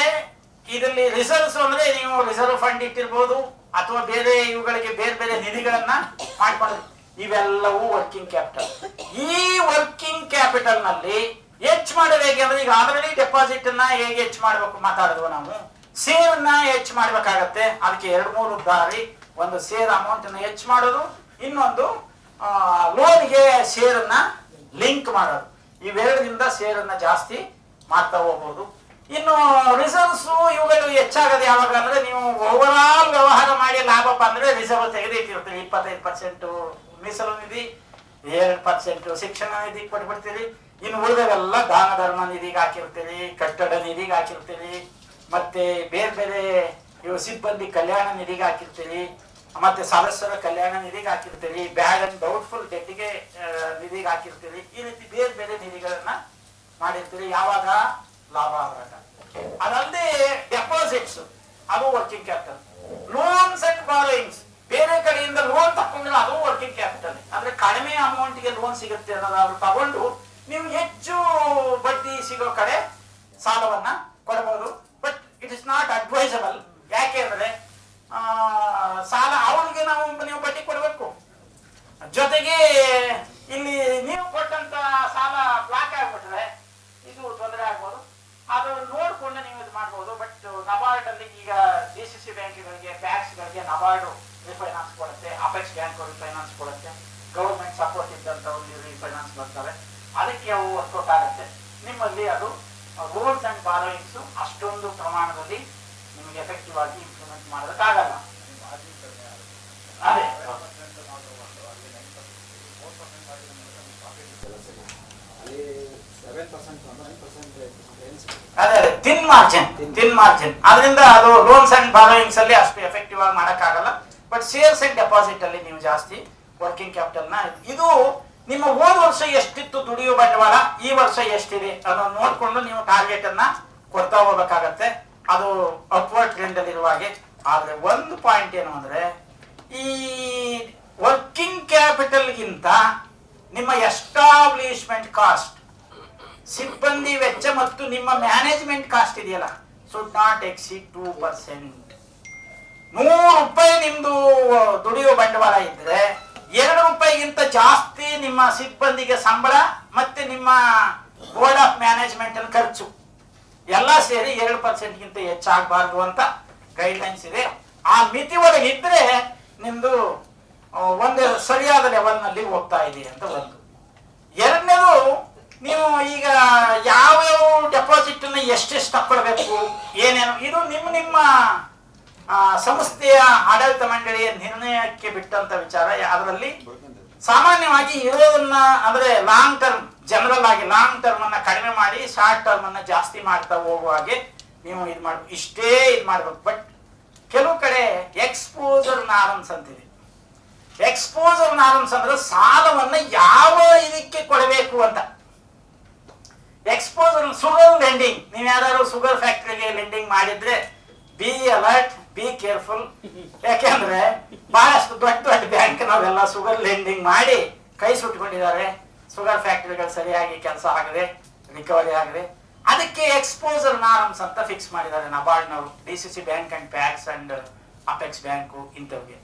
ಇದರಲ್ಲಿ ರಿಸರ್ವ್ಸ್ ಅಂದ್ರೆ ನೀವು ರಿಸರ್ವ್ ಫಂಡ್ ಇಟ್ಟಿರ್ಬೋದು, ಅಥವಾ ಬೇರೆ ಇವುಗಳಿಗೆ ಬೇರೆ ಬೇರೆ ನಿಧಿಗಳನ್ನ ಮಾಡ್ಕೊಂಡು, ಇವೆಲ್ಲವೂ ವರ್ಕಿಂಗ್ ಕ್ಯಾಪಿಟಲ್. ಈ ವರ್ಕಿಂಗ್ ಕ್ಯಾಪಿಟಲ್ ನಲ್ಲಿ ಹೆಚ್ಚು ಮಾಡೋದು ಹೇಗೆ ಅಂದ್ರೆ, ಈಗ ಆಲ್ರೆಡಿ ಡೆಪಾಸಿಟ್ ಅನ್ನ ಹೇಗೆ ಹೆಚ್ಚು ಮಾಡ್ಬೇಕು ಮಾತಾಡಿದ್ವು ನಾವು. ಸೇರ್ ನ ಹೆಚ್ಚು ಮಾಡ್ಬೇಕಾಗತ್ತೆ. ಅದಕ್ಕೆ 2-3 ದಾರಿ. ಒಂದು ಸೇರ್ ಅಮೌಂಟ್ ಅನ್ನ ಹೆಚ್ಚು ಮಾಡೋದು, ಇನ್ನೊಂದು ಲೋನ್ಗೆ ಶೇರ್ ಅನ್ನ ಲಿಂಕ್ ಮಾಡೋದು. ಇವೆರಡರಿಂದ ಶೇರ್ ಅನ್ನ ಜಾಸ್ತಿ ಮಾಡ್ತಾ ಹೋಗ್ಬೋದು. ಇನ್ನು ರಿಸರ್ವ್ಸ್ ಇವುಗಳು ಹೆಚ್ಚಾಗದು ಯಾವಾಗ ಅಂದ್ರೆ, ನೀವು ಓವರ್ ಆಲ್ ವ್ಯವಹಾರ ಮಾಡಿ ಲಾಭ ಬಂದ್ರೆ ರಿಸರ್ವ್ ತೆಗೆದಿಟ್ಟಿರ್ತೀರಿ. 25% ಮೀಸಲು ನಿಧಿ, 2% ಶಿಕ್ಷಣ ನಿಧಿ ಕೊಟ್ಬಿಡ್ತೀರಿ. ಇನ್ನು ಉಳಿದವೆಲ್ಲ ದಾನ ಧರ್ಮ ನಿಧಿಗೆ ಹಾಕಿರ್ತೀರಿ, ಕಟ್ಟಡ ನಿಧಿಗೆ ಹಾಕಿರ್ತೀರಿ, ಮತ್ತೆ ಬೇರೆ ಬೇರೆ ಇವು ಸಿಬ್ಬಂದಿ ಕಲ್ಯಾಣ ನಿಧಿಗೆ ಹಾಕಿರ್ತೀರಿ, ಮತ್ತೆ ಸದಸ್ಯರ ಕಲ್ಯಾಣ ನಿಧಿಗೆ ಹಾಕಿರ್ತೀರಿ, ಬ್ಯಾಡ್ ಅಂಡ್ ಡೌಟ್ಫುಲ್ ಡೆಟ್ಗೆ ನಿಧಿಗೆ ಹಾಕಿರ್ತೀರಿ. ಈ ರೀತಿ ಬೇರೆ ಬೇರೆ ನಿಧಿಗಳನ್ನ ಮಾಡಿರ್ತೀರಿ. ಯಾವಾಗ ಲಾಭ ಆದಾಗ. ಅದಲ್ಲದೆ ಡೆಪಾಸಿಟ್ಸ್, ಅದು working capital. Loans and borrowings, ಬೇರೆ ಕಡೆಯಿಂದ ಲೋನ್ ತಕೊಂಡ್ರೆ ಅದು ವರ್ಕಿಂಗ್ ಕ್ಯಾಪಿಟಲ್. ಅಂದ್ರೆ ಕಡಿಮೆ ಅಮೌಂಟ್ ಗೆ ಲೋನ್ ಸಿಗುತ್ತೆ ಅನ್ನೋದಾದ್ರು ತಗೊಂಡು ನೀವು ಹೆಚ್ಚು ಬಡ್ಡಿ ಸಿಗೋ ಕಡೆ ಸಾಲವನ್ನ ಕೊಡಬಹುದು. But it is not advisable. ಯಾಕೆ ಅಂದ್ರೆ ಸಾಲ ಅವನಿಗೆ ನೀವು ಬಡ್ಡಿ ಕೊಡಬೇಕು. ಜೊತೆಗೆ ಇಲ್ಲಿ ನೀವು ಕೊಟ್ಟಂತ ಸಾಲ ಬ್ಲಾಕ್ ಆಗ್ಬಿಟ್ರೆ ಇದು ತೊಂದರೆ ಆಗ್ಬೋದು. ಅದು ನೋಡ್ಕೊಂಡು ನೀವು ಇದು ಮಾಡ್ಬೋದು. ಬಟ್ ನಬಾರ್ಡ್ ಅಲ್ಲಿ ಈಗ DCC ಬ್ಯಾಂಕ್ಗಳಿಗೆ, ಬ್ಯಾಂಕ್ಸ್ಗಳಿಗೆ ನಬಾರ್ಡ್ ರಿಫೈನಾನ್ಸ್ ಕೊಡುತ್ತೆ, ಅಪೆಕ್ಸ್ ಬ್ಯಾಂಕ್ ರಿಫೈನಾನ್ಸ್ ಕೊಡುತ್ತೆ, ಗವರ್ಮೆಂಟ್ ಸಪೋರ್ಟ್ ಇದ್ದಂಥವ್ರು ರಿಫೈನಾನ್ಸ್ ಬರ್ತಾರೆ. ಅದಕ್ಕೆ ಅವು ವರ್ಕೌಟ್ ಆಗುತ್ತೆ. ನಿಮ್ಮಲ್ಲಿ ಅದು ಲೋನ್ಸ್ ಅಂಡ್ ಬಾರೋಯಿಂಗ್ಸ್ ಅಷ್ಟೊಂದು ಪ್ರಮಾಣದಲ್ಲಿ ನಿಮಗೆ ಎಫೆಕ್ಟಿವ್ ಆಗಿ ಇಂಪ್ಲಿಮೆಂಟ್ ಮಾಡೋದಕ್ಕಾಗಲ್ಲ. ಅದೇ ಅಲ್ಲಿ 7% 9% ಅದೇ ತಿನ್ ಮಾರ್ಜಿನ್ ಅದರಿಂದ ಅದು ಲೋನ್ಸ್ ಅಂಡ್ ಬಾರೋಯಿಂಗ್ಸ್ ಅಲ್ಲಿ ಅಷ್ಟು ಎಫೆಕ್ಟಿವ್ ಆಗಿ ಮಾಡಕ್ಕಾಗಲ್ಲ. ಬಟ್ ಸೇಲ್ಸ್ ಅಂಡ್ ಡೆಪಾಸಿಟ್ ಅಲ್ಲಿ ನೀವು ಜಾಸ್ತಿ ವರ್ಕಿಂಗ್ ಕ್ಯಾಪಿಟಲ್ ನ ಇದು ನಿಮ್ಮ ಹೋದ ವರ್ಷ ಎಷ್ಟಿತ್ತು ದುಡಿಯುವ ಬಂಡವಾಳ, ಈ ವರ್ಷ ಎಷ್ಟಿದೆ ಅನ್ನೋದು ನೋಡ್ಕೊಂಡು ನೀವು ಟಾರ್ಗೆಟ್ ಅನ್ನ ಕೊಡ್ತಾ ಹೋಗ್ಬೇಕಾಗತ್ತೆ. ಅದು ಅಪ್ವರ್ಡ್ ಟ್ರೆಂಡ್ ಅಲ್ಲಿ ಇರುವ ಹಾಗೆ. ಆದ್ರೆ ಒಂದು ಪಾಯಿಂಟ್ ಏನು ಅಂದ್ರೆ ಈ ವರ್ಕಿಂಗ್ ಕ್ಯಾಪಿಟಲ್ ಗಿಂತ ನಿಮ್ಮ ಎಸ್ಟಾಬ್ಲಿಷ್ಮೆಂಟ್ ಕಾಸ್ಟ್, ಸಿಬ್ಬಂದಿ ವೆಚ್ಚ ಮತ್ತು ನಿಮ್ಮ ಮ್ಯಾನೇಜ್ಮೆಂಟ್ ಕಾಸ್ಟ್ ಇದೆಯಲ್ಲ, ಶುಡ್ ನಾಟ್ ಎಕ್ಸೀಡ್ 2%. 100 ರೂಪಾಯಿ ನಿಮ್ದು ದುಡಿಯುವ ಬಂಡವಾಳ ಇದ್ರೆ 2 ರೂಪಾಯಿಗಿಂತ ಜಾಸ್ತಿ ನಿಮ್ಮ ಸಿಬ್ಬಂದಿಗೆ ಸಂಬಳ ಮತ್ತೆ ನಿಮ್ಮ ಬೋರ್ಡ್ ಆಫ್ ಮ್ಯಾನೇಜ್ಮೆಂಟ್ ಖರ್ಚು ಎಲ್ಲ ಸೇರಿ 2% ಗಿಂತ ಹೆಚ್ಚಾಗಬಾರ್ದು ಅಂತ ಗೈಡ್ಲೈನ್ಸ್ ಇದೆ. ಆ ಮಿತಿ ಒಳಗೆ ಇದ್ರೆ ನಿಮ್ದು ಒಂದು ಸರಿಯಾದ ಲೆವೆಲ್ ನಲ್ಲಿ ಹೋಗ್ತಾ ಇದೆ ಅಂತ ಒಂದು. ಎರಡನೇದು, ನೀವು ಈಗ ಯಾವ್ಯಾವ ಡೆಪಾಸಿಟ್ ಅನ್ನ ಎಷ್ಟೆಷ್ಟು ತಕ್ಕೊಳ್ಬೇಕು ಏನೇನು, ಇದು ನಿಮ್ಮ ಸಂಸ್ಥೆಯ ಆಡಳಿತ ಮಂಡಳಿಯ ನಿರ್ಣಯಕ್ಕೆ ಬಿಟ್ಟಂತ ವಿಚಾರ. ಅದರಲ್ಲಿ ಸಾಮಾನ್ಯವಾಗಿ ಇರೋದನ್ನ ಅಂದ್ರೆ ಲಾಂಗ್ ಟರ್ಮ್, ಜನರಲ್ ಆಗಿ ಲಾಂಗ್ ಟರ್ಮ್ ಅನ್ನ ಕಡಿಮೆ ಮಾಡಿ ಶಾರ್ಟ್ ಟರ್ಮ್ ಅನ್ನ ಜಾಸ್ತಿ ಮಾಡ್ತಾ ಹೋಗುವ ಹಾಗೆ ನೀವು ಇದು ಮಾಡ್ಬೇಕು, ಇಷ್ಟೇ ಇದು ಮಾಡ್ಬೇಕು. ಬಟ್ ಕೆಲವು ಕಡೆ ಎಕ್ಸ್ಪೋಜರ್ ನಾರ್ಮ್ಸ್ ಅಂತಿದೆ. ಎಕ್ಸ್ಪೋಜರ್ ನಾರ್ಮ್ಸ್ ಅಂದ್ರೆ ಸಾಲವನ್ನ ಯಾವ ಇದಕ್ಕೆ ಕೊಡಬೇಕು ಅಂತ. ಎಕ್ಸ್ಪೋಜರ್ ಶುಗರ್ ಲೆಂಡಿಂಗ್, ನೀವು ಯಾರು ಶುಗರ್ ಫ್ಯಾಕ್ಟರಿಗೆ ಲೆಂಡಿಂಗ್ ಮಾಡಿದ್ರೆ ಬಿ ಅಲರ್ಟ್, ಬಿ ಕೇರ್ಫುಲ್. ಯಾಕೆಂದ್ರೆ ಬಹಳಷ್ಟು ದೊಡ್ಡ ದೊಡ್ಡ ಬ್ಯಾಂಕ್ ನಾವೆಲ್ಲ ಶುಗರ್ ಲೆಂಡಿಂಗ್ ಮಾಡಿ ಕೈ ಸುಟ್ಕೊಂಡಿದ್ದಾರೆ. ಶುಗರ್ ಫ್ಯಾಕ್ಟರಿಗಳು ಸರಿಯಾಗಿ ಕೆಲಸ ಆಗದೆ, ರಿಕವರಿ ಆಗದೆ. ಅದಕ್ಕೆ ಎಕ್ಸ್ಪೋಜರ್ ನಾರ್ಮ್ಸ್ ಅಂತ ಫಿಕ್ಸ್ ಮಾಡಿದ್ದಾರೆ ನಬಾರ್ಡ್ನವರು, DCC bank and PACS and apex bank ಇಂಥವ್ರಿಗೆ.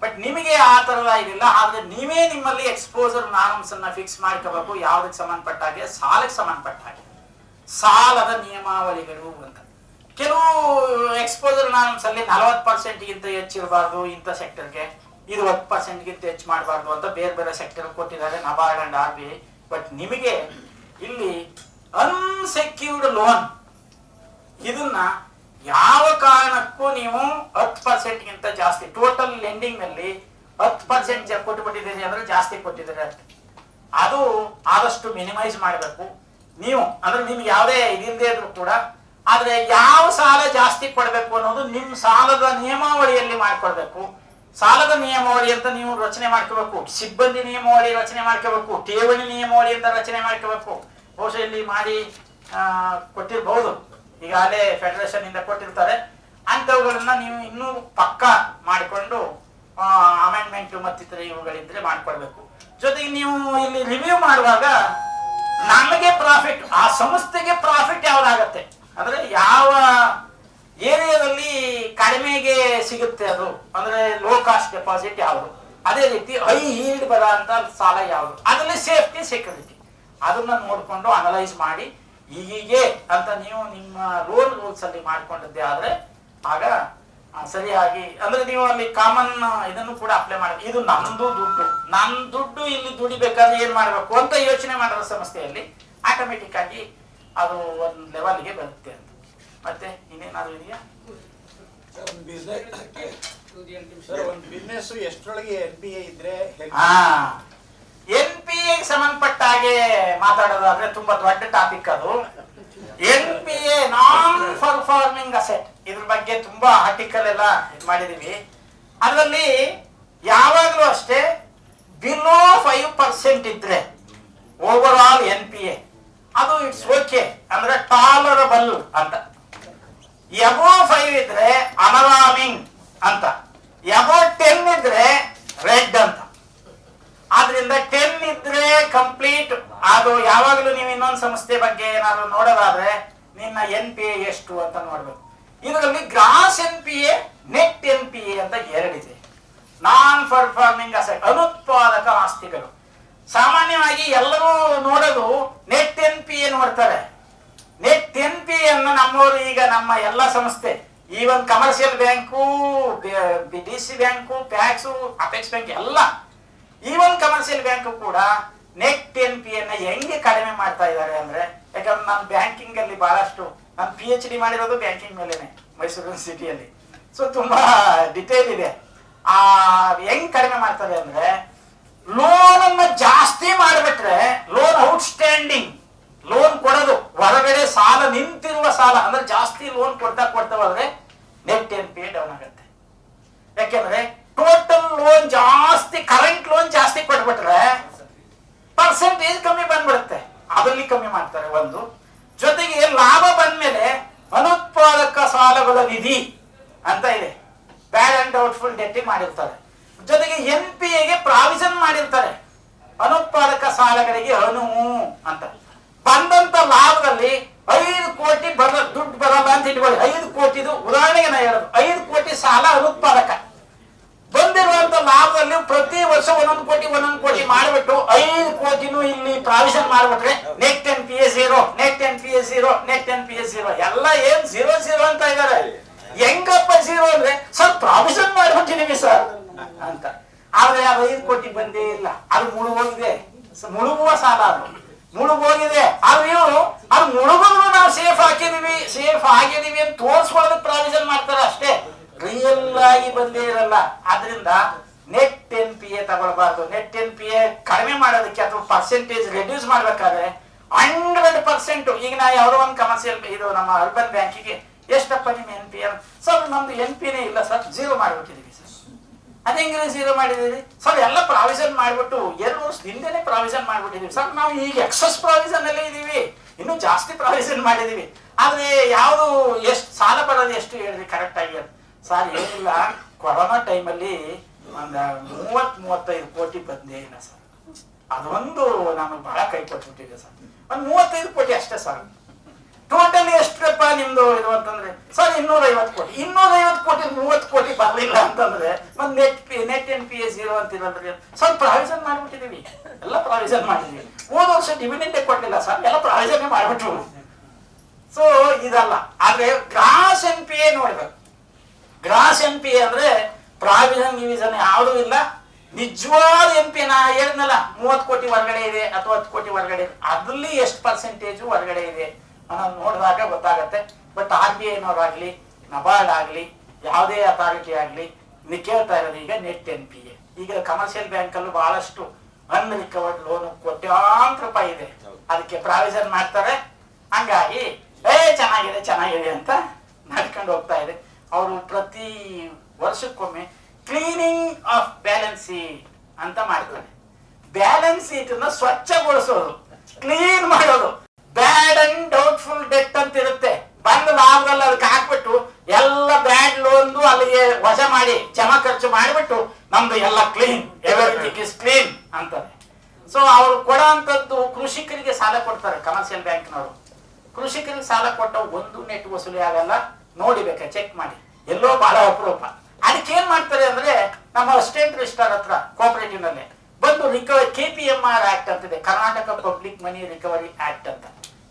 ಬಟ್ ನಿಮಗೆ ಆ ತರದ ಇದಿಲ್ಲ. ಆದ್ರೆ ನೀವೇ ನಿಮ್ಮಲ್ಲಿ ಎಕ್ಸ್ಪೋಜರ್ ನಾರ್ಮ್ಸ್ ಅನ್ನ ಫಿಕ್ಸ್ ಮಾಡ್ಕೋಬೇಕು. ಯಾವ್ದಕ್ಕೆ ಸಂಬಂಧಪಟ್ಟ ಹಾಗೆ, ಸಾಲಕ್ಕೆ ಸಂಬಂಧಪಟ್ಟ ಹಾಗೆ ಸಾಲದ ನಿಯಮಾವಳಿಗಳು ಅಂತ. ಕೆಲವು ಎಕ್ಸ್ಪೋಜರ್ ನಾರ್ಮ್ಸ್ ಅಲ್ಲಿ 40% ಗಿಂತ ಹೆಚ್ಚಿರಬಾರ್ದು ಇಂಥ ಸೆಕ್ಟರ್ಗೆ, ಇದು 10% ಗಿಂತ ಹೆಚ್ಚು ಮಾಡಬಾರ್ದು ಅಂತ ಬೇರೆ ಬೇರೆ ಸೆಕ್ಟರ್ ಕೊಟ್ಟಿದ್ದಾರೆ ನಬಾರ್ಡ್ ಅಂಡ್ RBI. ಬಟ್ ನಿಮಗೆ ಇಲ್ಲಿ ಅನ್ಸೆಕ್ಯೂರ್ಡ್ ಲೋನ್ ಇದನ್ನ ಯಾವ ಕಾರಣಕ್ಕೂ ನೀವು 10% ಗಿಂತ ಜಾಸ್ತಿ ಟೋಟಲ್ ಲೆಂಡಿಂಗ್ ನಲ್ಲಿ 10% ಕೊಟ್ಟುಬಿಟ್ಟಿದ್ದೀರಿ ಅಂದ್ರೆ ಜಾಸ್ತಿ ಕೊಟ್ಟಿದ್ದಾರೆ ಅಂತ. ಅದು ಆದಷ್ಟು ಮಿನಿಮೈಸ್ ಮಾಡಬೇಕು ನೀವು. ಅಂದ್ರೆ ನಿಮ್ಗೆ ಯಾವುದೇ ಇದಿಲ್ಲದೆ ಇದ್ರು ಕೂಡ, ಆದ್ರೆ ಯಾವ ಸಾಲ ಜಾಸ್ತಿ ಕೊಡಬೇಕು ಅನ್ನೋದು ನಿಮ್ ಸಾಲದ ನಿಯಮಾವಳಿಯಲ್ಲಿ ಮಾಡ್ಕೊಳ್ಬೇಕು. ಸಾಲದ ನಿಯಮಾವಳಿ ಅಂತ ನೀವು ರಚನೆ ಮಾಡ್ಕೋಬೇಕು, ಸಿಬ್ಬಂದಿ ನಿಯಮಾವಳಿ ರಚನೆ ಮಾಡ್ಕೋಬೇಕು, ಠೇವಣಿ ನಿಯಮಾವಳಿ ಅಂತ ರಚನೆ ಮಾಡ್ಕೋಬೇಕು. ಬಹುಶಃ ಇಲ್ಲಿ ಮಾಡಿ ಕೊಟ್ಟಿರಬಹುದು, ಈಗಾಗಲೇ ಫೆಡರೇಷನ್ ಇಂದ ಕೊಟ್ಟಿರ್ತಾರೆ. ಅಂತವುಗಳನ್ನ ನೀವು ಇನ್ನೂ ಪಕ್ಕಾ ಮಾಡಿಕೊಂಡು ಅಮೆಂಡ್ಮೆಂಟ್ ಮತ್ತಿತರ ಇವುಗಳಿದ್ರೆ ಮಾಡ್ಕೊಳ್ಬೇಕು. ಜೊತೆಗೆ ನೀವು ಇಲ್ಲಿ ರಿವ್ಯೂ ಮಾಡುವಾಗ ನಮಗೆ ಪ್ರಾಫಿಟ್, ಆ ಸಂಸ್ಥೆಗೆ ಪ್ರಾಫಿಟ್ ಯಾವ್ದಾಗತ್ತೆ ಅಂದ್ರೆ ಯಾವ ಏರಿಯಾದಲ್ಲಿ ಕಡಿಮೆಗೆ ಸಿಗುತ್ತೆ ಅದು, ಅಂದ್ರೆ ಲೋ ಕಾಸ್ಟ್ ಡೆಪಾಸಿಟ್ ಯಾವುದು, ಅದೇ ರೀತಿ ಹೈ ಈಲ್ಡ್ ಬರ ಅಂತ ಸಾಲ ಯಾವುದು, ಅದರಲ್ಲಿ ಸೇಫ್ಟಿ ಸೆಕ್ಯೂರಿಟಿ ಅದನ್ನ ನೋಡ್ಕೊಂಡು ಅನಲೈಸ್ ಮಾಡಿ ಹೀಗೆ ಅಂತ ನೀವು ನಿಮ್ಮ ಲೋನ್ ರೂಲ್ಸ್ ಅಲ್ಲಿ ಮಾಡ್ಕೊಂಡಿದ್ದೆ ಆದ್ರೆ ಆಗ ಸರಿಯಾಗಿ, ಅಂದ್ರೆ ನೀವು ಅಲ್ಲಿ ಕಾಮನ್ ಇದನ್ನು ಕೂಡ ಅಪ್ಲೈ ಮಾಡಿ. ಇದು ನನ್ನ ದುಡ್ಡು ಇಲ್ಲಿ ದುಡಿಬೇಕಾದ್ರೆ ಏನ್ ಮಾಡ್ಬೇಕು ಅಂತ ಯೋಚನೆ ಮಾಡಿರೋ ಸಂಸ್ಥೆಯಲ್ಲಿ ಆಟೋಮೆಟಿಕ್ ಆಗಿ ಅದು ಒಂದು ಲೆವೆಲ್ಗೆ ಬರುತ್ತೆ ಅಂತ. ಮತ್ತೆ ಇನ್ನೇನಾದ್ರು ಇದೆಯಾ? ಒಂದು ಬಿಸ್ನೆಸ್ ಎಷ್ಟರೊಳಗೆ NPA ಇದ್ರೆ NPA ಸಂಬಂಧಪಟ್ಟ ಹಾಗೆ ಮಾತಾಡೋದಾದ್ರೆ ತುಂಬಾ ದೊಡ್ಡ ಟಾಪಿಕ್ ಅದು. NPA ನಾನ್ ಪರ್ಫಾರ್ಮಿಂಗ್ ಅಸೆಟ್, ಇದ್ರ ಬಗ್ಗೆ ತುಂಬಾ ಆರ್ಟಿಕಲ್ ಎಲ್ಲ ಇದು ಮಾಡಿದೀವಿ. ಅದರಲ್ಲಿ ಯಾವಾಗಲೂ ಅಷ್ಟೇ ಬಿಲೋ 5% ಇದ್ರೆ ಓವರ್ ಆಲ್ NPA ಅದು ಇಟ್ಸ್ ಓಕೆ, ಅಂದ್ರೆ ಟಾಲರಬಲ್ ಅಂತ. ಎಬೋ 5 ಇದ್ರೆ ಅಲಾರ್ಮಿಂಗ್ ಅಂತ, ಎಬೋ 10 ಇದ್ರೆ ರೆಡ್ ಅಂತ. ಆದ್ರಿಂದ 10 ಇದ್ರೆ ಕಂಪ್ಲೀಟ್. ಅದು ಯಾವಾಗಲೂ ನೀವು ಇನ್ನೊಂದು ಸಂಸ್ಥೆ ಬಗ್ಗೆ ಏನಾದ್ರು ನೋಡೋದಾದ್ರೆ ನಿನ್ನ NPA ಎಷ್ಟು ಅಂತ ನೋಡ್ಬೇಕು. ಇದರಲ್ಲಿ ಗ್ರಾಸ್ NPA, ನೆಟ್ NPA ಅಂತ ಎರಡಿದೆ. ನಾನ್ ಪರ್ಫಾರ್ಮಿಂಗ್ ಅಸೆಟ್, ಅನುತ್ಪಾದಕ ಆಸ್ತಿಗಳು. ಸಾಮಾನ್ಯವಾಗಿ ಎಲ್ಲರೂ ನೋಡೋದು ನೆಟ್ NPA ನೋಡ್ತಾರೆ. ನೆಟ್ NPA ಅನ್ನು ನಮ್ಮವರು ಈಗ ನಮ್ಮ ಎಲ್ಲ ಸಂಸ್ಥೆ, even commercial bank, DCC bank, packs, apex bank ಎಲ್ಲ, ಈವನ್ ಕಮರ್ಷಿಯಲ್ ಬ್ಯಾಂಕು ಕೂಡ ನೆಟ್ NPA ನ ಹೆಂಗೆ ಕಡಿಮೆ ಮಾಡ್ತಾ ಇದ್ದಾರೆ ಅಂದ್ರೆ, ಯಾಕಂದ್ರೆ ನಾನು ಬ್ಯಾಂಕಿಂಗ್ ಅಲ್ಲಿ ಬಹಳಷ್ಟು, ನಾನು PhD ಮಾಡಿರೋದು ಬ್ಯಾಂಕಿಂಗ್ ಮೇಲೆನೆ ಮೈಸೂರು ಯೂನಿವರ್ಸಿಟಿಯಲ್ಲಿ. ಸೊ ತುಂಬಾ ಡಿಟೇಲ್ ಇದೆ. ಹೆಂಗ್ ಕಡಿಮೆ ಮಾಡ್ತಾರೆ ಅಂದ್ರೆ, ಲೋನ್ ಅನ್ನ ಜಾಸ್ತಿ ಮಾಡಿಬಿಟ್ರೆ ಲೋನ್ ಔಟ್ಸ್ಟ್ಯಾಂಡಿಂಗ್ ಲೋನ್ ಕೊಡೋದು ಹೊರಗಡೆ ಸಾಲ ನಿಂತಿರುವ ಸಾಲ ಅಂದ್ರೆ ಜಾಸ್ತಿ ಲೋನ್ ಕೊಡ್ತಾ ಹೋದ್ರೆ ನೆಟ್ NPA ಡೌನ್ ಆಗುತ್ತೆ. ಯಾಕೆಂದ್ರೆ ಟೋಟಲ್ ಲೋನ್ ಜಾಸ್ತಿ, ಕರೆಂಟ್ ಲೋನ್ ಜಾಸ್ತಿ ಕೊಟ್ಬಿಟ್ರೆ ಪರ್ಸೆಂಟೇಜ್ ಕಮ್ಮಿ ಬಂದ್ಬಿಡುತ್ತೆ, ಅದಲ್ಲಿ ಕಮ್ಮಿ ಮಾಡ್ತಾರೆ ಒಂದು. ಜೊತೆಗೆ ಲಾಭ ಬಂದ್ಮೇಲೆ ಅನುತ್ಪಾದಕ ಸಾಲಗಳ ನಿಧಿ ಅಂತ ಇದೆ, ಬ್ಯಾಡ್ ಅಂಡ್ ಡೌಟ್ಫುಲ್ ಡೆಟ್ ಮಾಡಿರ್ತಾರೆ. ಜೊತೆಗೆ NPA ಗೆ ಪ್ರಾವಿಷನ್ ಮಾಡಿರ್ತಾರೆ, ಅನುತ್ಪಾದಕ ಸಾಲಗಳಿಗೆ ಅನುವು ಅಂತ. ಬಂದಂತ ಲಾಭದಲ್ಲಿ 5 ಕೋಟಿ ದುಡ್ಡು ಬರಲ್ಲ ಅಂತ ಇಟ್ಕೊಳ್ಳಿ. 5 ಕೋಟಿದು ಉದಾಹರಣೆಗೆ ನಾ ಹೇಳೋದು, 5 ಕೋಟಿ ಸಾಲ ಅನುತ್ಪಾದಕ. ಬಂದಿರುವಂತ ಲಾಭದಲ್ಲಿ ಪ್ರತಿ ವರ್ಷ 1 ಕೋಟಿ ಮಾಡಿಬಿಟ್ಟು 5 ಕೋಟಿನೂ ಇಲ್ಲಿ ಪ್ರಾವಿಷನ್ ಮಾಡಿಬಿಟ್ರೆ net NPA 0, net NPA 0, net NPA 0. ಎಲ್ಲ ಏನ್ 0 ಅಂತ ಇದಾರೆ. ಹೆಂಗಪ್ಪ 0 ಅಂದ್ರೆ ಸರ್ ಪ್ರಾವಿಷನ್ ಮಾಡಿಬಿಟ್ಟಿದೀವಿ ಸರ್ ಅಂತ. ಆದ್ರೆ ಅದು 5 ಕೋಟಿ ಬಂದೇ ಇಲ್ಲ, ಅದು ಮುಳುಗೋಗಿದೆ, ಮುಳುಗುವ ಸಾಲ, ಅದು ಮುಳುಗೋಗಿದೆ. ಆದ್ರೆ ಇವರು ಅದು ಮುಳುಗೋದ್ರು ನಾವು ಸೇಫ್ ಆಗಿದೀವಿ ಅಂತ ತೋರಿಸ್ಕೊಳ್ಳೋದಕ್ಕೆ ಪ್ರಾವಿಷನ್ ಮಾಡ್ತಾರೆ ಅಷ್ಟೇ, ರಿಯಲ್ ಆಗಿ ಬಂದೇ ಇರಲ್ಲ. ಆದ್ರಿಂದ ನೆಟ್ NPA ತಗೊಳ್ಬಾರ್ದು. ನೆಟ್ NPA ಕಡಿಮೆ ಮಾಡೋದಕ್ಕೆ ಅಥವಾ ಪರ್ಸೆಂಟೇಜ್ ರೆಡ್ಯೂಸ್ ಮಾಡ್ಬೇಕಾದ್ರೆ 100%, ಈಗ ನಾ ಯಾವ್ದೋ ಒಂದು ಕಮರ್ಷಿಯಲ್ ಇದು ನಮ್ಮ ಅರ್ಬನ್ ಬ್ಯಾಂಕಿಗೆ ಎಷ್ಟಪ್ಪ ನಿಮ್ಮ NPA ಸರ್, ನಮ್ದು NPA ಇಲ್ಲ ಸರ್, 0 ಮಾಡ್ಬಿಟ್ಟಿದೀವಿ ಸರ್. ಅದ ಹೆಂಗ್ರೆ 0 ಮಾಡಿದೀವಿ ಸರ್? ಎಲ್ಲ ಪ್ರಾವಿಷನ್ ಮಾಡ್ಬಿಟ್ಟು 2 ವರ್ಷದ ಹಿಂದೆನೆ ಪ್ರಾವಿಷನ್ ಮಾಡ್ಬಿಟ್ಟಿದೀವಿ ಸರ್, ನಾವು ಈಗ ಎಕ್ಸಸ್ ಪ್ರಾವಿಷನ್ ಅಲ್ಲೇ ಇದೀವಿ, ಇನ್ನೂ ಜಾಸ್ತಿ ಪ್ರಾವಿಷನ್ ಮಾಡಿದೀವಿ. ಆದ್ರೆ ಯಾವುದು ಎಷ್ಟು ಸಾಲ ಬರೋದು ಎಷ್ಟು ಹೇಳಿದ್ರಿ ಕರೆಕ್ಟ್ ಆಗಿ ಸರ್? ಏನಿಲ್ಲ, ಕೊರೋನಾ ಟೈಮಲ್ಲಿ ಒಂದು 30-35 ಕೋಟಿ ಬಂದೇ ಇಲ್ಲ ಸರ್, ಅದೊಂದು ನಮಗೆ ಬಹಳ ಕೈ ಕೊಟ್ಬಿಟ್ಟಿದೆ ಸರ್. ಒಂದು 35 ಕೋಟಿ ಅಷ್ಟೇ ಸರ್. ಟೋಟಲಿ ಎಷ್ಟಪ್ಪ ನಿಮ್ದು ಇದು ಅಂತಂದ್ರೆ ಸರ್ 250 ಕೋಟಿ. 250 ಕೋಟಿ 30 ಕೋಟಿ ಬರಲಿಲ್ಲ ಅಂತಂದ್ರೆ ಒಂದು ನೆಟ್ NPA 0 ಅಂತಿರಲ್ರಿ ಸರ್. ಪ್ರಾವಿಷನ್ ಮಾಡ್ಬಿಟ್ಟಿದೀವಿ, ಎಲ್ಲ ಪ್ರಾವಿಷನ್ ಮಾಡಿದೀವಿ. ಹೋದ ವರ್ಷ ಡಿವಿಡೆಂಡೇ ಕೊಟ್ಟಿಲ್ಲ ಸರ್, ಎಲ್ಲ ಪ್ರಾವಿಷನ್ ಮಾಡ್ಬಿಟ್ರು. ಸೊ ಇದಲ್ಲ. ಆದ್ರೆ ಗ್ರಾಸ್ NPA ನೋಡ್ಬೇಕು. ಗ್ರಾಸ್ NPA ಅಂದ್ರೆ ಪ್ರಾವಿಷನ್ ಗಿವಿಷನ್ ಯಾವುದೂ ಇಲ್ಲ, ನಿಜವಾದ NPA. ನಾ ಹೇಳಿದ್ನಲ್ಲ 30 ಕೋಟಿ ಹೊರಗಡೆ ಇದೆ ಅಥವಾ 10 ಕೋಟಿ ಹೊರಗಡೆ ಇದೆ, ಅದ್ರಲ್ಲಿ ಎಷ್ಟು ಪರ್ಸೆಂಟೇಜು ಹೊರಗಡೆ ಇದೆ ಅನ್ನೋದು ನೋಡಿದಾಗ ಗೊತ್ತಾಗತ್ತೆ. ಬಟ್ RBI ನವರಾಗ್ಲಿ, ನಬಾರ್ಡ್ ಆಗ್ಲಿ, ಯಾವುದೇ ಅಥಾರಿಟಿ ಆಗ್ಲಿ, ನೀವು ಕೇಳ್ತಾ ಇರೋದು ಈಗ ನೆಟ್ NPA. ಈಗ ಕಮರ್ಷಿಯಲ್ ಬ್ಯಾಂಕ್ ಅಲ್ಲೂ ಬಹಳಷ್ಟು ಅನ್ರಿಕವರ್ಡ್ ಲೋನ್ ಕೋಟ್ಯಾಂತರ ರೂಪಾಯಿ ಇದೆ, ಅದಕ್ಕೆ ಪ್ರಾವಿಷನ್ ಮಾಡ್ತಾರೆ. ಹಂಗಾಗಿ ಚೆನ್ನಾಗಿದೆ ಅಂತ ನಡ್ಕೊಂಡು ಹೋಗ್ತಾ ಇದೆ. ಅವರು ಪ್ರತಿ ವರ್ಷಕ್ಕೊಮ್ಮೆ ಕ್ಲೀನಿಂಗ್ ಆಫ್ ಬ್ಯಾಲೆನ್ಸ್ ಶೀಟ್ ಅಂತ ಮಾಡ್ತಾರೆ. ಬ್ಯಾಲೆನ್ಸ್ ಶೀಟ್ ಅನ್ನ ಸ್ವಚ್ಛಗೊಳಿಸೋದು, ಕ್ಲೀನ್ ಮಾಡೋದು. ಬ್ಯಾಡ್ ಅಂಡ್ ಡೌಟ್ಫುಲ್ ಡೆಟ್ ಅಂತ ಇರುತ್ತೆ, ಬಂದ ಲಾಭದಲ್ಲಿ ಅದಕ್ಕೆ ಹಾಕ್ಬಿಟ್ಟು ಎಲ್ಲ ಬ್ಯಾಡ್ ಲೋನ್ ಅಲ್ಲಿಗೆ ವಜ ಮಾಡಿ ಜಮಾ ಖರ್ಚು ಮಾಡಿಬಿಟ್ಟು ನಮ್ದು ಎಲ್ಲ ಕ್ಲೀನ್, ಎವ್ರಿಥಿಂಗ್ ಇಸ್ ಕ್ಲೀನ್ ಅಂತಾರೆ. ಸೊ ಅವ್ರು ಕೊಡೋ ಅಂತದ್ದು ಕೃಷಿಕರಿಗೆ ಸಾಲ ಕೊಡ್ತಾರೆ ಕಮರ್ಷಿಯಲ್ ಬ್ಯಾಂಕ್ನವರು. ಕೃಷಿಕರಿಗೆ ಸಾಲ ಕೊಟ್ಟ ಒಂದು ನೆಟ್ ವಸೂಲಿ ಆಗಲ್ಲ, ನೋಡಿಬೇಕಾ ಚೆಕ್ ಮಾಡಿ, ಎಲ್ಲೋ ಬಹಳ ಅಪರೂಪ. ಅದಕ್ಕೆ ಏನ್ ಮಾಡ್ತಾರೆ ಅಂದ್ರೆ ನಮ್ಮ ಅಸಿಸ್ಟೆಂಟ್ ರಿಜಿಸ್ಟ್ರಾರ್ ಹತ್ರ ಕೋಆಪರೇಟಿವ್ ನಲ್ಲಿ ಬಂದು KPMR ಆಕ್ಟ್ ಅಂತಿದೆ, ಕರ್ನಾಟಕ ಪಬ್ಲಿಕ್ ಮನಿ ರಿಕವರಿ ಆಕ್ಟ್ ಅಂತ.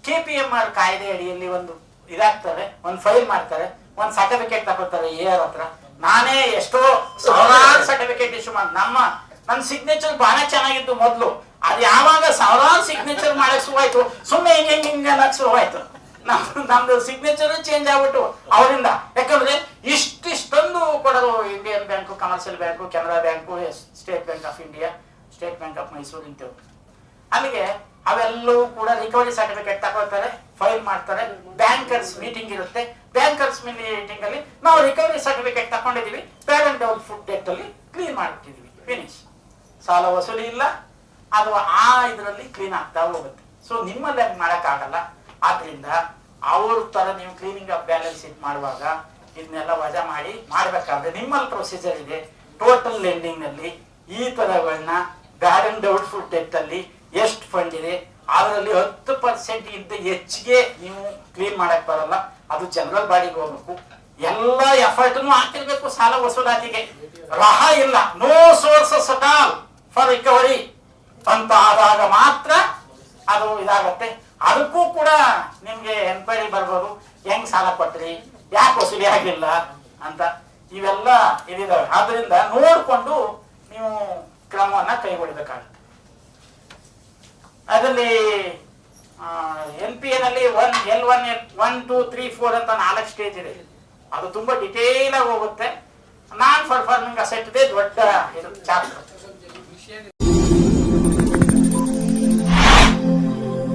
KPMR ಕಾಯ್ದೆ ಅಡಿಯಲ್ಲಿ ಒಂದು ಇದಾಗ್ತಾರೆ, ಒಂದು ಫೈಲ್ ಮಾಡ್ತಾರೆ, ಒಂದು ಸರ್ಟಿಫಿಕೇಟ್ ತಗೊಳ್ತಾರೆ AR ಹತ್ರ. ನಾನೇ ಎಷ್ಟೋ ಸಾವಿರಾರು ಸರ್ಟಿಫಿಕೇಟ್ ಇಶ್ಯೂ ಮಾಡಿ ನನ್ನ ಸಿಗ್ನೇಚರ್ ಬಹಳ ಚೆನ್ನಾಗಿತ್ತು ಮೊದಲು, ಅದು ಯಾವಾಗ ಸಾವಿರಾರು ಸಿಗ್ನೇಚರ್ ಮಾಡಕ್ ಶುರುವಾಯ್ತು, ಸುಮ್ಮನೆ ಹಿಂಗೆ ಅನ್ನಕ್ ಶುರುವಾಯ್ತು. ನಮ್ದು ಸಿಗ್ನೇಚರ್ ಚೇಂಜ್ ಆಗ್ಬಿಟ್ಟು ಅವರಿಂದ. ಯಾಕಂದ್ರೆ ಇಷ್ಟೊಂದು ಕೊಡೋದು Indian bank, commercial bank, Canara bank, State Bank of India, State Bank of Mysore ಇಂಥವು. ಅಲ್ಲಿಗೆ ಅವೆಲ್ಲವೂ ಕೂಡ ರಿಕವರಿ ಸರ್ಟಿಫಿಕೇಟ್ ತಗೊಳ್ತಾರೆ, ಫೈಲ್ ಮಾಡ್ತಾರೆ. ಬ್ಯಾಂಕರ್ಸ್ ಮೀಟಿಂಗ್ ಇರುತ್ತೆ, ಬ್ಯಾಂಕರ್ಸ್ ಮೀಟಿಂಗ್ ಅಲ್ಲಿ ನಾವು ರಿಕವರಿ ಸರ್ಟಿಫಿಕೇಟ್ ತಗೊಂಡಿದೀವಿ, ಬ್ಯಾಡ್ ಅಂಡ್ ಡೌಟ್ಫುಲ್ ಡೆಟ್ ಅಲ್ಲಿ ಕ್ಲೀನ್ ಮಾಡ್ಬಿಟ್ಟಿದೀವಿ, ಫಿನಿಶ್. ಸಾಲ ವಸೂಲಿ ಇಲ್ಲ, ಅದು ಆ ಇದರಲ್ಲಿ ಕ್ಲೀನ್ ಆಗ್ತಾ ಹೋಗುತ್ತೆ. ಸೊ ನಿಮ್ಮಲ್ಲಿ ಅದು ಮಾಡಕ್ ಆಗಲ್ಲ. ಆದ್ರಿಂದ ಅವ್ರ ತರ ನೀವು ಕ್ಲೀನಿಂಗ್ ಆಫ್ ಬ್ಯಾಲೆನ್ಸ್ ಶೀಟ್ ಮಾಡುವಾಗ ಇದನ್ನೆಲ್ಲ ವಜಾ ಮಾಡಿ ಮಾಡ್ಬೇಕಾದ್ರೆ ನಿಮ್ಮಲ್ಲಿ ಪ್ರೊಸೀಜರ್ ಇದೆ. ಟೋಟಲ್ ಲೆಂಡಿಂಗ್ ನಲ್ಲಿ ಈ ತರಗಳನ್ನ ಬ್ಯಾಡ್ ಅಂಡ್ ಡೌಟ್ಫುಲ್ ಡೆಟ್ ಅಲ್ಲಿ ಎಷ್ಟು ಫಂಡ್ ಇದೆ ಅದರಲ್ಲಿ 10% ಇಂತ ಹೆಚ್ಚಿಗೆ ನೀವು ಕ್ಲೀನ್ ಮಾಡಕ್ ಬರಲ್ಲ, ಅದು ಜನರಲ್ ಬಾಡಿಗೆ ಹೋಗ್ಬೇಕು. ಎಲ್ಲ ಎಫರ್ಟ್ನು ಹಾಕಿರ್ಬೇಕು ಸಾಲ ವಸೂಲಾತಿಗೆ. ರಹ ಇಲ್ಲ, no sources at all for recovery ಅಂತ ಆದಾಗ ಮಾತ್ರ ಅದು ಇದಾಗತ್ತೆ. ಅದಕ್ಕೂ ಕೂಡ ನಿಮ್ಗೆ ಎನ್ಕ್ವೈರಿ ಬರ್ಬೋದು, ಹೆಂಗ್ ಸಾಲ ಕೊಟ್ರಿ, ಯಾಕೆ ವಸೂಲಿ ಆಗಿಲ್ಲ ಅಂತ, ಇವೆಲ್ಲ ಇದಾವೆ. ಆದ್ರಿಂದ ನೋಡ್ಕೊಂಡು ನೀವು ಕ್ರಮವನ್ನ ಕೈಗೊಳ್ಳಬೇಕಾಗುತ್ತೆ. ಅದರಲ್ಲಿ NPA ನಲ್ಲಿ L1, 1, 2, 3, 4 ಅಂತ 4 ಸ್ಟೇಜ್ ಇದೆ. ಅದು ತುಂಬಾ ಡಿಟೇಲ್ ಆಗಿ ಹೋಗುತ್ತೆ. ನಾನ್ ಪರ್ಫಾರ್ಮಿಂಗ್ ಅಸೆಟ್ ಇದೆ ದೊಡ್ಡ ಇದು ಚಾಪ್ಟರ್.